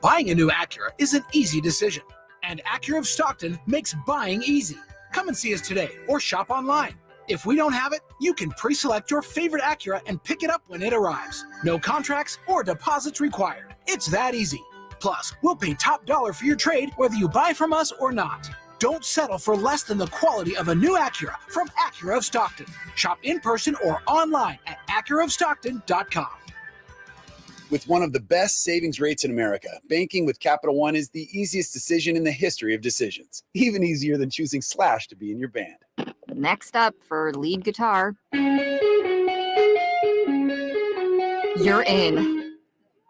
Buying a new Acura is an easy decision, and Acura of Stockton makes buying easy. Come and see us today or shop online. If we don't have it, you can pre-select your favorite Acura and pick it up when it arrives. No contracts or deposits required. It's that easy. Plus, we'll pay top dollar for your trade whether you buy from us or not. Don't settle for less than the quality of a new Acura from Acura of Stockton. Shop in person or online at AcuraofStockton.com. With one of the best savings rates in America, banking with Capital One is the easiest decision in the history of decisions. Even easier than choosing Slash to be in your band. Next up for lead guitar. You're in.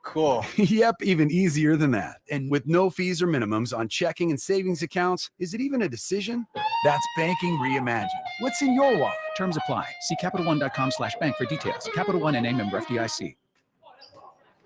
Cool. Yep, even easier than that. And with no fees or minimums on checking and savings accounts, is it even a decision? That's banking reimagined. What's in your wallet? Terms apply. See CapitalOne.com/bank for details. Capital One and member FDIC.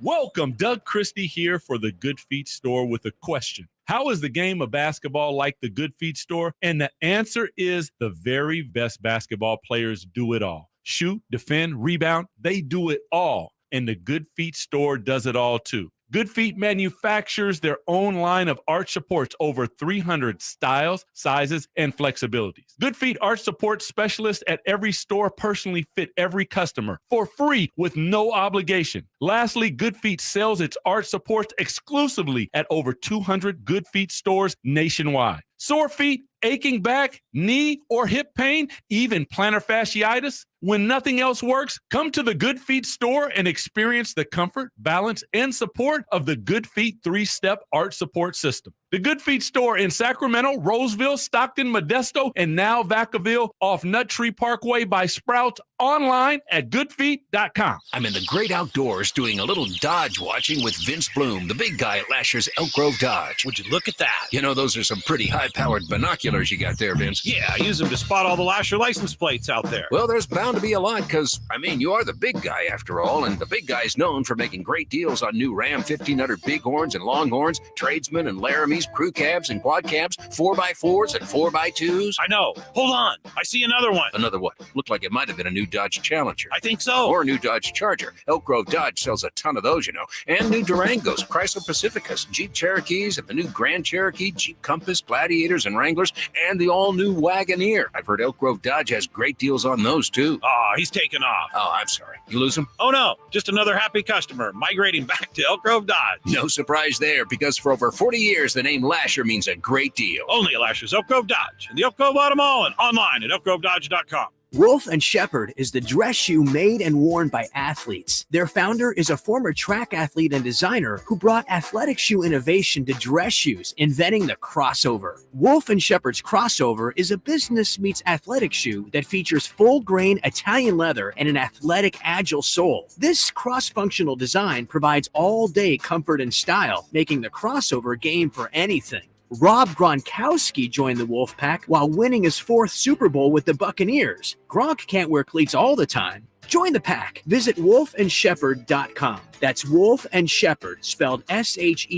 Welcome, Doug Christie here for the Good Feet Store with a question. How is the game of basketball like the Good Feet Store? And the answer is the very best basketball players do it all. Shoot, defend, rebound, they do it all. And the Good Feet Store does it all too. Good Feet manufactures their own line of arch supports, over 300 styles, sizes, and flexibilities. Good Feet arch support specialists at every store personally fit every customer for free with no obligation. Lastly, Good Feet sells its arch supports exclusively at over 200 Good Feet stores nationwide. Sore feet, aching back, knee or hip pain, even plantar fasciitis? When nothing else works, come to the Good Feet Store and experience the comfort, balance, and support of the Good Feet 3-step arch support system. The Good Feet Store in Sacramento, Roseville, Stockton, Modesto, and now Vacaville off Nut Tree Parkway by Sprouts, online at goodfeet.com. I'm in the great outdoors doing a little Dodge watching with Vince Bloom, the big guy at Lasher's Elk Grove Dodge. Would you look at that? You know, those are some pretty high-powered binoculars you got there, Vince. Yeah, I use them to spot all the Lasher license plates out there. Well, there's bound to be a lot because, I mean, you are the big guy after all, and the big guy's known for making great deals on new Ram 1500 Bighorns and Longhorns, Tradesmen and Laramies, crew cabs and quad cabs, 4x4s and 4x2s. I know. Hold on. I see another one. Another what? Looked like it might have been a new Dodge Challenger. I think so. Or a new Dodge Charger. Elk Grove Dodge sells a ton of those, you know. And new Durangos, Chrysler Pacificas, Jeep Cherokees, and the new Grand Cherokee, Jeep Compass, Gladiators, and Wranglers, and the all-new Wagoneer. I've heard Elk Grove Dodge has great deals on those, too. Oh, he's taken off. Oh, I'm sorry. You lose him? Oh, no. Just another happy customer migrating back to Elk Grove Dodge. No surprise there, because for over 40 years, the name Lasher means a great deal. Only at Lasher's Elk Grove Dodge and the Elk Grove Auto Mall and online at elkgrovedodge.com. Wolf & Shepherd is the dress shoe made and worn by athletes. Their founder is a former track athlete and designer who brought athletic shoe innovation to dress shoes, inventing the crossover. Wolf & Shepherd's crossover is a business meets athletic shoe that features full-grain Italian leather and an athletic, agile sole. This cross-functional design provides all-day comfort and style, making the crossover game for anything. Rob Gronkowski joined the Wolfpack while winning his 4th Super Bowl with the Buccaneers. Gronk can't wear cleats all the time. Join the pack. Visit wolfandshepherd.com. That's Wolf and Shepherd, spelled S-H-E-P-H-E-R-D.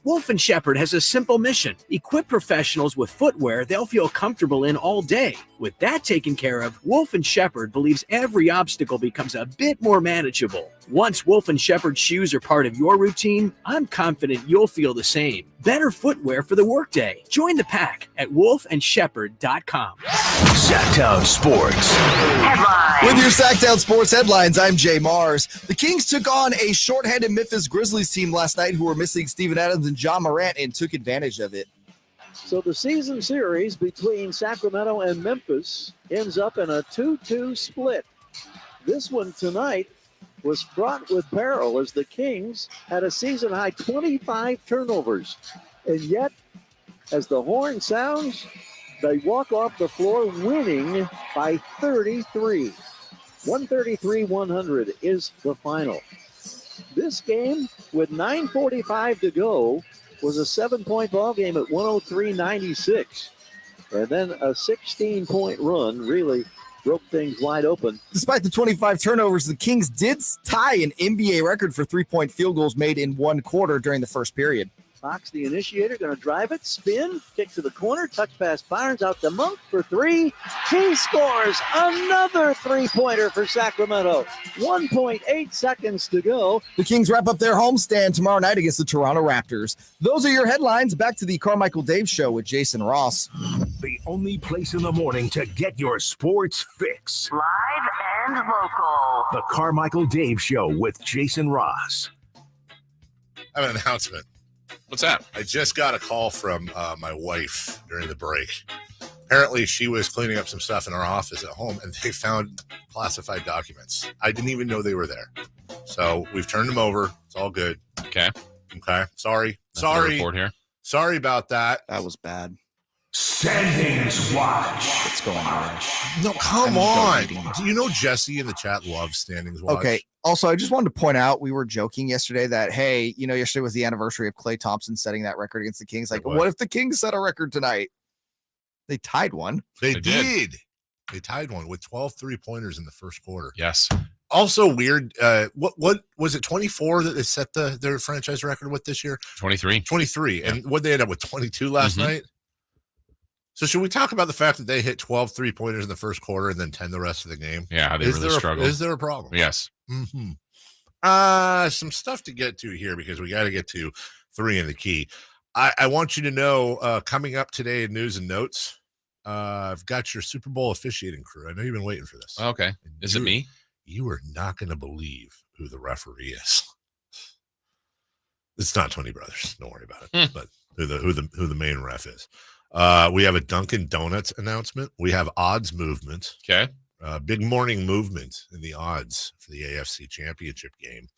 Wolf & Shepherd has a simple mission. Equip professionals with footwear they'll feel comfortable in all day. With that taken care of, Wolf & Shepherd believes every obstacle becomes a bit more manageable. Once Wolf & Shepherd shoes are part of your routine, I'm confident you'll feel the same. Better footwear for the workday. Join the pack at wolfandshepherd.com. Sactown Sports. Headlines. With your Sactown Sports headlines, I'm Jay Mars. The Kings took on a shorthanded Memphis Grizzlies team last night who were missing Steven Adams and John Morant and took advantage of it. So the season series between Sacramento and Memphis ends up in a 2-2 split. This one tonight was fraught with peril as the Kings had a season-high 25 turnovers. And yet, as the horn sounds, they walk off the floor winning by 33. 133-100 is the final. This game, with 9:45 to go, was a 7-point ball game at 103-96. And then a 16-point run really broke things wide open. Despite the 25 turnovers, the Kings did tie an NBA record for three-point field goals made in one quarter during the first period. Fox, the initiator, going to drive it, spin, kick to the corner, touch pass Barnes out to Monk for three. He scores another three-pointer for Sacramento. 1.8 seconds to go. The Kings wrap up their homestand tomorrow night against the Toronto Raptors. Those are your headlines. Back to the Carmichael Dave Show with Jason Ross. The only place in the morning to get your sports fix. Live and local. The Carmichael Dave Show with Jason Ross. I have an announcement. What's that? I just got a call from my wife during the break. Apparently, she was cleaning up some stuff in our office at home, and they found classified documents. I didn't even know they were there. So we've turned them over. It's all good. Okay. Sorry. Report here. Sorry about that. That was bad. Standings watch. What's going on? No, come on. Do you know Jesse in the chat loves standings watch? Okay. Also, I just wanted to point out, we were joking yesterday that, hey, yesterday was the anniversary of Klay Thompson setting that record against the Kings. Like, what if the Kings set a record tonight? They tied one. They did. They tied one with 12 3-pointers in the first quarter. Yes. Also weird. What was it? 24 that they set their franchise record with this year? 23. 23. Yeah. And what they ended up with 22 last night. So should we talk about the fact that they hit 12 3-pointers in the first quarter and then 10 the rest of the game? Yeah, they really struggled. Is there a problem? Yes. Mm-hmm. Some stuff to get to here because we got to get to 3 in the key. I want you to know, coming up today in news and notes, I've got your Super Bowl officiating crew. I know you've been waiting for this. Okay. Is it me? You are not going to believe who the referee is. It's not Tony Brothers. Don't worry about it. But who the main ref is. We have a Dunkin' Donuts announcement. We have odds movement. Okay. Big morning movement in the odds for the AFC Championship game.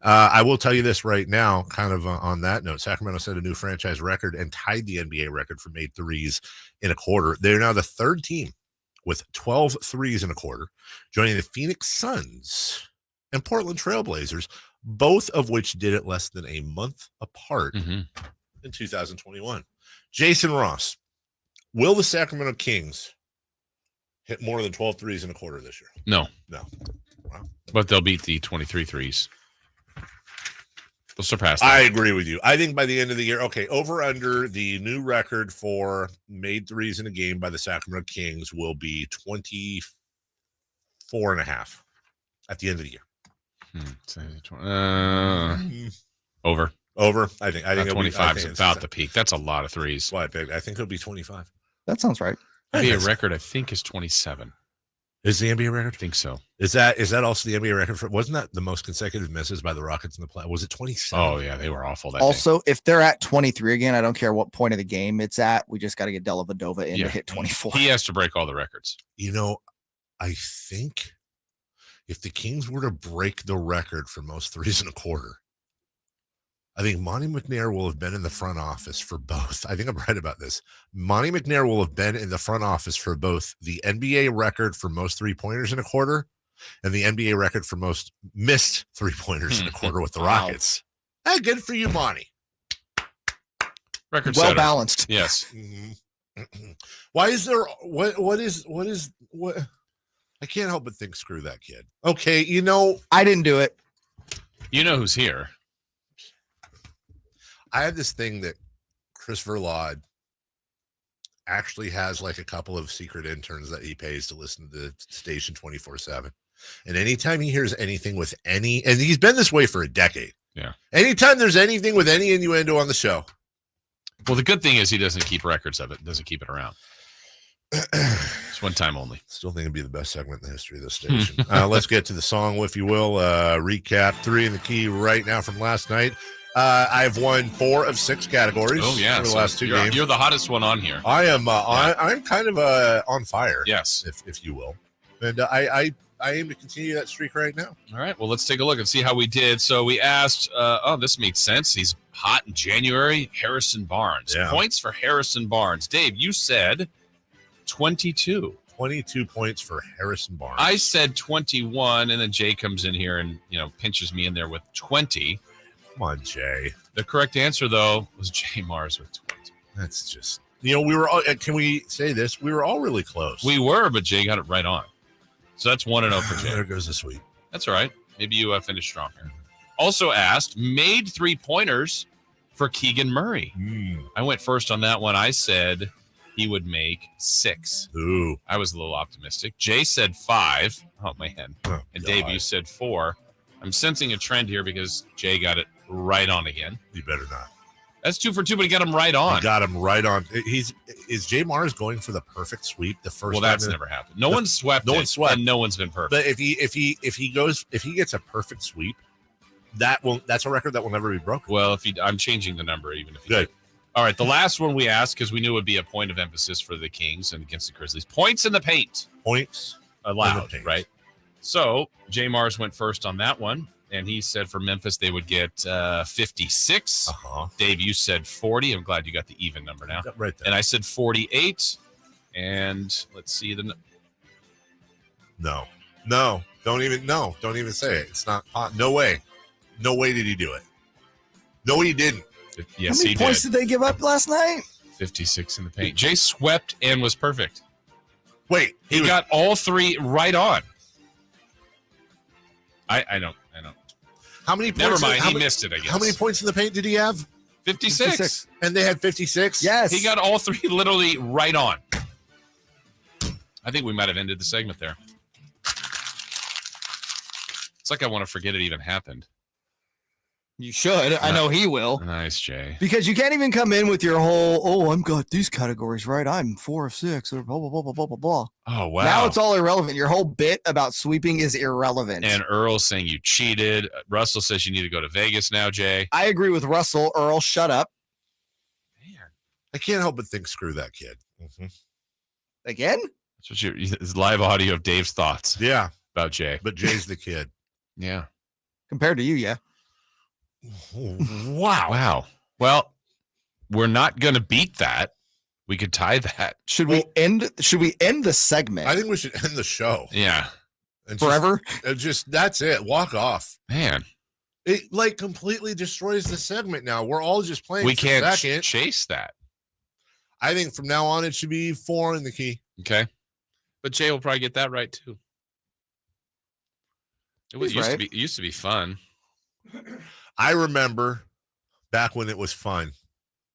I will tell you this right now, kind of on that note, Sacramento set a new franchise record and tied the NBA record for made threes in a quarter. They're now the third team with 12 threes in a quarter, joining the Phoenix Suns and Portland Trailblazers, both of which did it less than a month apart in 2021. Jason Ross, will the Sacramento Kings hit more than 12 threes in a quarter this year? No. Wow. But they'll beat the 23 threes. They'll surpass that. I agree with you. I think by the end of the year, over under the new record for made threes in a game by the Sacramento Kings will be 24.5 at the end of the year. Over. I think 25 is about the peak. That's a lot of threes. Well, I think it'll be 25. That sounds right. NBA record, I think, is 27. Is the NBA record? I think so. Is that also the NBA record for? Wasn't that the most consecutive misses by the Rockets in the play? Was it 27? Oh yeah, they were awful. Also, if they're at 23 again, I don't care what point of the game it's at. We just got to get Dellavedova in to hit 24. He has to break all the records. I think if the Kings were to break the record for most threes in a quarter, I think Monty McNair will have been in the front office for both. I think I'm right about this. Monty McNair will have been in the front office for both the NBA record for most three-pointers in a quarter and the NBA record for most missed three-pointers in a quarter with the Rockets. Hey, good for you, Monty. Record well setter. Balanced. Yes. Why is there what I can't help but think screw that kid. Okay, I didn't do it. You know who's here. I have this thing that Chris Verlaud actually has like a couple of secret interns that he pays to listen to the station 24/7. And anytime he hears anything with and he's been this way for a decade. Yeah. Anytime there's anything with any innuendo on the show. Well, the good thing is he doesn't keep records of it, doesn't keep it around. It's one time only. Still think it'd be the best segment in the history of this station. Let's get to the song, if you will. Recap 3 in the key right now from last night. I've won 4 of 6 categories. Oh yeah, for the last 2 games. You're the hottest one on here. I am. I'm kind of on fire. Yes, if you will. And I aim to continue that streak right now. All right. Well, let's take a look and see how we did. So we asked, this makes sense. He's hot in January. Harrison Barnes. Yeah. Points for Harrison Barnes. Dave, you said 22. 22 points for Harrison Barnes. I said 21, and then Jay comes in here and, pinches me in there with 20. Come on, Jay. The correct answer, though, was Jay Mars with 20. That's just, we were all, can we say this? We were all really close. We were, but Jay got it right on. So that's 1-0 for Jay. There goes the sweep. That's all right. Maybe you finish strong here. Also asked, made 3-pointers for Keegan Murray. I went first on that one. I said he would make 6. Ooh. I was a little optimistic. Jay said 5. Oh, man. Oh, and God. Dave, you said 4. I'm sensing a trend here because Jay got it right on again. You better not. That's 2 for 2, but he got him right on. He got him right on. Is Jay Mars going for the perfect sweep the first time? Well, that's never happened. No one's swept. And no one's been perfect. But if he gets a perfect sweep, that's a record that will never be broken. Well, I'm changing the number even if he did. All right, the last one we asked because we knew it would be a point of emphasis for the Kings and against the Grizzlies. Points in the paint. Points allowed, right? So Jay Mars went first on that one. And he said for Memphis, they would get 56. Dave, you said 40. I'm glad you got the even number now. Right there. And I said 48. And let's see the. No. Don't even say it. It's not. No way. No way did he do it. No, he didn't. Yes, How many points did they give up last night? 56 in the paint. Jay swept and was perfect. Wait. He got all 3 right on. I don't. How many points? Never mind. He missed it, I guess. How many points in the paint did he have? 56. And they had 56? Yes. He got all 3 literally right on. I think we might have ended the segment there. It's like I want to forget it even happened. You should. I know he will. Nice, Jay. Because you can't even come in with your whole, I've got these categories right. I'm 4 of 6 or blah, blah, blah, blah, blah, blah, blah. Oh, wow. Now it's all irrelevant. Your whole bit about sweeping is irrelevant. And Earl's saying you cheated. Russell says you need to go to Vegas now, Jay. I agree with Russell. Earl, shut up. Man, I can't help but think, screw that kid. Again? That's what it's live audio of Dave's thoughts. Yeah. About Jay. But Jay's the kid. Yeah. Compared to you, yeah. Wow. Well, we're not going to beat that. We could tie that. Should we end the segment? I think we should end the show. Yeah. And forever? Just that's it. Walk off. Man. It completely destroys the segment now. We're all just playing. We can't chase that. I think from now on it should be 4 in the key. Okay. But Jay will probably get that right too. It used to be fun. I remember back when it was fun.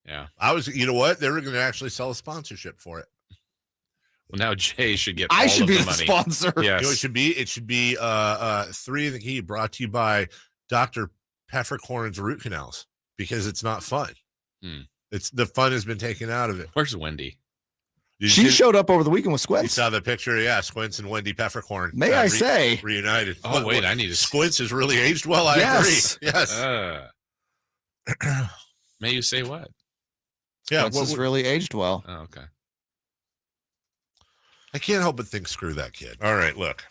Yeah. You know what? They were going to actually sell a sponsorship for it. Well, now Jay should get I all should of be the the money. sponsor. Yes. You know, it should be 3 in the key, brought to you by Dr. Peppercorn's root canals, because it's not fun. It's the fun has been taken out of it. Where's Wendy? She showed up over the weekend with You Squints. saw the picture, yeah. Squints and Wendy Peppercorn. May I say reunited? Oh, wait, I need to. Squints has really aged well. I Yes. agree. Yes. May you say what? Yeah, Squints has really aged well. Oh, okay. I can't help but think, screw that kid. All right, look.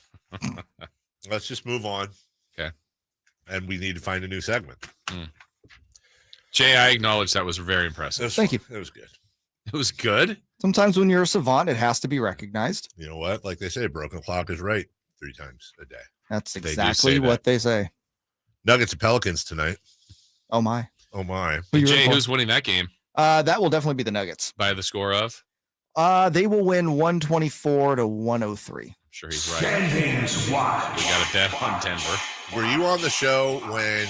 Let's just move on. Okay. And we need to find a new segment. Jay, I acknowledge that was very impressive. Thank you. It was good. It was good. Sometimes when you're a savant, it has to be recognized. You know what? Like they say, broken clock is right 3 times a day. That's do exactly say what they say. Nuggets and Pelicans tonight. Oh, my. Oh, my. Jay, who's winning that game? That will definitely be the Nuggets. By the score of? They will win 124 to 103. I'm sure he's right. We got a bet on Denver. Were you on the show when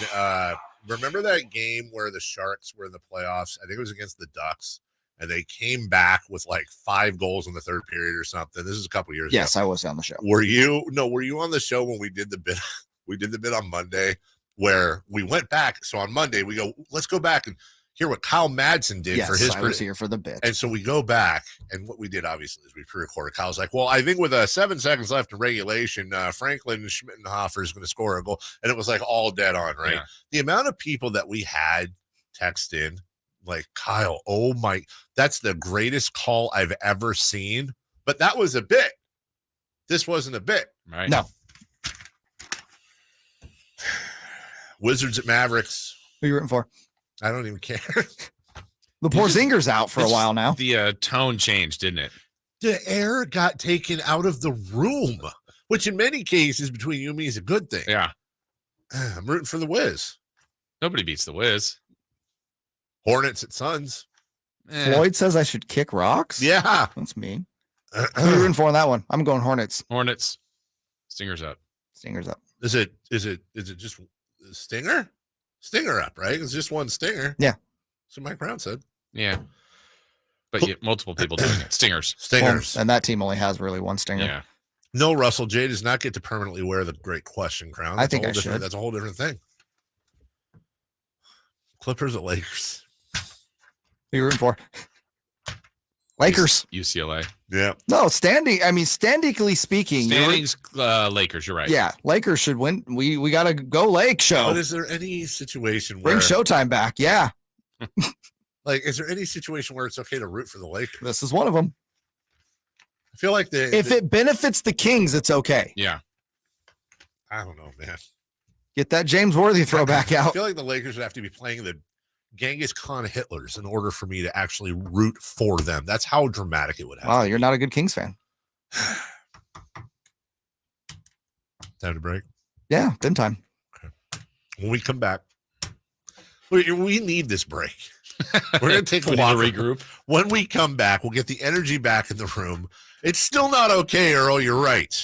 remember that game where the Sharks were in the playoffs? I think it was against the Ducks, and they came back with like 5 goals in the third period or something. This is a couple years ago. Yes, I was on the show. Were you on the show when we did the bit? We did the bit on Monday where we went back. So on Monday we go, let's go back and hear what Kyle Madsen did for his. I was here for the bit. And so we go back, and what we did obviously is we pre-recorded. Kyle's like, well, I think with 7 seconds left in regulation, Franklin Schmittenhofer is going to score a goal, and it was like all dead on, right? Yeah. The amount of people that we had text in, like, Kyle, oh my, that's the greatest call I've ever seen. But that was a bit. This wasn't a bit. Right. No. Wizards at Mavericks. Who are you rooting for? I don't even care. The Porzinger's out for a while now. The tone changed, didn't it? The air got taken out of the room, which in many cases between you and me is a good thing. Yeah. I'm rooting for the Wiz. Nobody beats the Wiz. Hornets at Suns. Floyd says I should kick rocks? Yeah. That's mean. Who are you rooting for on that one? I'm going Hornets. Hornets. Stingers up. Stingers up. Is it just Stinger? Stinger up, right? It's just one Stinger. Yeah. So Mike Brown said. Yeah. But multiple people doing it. Stingers. Stingers. Well, and that team only has really one stinger. Yeah. No, Russell J does not get to permanently wear the great question crown. I think I should. That's a whole different thing. Clippers at Lakers. Who are you rooting for? Lakers. UCLA. Yeah. No, standingly speaking. Standings, Lakers, you're right. Yeah, Lakers should win. We got to go Lake show. But is there any situation where bring Showtime back? Yeah. Like, is there any situation where it's okay to root for the Lakers? This is one of them. I feel like if it benefits the Kings, it's okay. Yeah. I don't know, man. Get that James Worthy throwback out. I feel like the Lakers would have to be playing the Genghis Khan Hitlers in order for me to actually root for them. That's how dramatic it would have. Wow, you're not a good Kings fan. Time to break? Yeah, been time. Okay. When we come back, we need this break. We're going to take a walk. Regroup. When we come back, we'll get the energy back in the room. It's still not okay, Earl. You're right.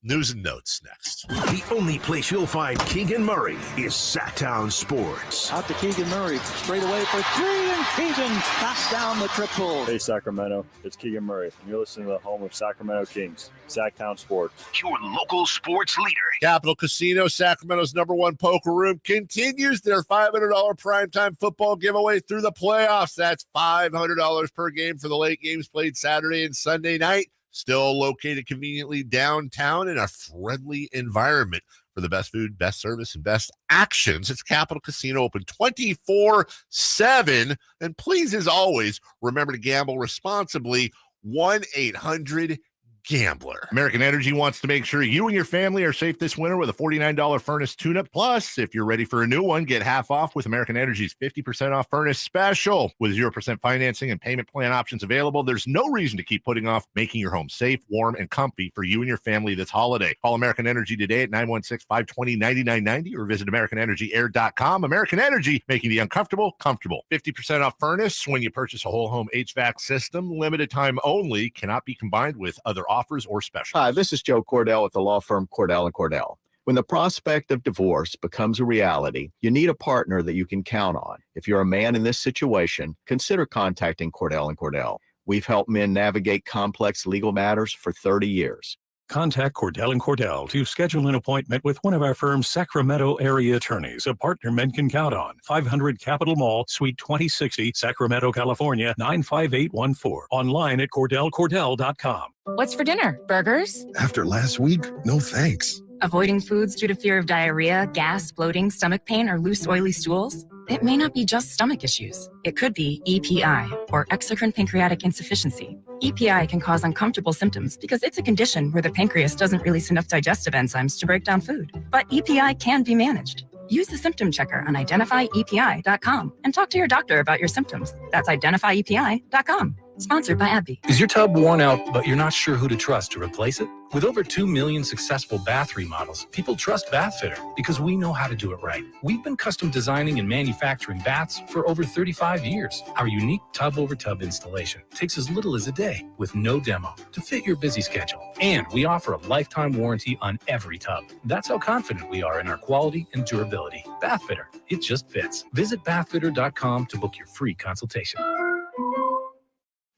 News and notes next. The only place you'll find Keegan Murray is Sactown Sports. Out to Keegan Murray, straight away for three, and Keegan knocks down the triple. Hey, Sacramento, it's Keegan Murray, and you're listening to the home of Sacramento Kings, Sactown Sports. Your local sports leader. Capital Casino, Sacramento's #1 poker room, continues their $500 primetime football giveaway through the playoffs. That's $500 per game for the late games played Saturday and Sunday night. Still located conveniently downtown in a friendly environment for the best food, best service, and best actions. It's Capital Casino, open 24/7. And please, as always, remember to gamble responsibly. 1-800-GAMBLER. American Energy wants to make sure you and your family are safe this winter with a $49 furnace tune-up. Plus, if you're ready for a new one, get half off with American Energy's 50% off furnace special. With 0% financing and payment plan options available, there's no reason to keep putting off making your home safe, warm, and comfy for you and your family this holiday. Call American Energy today at 916-520-9990 or visit AmericanEnergyAir.com. American Energy, making the uncomfortable comfortable. 50% off furnace when you purchase a whole home HVAC system. Limited time only. Cannot be combined with other offers or specials. Hi, this is Joe Cordell with the law firm Cordell & Cordell. When the prospect of divorce becomes a reality, you need a partner that you can count on. If you're a man in this situation, consider contacting Cordell & Cordell. We've helped men navigate complex legal matters for 30 years. Contact Cordell & Cordell to schedule an appointment with one of our firm's Sacramento area attorneys, a partner men can count on. 500 Capitol Mall, Suite 2060, Sacramento, California, 95814. Online at CordellCordell.com. What's for dinner? Burgers? After last week, no thanks. Avoiding foods due to fear of diarrhea, gas, bloating, stomach pain, or loose, oily stools? It may not be just stomach issues. It could be EPI, or exocrine pancreatic insufficiency. EPI can cause uncomfortable symptoms because it's a condition where the pancreas doesn't release enough digestive enzymes to break down food. But EPI can be managed. Use the symptom checker on identifyepi.com and talk to your doctor about your symptoms. That's identifyepi.com. Sponsored by AbbVie. Is your tub worn out, but you're not sure who to trust to replace it? With over 2 million successful bath remodels, people trust Bathfitter because we know how to do it right. We've been custom designing and manufacturing baths for over 35 years. Our unique tub-over-tub installation takes as little as a day with no demo to fit your busy schedule. And we offer a lifetime warranty on every tub. That's how confident we are in our quality and durability. Bathfitter, it just fits. Visit bathfitter.com to book your free consultation.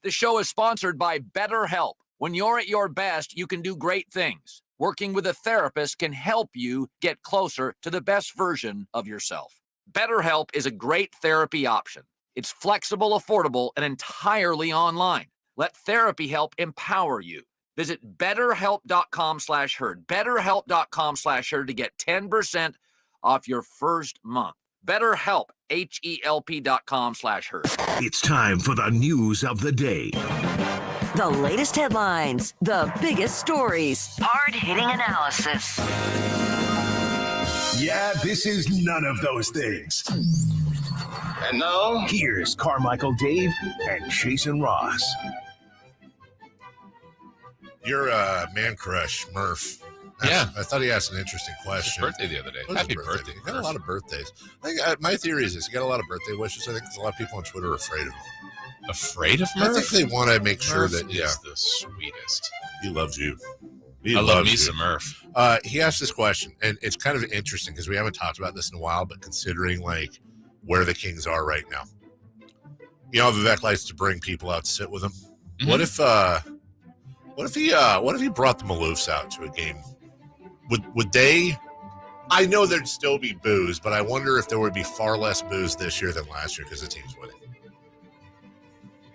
The show is sponsored by BetterHelp. When you're at your best, you can do great things. Working with a therapist can help you get closer to the best version of yourself. BetterHelp is a great therapy option. It's flexible, affordable, and entirely online. Let therapy help empower you. Visit betterhelp.com/herd. betterhelp.com/herd to get 10% off your first month. BetterHelp, HELP.com/herd. It's time for the news of the day. The latest headlines, the biggest stories, hard-hitting analysis. Yeah, this is none of those things. And now, here's Carmichael Dave and Jason Ross. Your man crush, Murph. Yeah. I thought he asked an interesting question. His birthday the other day. Happy birthday. He got a lot of birthdays. I think my theory is this. He got a lot of birthday wishes. I think there's a lot of people on Twitter afraid of him. Afraid of Murph? I think they want to make sure Murph that, is the sweetest. He loves you. I love me some Murph. He asked this question, and it's kind of interesting because we haven't talked about this in a while, but considering like where the Kings are right now, you know, Vivek likes to bring people out to sit with him. Mm-hmm. What if he brought the Maloofs out to a game? Would they? I know there'd still be boos, but I wonder if there would be far less boos this year than last year because the team's winning.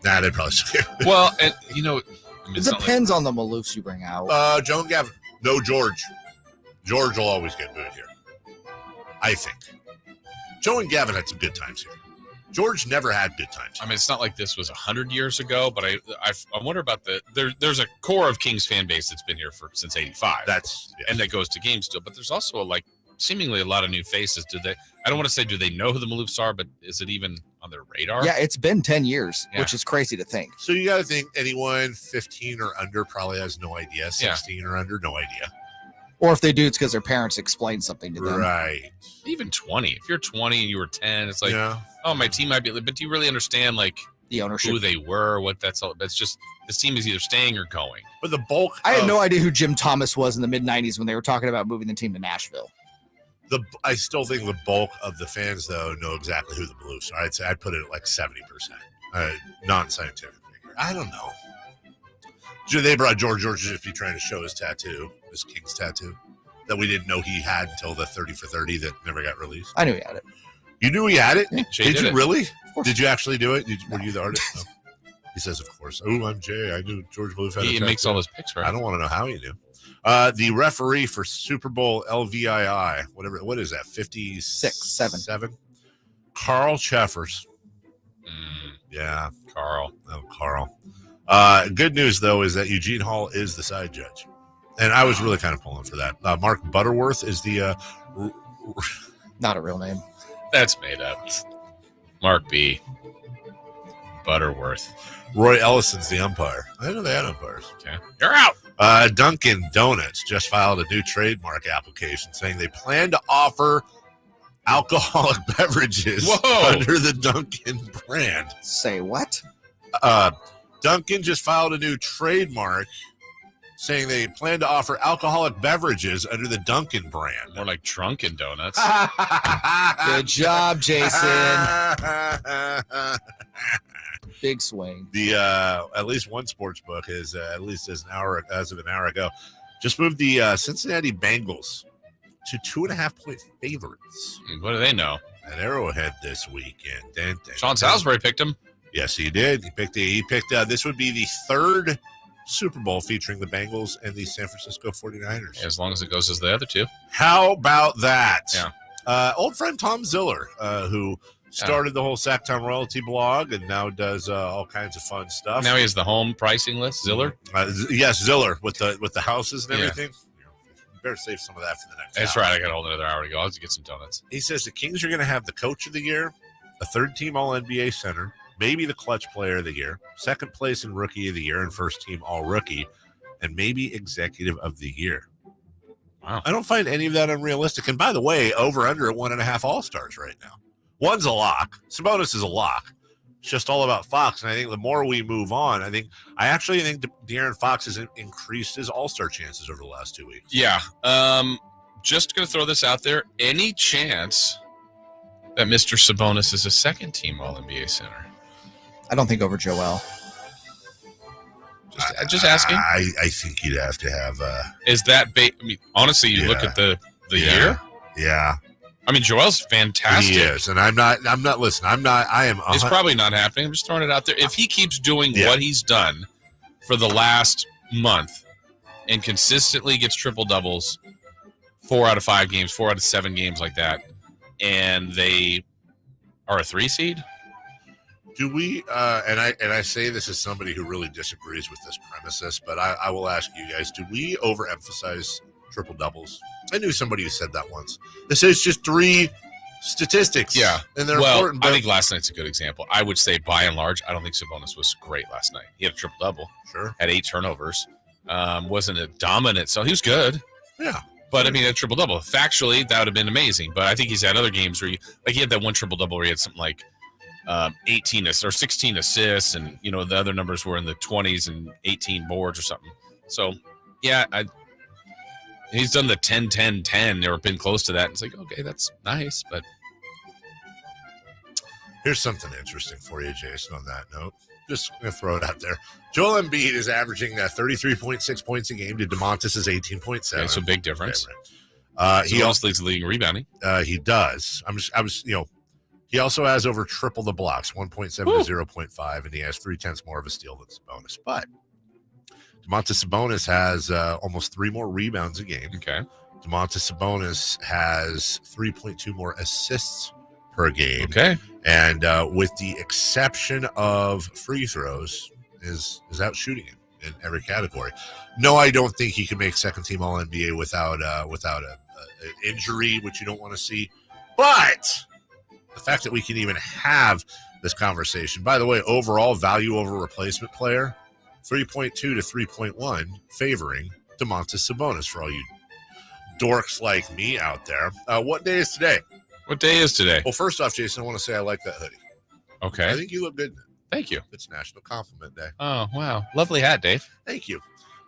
Nah, they'd probably scare. Well, and you know, it depends on the Maloofs you bring out. Joe and Gavin. No, George. George will always get booed here. I think. Joe and Gavin had some good times here. George never had good times. I mean, it's not like this was 100 years ago, but I wonder about there's a core of Kings fan base that's been here since '85. And that goes to games still. But there's also seemingly a lot of new faces. I don't want to say do they know who the Maloofs are, but is it even on their radar? Yeah, it's been 10 years, which is crazy to think. So you got to think anyone 15 or under probably has no idea. 16 or under, no idea. Or if they do, it's because their parents explained something to them. Right. Even 20. If you're 20 and you were 10, it's like, oh, my team might be. But do you really understand the ownership, who they were, what that's all? That's just this team is either staying or going. But the bulk. I had no idea who Jim Thomas was in the mid '90s when they were talking about moving the team to Nashville. I still think the bulk of the fans, though, know exactly who the Blues are. I'd put it at 70%. Non-scientific figure. I don't know. They brought George to just be trying to show his tattoo, his King's tattoo, that we didn't know he had until the 30 for 30 that never got released. I knew he had it. You knew he had it? Yeah, did you really? Did you actually do it? Were you the artist? No. He says, of course. Oh, I'm Jay. I knew George Blues had a tattoo. He makes all his picks, right? I don't want to know how he knew. The referee for Super Bowl LVII, what is that? 7. Carl Cheffers. Yeah. Carl. Oh, Carl. Good news, though, is that Eugene Hall is the side judge. And I was really kind of pulling for that. Mark Butterworth is the... Not a real name. That's made up. Mark B. Butterworth. Roy Ellison's the umpire. I didn't know they had umpires. Okay. You're out. Dunkin' Donuts just filed a new trademark application saying they plan to offer alcoholic beverages under the Dunkin' brand. Say what? Dunkin' just filed a new trademark saying they plan to offer alcoholic beverages under the Dunkin' brand. More like Drunken Donuts. Good job, Jason. Big swing. The at least one sports book is at least as of an hour ago, just moved the Cincinnati Bengals to 2.5-point favorites. What do they know? At Arrowhead this weekend. Sean Salisbury picked him. Yes, he did. He picked. This would be the third Super Bowl featuring the Bengals and the San Francisco 49ers. As long as it goes as the other two. How about that? Yeah. Old friend Tom Ziller, who started the whole Sactown royalty blog and now does all kinds of fun stuff. Now he has the home pricing list. Ziller. Yes, Ziller with the houses and everything. Yeah. You better save some of that for the next. That's right. I got a whole another hour to go. I'll have to get some donuts. He says the Kings are going to have the coach of the year, a third-team All-NBA center, maybe the clutch player of the year, second place in rookie of the year, and first-team All-Rookie, and maybe executive of the year. Wow. I don't find any of that unrealistic. And by the way, over/under at 1.5 All-Stars right now. One's a lock. Sabonis is a lock. It's just all about Fox. And I think the more we move on, I actually think De'Aaron Fox has increased his All-Star chances over the last 2 weeks. Yeah. Just going to throw this out there. Any chance that Mr. Sabonis is a second-team All-NBA center? I don't think over Joel. Just asking. I think you'd have to have. Is that? Honestly, you look at the year. Yeah. I mean, Joel's fantastic. He is, and I'm not. Listen, I'm not. I am. It's probably not happening. I'm just throwing it out there. If he keeps doing what he's done for the last month and consistently gets triple doubles, 4 out of 5 games, 4 out of 7 games like that, and they are a 3 seed. Do we? And I say this as somebody who really disagrees with this premises, but I will ask you guys: do we overemphasize triple doubles? I knew somebody who said that once. This is just 3 statistics. Yeah, and they're well, important. I think last night's a good example. I would say, by and large, I don't think Sabonis was great last night. He had a triple double. Sure. Had 8 turnovers. Wasn't a dominant, so he was good. Yeah. But I mean, a triple double. Factually, that would have been amazing. But I think he's had other games where he had that one triple double where he had something like 18 or 16 assists, and the other numbers were in the 20s and 18 boards or something. So yeah, he's done the 10-10-10 or been close to that. It's like, okay, that's nice, but here's something interesting for you, Jason, on that note. Just going to throw it out there. Joel Embiid is averaging 33.6 points a game to Domantas' 18.7. Okay, so big difference. Okay, he also leads the league in rebounding. He does. He also has over triple the blocks, 1.7 to 0.5, and he has 0.3 more of a steal than Sabonis. But Domantas Sabonis has almost 3 more rebounds a game. Okay. Domantas Sabonis has 3.2 more assists per game. Okay. And with the exception of free throws, is out shooting him in every category. No, I don't think he can make second-team All-NBA without an injury, which you don't want to see. But the fact that we can even have this conversation, by the way, overall value over replacement player, 3.2 to 3.1, favoring Domantas Sabonis for all you dorks like me out there. What day is today? What day is today? Well, first off, Jason, I want to say I like that hoodie. Okay. I think you look good. Thank you. It's National Compliment Day. Oh, wow. Lovely hat, Dave. Thank you.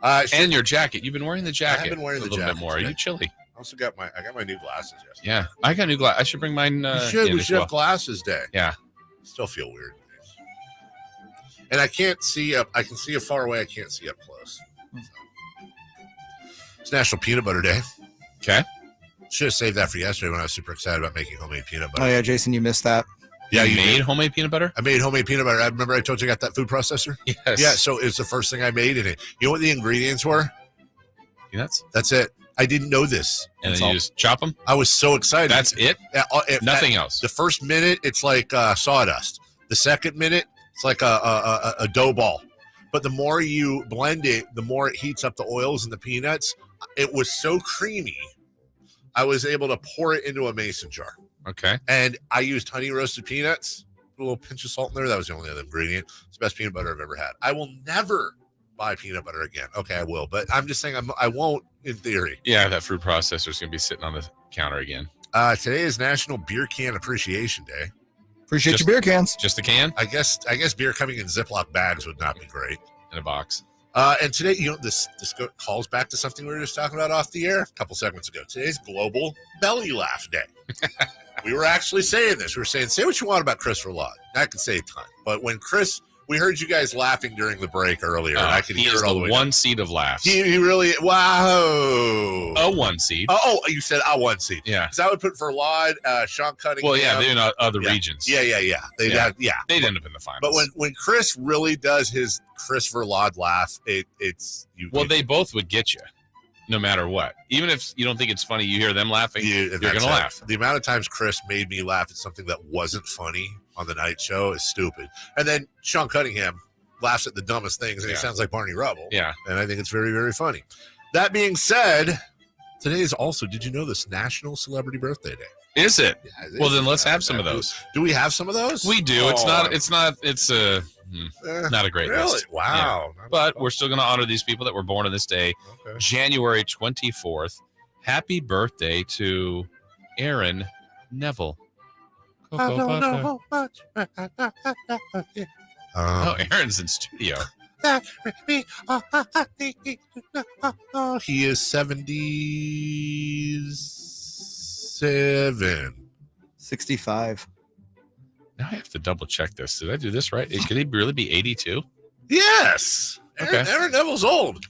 And your jacket. You've been wearing the jacket. I've been wearing a the little jacket bit more. today. Are you chilly? I also got my new glasses yesterday. Yeah. I got new glasses. I should bring mine. We should have glasses day. Yeah. Still feel weird. And I can't see up. I can see it far away. I can't see up close. So. It's National Peanut Butter Day. Okay. Should have saved that for yesterday when I was super excited about making homemade peanut butter. Oh, yeah, Jason, you missed that. Yeah, you made homemade peanut butter? I made homemade peanut butter. I remember I told you I got that food processor? Yes. Yeah, so it's the first thing I made in it. You know what the ingredients were? Peanuts? That's it. I didn't know this. And then you just chop them? I was so excited. That's it? Nothing else? The first minute, it's like sawdust. The second minute, it's like a dough ball. But the more you blend it, the more it heats up the oils and the peanuts. It was so creamy. I was able to pour it into a mason jar. Okay. And I used honey roasted peanuts, a little pinch of salt in there. That was the only other ingredient. It's the best peanut butter I've ever had. I will never buy peanut butter again. Okay, I will. But I'm just saying I won't in theory. Yeah, that food processor is going to be sitting on the counter again. Today is National Beer Can Appreciation Day. Appreciate your beer cans. Just the can? I guess beer coming in Ziploc bags would not be great. In a box. And today, this calls back to something we were just talking about off the air a couple segments ago. Today's Global Belly Laugh Day. We were actually saying this. We were saying, say what you want about Chris Roulade. I could say a ton. But when Chris, we heard you guys laughing during the break earlier. And I could hear it all the way one down. seed of laughs. He really, wow. A one seed. Oh, you said a one seed. Yeah. Because I would put Verlaud, Sean Cunningham. Well, yeah, they're in other regions. Yeah. They'd end up in the finals. But when Chris really does his Chris Verlaud laugh, it's you. Well, they both would get you, no matter what. Even if you don't think it's funny, you hear them laughing, you're going to laugh. The amount of times Chris made me laugh at something that wasn't funny on the night show is stupid. And then Sean Cunningham laughs at the dumbest things, and he sounds like Barney Rubble. Yeah. And I think it's very, very funny. That being said, today is also, did you know this, National Celebrity Birthday Day? Is it? Yeah, well, then let's have some of those. Do we have some of those? We do. It's not a great really? list. Wow. Yeah. But we're still going to honor these people that were born on this day, January 24th. Happy birthday to Aaron Neville. I don't know much. Aaron's in studio. He is 77. 65. Now I have to double check this. Did I do this right? Could he really be 82? Yes. Okay. Aaron Neville's old.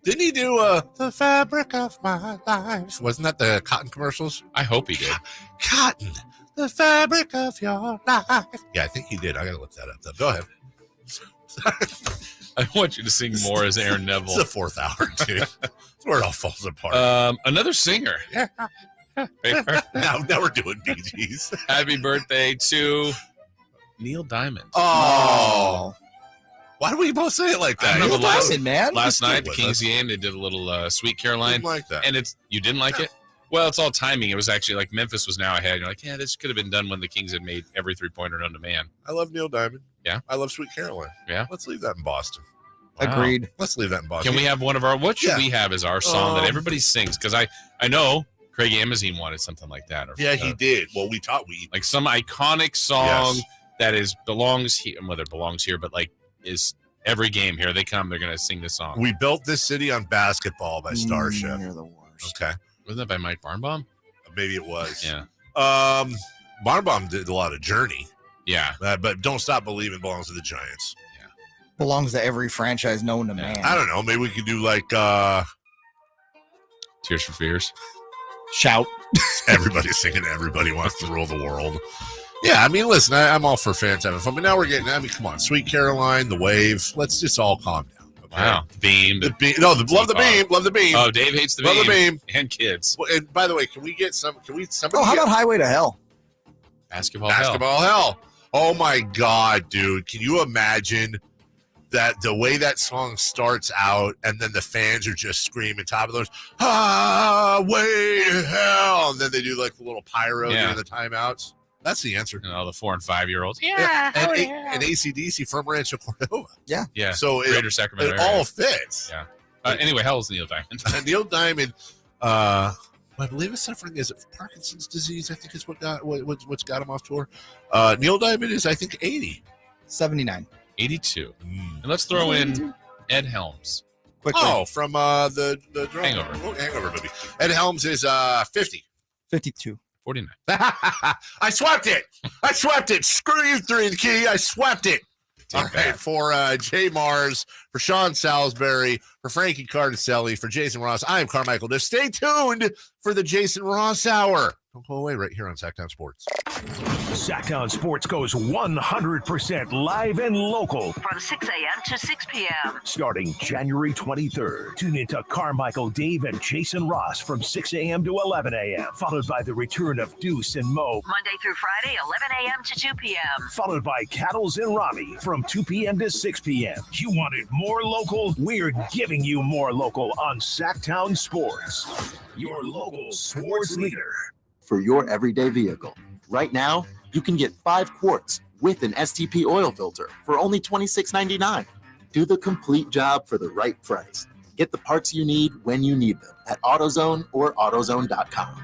Didn't he do The Fabric of My Life? Wasn't that the Cotton commercials? I hope he did. Cotton, the fabric of your life. Yeah, I think he did. I got to look that up, though. Go ahead. I want you to sing more as Aaron Neville. It's the fourth hour, dude. That's where it all falls apart. Another singer. Yeah. now we're doing Bee Gees. Happy birthday to Neil Diamond. Oh. Why do we both say it like that? I remember man. last night, the Kings game, they did a little Sweet Caroline. Didn't like that. And you didn't like it? Well, it's all timing. It was actually like Memphis was now ahead. You're like, yeah, this could have been done when the Kings had made every three-pointer known to man. I love Neil Diamond. Yeah. I love Sweet Caroline. Yeah. Let's leave that in Boston. Wow. Agreed. Let's leave that in Boston. Can we have one of our, what should we have as our song that everybody sings? Because I know Craig Amazine wanted something like that. Or, he did. Well, we like some iconic song that belongs here, whether it belongs here, but like is every game here they come, they're gonna sing this song. We Built This City on Basketball by Starship. You're the worst. Okay. Wasn't that by Mike Barnbaum? Maybe it was. Yeah. Barnbaum did a lot of Journey. Yeah. But Don't Stop Believing belongs to the Giants. Yeah. Belongs to every franchise known to man. I don't know. Maybe we could do like Tears for Fears. Shout. Everybody's singing Everybody Wants to Rule the World. Yeah, I mean, listen, I'm all for fans having fun, but now we're getting, come on, Sweet Caroline, The Wave. Let's just all calm down. Okay? Wow. Beam. Love the beam. Love the beam. Oh, Dave hates the beam. Love the beam. And kids. Well, and by the way, somebody how about Highway to Hell? Basketball Hell. Oh my God, dude. Can you imagine that the way that song starts out and then the fans are just screaming top of those, Highway to Hell. And then they do like the little pyro during the timeouts. That's the answer. And all the 4 and 5 year olds. Yeah. And AC/DC from Rancho Cordova. Yeah. Yeah. So Greater Sacramento it area. all fits. Yeah. Anyway, hell's Neil Diamond? Neil Diamond, I believe is suffering, is it Parkinson's disease? I think is what's got him off tour. Neil Diamond is, I think, 80. 79. 82. And let's throw in Ed Helms. Quickly. Oh, from the Hangover movie. Ed Helms is 50. 52. 49. I swept it. Screw you, 3 the key. I swept it. All right, for Jay Mars, for Sean Salisbury, for Frankie Cartoscelli, for Jason Ross, I am Carmichael Dave. Stay tuned for the Jason Ross Hour. Don't go away right here on Sactown Sports. Sactown Sports goes 100% live and local. From 6 a.m. to 6 p.m. Starting January 23rd. Tune into Carmichael Dave and Jason Ross from 6 a.m. to 11 a.m. Followed by the return of Deuce and Mo. Monday through Friday, 11 a.m. to 2 p.m. Followed by Cattles and Robbie from 2 p.m. to 6 p.m. You wanted more local? We're giving you more local on Sactown Sports. Your local sports leader. For your everyday vehicle. Right now, you can get 5 quarts with an STP oil filter for only $26.99. Do the complete job for the right price. Get the parts you need when you need them at AutoZone or AutoZone.com.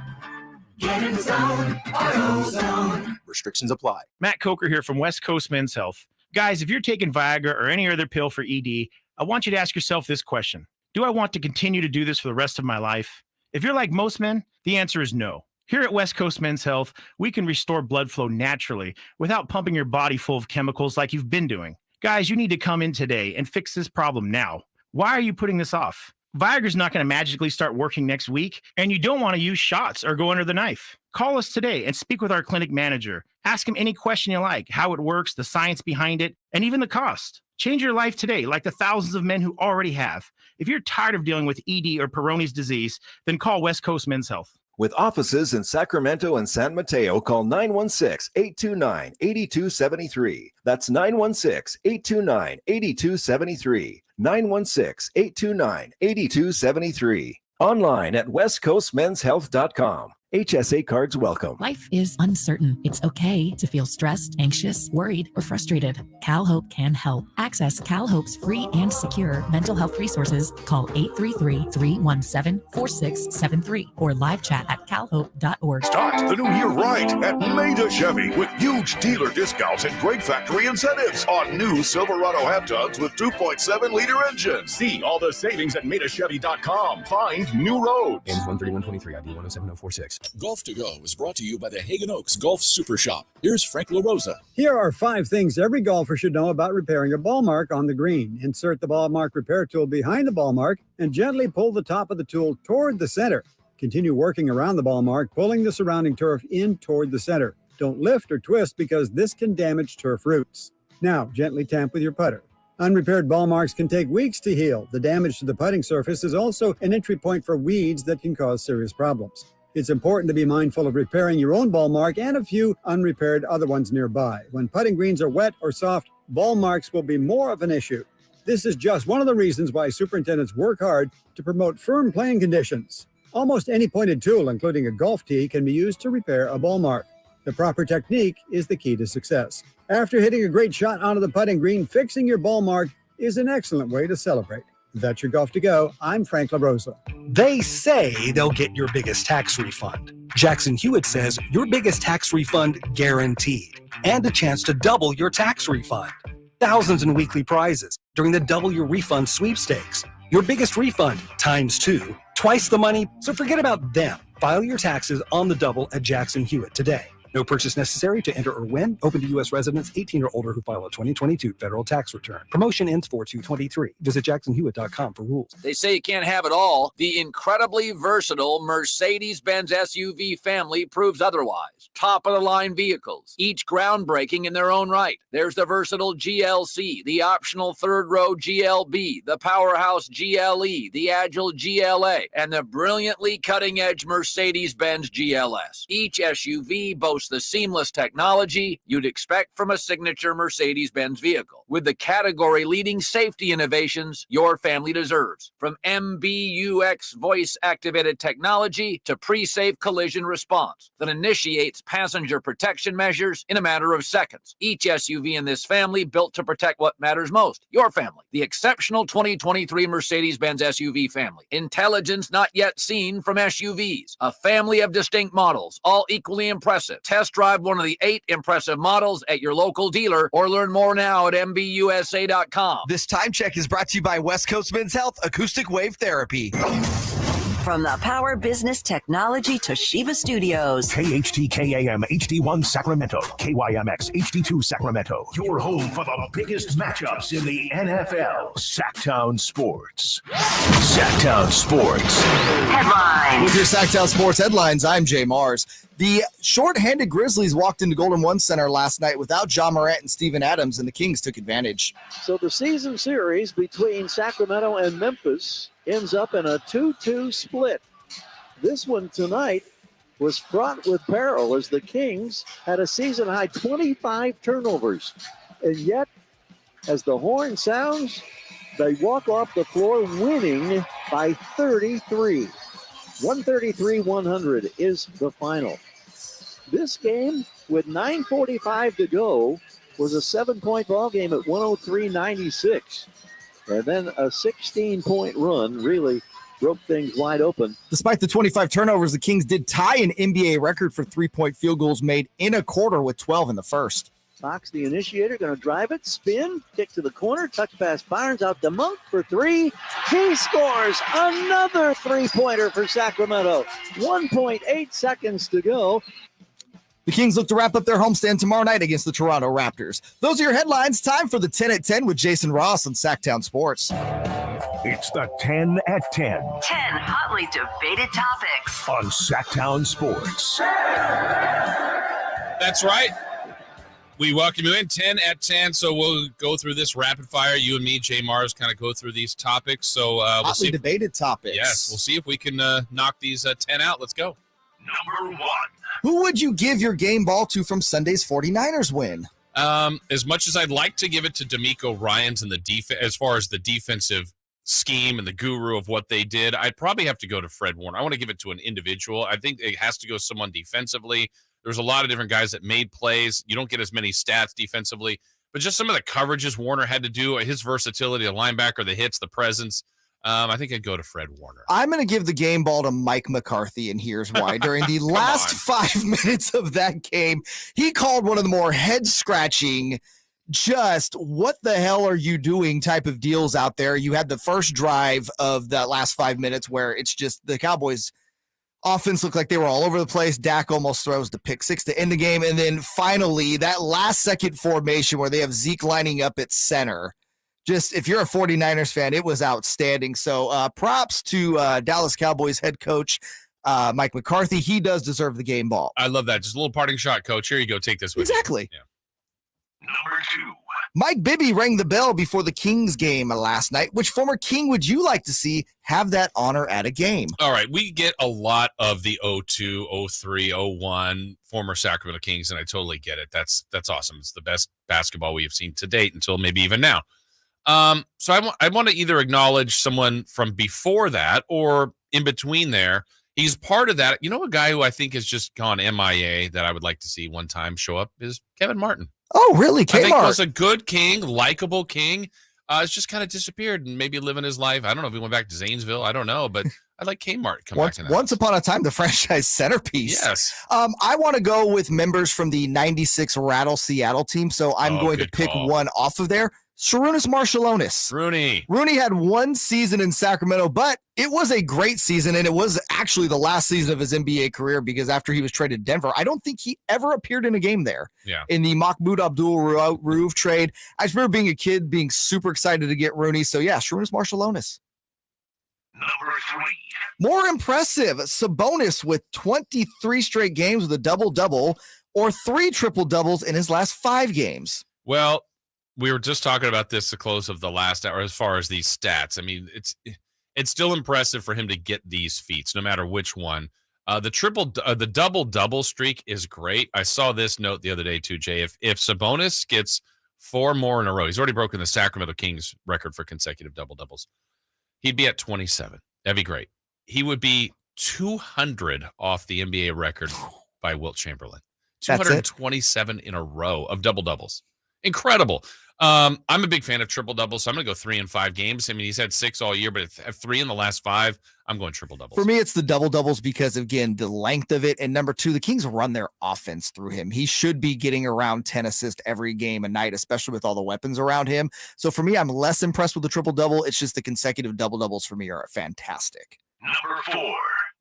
Get in the zone, AutoZone. Restrictions apply. Matt Coker here from West Coast Men's Health. Guys, if you're taking Viagra or any other pill for ED, I want you to ask yourself this question. Do I want to continue to do this for the rest of my life? If you're like most men, the answer is no. Here at West Coast Men's Health, we can restore blood flow naturally without pumping your body full of chemicals like you've been doing. Guys, you need to come in today and fix this problem now. Why are you putting this off? Viagra's not going to magically start working next week, and you don't want to use shots or go under the knife. Call us today and speak with our clinic manager. Ask him any question you like, how it works, the science behind it, and even the cost. Change your life today like the thousands of men who already have. If you're tired of dealing with ED or Peyronie's disease, then call West Coast Men's Health. With offices in Sacramento and San Mateo, call 916-829-8273. That's 916-829-8273. 916-829-8273. Online at westcoastmenshealth.com. HSA cards welcome. Life is uncertain. It's okay to feel stressed, anxious, worried, or frustrated. CalHope can help. Access CalHope's free and secure mental health resources. Call 833-317-4673 or live chat at calhope.org. Start the new year right at Maida Chevy with huge dealer discounts and great factory incentives on new Silverado half-tons with 2.7-liter engines. See all the savings at MaidaChevy.com. Find new roads. Ends 13123, ID 107046. Golf to Go is brought to you by the Hagen Oaks Golf Super Shop. Here's Frank LaRosa. Here are 5 things every golfer should know about repairing a ball mark on the green. Insert the ball mark repair tool behind the ball mark and gently pull the top of the tool toward the center. Continue working around the ball mark, pulling the surrounding turf in toward the center. Don't lift or twist because this can damage turf roots. Now, gently tamp with your putter. Unrepaired ball marks can take weeks to heal. The damage to the putting surface is also an entry point for weeds that can cause serious problems. It's important to be mindful of repairing your own ball mark and a few unrepaired other ones nearby. When putting greens are wet or soft, ball marks will be more of an issue. This is just one of the reasons why superintendents work hard to promote firm playing conditions. Almost any pointed tool, including a golf tee, can be used to repair a ball mark. The proper technique is the key to success. After hitting a great shot onto the putting green, fixing your ball mark is an excellent way to celebrate. That's your Golf to Go. I'm Frank LaRosa. They say they'll get your biggest tax refund. Jackson Hewitt says your biggest tax refund guaranteed, and a chance to double your tax refund. Thousands in weekly prizes during the Double Your Refund sweepstakes. Your biggest refund times 2, twice the money, so forget about them. File your taxes on the double at Jackson Hewitt today. No purchase necessary to enter or win. Open to U.S. residents 18 or older who file a 2022 federal tax return. Promotion ends 4/2/23. Visit jacksonhewitt.com for rules. They say you can't have it all. The incredibly versatile Mercedes-Benz SUV family proves otherwise. Top-of-the-line vehicles, each groundbreaking in their own right. There's the versatile GLC, the optional third-row GLB, the powerhouse GLE, the agile GLA, and the brilliantly cutting-edge Mercedes-Benz GLS. Each SUV boasts the seamless technology you'd expect from a signature Mercedes-Benz vehicle, with the category-leading safety innovations your family deserves. From MBUX voice-activated technology to pre-safe collision response that initiates passenger protection measures in a matter of seconds. Each SUV in this family built to protect what matters most, your family. The exceptional 2023 Mercedes-Benz SUV family. Intelligence not yet seen from SUVs. A family of distinct models, all equally impressive. Test drive one of the 8 impressive models at your local dealer or learn more now at MBUSA.com. This time check is brought to you by West Coast Men's Health Acoustic Wave Therapy. From the Power Business Technology Toshiba Studios. KHTKAM HD1 Sacramento, KYMX HD2 Sacramento. Your home for the biggest matchups in the NFL. Sactown Sports. Sactown Sports. Headlines. With your Sactown Sports headlines, I'm Jay Mars. The short-handed Grizzlies walked into Golden One Center last night without Ja Morant and Steven Adams, and the Kings took advantage. So the season series between Sacramento and Memphis ends up in a 2-2 split. This one tonight was fraught with peril as the Kings had a season-high 25 turnovers. And yet, as the horn sounds, they walk off the floor winning by 33. 133-100 is the final. This game, with 9:45 to go, was a 7-point ball game at 103-96. And then a 16-point run really broke things wide open. Despite the 25 turnovers, the Kings did tie an NBA record for three-point field goals made in a quarter with 12 in the first. Fox, the initiator, going to drive it, spin, kick to the corner, touch pass Barnes out to Monk for 3. He scores another three-pointer for Sacramento. 1.8 seconds to go. The Kings look to wrap up their homestand tomorrow night against the Toronto Raptors. Those are your headlines. Time for the 10 at 10 with Jason Ross on Sactown Sports. It's the 10 at 10 10 hotly debated topics on Sactown Sports. That's right. We welcome you in 10 at 10. So we'll go through this rapid fire. You and me, Jay Mars, kind of go through these topics. So we'll see. Debated topics. Yes, we'll see if we can knock these 10 out. Let's go. Number 1. Who would you give your game ball to from Sunday's 49ers win? As much as I'd like to give it to D'Amico Ryans and the defense, as far as the defensive scheme and the guru of what they did, I'd probably have to go to Fred Warner. I want to give it to an individual. I think it has to go someone defensively. There's a lot of different guys that made plays. You don't get as many stats defensively, but just some of the coverages Warner had to do, his versatility, the linebacker, the hits, the presence. I think I'd go to Fred Warner. I'm going to give the game ball to Mike McCarthy, and here's why. During the last 5 minutes of that game, he called one of the more head-scratching, just what the hell are you doing type of deals out there. You had the first drive of that last 5 minutes where it's just the Cowboys offense looked like they were all over the place. Dak almost throws the pick six to end the game. And then finally, that last second formation where they have Zeke lining up at center. Just, if you're a 49ers fan, it was outstanding. So props to Dallas Cowboys head coach Mike McCarthy. He does deserve the game ball. I love that. Just a little parting shot, coach. Here you go. Take this with you. Exactly. Yeah. Number 2. Mike Bibby rang the bell before the Kings game last night. Which former King would you like to see have that honor at a game? All right, we get a lot of the 02, 03, 01 former Sacramento Kings, and I totally get it. That's awesome. It's the best basketball we have seen to date until maybe even now. So I want to either acknowledge someone from before that or in between there. He's part of that. You know, a guy who I think has just gone MIA that I would like to see one time show up is Kevin Martin. Oh, really? I think was a good king, likable king. It's just kind of disappeared and maybe living his life. I don't know if he went back to Zanesville. I don't know, but I'd like Kmart to come back. Once upon a time, the franchise centerpiece. Yes. I want to go with members from the 96 Rattle Seattle team, so I'm going to pick one off of there. Sarunas Marciulionis. Rooney had one season in Sacramento, but it was a great season, and it was actually the last season of his NBA career because after he was traded to Denver, I don't think he ever appeared in a game there. Yeah. In the Mahmoud Abdul-Rauf trade. I just remember being a kid being super excited to get Rooney. So, yeah, Sarunas Marciulionis. Number 3. More impressive, Sabonis with 23 straight games with a double-double or 3 triple-doubles in his last 5 games. Well, we were just talking about this at the close of the last hour as far as these stats. I mean, it's still impressive for him to get these feats, no matter which one. The double-double streak is great. I saw this note the other day too, Jay. If Sabonis gets 4 more in a row, he's already broken the Sacramento Kings record for consecutive double-doubles. He'd be at 27. That'd be great. He would be 200 off the NBA record by Wilt Chamberlain. 227 in a row of double-doubles. Incredible. I'm a big fan of triple-doubles, so I'm going to go 3 in 5 games. I mean, he's had 6 all year, but at 3 in the last 5, I'm going triple-doubles. For me, it's the double-doubles because, again, the length of it. And number 2, the Kings run their offense through him. He should be getting around 10 assists every game a night, especially with all the weapons around him. So for me, I'm less impressed with the triple-double. It's just the consecutive double-doubles for me are fantastic. Number 4.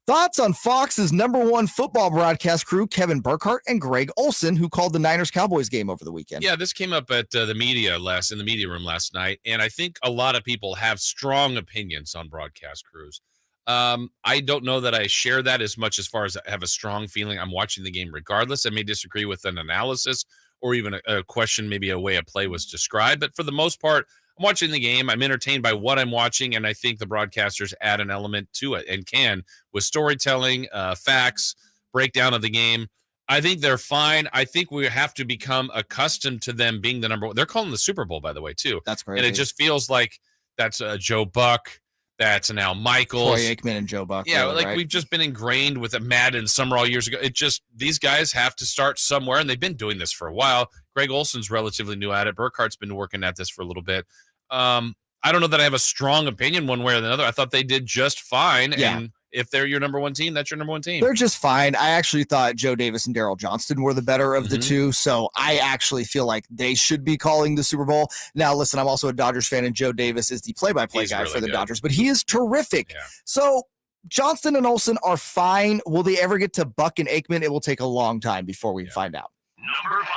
Thoughts on Fox's #1 football broadcast crew, Kevin Burkhardt and Greg Olson, who called the Niners-Cowboys game over the weekend. Yeah, this came up at in the media room last night, and I think a lot of people have strong opinions on broadcast crews. I don't know that I share that as much as far as I have a strong feeling I'm watching the game regardless. I may disagree with an analysis or even a question, maybe a way a play was described, but for the most part, I'm watching the game. I'm entertained by what I'm watching, and I think the broadcasters add an element to it and can with storytelling, facts, breakdown of the game. I think they're fine. I think we have to become accustomed to them being the number 1. They're calling the Super Bowl, by the way, too. That's great. And it just feels like that's Joe Buck. That's an Al Michaels. Troy Aikman and Joe Buck. Yeah, really, right? We've just been ingrained with a Madden Summer all years ago. It just, these guys have to start somewhere, and they've been doing this for a while. Greg Olson's relatively new at it. Burkhardt's been working at this for a little bit. I don't know that I have a strong opinion one way or the other. I thought they did just fine. Yeah. And if they're your number 1 team, that's your number 1 team. They're just fine. I actually thought Joe Davis and Daryl Johnston were the better of the two, so I actually feel like they should be calling the Super Bowl. Now, listen, I'm also a Dodgers fan, and Joe Davis is the play-by-play guy really for the good. Dodgers, but he is terrific. Yeah. So Johnston and Olsen are fine. Will they ever get to Buck and Aikman? It will take a long time before we find out. Number 5.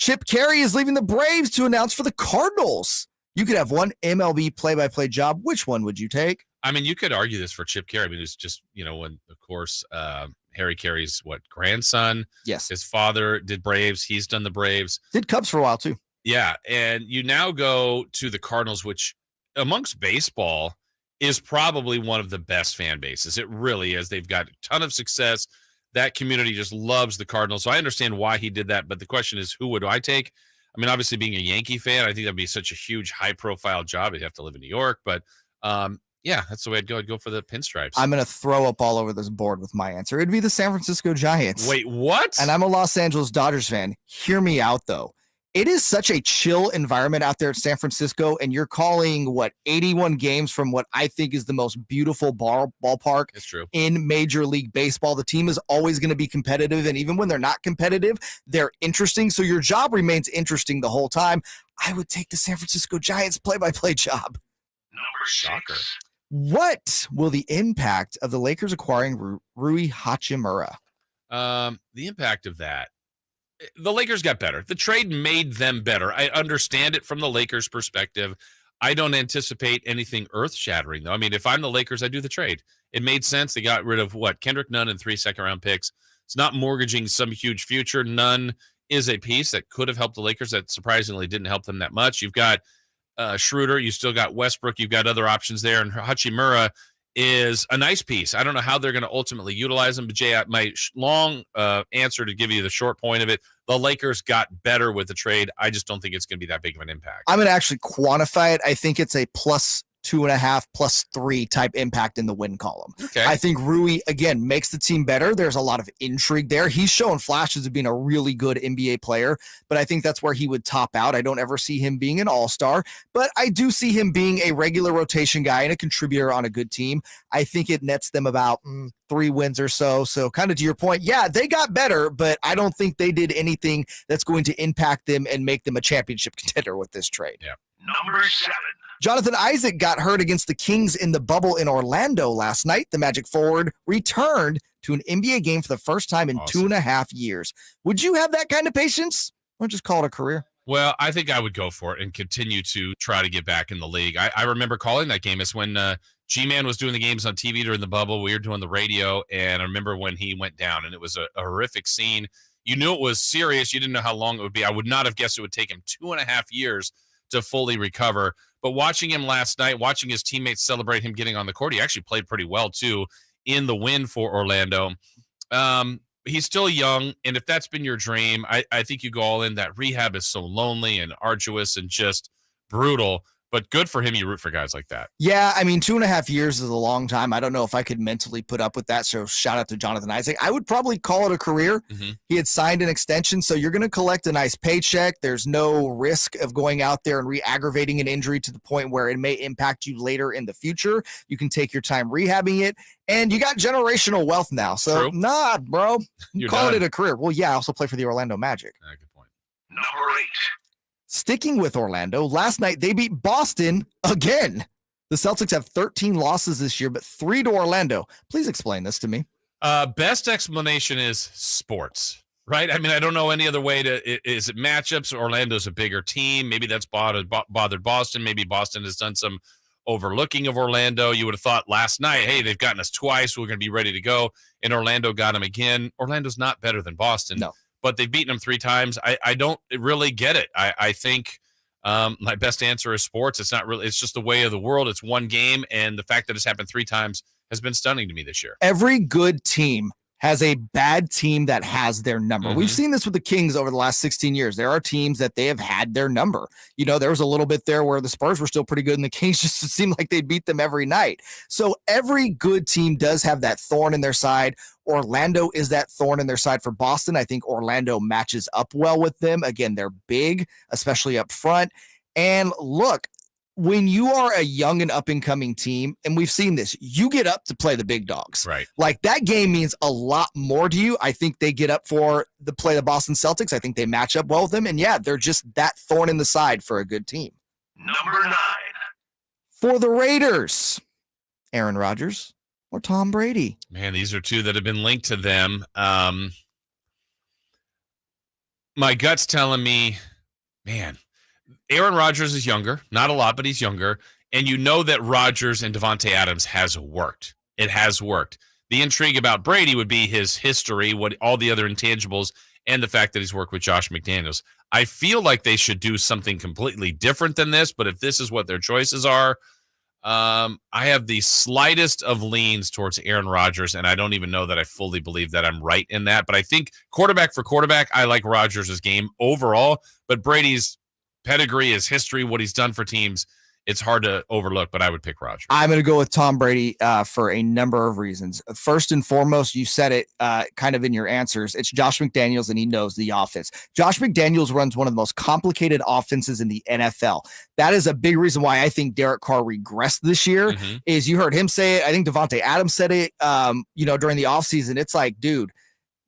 Chip Carey is leaving the Braves to announce for the Cardinals. You could have one MLB play-by-play job. Which one would you take? I mean, you could argue this for Chip Carey. I mean, it's just, when, of course, Harry Carey's grandson. Yes. His father did Braves. He's done the Braves. Did Cubs for a while, too. Yeah. And you now go to the Cardinals, which amongst baseball is probably one of the best fan bases. It really is. They've got a ton of success. That community just loves the Cardinals. So I understand why he did that. But the question is, who would I take? I mean, obviously being a Yankee fan, I think that'd be such a huge high profile job. You'd have to live in New York, but yeah, that's the way I'd go. I'd go for the pinstripes. I'm going to throw up all over this board with my answer. It'd be the San Francisco Giants. Wait, what? And I'm a Los Angeles Dodgers fan. Hear me out, though. It is such a chill environment out there at San Francisco, and you're calling, 81 games from what I think is the most beautiful ballpark in Major League Baseball. The team is always going to be competitive, and even when they're not competitive, they're interesting. So your job remains interesting the whole time. I would take the San Francisco Giants play-by-play job. Number 6. What will the impact of the Lakers acquiring Rui Hachimura? The impact of that. The Lakers got better. The trade made them better. I understand it from the Lakers' perspective. I don't anticipate anything earth-shattering, though. I mean, if I'm the Lakers, I do the trade. It made sense. They got rid of, Kendrick Nunn and 3 second-round picks. It's not mortgaging some huge future. Nunn is a piece that could have helped the Lakers that surprisingly didn't help them that much. You've got Schroeder, you still got Westbrook, you've got other options there, and Hachimura is a nice piece. I don't know how they're going to ultimately utilize him, but Jay, my long answer to give you the short point of it, the Lakers got better with the trade. I just don't think it's going to be that big of an impact. I'm going to actually quantify it. I think it's a plus 2.5, plus 3 type impact in the win column. Okay. I think Rui, again, makes the team better. There's a lot of intrigue there. He's showing flashes of being a really good NBA player, but I think that's where he would top out. I don't ever see him being an all-star, but I do see him being a regular rotation guy and a contributor on a good team. I think it nets them about 3 wins or so. So kind of to your point, yeah, they got better, but I don't think they did anything that's going to impact them and make them a championship contender with this trade. Yeah. Number 7. Jonathan Isaac got hurt against the Kings in the bubble in Orlando last night. The Magic forward returned to an NBA game for the first time in 2.5 years. Would you have that kind of patience or just call it a career? Well, I think I would go for it and continue to try to get back in the league. I remember calling that game. It's when G-Man was doing the games on TV during the bubble. We were doing the radio, and I remember when he went down, and it was a horrific scene. You knew it was serious. You didn't know how long it would be. I would not have guessed it would take him 2.5 years to fully recover. But watching him last night, watching his teammates celebrate him getting on the court, he actually played pretty well, too, in the win for Orlando. He's still young, and if that's been your dream, I think you go all in. That rehab is so lonely and arduous and just brutal. But good for him. You root for guys like that. Yeah, I mean, 2.5 years is a long time. I don't know if I could mentally put up with that. So shout out to Jonathan Isaac. I would probably call it a career. Mm-hmm. He had signed an extension, so you're going to collect a nice paycheck. There's no risk of going out there and re-aggravating an injury to the point where it may impact you later in the future. You can take your time rehabbing it, and you got generational wealth now. So, nah, bro, call it a career. Well, yeah, I also play for the Orlando Magic. Good point. Number 8. Sticking with Orlando, last night they beat Boston again. The Celtics have 13 losses this year, but 3 to Orlando. Please explain this to me. Best explanation is sports, right? I mean, I don't know any other way to. Is it matchups? Orlando's a bigger team. Maybe that's bothered Boston. Maybe Boston has done some overlooking of Orlando. You would have thought last night, hey, they've gotten us twice. We're going to be ready to go. And Orlando got them again. Orlando's not better than Boston. No. But they've beaten them 3 times. I don't really get it. I think my best answer is sports. It's not really. It's just the way of the world. It's one game, and the fact that it's happened 3 times has been stunning to me this year. Every good team has a bad team that has their number. Mm-hmm. We've seen this with the Kings over the last 16 years. There are teams that they have had their number. You know, there was a little bit there where the Spurs were still pretty good and the Kings just seemed like they beat them every night. So every good team does have that thorn in their side. Orlando is that thorn in their side for Boston. I think Orlando matches up well with them. Again, they're big, especially up front. And look, when you are a young and up-and-coming team, and we've seen this, you get up to play the big dogs. Right. Like, that game means a lot more to you. I think they get up for the play the Boston Celtics. I think they match up well with them. And, yeah, they're just that thorn in the side for a good team. Number 9. For the Raiders, Aaron Rodgers or Tom Brady? Man, these are 2 that have been linked to them. My gut's telling me, man, Aaron Rodgers is younger, not a lot, but he's younger. And you know that Rodgers and Davante Adams has worked. It has worked. The intrigue about Brady would be his history, what all the other intangibles, and the fact that he's worked with Josh McDaniels. I feel like they should do something completely different than this, but if this is what their choices are, I have the slightest of leans towards Aaron Rodgers, and I don't even know that I fully believe that I'm right in that. But I think quarterback for quarterback, I like Rodgers' game overall, but Brady's pedigree, his history, what he's done for teams, it's hard to overlook, but I would pick Rodgers. I'm going to go with Tom Brady for a number of reasons. First and foremost, you said it kind of in your answers. It's Josh McDaniels, and he knows the offense. Josh McDaniels runs one of the most complicated offenses in the NFL. That is a big reason why I think Derek Carr regressed this year, is you heard him say it. I think Davante Adams said it, during the offseason. It's like, dude,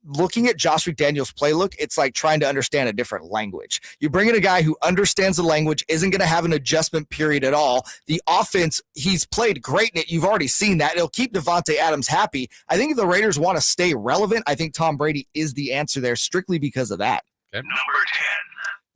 looking at Josh McDaniels' playbook, it's like trying to understand a different language. You bring in a guy who understands the language, isn't going to have an adjustment period at all. The offense, he's played great in it. You've already seen that. It'll keep Davante Adams happy. I think if the Raiders want to stay relevant, I think Tom Brady is the answer there strictly because of that. Okay. Number 10.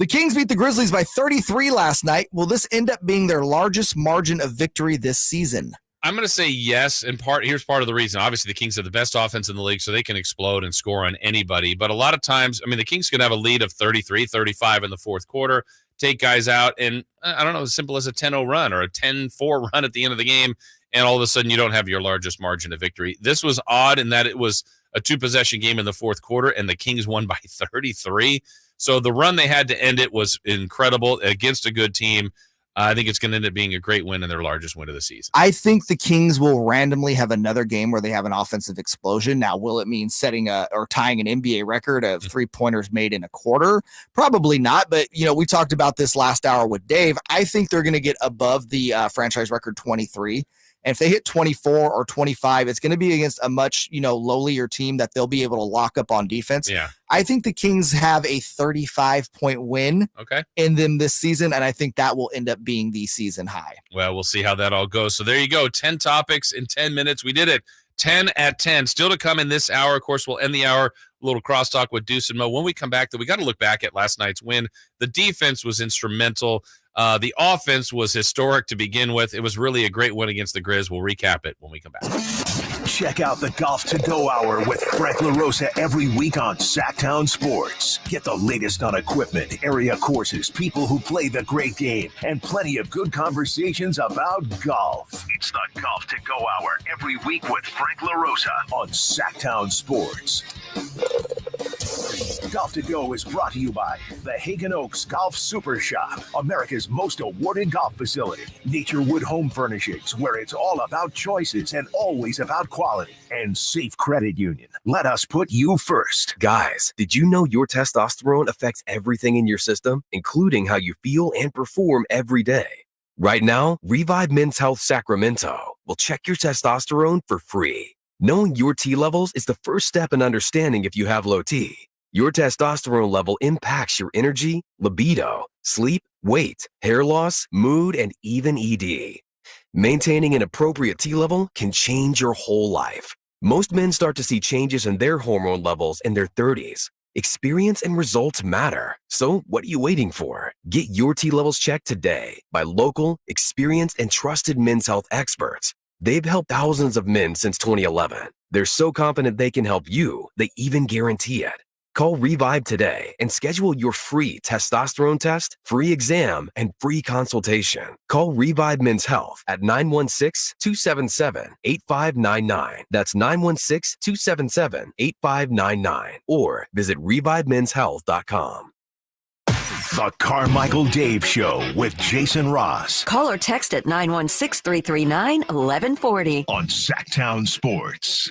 The Kings beat the Grizzlies by 33 last night. Will this end up being their largest margin of victory this season? I'm going to say yes. In part, here's part of the reason. Obviously, the Kings have the best offense in the league, so they can explode and score on anybody. But a lot of times, I mean, the Kings can have a lead of 33, 35 in the fourth quarter, take guys out, and I don't know, as simple as a 10-0 run or a 10-4 run at the end of the game, and all of a sudden you don't have your largest margin of victory. This was odd in that it was a two-possession game in the fourth quarter, and the Kings won by 33. So the run they had to end it was incredible against a good team. I think it's going to end up being a great win and their largest win of the season. I think the Kings will randomly have another game where they have an offensive explosion. Now, will it mean setting or tying an NBA record of three-pointers made in a quarter? Probably not, but we talked about this last hour with Dave. I think they're going to get above the franchise record 23. And if they hit 24 or 25, it's going to be against a much, lowlier team that they'll be able to lock up on defense. Yeah. I think the Kings have a 35-point win in them this season, and I think that will end up being the season high. Well, we'll see how that all goes. So there you go, 10 topics in 10 minutes. We did it. 10 at 10. Still to come in this hour. Of course, we'll end the hour a little crosstalk with Deuce and Mo. When we come back, though, we got to look back at last night's win. The defense was instrumental. The offense was historic to begin with. It was really a great win against the Grizz. We'll recap it when we come back. Check out the Golf to Go Hour with Frank LaRosa every week on Sactown Sports. Get the latest on equipment, area courses, people who play the great game, and plenty of good conversations about golf. It's the Golf to Go Hour every week with Frank LaRosa on Sactown Sports. Golf to Go is brought to you by the Hagen Oaks Golf Super Shop, America's most awarded golf facility. Naturewood Home Furnishings, where it's all about choices and always about quality. And Safe Credit Union. Let us put you first. Guys, did you know your testosterone affects everything in your system, including how you feel and perform every day? Right now, Revive Men's Health Sacramento will check your testosterone for free. Knowing your T levels is the first step in understanding if you have low T. Your testosterone level impacts your energy, libido, sleep, weight, hair loss, mood, and even ED. Maintaining an appropriate T level can change your whole life. Most men start to see changes in their hormone levels in their 30s. Experience and results matter. So what are you waiting for? Get your T levels checked today by local, experienced, and trusted men's health experts. They've helped thousands of men since 2011. They're so confident they can help you, they even guarantee it. Call Revive today and schedule your free testosterone test, free exam, and free consultation. Call Revive Men's Health at 916-277-8599. That's 916-277-8599. Or visit revivemenshealth.com. The Carmichael Dave Show with Jason Ross. Call or text at 916-339-1140. On Sactown Sports.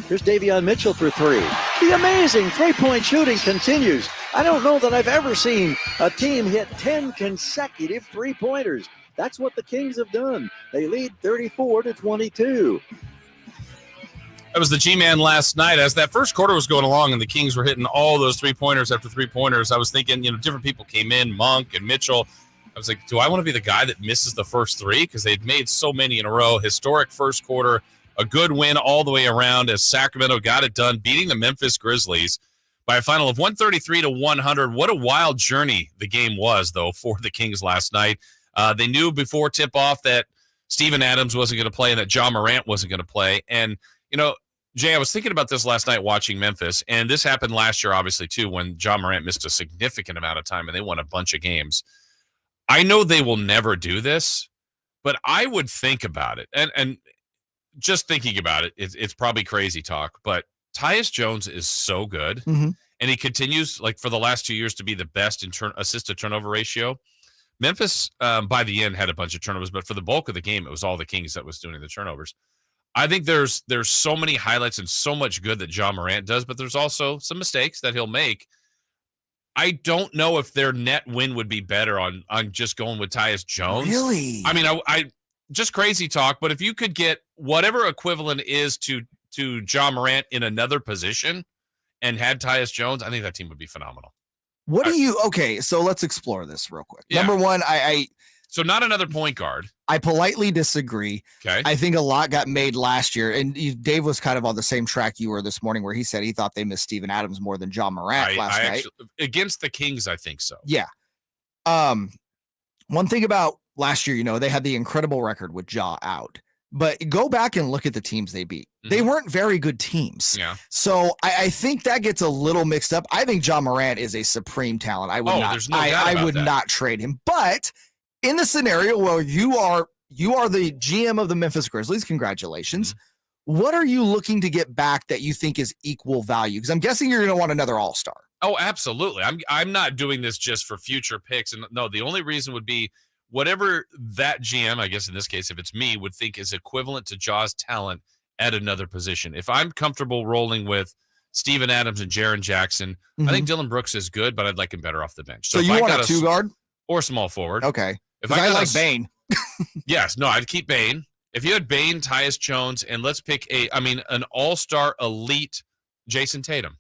Here's Davion Mitchell for three. The amazing three-point shooting continues. I don't know that I've ever seen a team hit 10 consecutive three-pointers. That's what the Kings have done. They lead 34-22. That was the G-Man last night. As that first quarter was going along and the Kings were hitting all those three-pointers after three-pointers, I was thinking, different people came in, Monk and Mitchell. I was like, do I want to be the guy that misses the first three? Because they'd made so many in a row. Historic first quarter, a good win all the way around as Sacramento got it done, beating the Memphis Grizzlies by a final of 133-100. What a wild journey the game was, though, for the Kings last night. They knew before tip-off that Steven Adams wasn't going to play and that John Morant wasn't going to play. And, Jay, I was thinking about this last night watching Memphis, and this happened last year, obviously, too, when John Morant missed a significant amount of time and they won a bunch of games. I know they will never do this, but I would think about it. And just thinking about it, it's probably crazy talk, but Tyus Jones is so good, Mm-hmm. and he continues, for the last 2 years, to be the best in assist-to-turnover ratio. Memphis, by the end, had a bunch of turnovers, but for the bulk of the game, it was all the Kings that was doing the turnovers. I think there's so many highlights and so much good that John Morant does, but there's also some mistakes that he'll make. I don't know if their net win would be better on just going with Tyus Jones. Really? I mean, I just crazy talk, but if you could get whatever equivalent is to John Morant in another position and had Tyus Jones, I think that team would be phenomenal. What do you? Okay, so let's explore this real quick. Yeah. Number one, so not another point guard. I politely disagree. Okay. I think a lot got made last year, and Dave was kind of on the same track you were this morning, where he said he thought they missed Steven Adams more than John Morant last night. Actually, against the Kings, I think so. Yeah. One thing about last year, they had the incredible record with Ja out, but go back and look at the teams they beat. They weren't very good teams. Yeah. So I think that gets a little mixed up. I think John Morant is a supreme talent. I would there's no doubt about that. not trade him. But in the scenario where you are the GM of the Memphis Grizzlies, congratulations. What are you looking to get back that you think is equal value? Because I'm guessing you're going to want another all-star. Oh, absolutely. I'm not doing this just for future picks. And no, the only reason would be whatever that GM, I guess in this case, if it's me, would think is equivalent to Ja's talent at another position. If I'm comfortable rolling with Steven Adams and Jaren Jackson, I think Dylan Brooks is good, but I'd like him better off the bench. So you want a two guard? Or small forward. Okay. If I like Bane. Yes. No, I'd keep Bane. If you had Bane, Tyus Jones, and let's pick an all-star elite Jason Tatum.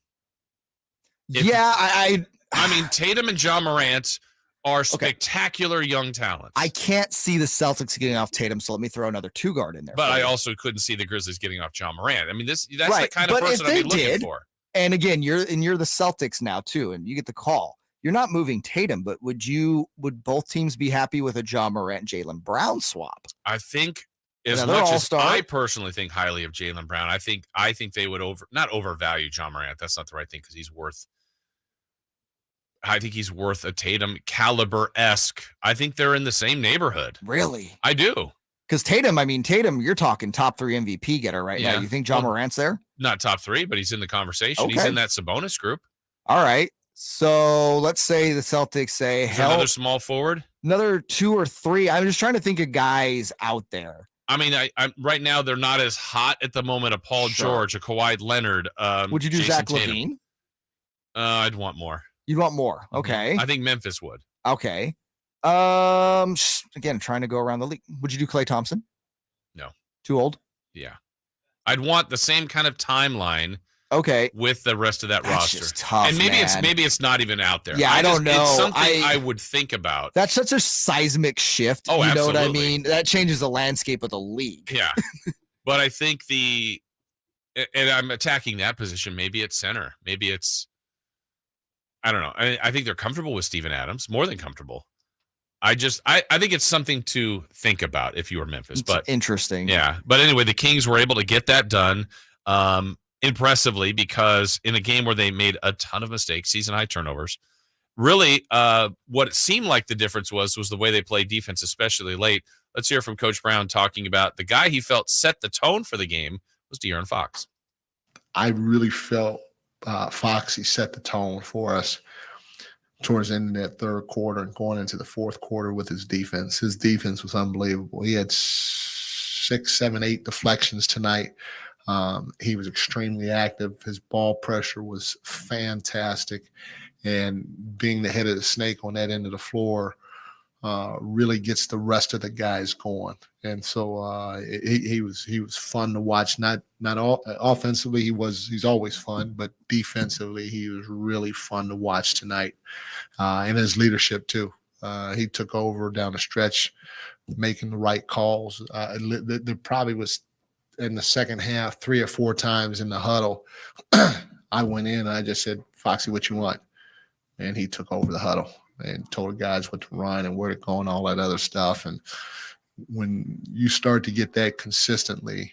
I mean, Tatum and John Morant are spectacular young talents. I can't see the Celtics getting off Tatum, so let me throw another two guard in there. But I also couldn't see the Grizzlies getting off John Morant. I mean, that's the kind of person I'd be looking for. And again, you're the Celtics now too, and you get the call. You're not moving Tatum, but would both teams be happy with a John Morant, Jaylen Brown swap? I think as much as I personally think highly of Jaylen Brown, I think they would not overvalue John Morant. That's not the right thing because I think he's worth a Tatum caliber-esque. I think they're in the same neighborhood. Really? I do. Because Tatum, you're talking top 3 MVP getter right now. You think John Morant's there? Not top 3, but he's in the conversation. Okay. He's in that Sabonis group. All right. So let's say the Celtics say another small forward, another 2 or 3. I'm just trying to think of guys out there. I mean, I'm right now they're not as hot at the moment. A Paul George, a Kawhi Leonard. Would you do Jason Zach Tatum. LaVine? I'd want more. You'd want more. Okay. I think Memphis would. Okay. Again, trying to go around the league. Would you do Klay Thompson? No. Too old? Yeah. I'd want the same kind of timeline. Okay. With the rest of that roster. Just tough, and maybe man. it's not even out there. Yeah, I don't know. It's something I would think about. That's such a seismic shift. Oh, you know what I absolutely. mean? That changes the landscape of the league. Yeah. But I think and I'm attacking that position. Maybe it's center. Maybe it's, I don't know. I think they're comfortable with Steven Adams, more than comfortable. I think it's something to think about if you were Memphis. But interesting. Yeah. But anyway, the Kings were able to get that done impressively because in a game where they made a ton of mistakes, season-high turnovers, really what it seemed like the difference was the way they played defense, especially late. Let's hear from Coach Brown talking about the guy he felt set the tone for the game was De'Aaron Fox. I really felt Foxy set the tone for us towards the end of that third quarter and going into the fourth quarter with his defense. His defense was unbelievable. He had 6, 7, 8 deflections tonight. He was extremely active. His ball pressure was fantastic. And being the head of the snake on that end of the floor really gets the rest of the guys going. And so he was fun to watch. Not all offensively, he's always fun, but defensively he was really fun to watch tonight. And his leadership too. He took over down the stretch, making the right calls. There probably was in the second half 3 or 4 times in the huddle. I went in and I just said, "Foxy, what you want?" And he took over the huddle and told the guys what to run and where to go and all that other stuff. And when you start to get that consistently,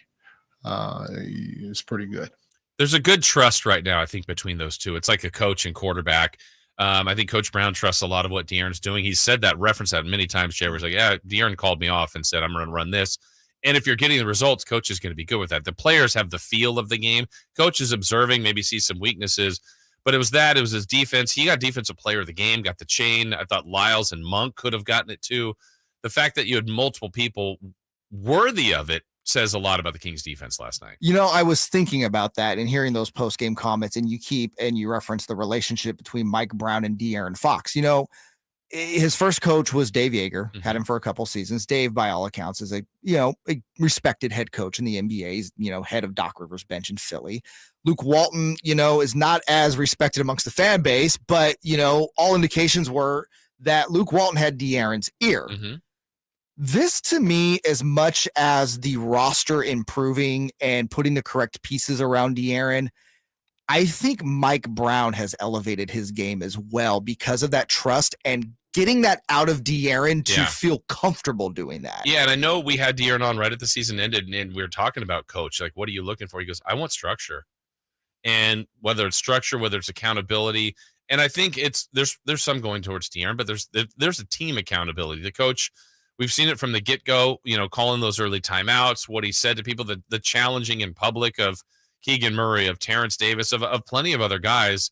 it's pretty good. There's a good trust right now, I think, between those two. It's like a coach and quarterback. I think Coach Brown trusts a lot of what De'Aaron's doing. He said that, referenced that many times. Jay was like, yeah, De'Aaron called me off and said, I'm going to run this. And if you're getting the results, coach is going to be good with that. The players have the feel of the game. Coach is observing, maybe sees some weaknesses. But it was his defense. He got defensive player of the game, got the chain. I thought Lyles and Monk could have gotten it too. The fact that you had multiple people worthy of it says a lot about the Kings defense last night. You know, I was thinking about that and hearing those post-game comments, and you reference the relationship between Mike Brown and De'Aaron Fox. You know, his first coach was Dave Yeager, had him for a couple seasons. Dave, by all accounts, is a respected head coach in the NBA. He's, head of Doc Rivers' bench in Philly. Luke Walton, is not as respected amongst the fan base, but, all indications were that Luke Walton had De'Aaron's ear. This, to me, as much as the roster improving and putting the correct pieces around De'Aaron, I think Mike Brown has elevated his game as well because of that trust and getting that out of De'Aaron to feel comfortable doing that. Yeah, and I know we had De'Aaron on right at the season ended, and we were talking about coach. Like, what are you looking for? He goes, I want structure. And whether it's structure, whether it's accountability, and I think there's some going towards De'Aaron, but there's a team accountability. The coach, we've seen it from the get-go, calling those early timeouts, what he said to people, the challenging in public of Keegan Murray, of Terrence Davis, of plenty of other guys.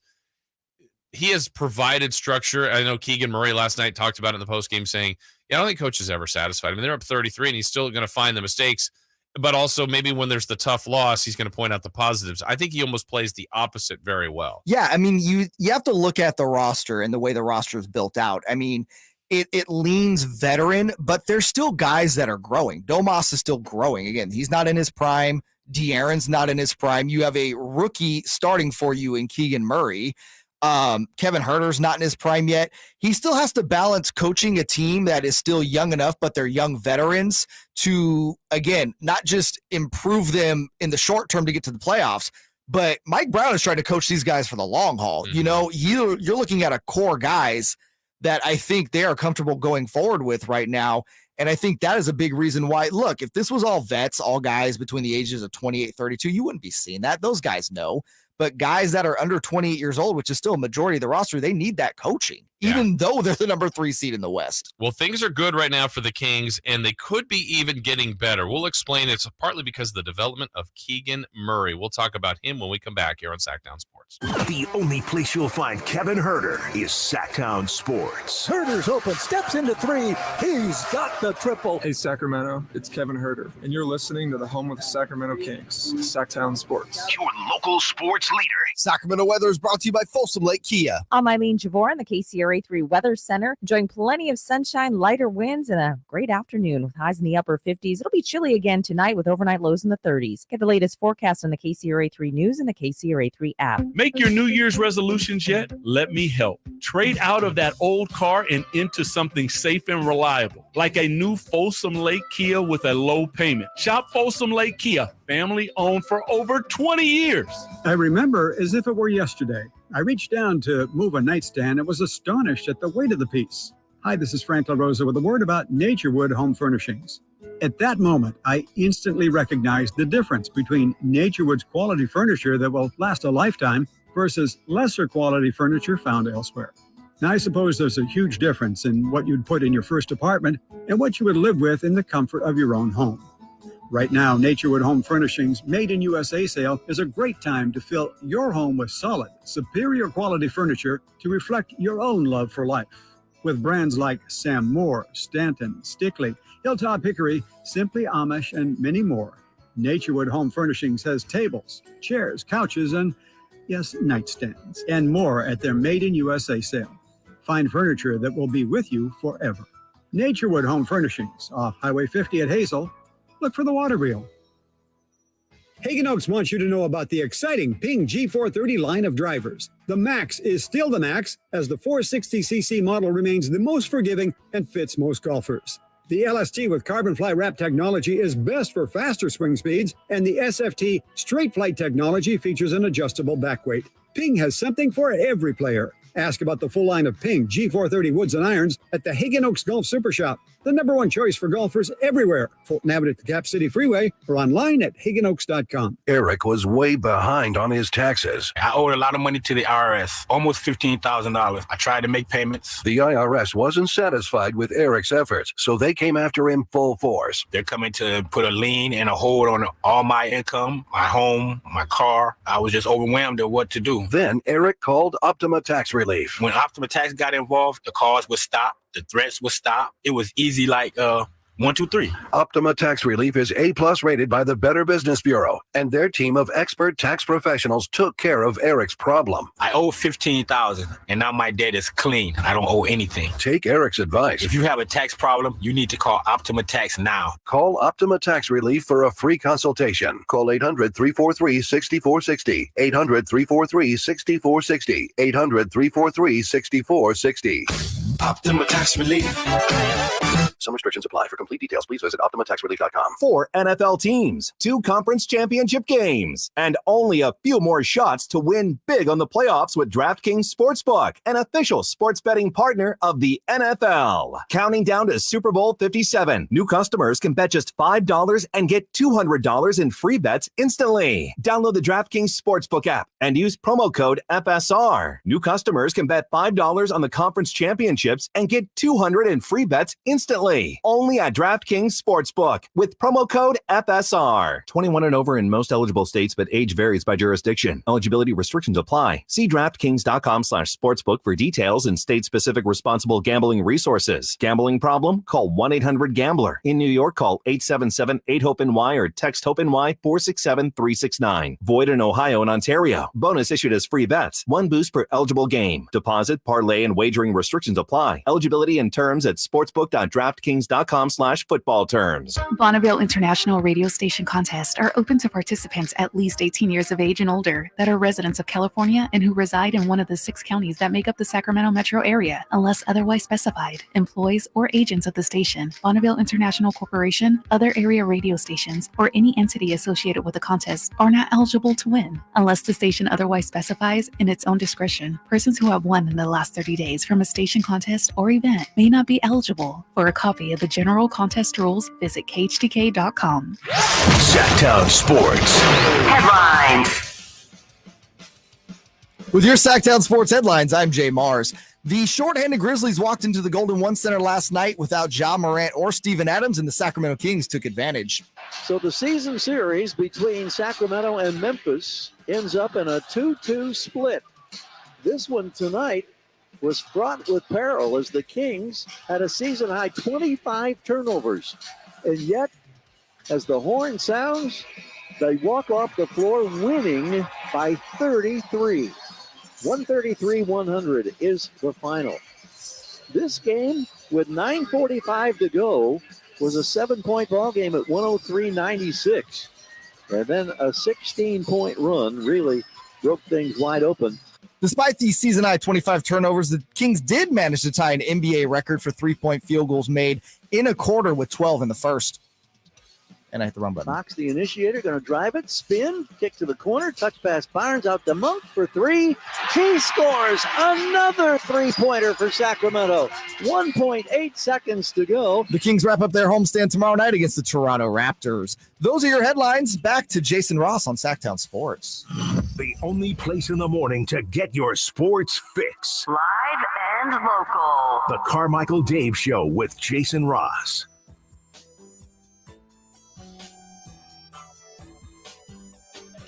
He has provided structure. I know Keegan Murray last night talked about it in the postgame saying, I don't think coach is ever satisfied. I mean, they're up 33 and he's still going to find the mistakes, but also maybe when there's the tough loss, he's going to point out the positives. I think he almost plays the opposite very well. Yeah, I mean, you have to look at the roster and the way the roster is built out. I mean, it leans veteran, but there's still guys that are growing. Domas is still growing. Again, he's not in his prime. De'Aaron's not in his prime. You have a rookie starting for you in Keegan Murray. Kevin Huerter's not in his prime yet. He still has to balance coaching a team that is still young enough, but they're young veterans to, again, not just improve them in the short term to get to the playoffs, but Mike Brown is trying to coach these guys for the long haul. You're looking at a core guys that I think they are comfortable going forward with right now. And I think that is a big reason why, look, if this was all vets, all guys between the ages of 28, 32, you wouldn't be seeing that. Those guys know. But guys that are under 28 years old, which is still a majority of the roster, they need that coaching, even though they're the number 3 seed in the West. Well, things are good right now for the Kings, and they could be even getting better. We'll explain it's partly because of the development of Keegan Murray. We'll talk about him when we come back here on Sactown Sports. The only place you'll find Kevin Huerter is Sactown Sports. Huerter's open, steps into 3. He's got the triple. Hey, Sacramento, it's Kevin Huerter, and you're listening to the home of the Sacramento Kings, Sactown Sports. Your local sports leader. Sacramento weather is brought to you by Folsom Lake Kia. I'm Eileen Javor in the KCRA3 Weather Center, enjoying plenty of sunshine, lighter winds, and a great afternoon with highs in the upper 50s. It'll be chilly again tonight with overnight lows in the 30s. Get the latest forecast on the KCRA3 News and the KCRA3 app. Make your New Year's resolutions yet? Let me help. Trade out of that old car and into something safe and reliable, like a new Folsom Lake Kia with a low payment. Shop Folsom Lake Kia, family owned for over 20 years. I remember as if it were yesterday. I reached down to move a nightstand and was astonished at the weight of the piece. Hi, this is Frank LaRosa with a word about Naturewood Home Furnishings. At that moment, I instantly recognized the difference between Naturewood's quality furniture that will last a lifetime versus lesser quality furniture found elsewhere. Now, I suppose there's a huge difference in what you'd put in your first apartment and what you would live with in the comfort of your own home. Right now, Naturewood Home Furnishings Made in USA sale is a great time to fill your home with solid, superior quality furniture to reflect your own love for life. With brands like Sam Moore, Stanton, Stickley, Hilltop Hickory, Simply Amish, and many more, Naturewood Home Furnishings has tables, chairs, couches, and, yes, nightstands, and more at their Made in USA sale. Find furniture that will be with you forever. Naturewood Home Furnishings, off Highway 50 at Hazel. Look for the water wheel. Hagen Oaks wants you to know about the exciting Ping G430 line of drivers. The Max is still the Max, as the 460cc model remains the most forgiving and fits most golfers. The LST with carbon fly wrap technology is best for faster swing speeds, and the SFT straight flight technology features an adjustable back weight. Ping has something for every player. Ask about the full line of Ping G430 woods and irons at the Hagen Oaks Golf Super Shop, the #1 choice for golfers everywhere. Fulton Avenue at the Cap City Freeway or online at hagenoaks.com. Eric was way behind on his taxes. I owed a lot of money to the IRS, almost $15,000. I tried to make payments. The IRS wasn't satisfied with Eric's efforts, so they came after him full force. They're coming to put a lien and a hold on all my income, my home, my car. I was just overwhelmed at what to do. Then Eric called Optima Tax Relief. When Optima Tax got involved, the calls would stop, the threats would stop. It was easy like 1, 2, 3. Optima Tax Relief is A+ rated by the Better Business Bureau, and their team of expert tax professionals took care of Eric's problem. I owe $15,000, and now my debt is clean. I don't owe anything. Take Eric's advice. If you have a tax problem, you need to call Optima Tax now. Call Optima Tax Relief for a free consultation. Call 800-343-6460. 800-343-6460. 800-343-6460. Optima Tax Relief. Some restrictions apply. For complete details, please visit OptimaTaxRelief.com. 4 NFL teams, 2 conference championship games, and only a few more shots to win big on the playoffs with DraftKings Sportsbook, an official sports betting partner of the NFL. Counting down to Super Bowl 57, new customers can bet just $5 and get $200 in free bets instantly. Download the DraftKings Sportsbook app and use promo code FSR. New customers can bet $5 on the conference championships and get $200 in free bets instantly. Only at DraftKings Sportsbook with promo code FSR. 21 and over in most eligible states, but age varies by jurisdiction. Eligibility restrictions apply. See DraftKings.com/sportsbook for details and state-specific responsible gambling resources. Gambling problem? Call 1-800-GAMBLER. In New York, call 877-8-HOPE-NY or text HOPE-NY 467-369. Void in Ohio and Ontario. Bonus issued as free bets. 1 boost per eligible game. Deposit, parlay, and wagering restrictions apply. Eligibility and terms at sportsbook.draftkings.com/football terms. Bonneville International Radio Station contests are open to participants at least 18 years of age and older that are residents of California and who reside in one of the 6 counties that make up the Sacramento metro area, unless otherwise specified. Employees or agents of the station, Bonneville International Corporation, other area radio stations, or any entity associated with the contest are not eligible to win, unless the station otherwise specifies in its own discretion. Persons who have won in the last 30 days from a station contest or event may not be eligible. For a copy of the general contest rules, visit khtk.com. Sactown Sports Headlines. With your Sactown Sports headlines, I'm Jay Mars. The shorthanded Grizzlies walked into the Golden One Center last night without Ja Morant or Steven Adams, and the Sacramento Kings took advantage. So the season series between Sacramento and Memphis ends up in a 2-2 split. This one tonight was fraught with peril as the Kings had a season-high 25 turnovers. And yet, as the horn sounds, they walk off the floor winning by 33. 133-100 is the final. This game, with 9:45 to go, was a 7-point ball game at 103-96. And then a 16-point run really broke things wide open. Despite the season-high 25 turnovers, the Kings did manage to tie an NBA record for three-point field goals made in a quarter with 12 in the first. And I hit the run button. Fox, the initiator, going to drive it, spin, kick to the corner, touch pass Barnes out to Monk for 3. He scores another three-pointer for Sacramento. 1.8 seconds to go. The Kings wrap up their homestand tomorrow night against the Toronto Raptors. Those are your headlines. Back to Jason Ross on Sactown Sports. The only place in the morning to get your sports fix. Live and local. The Carmichael Dave Show with Jason Ross.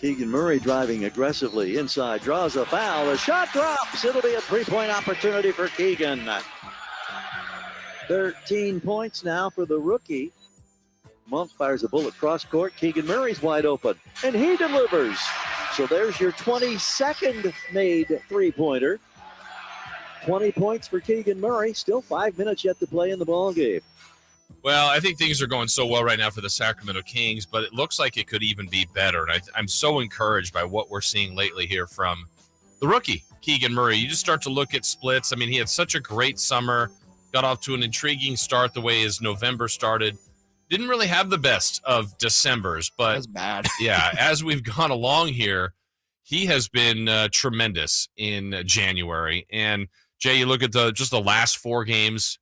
Keegan Murray driving aggressively inside, draws a foul. The shot drops. It'll be a three-point opportunity for Keegan. 13 points now for the rookie. Monk fires a bullet cross court. Keegan Murray's wide open, and he delivers. So there's your 22nd made three-pointer. 20 points for Keegan Murray. Still 5 minutes yet to play in the ball game. Well, I think things are going so well right now for the Sacramento Kings, but it looks like it could even be better. And I'm so encouraged by what we're seeing lately here from the rookie, Keegan Murray. You just start to look at splits. I mean, he had such a great summer, got off to an intriguing start the way his November started. Didn't really have the best of Decembers, but that's bad. Yeah, as we've gone along here, he has been tremendous in January. And, Jay, you look at just the last 4 games,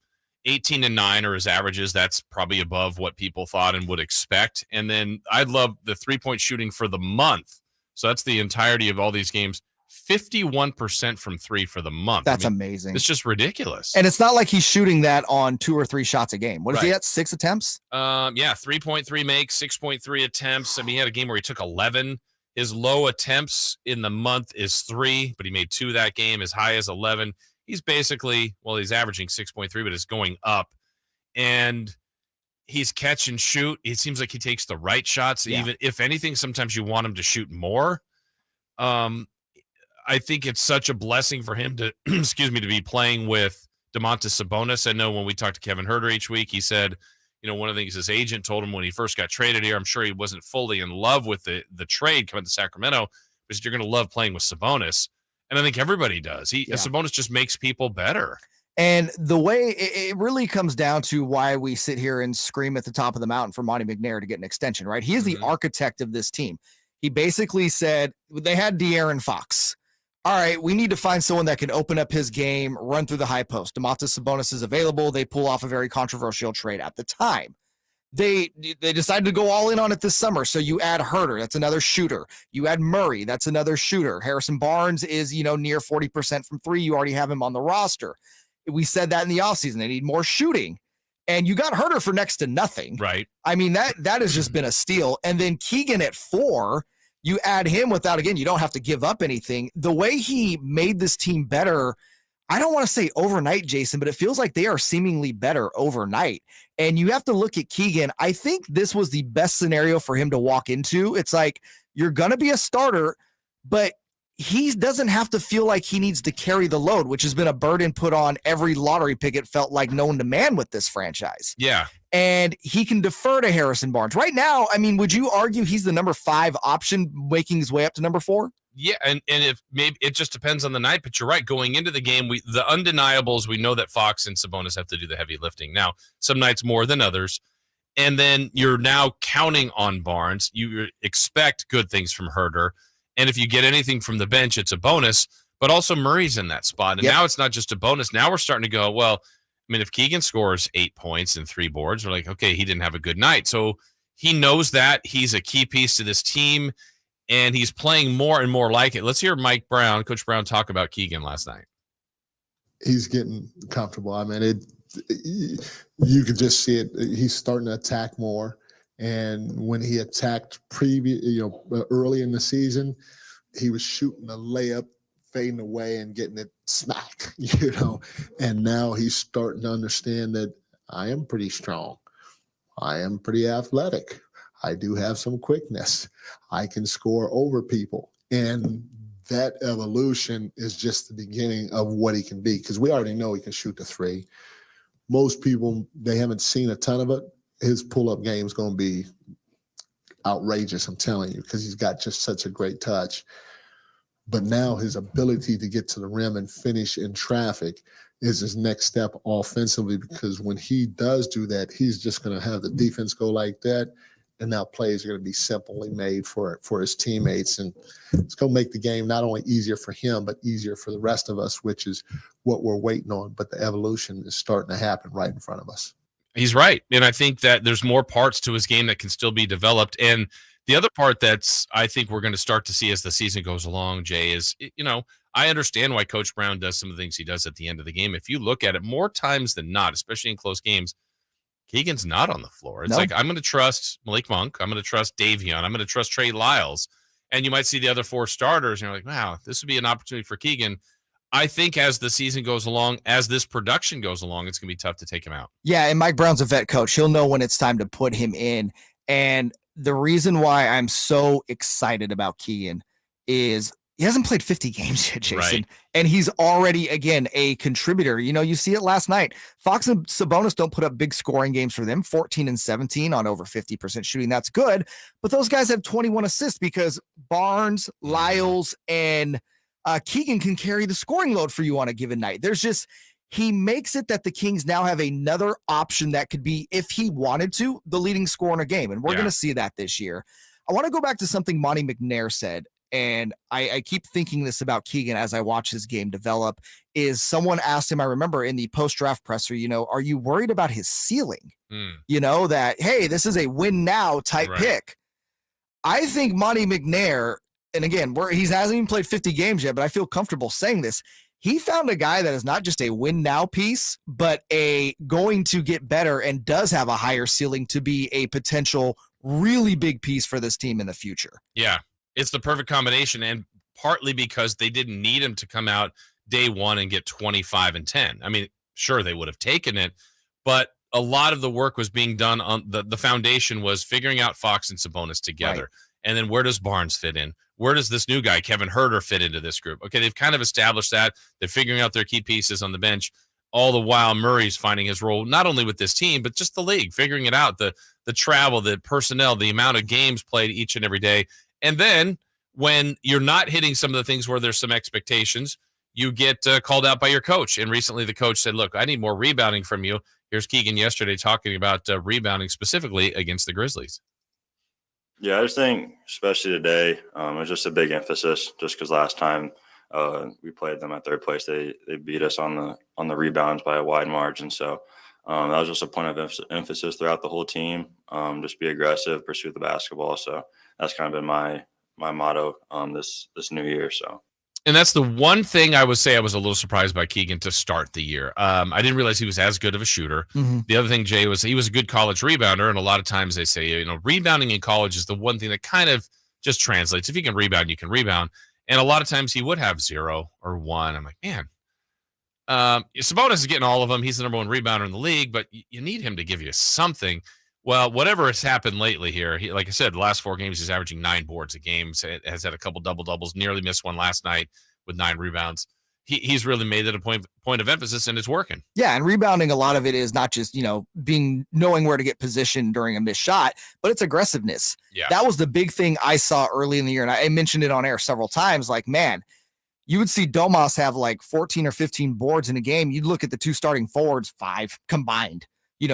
18-9 are his averages. That's probably above what people thought and would expect. And then I love the three-point shooting for the month. So that's the entirety of all these games. 51% from 3 for the month. That's amazing. It's just ridiculous. And it's not like he's shooting that on 2 or 3 shots a game. What is he at? 6 attempts? Yeah, 3.3 makes, 6.3 attempts. I mean, he had a game where he took 11. His low attempts in the month is 3, but he made 2 that game. As high as 11. He's basically, well, he's averaging 6.3, but it's going up. And he's catch and shoot. It seems like he takes the right shots. Yeah. Even if anything, sometimes you want him to shoot more. I think it's such a blessing for him to, to be playing with Domantas Sabonis. I know when we talked to Kevin Herter each week, he said, one of the things his agent told him when he first got traded here, I'm sure he wasn't fully in love with the trade coming to Sacramento, because you're going to love playing with Sabonis. And I think everybody does. Sabonis just makes people better. And the way it really comes down to why we sit here and scream at the top of the mountain for Monty McNair to get an extension, right? He is the architect of this team. He basically said they had De'Aaron Fox. All right, we need to find someone that can open up his game, run through the high post. Domantas Sabonis is available. They pull off a very controversial trade at the time. They decided to go all in on it this summer. So you add Herter, that's another shooter. You add Murray, that's another shooter. Harrison Barnes is, near 40% from three. You already have him on the roster. We said that in the offseason. They need more shooting. And you got Herter for next to nothing. Right. I mean, that has just been a steal. And then Keegan at 4, you add him without, again, you don't have to give up anything. The way he made this team better, I don't want to say overnight, Jason, but it feels like they are seemingly better overnight. And you have to look at Keegan. I think this was the best scenario for him to walk into. It's like, you're going to be a starter, but he doesn't have to feel like he needs to carry the load, which has been a burden put on every lottery pick, it felt like, known to man with this franchise. Yeah. And he can defer to Harrison Barnes. Right now, I mean, would you argue he's the number 5 option, making his way up to number 4? Yeah, and if maybe it just depends on the night, but you're right. Going into the game, the undeniables, we know that Fox and Sabonis have to do the heavy lifting. Now, some nights more than others. And then you're now counting on Barnes. You expect good things from Herter. And if you get anything from the bench, it's a bonus. But also Murray's in that spot. And now it's not just a bonus. Now we're starting to go, well, I mean, if Keegan scores 8 points and 3 boards, we're like, okay, he didn't have a good night. So he knows that. He's a key piece to this team, and he's playing more and more like it. Let's hear Coach Brown, talk about Keegan last night. He's getting comfortable. I mean, you could just see it. He's starting to attack more. And when he attacked early in the season, he was shooting a layup, fading away and getting it smacked, and now he's starting to understand that I am pretty strong. I am pretty athletic. I do have some quickness. I can score over people. And that evolution is just the beginning of what he can be, because we already know he can shoot the 3. Most people, they haven't seen a ton of it. His pull-up game is going to be outrageous, I'm telling you, because he's got just such a great touch. But now his ability to get to the rim and finish in traffic is his next step offensively, because when he does do that, he's just going to have the defense go like that, and now plays are going to be simply made for his teammates. And it's going to make the game not only easier for him, but easier for the rest of us, which is what we're waiting on. But the evolution is starting to happen right in front of us. He's right. And I think that there's more parts to his game that can still be developed. And the other part that's, I think we're going to start to see as the season goes along, Jay, is, I understand why Coach Brown does some of the things he does at the end of the game. If you look at it, more times than not, especially in close games, Keegan's not on the floor. It's like, I'm going to trust Malik Monk. I'm going to trust Davion. I'm going to trust Trey Lyles. And you might see the other 4 starters, and you're like, wow, this would be an opportunity for Keegan. I think as the season goes along, as this production goes along, it's going to be tough to take him out. Yeah, and Mike Brown's a vet coach. He'll know when it's time to put him in. And the reason why I'm so excited about Keegan is he hasn't played 50 games yet, Jason. Right. And he's already, again, a contributor. You see it last night. Fox and Sabonis don't put up big scoring games for them, 14 and 17 on over 50% shooting. That's good. But those guys have 21 assists because Barnes, Lyles, and Keegan can carry the scoring load for you on a given night. He makes it that the Kings now have another option that could be, if he wanted to, the leading scorer in a game. And we're going to see that this year. I want to go back to something Monty McNair said. And I keep thinking this about Keegan as I watch his game develop, is someone asked him, I remember in the post-draft presser, are you worried about his ceiling? That, hey, this is a win now type pick. I think Monty McNair, and again, he hasn't even played 50 games yet, but I feel comfortable saying this. He found a guy that is not just a win now piece, but a going to get better and does have a higher ceiling to be a potential really big piece for this team in the future. Yeah, it's the perfect combination, and partly because they didn't need him to come out day one and get 25 and 10. I mean, sure, they would have taken it, but a lot of the work was being done on the foundation was figuring out Fox and Sabonis together. Right. And then where does Barnes fit in? Where does this new guy, Kevin Huerter, fit into this group? Okay, they've kind of established that. They're figuring out their key pieces on the bench. All the while, Murray's finding his role, not only with this team, but just the league, figuring it out, the travel, the personnel, the amount of games played each and every day. And then when you're not hitting some of the things where there's some expectations, you get called out by your coach. And recently the coach said, look, I need more rebounding from you. Here's Keegan yesterday talking about rebounding specifically against the Grizzlies. Yeah, I just think, especially today, it was just a big emphasis just because last time we played them at third place, they beat us on the rebounds by a wide margin. So that was just a point of emphasis throughout the whole team. Just be aggressive, pursue the basketball. So that's kind of been my motto this new year. So. And that's the one thing I would say I was a little surprised by Keegan to start the year. I didn't realize he was as good of a shooter. Mm-hmm. The other thing, Jay, was he was a good college rebounder. And a lot of times they say, rebounding in college is the one thing that kind of just translates. If you can rebound, you can rebound. And a lot of times he would have 0 or 1. I'm like, man, Sabonis is getting all of them. He's the number one rebounder in the league, but you need him to give you something. Well, whatever has happened lately here, like I said, the last 4 games, he's averaging 9 boards a game. Has had a couple double-doubles, nearly missed one last night with 9 rebounds. He's really made it a point of emphasis, and it's working. Yeah, and rebounding, a lot of it is not just, knowing where to get positioned during a missed shot, but it's aggressiveness. Yeah. That was the big thing I saw early in the year, and I mentioned it on air several times. Like, man, you would see Domas have like 14 or 15 boards in a game. You'd look at the 2 starting forwards, 5 combined.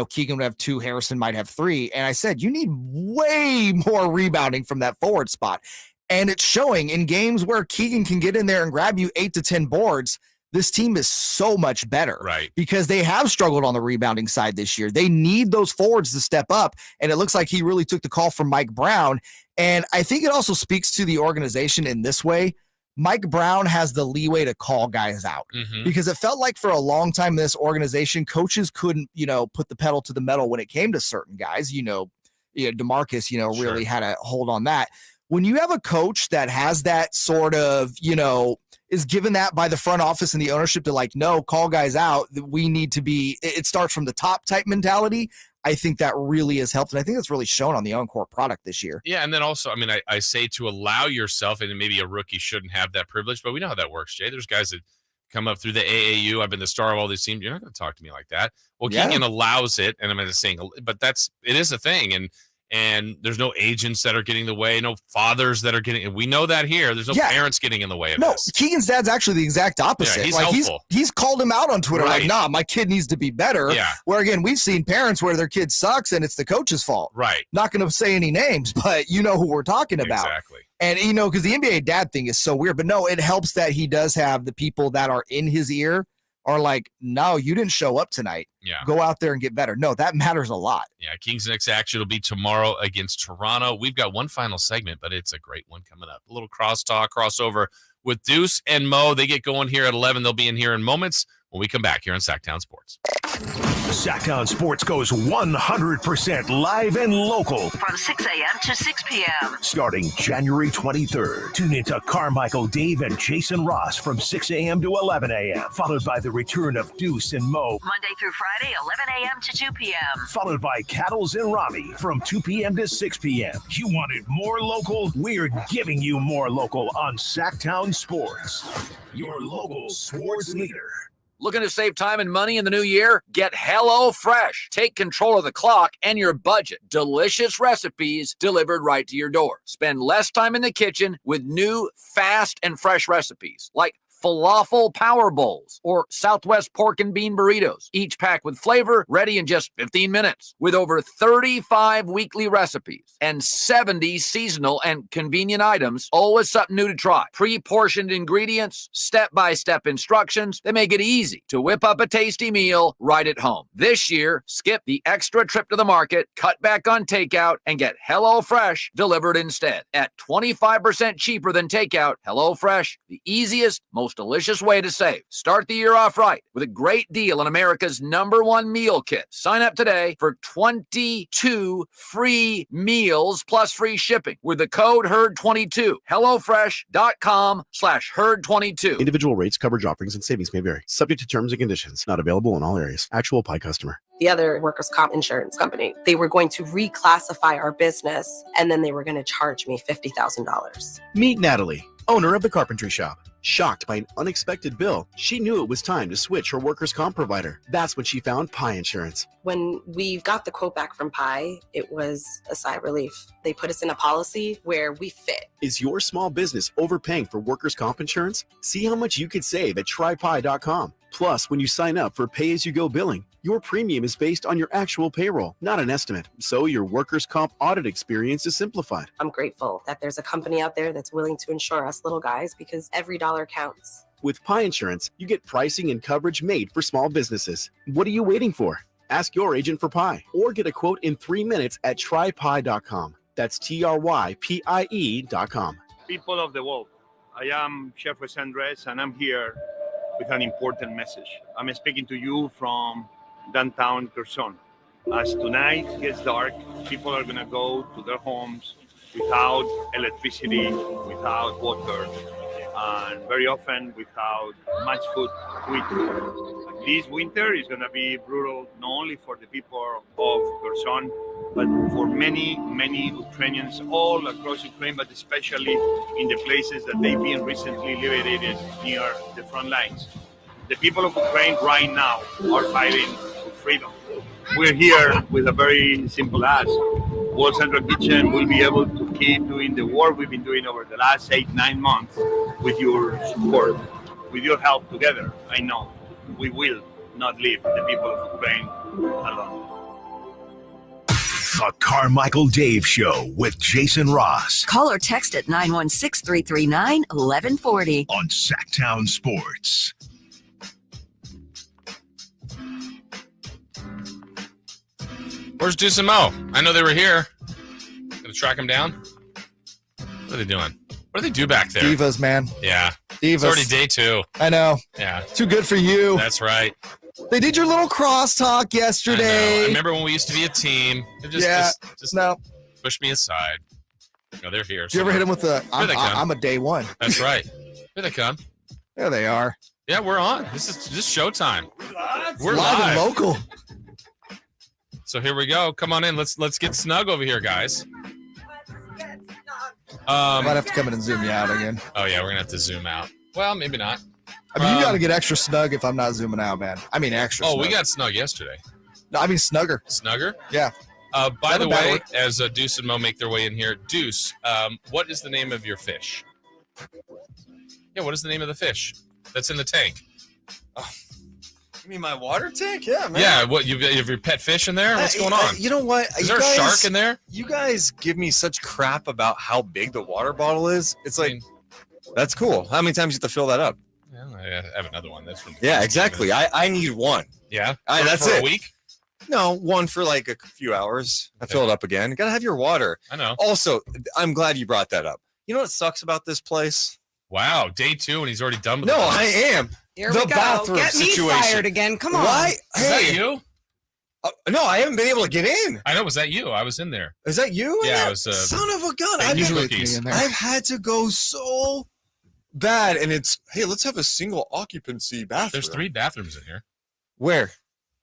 Keegan would have 2, Harrison might have 3. And I said, you need way more rebounding from that forward spot. And it's showing in games where Keegan can get in there and grab you 8 to 10 boards. This team is so much better, right? Because they have struggled on the rebounding side this year. They need those forwards to step up. And it looks like he really took the call from Mike Brown. And I think it also speaks to the organization in this way. Mike Brown has the leeway to call guys out because it felt like for a long time in this organization, coaches couldn't, put the pedal to the metal when it came to certain guys. DeMarcus, really had a hold on that. When you have a coach that has that sort of, is given that by the front office and the ownership to like, no, call guys out, we need to be, it starts from the top type mentality. I think that really has helped. And I think that's really shown on the on-court product this year. Yeah. And then also, I say to allow yourself, and maybe a rookie shouldn't have that privilege, but we know how that works, Jay. There's guys that come up through the AAU. I've been the star of all these teams. You're not going to talk to me like that. Well, Keegan allows it. And I'm just saying, but it is a thing. And there's no agents that are getting in the way, no fathers that are getting. We know that here. There's no parents getting in the way of this. Keegan's dad's actually the exact opposite. Yeah, he's helpful. He's called him out on Twitter like, nah, my kid needs to be better. Yeah. Where, again, we've seen parents where their kid sucks and it's the coach's fault. Right. Not going to say any names, but you know who we're talking about. Exactly. And, because the NBA dad thing is so weird. But, no, it helps that he does have the people that are in his ear are like, no, you didn't show up tonight. Yeah. Go out there and get better. No, that matters a lot. Yeah, Kings' next action will be tomorrow against Toronto. We've got one final segment, but it's a great one coming up. A little crossover with Deuce and Mo. They get going here at 11. They'll be in here in moments when we come back here on Sactown Sports. Sactown Sports goes 100% live and local. From 6 a.m. to 6 p.m. Starting January 23rd. Tune into Carmichael Dave and Jason Ross from 6 a.m. to 11 a.m. Followed by the return of Deuce and Mo. Monday through Friday, 11 a.m. to 2 p.m. Followed by Cattles and Rami from 2 p.m. to 6 p.m. You wanted more local? We're giving you more local on Sactown Sports. Your local sports leader. Looking to save time and money in the new year? Get HelloFresh. Take control of the clock and your budget. Delicious recipes delivered right to your door. Spend less time in the kitchen with new, fast, and fresh recipes like falafel power bowls or Southwest pork and bean burritos, each packed with flavor, ready in just 15 minutes. With over 35 weekly recipes and 70 seasonal and convenient items, always something new to try. Pre-portioned ingredients, step-by-step instructions, they make it easy to whip up a tasty meal right at home. This year, skip the extra trip to the market, cut back on takeout, and get HelloFresh delivered instead. At 25% cheaper than takeout, HelloFresh, the easiest, most delicious way to save. Start the year off right with a great deal on America's #1 meal kit. Sign up today for 22 free meals plus free shipping with the code HERD22. HelloFresh.com/HERD22. Individual rates, coverage offerings, and savings may vary. Subject to terms and conditions. Not available in all areas. Actual pie customer. the other workers' comp insurance company. They were going to reclassify our business, and then they were going to charge me $50,000. Meet Natalie, owner of the carpentry shop. Shocked by an unexpected bill, she knew it was time to switch her workers' comp provider. That's when she found Pi Insurance. When we got the quote back from Pi, it was a sigh of relief. They put us in a policy where we fit. Is your small business overpaying for workers' comp insurance? See how much you could save at trypi.com. Plus, when you sign up for pay-as-you-go billing, your premium is based on your actual payroll, not an estimate. So your workers' comp audit experience is simplified. I'm grateful that there's a company out there that's willing to insure us little guys because every dollar counts. With Pi Insurance, you get pricing and coverage made for small businesses. What are you waiting for? Ask your agent for Pi or get a quote in 3 minutes at trypi.com. That's TRYPIE.com. People of the world, I am Chef Wes Andres, and I'm here with an important message. I'm speaking to you from downtown Tucson. As tonight gets dark, people are gonna go to their homes without electricity, without water, and very often without much food to eat. This winter is gonna be brutal, not only for the people of Tucson, but for many, many Ukrainians all across Ukraine, but especially in the places that they've been recently liberated near the front lines. The people of Ukraine right now are fighting for freedom. We're here with a very simple ask. World Central Kitchen will be able to keep doing the work we've been doing over the last 8-9 months with your support, with your help together. I know we will not leave the people of Ukraine alone. The Carmichael Dave Show with Jason Ross. Call or text at 916-339-1140. On Sactown Sports. Where's Deuce and Mo? I know they were here. Gonna track them down? What are they doing? What do they do back there? Divas, man. Yeah. Divas. It's already day 2. I know. Yeah. Too good for you. That's right. They did your little crosstalk yesterday. I remember when we used to be a team. They just no. Push me aside. No, they're here. Did you ever hit them with the, I'm a day one? That's right. Here they come. There they are. Yeah, we're on. This is just showtime. We're live and local. So here we go. Come on in. Let's get snug over here, guys. I might have to come in and zoom you out again. Oh yeah, we're gonna have to zoom out. Well, maybe not. I mean, you got to get extra snug if I'm not zooming out, man. I mean, extra. Oh, snug. we got snug yesterday. No, I mean snugger. Snugger? Yeah. By the way, as Deuce and Mo make their way in here, Deuce, what is the name of your fish? Yeah, what is the name of the fish that's in the tank? Oh, you mean my water tank? Yeah, man. Yeah, what you have your pet fish in there? What's going on? You know what? Is there a shark in there? You guys give me such crap about how big the water bottle is. It's like, that's cool. How many times do you have to fill that up? Yeah, I have another one. That's from. Yeah, exactly. I need one. Yeah, that's for it. A week. No, one for like a few hours. I fill it up again. You gotta have your water. I know. Also, I'm glad you brought that up. You know what sucks about this place? Wow, day 2 and he's already done with No, it. I am. Here the we go. bathroom Get me situation. fired again. Come on. Why? Is that you? No, I haven't been able to get in. I know. Was that you? I was in there. Is that you? Yeah, I was. Son of a gun! I've had to go so bad, and it's hey, let's have a single occupancy bathroom. There's 3 bathrooms in here. Where?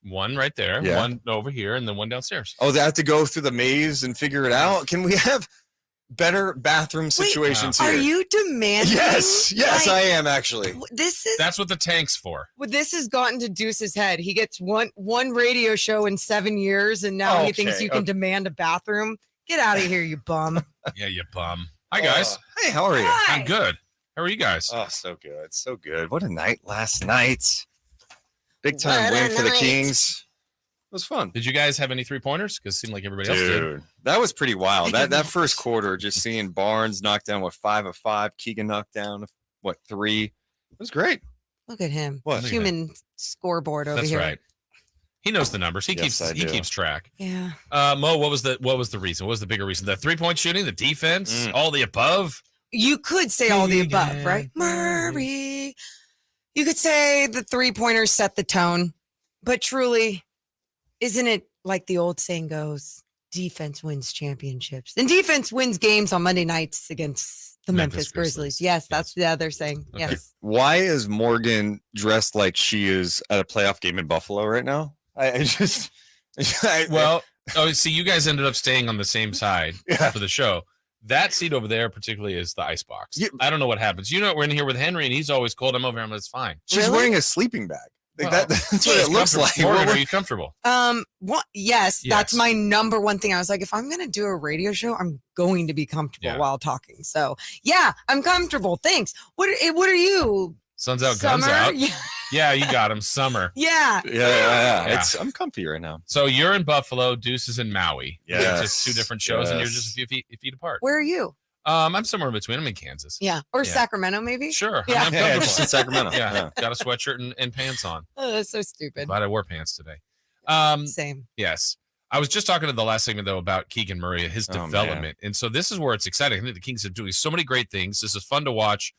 One right there, Yeah. one over here, and then one downstairs. Oh, they have to go through the maze and figure it out. Can we have better bathroom situations here? Are you demanding? Yes, I am actually. That's what the tank's for. Well, this has gotten to Deuce's head. He gets one radio show in 7 years, and now he thinks you can demand a bathroom. Get out of here, you bum. Yeah, you bum. Hi, guys. Hey, how are you? I'm good. How are you guys? Oh, so good. So good. What a night last night. Big time What a win for the night. Kings. It was fun. Did you guys have any 3-pointers? Because it seemed like everybody else did. Dude, that was pretty wild. That first quarter, just seeing Barnes knock down 5 of 5, Keegan knocked down 3. It was great. Look at him. What? Human scoreboard over That's here. right. He knows the numbers. He Yes, I do. keeps track. Yeah. Mo, what was the reason? What was the bigger reason? The 3-point shooting, the defense, all the above. You could say all the above, right? Murray. You could say the 3-pointers set the tone, but truly, isn't it like the old saying goes, defense wins championships and defense wins games on Monday nights against the Memphis Grizzlies. Yes, that's the other saying. Okay. Yes. Why is Morgan dressed like she is at a playoff game in Buffalo right now? See, you guys ended up staying on the same side for the show. That seat over there, particularly, is the ice box. I don't know what happens. We're in here with Henry, and he's always cold. I'm over here, and it's fine. She's wearing a sleeping bag. That's what it looks like. Morgan, are you comfortable? Yes, that's my number one thing. I was like, if I'm going to do a radio show, I'm going to be comfortable while talking. So, yeah, I'm comfortable. Thanks. What are you? Sun's out, Summer? guns out. Yeah. Yeah, you got him. Summer. Yeah. Yeah. I'm comfy right now. So you're in Buffalo, Deuce is in Maui. Yes. It's just two different shows, and you're just a few feet apart. Where are you? I'm somewhere in between. I'm in Kansas. Yeah. Or Sacramento, maybe? Sure. Yeah. I'm comfortable. Just in Sacramento. Yeah. Got a sweatshirt and pants on. Oh, that's so stupid. Glad I wore pants today. Same. Yes. I was just talking to the last segment, though, about Keegan Murray, his development. And so this is where it's exciting. I think the Kings are doing so many great things. This is fun to watch.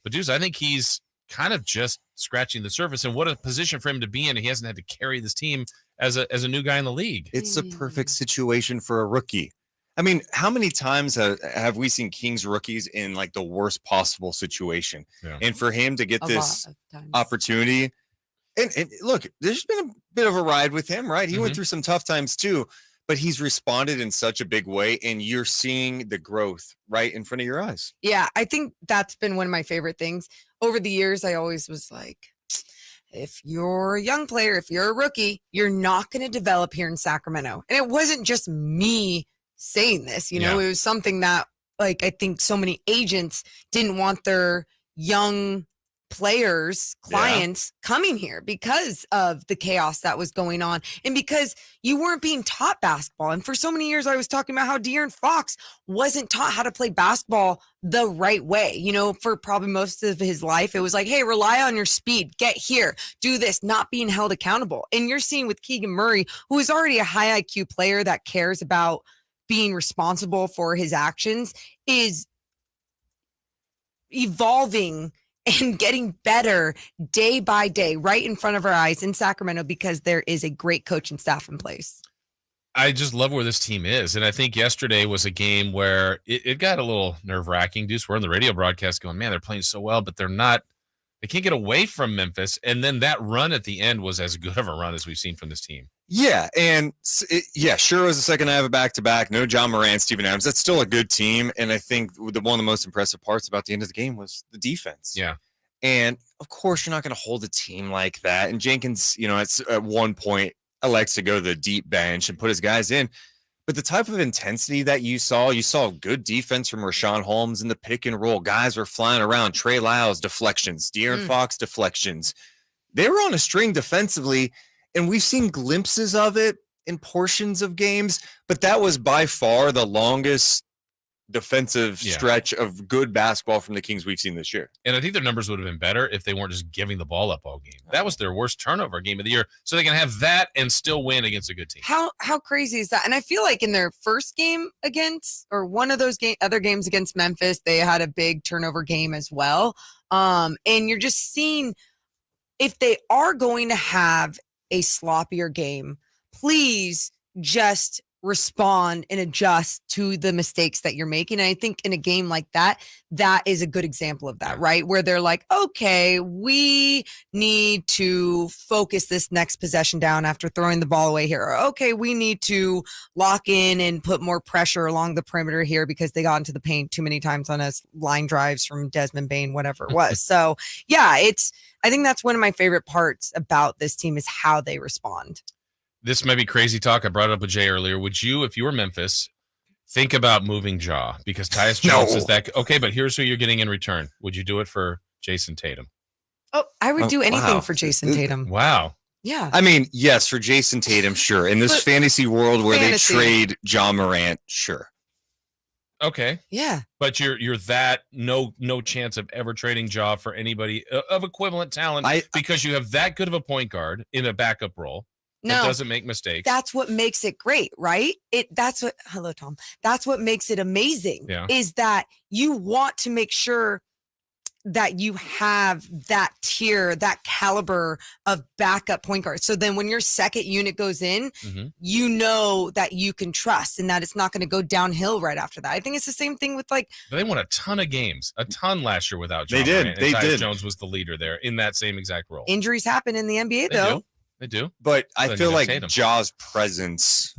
But, Deuce, I think he's kind of just scratching the surface. And what a position for him to be in. He hasn't had to carry this team as a new guy in the league. It's a perfect situation for a rookie. I mean, how many times have we seen Kings rookies in like the worst possible situation? Yeah. And for him to get this opportunity, and look, there's been a bit of a ride with him, right? He went through some tough times too, but he's responded in such a big way, and you're seeing the growth right in front of your eyes. Yeah, I think that's been one of my favorite things. Over the years, I always was like, if you're a young player, if you're a rookie, you're not going to develop here in Sacramento. And it wasn't just me saying this, it was something that, like, I think so many agents didn't want their young players, clients coming here because of the chaos that was going on and because you weren't being taught basketball. And for so many years, I was talking about how De'Aaron Fox wasn't taught how to play basketball the right way. For probably most of his life, it was like, hey, rely on your speed, get here, do this, not being held accountable. And you're seeing with Keegan Murray, who is already a high IQ player that cares about being responsible for his actions, is evolving and getting better day by day right in front of our eyes in Sacramento because there is a great coaching staff in place. I just love where this team is. And I think yesterday was a game where it got a little nerve-wracking. Deuce, we're on the radio broadcast going, man, they're playing so well, but they can't get away from Memphis. And then that run at the end was as good of a run as we've seen from this team. Yeah, and sure, it was the second half of back-to-back. No John Morant, Steven Adams. That's still a good team, and I think one of the most impressive parts about the end of the game was the defense. Yeah. And, of course, you're not going to hold a team like that. And Jenkins, at one point, elects to go to the deep bench and put his guys in. But the type of intensity that you saw good defense from Rashawn Holmes in the pick and roll. Guys were flying around. Trey Lyles deflections, De'Aaron Fox deflections. They were on a string defensively, and we've seen glimpses of it in portions of games, but that was by far the longest defensive stretch of good basketball from the Kings we've seen this year. And I think their numbers would have been better if they weren't just giving the ball up all game. That was their worst turnover game of the year. So they can have that and still win against a good team. How crazy is that? And I feel like in their first game or one of those other games against Memphis, they had a big turnover game as well. And you're just seeing if they are going to have a sloppier game, please just respond and adjust to the mistakes that you're making. And I think in a game like that is a good example of that, right? Where they're like, okay, we need to focus this next possession down after throwing the ball away here. Or, okay, we need to lock in and put more pressure along the perimeter here because they got into the paint too many times on us line drives from Desmond Bane, whatever it was. So yeah, I think that's one of my favorite parts about this team is how they respond. This might be crazy talk. I brought it up with Jay earlier. Would you, if you were Memphis, think about moving Ja? Because Tyus Jones is that. Okay, but here's who you're getting in return. Would you do it for Jason Tatum? Oh, I would do anything for Jason Tatum. Wow. Yeah. I mean, yes, for Jason Tatum, sure. In this fantasy world where they trade John Morant, sure. Okay. Yeah. But you're that no chance of ever trading Ja for anybody of equivalent talent because you have that good of a point guard in a backup role. That doesn't make mistakes. That's what makes it great, right? Hello, Tom. That's what makes it amazing is that you want to make sure that you have that tier, that caliber of backup point guard. So then when your second unit goes in, you know that you can trust and that it's not going to go downhill right after that. I think it's the same thing with they won a ton of games, last year without John They did. Morant, and Tyus Jones was the leader there in that same exact role. Injuries happen in the NBA though. They do. But I Then feel you like hate 'em. Ja's presence,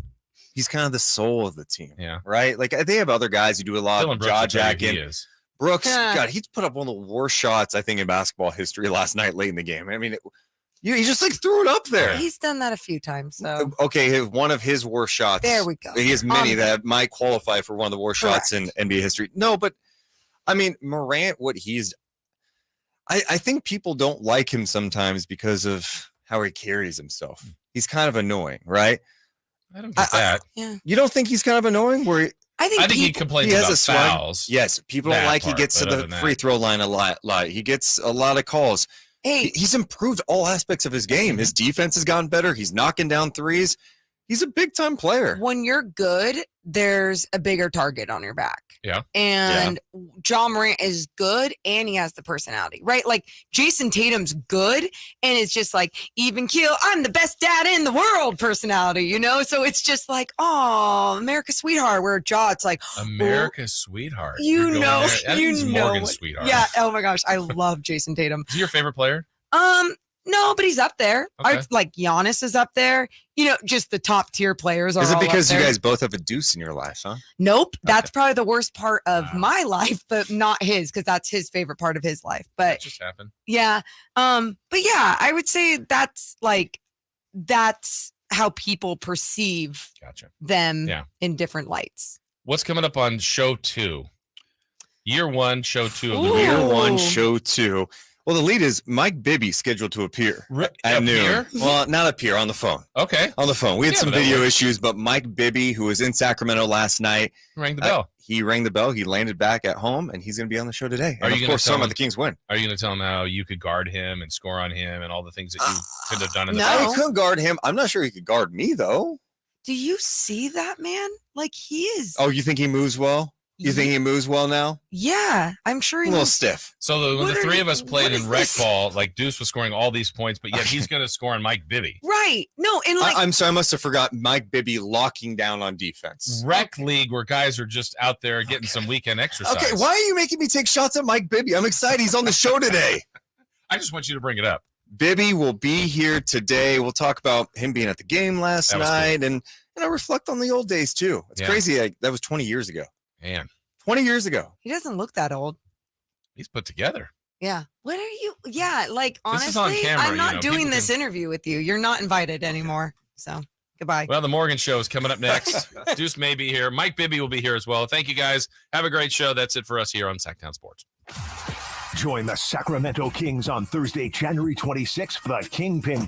he's kind of the soul of the team. Yeah. Right? Like they have other guys who do a lot Dylan of Brooks jaw will tell you he jacking. is. Brooks, Yeah. God, he put up one of the worst shots, I think, in basketball history last night late in the game. I mean, he just like threw it up there. He's done that a few times. So Okay, one of his worst shots. there we go. He has many that might qualify for one of the worst shots in NBA history. No, but I mean, Morant, I think people don't like him sometimes because of how he carries himself. He's kind of annoying, right? I don't get that. Yeah. You don't think he's kind of annoying? Where I think he complains about fouls. Yes, people don't That like he part, gets to but other the than that- free throw line a lot. He gets a lot of calls. Hey, He's improved all aspects of his game. His defense has gotten better. He's knocking down threes. He's a big time player. when you're good, there's a bigger target on your back. Yeah. And John Morant is good and he has the personality, right? Like Jason Tatum's good and it's just like even keel, I'm the best dad in the world personality, you know? So it's just like, oh, America's sweetheart, where Ja, it's like, America's sweetheart. you You're going know, there. I think you he's know. Morgan's sweetheart. Yeah. Oh my gosh. I love Jason Tatum. Is he your favorite player? No, but he's up there. Okay. Like Giannis is up there. You know, just the top tier players are. Is it all because up you there. guys both have a deuce in your life, huh? Nope. That's probably the worst part of my life, but not his, because that's his favorite part of his life. But That just happened. yeah. But yeah, I would say that's how people perceive them in different lights. What's coming up on show 2? Year 1, show 2 of the Year year. 1, show 2. Well, the lead is Mike Bibby scheduled to appear at noon. Well, not appear, on the phone. Okay. On the phone. We had Yeah, some but that video works. issues, but Mike Bibby, who was in Sacramento last night, Rang the bell. He rang the bell. He landed back at home, and he's going to be on the show today. Are And you of gonna course, tell some him- of the Kings win. Are you going to tell him how you could guard him and score on him and all the things that you could have done in the He past? could guard him. I'm not sure he could guard me, though. Do you see that, man? Like he is. Oh, you think he moves well? You think he moves well now? Yeah, I'm sure A he little moves- stiff. So when the three of us played is in rec this? ball, like Deuce was scoring all these points, but yet he's going to score on Mike Bibby. Right. No, and like I'm sorry. I must have forgot Mike Bibby locking down on defense. Rec league where guys are just out there getting some weekend exercise. Okay, why are you making me take shots at Mike Bibby? I'm excited. He's on the show today. I just want you to bring it up. Bibby will be here today. We'll talk about him being at the game last That was night and reflect on the old days too. It's Yeah. crazy. That was 20 years ago. Man, 20 years ago. he doesn't look that old. he's put together. Yeah. What are you? Yeah, like This is honestly, on camera, I'm you not know, doing people this can- interview with you. You're not invited anymore. So goodbye. Well, the Morgan Show is coming up next. Deuce may be here. Mike Bibby will be here as well. Thank you, guys. Have a great show. That's it for us here on Sactown Sports. Join the Sacramento Kings on Thursday, January 26th for the Kingpin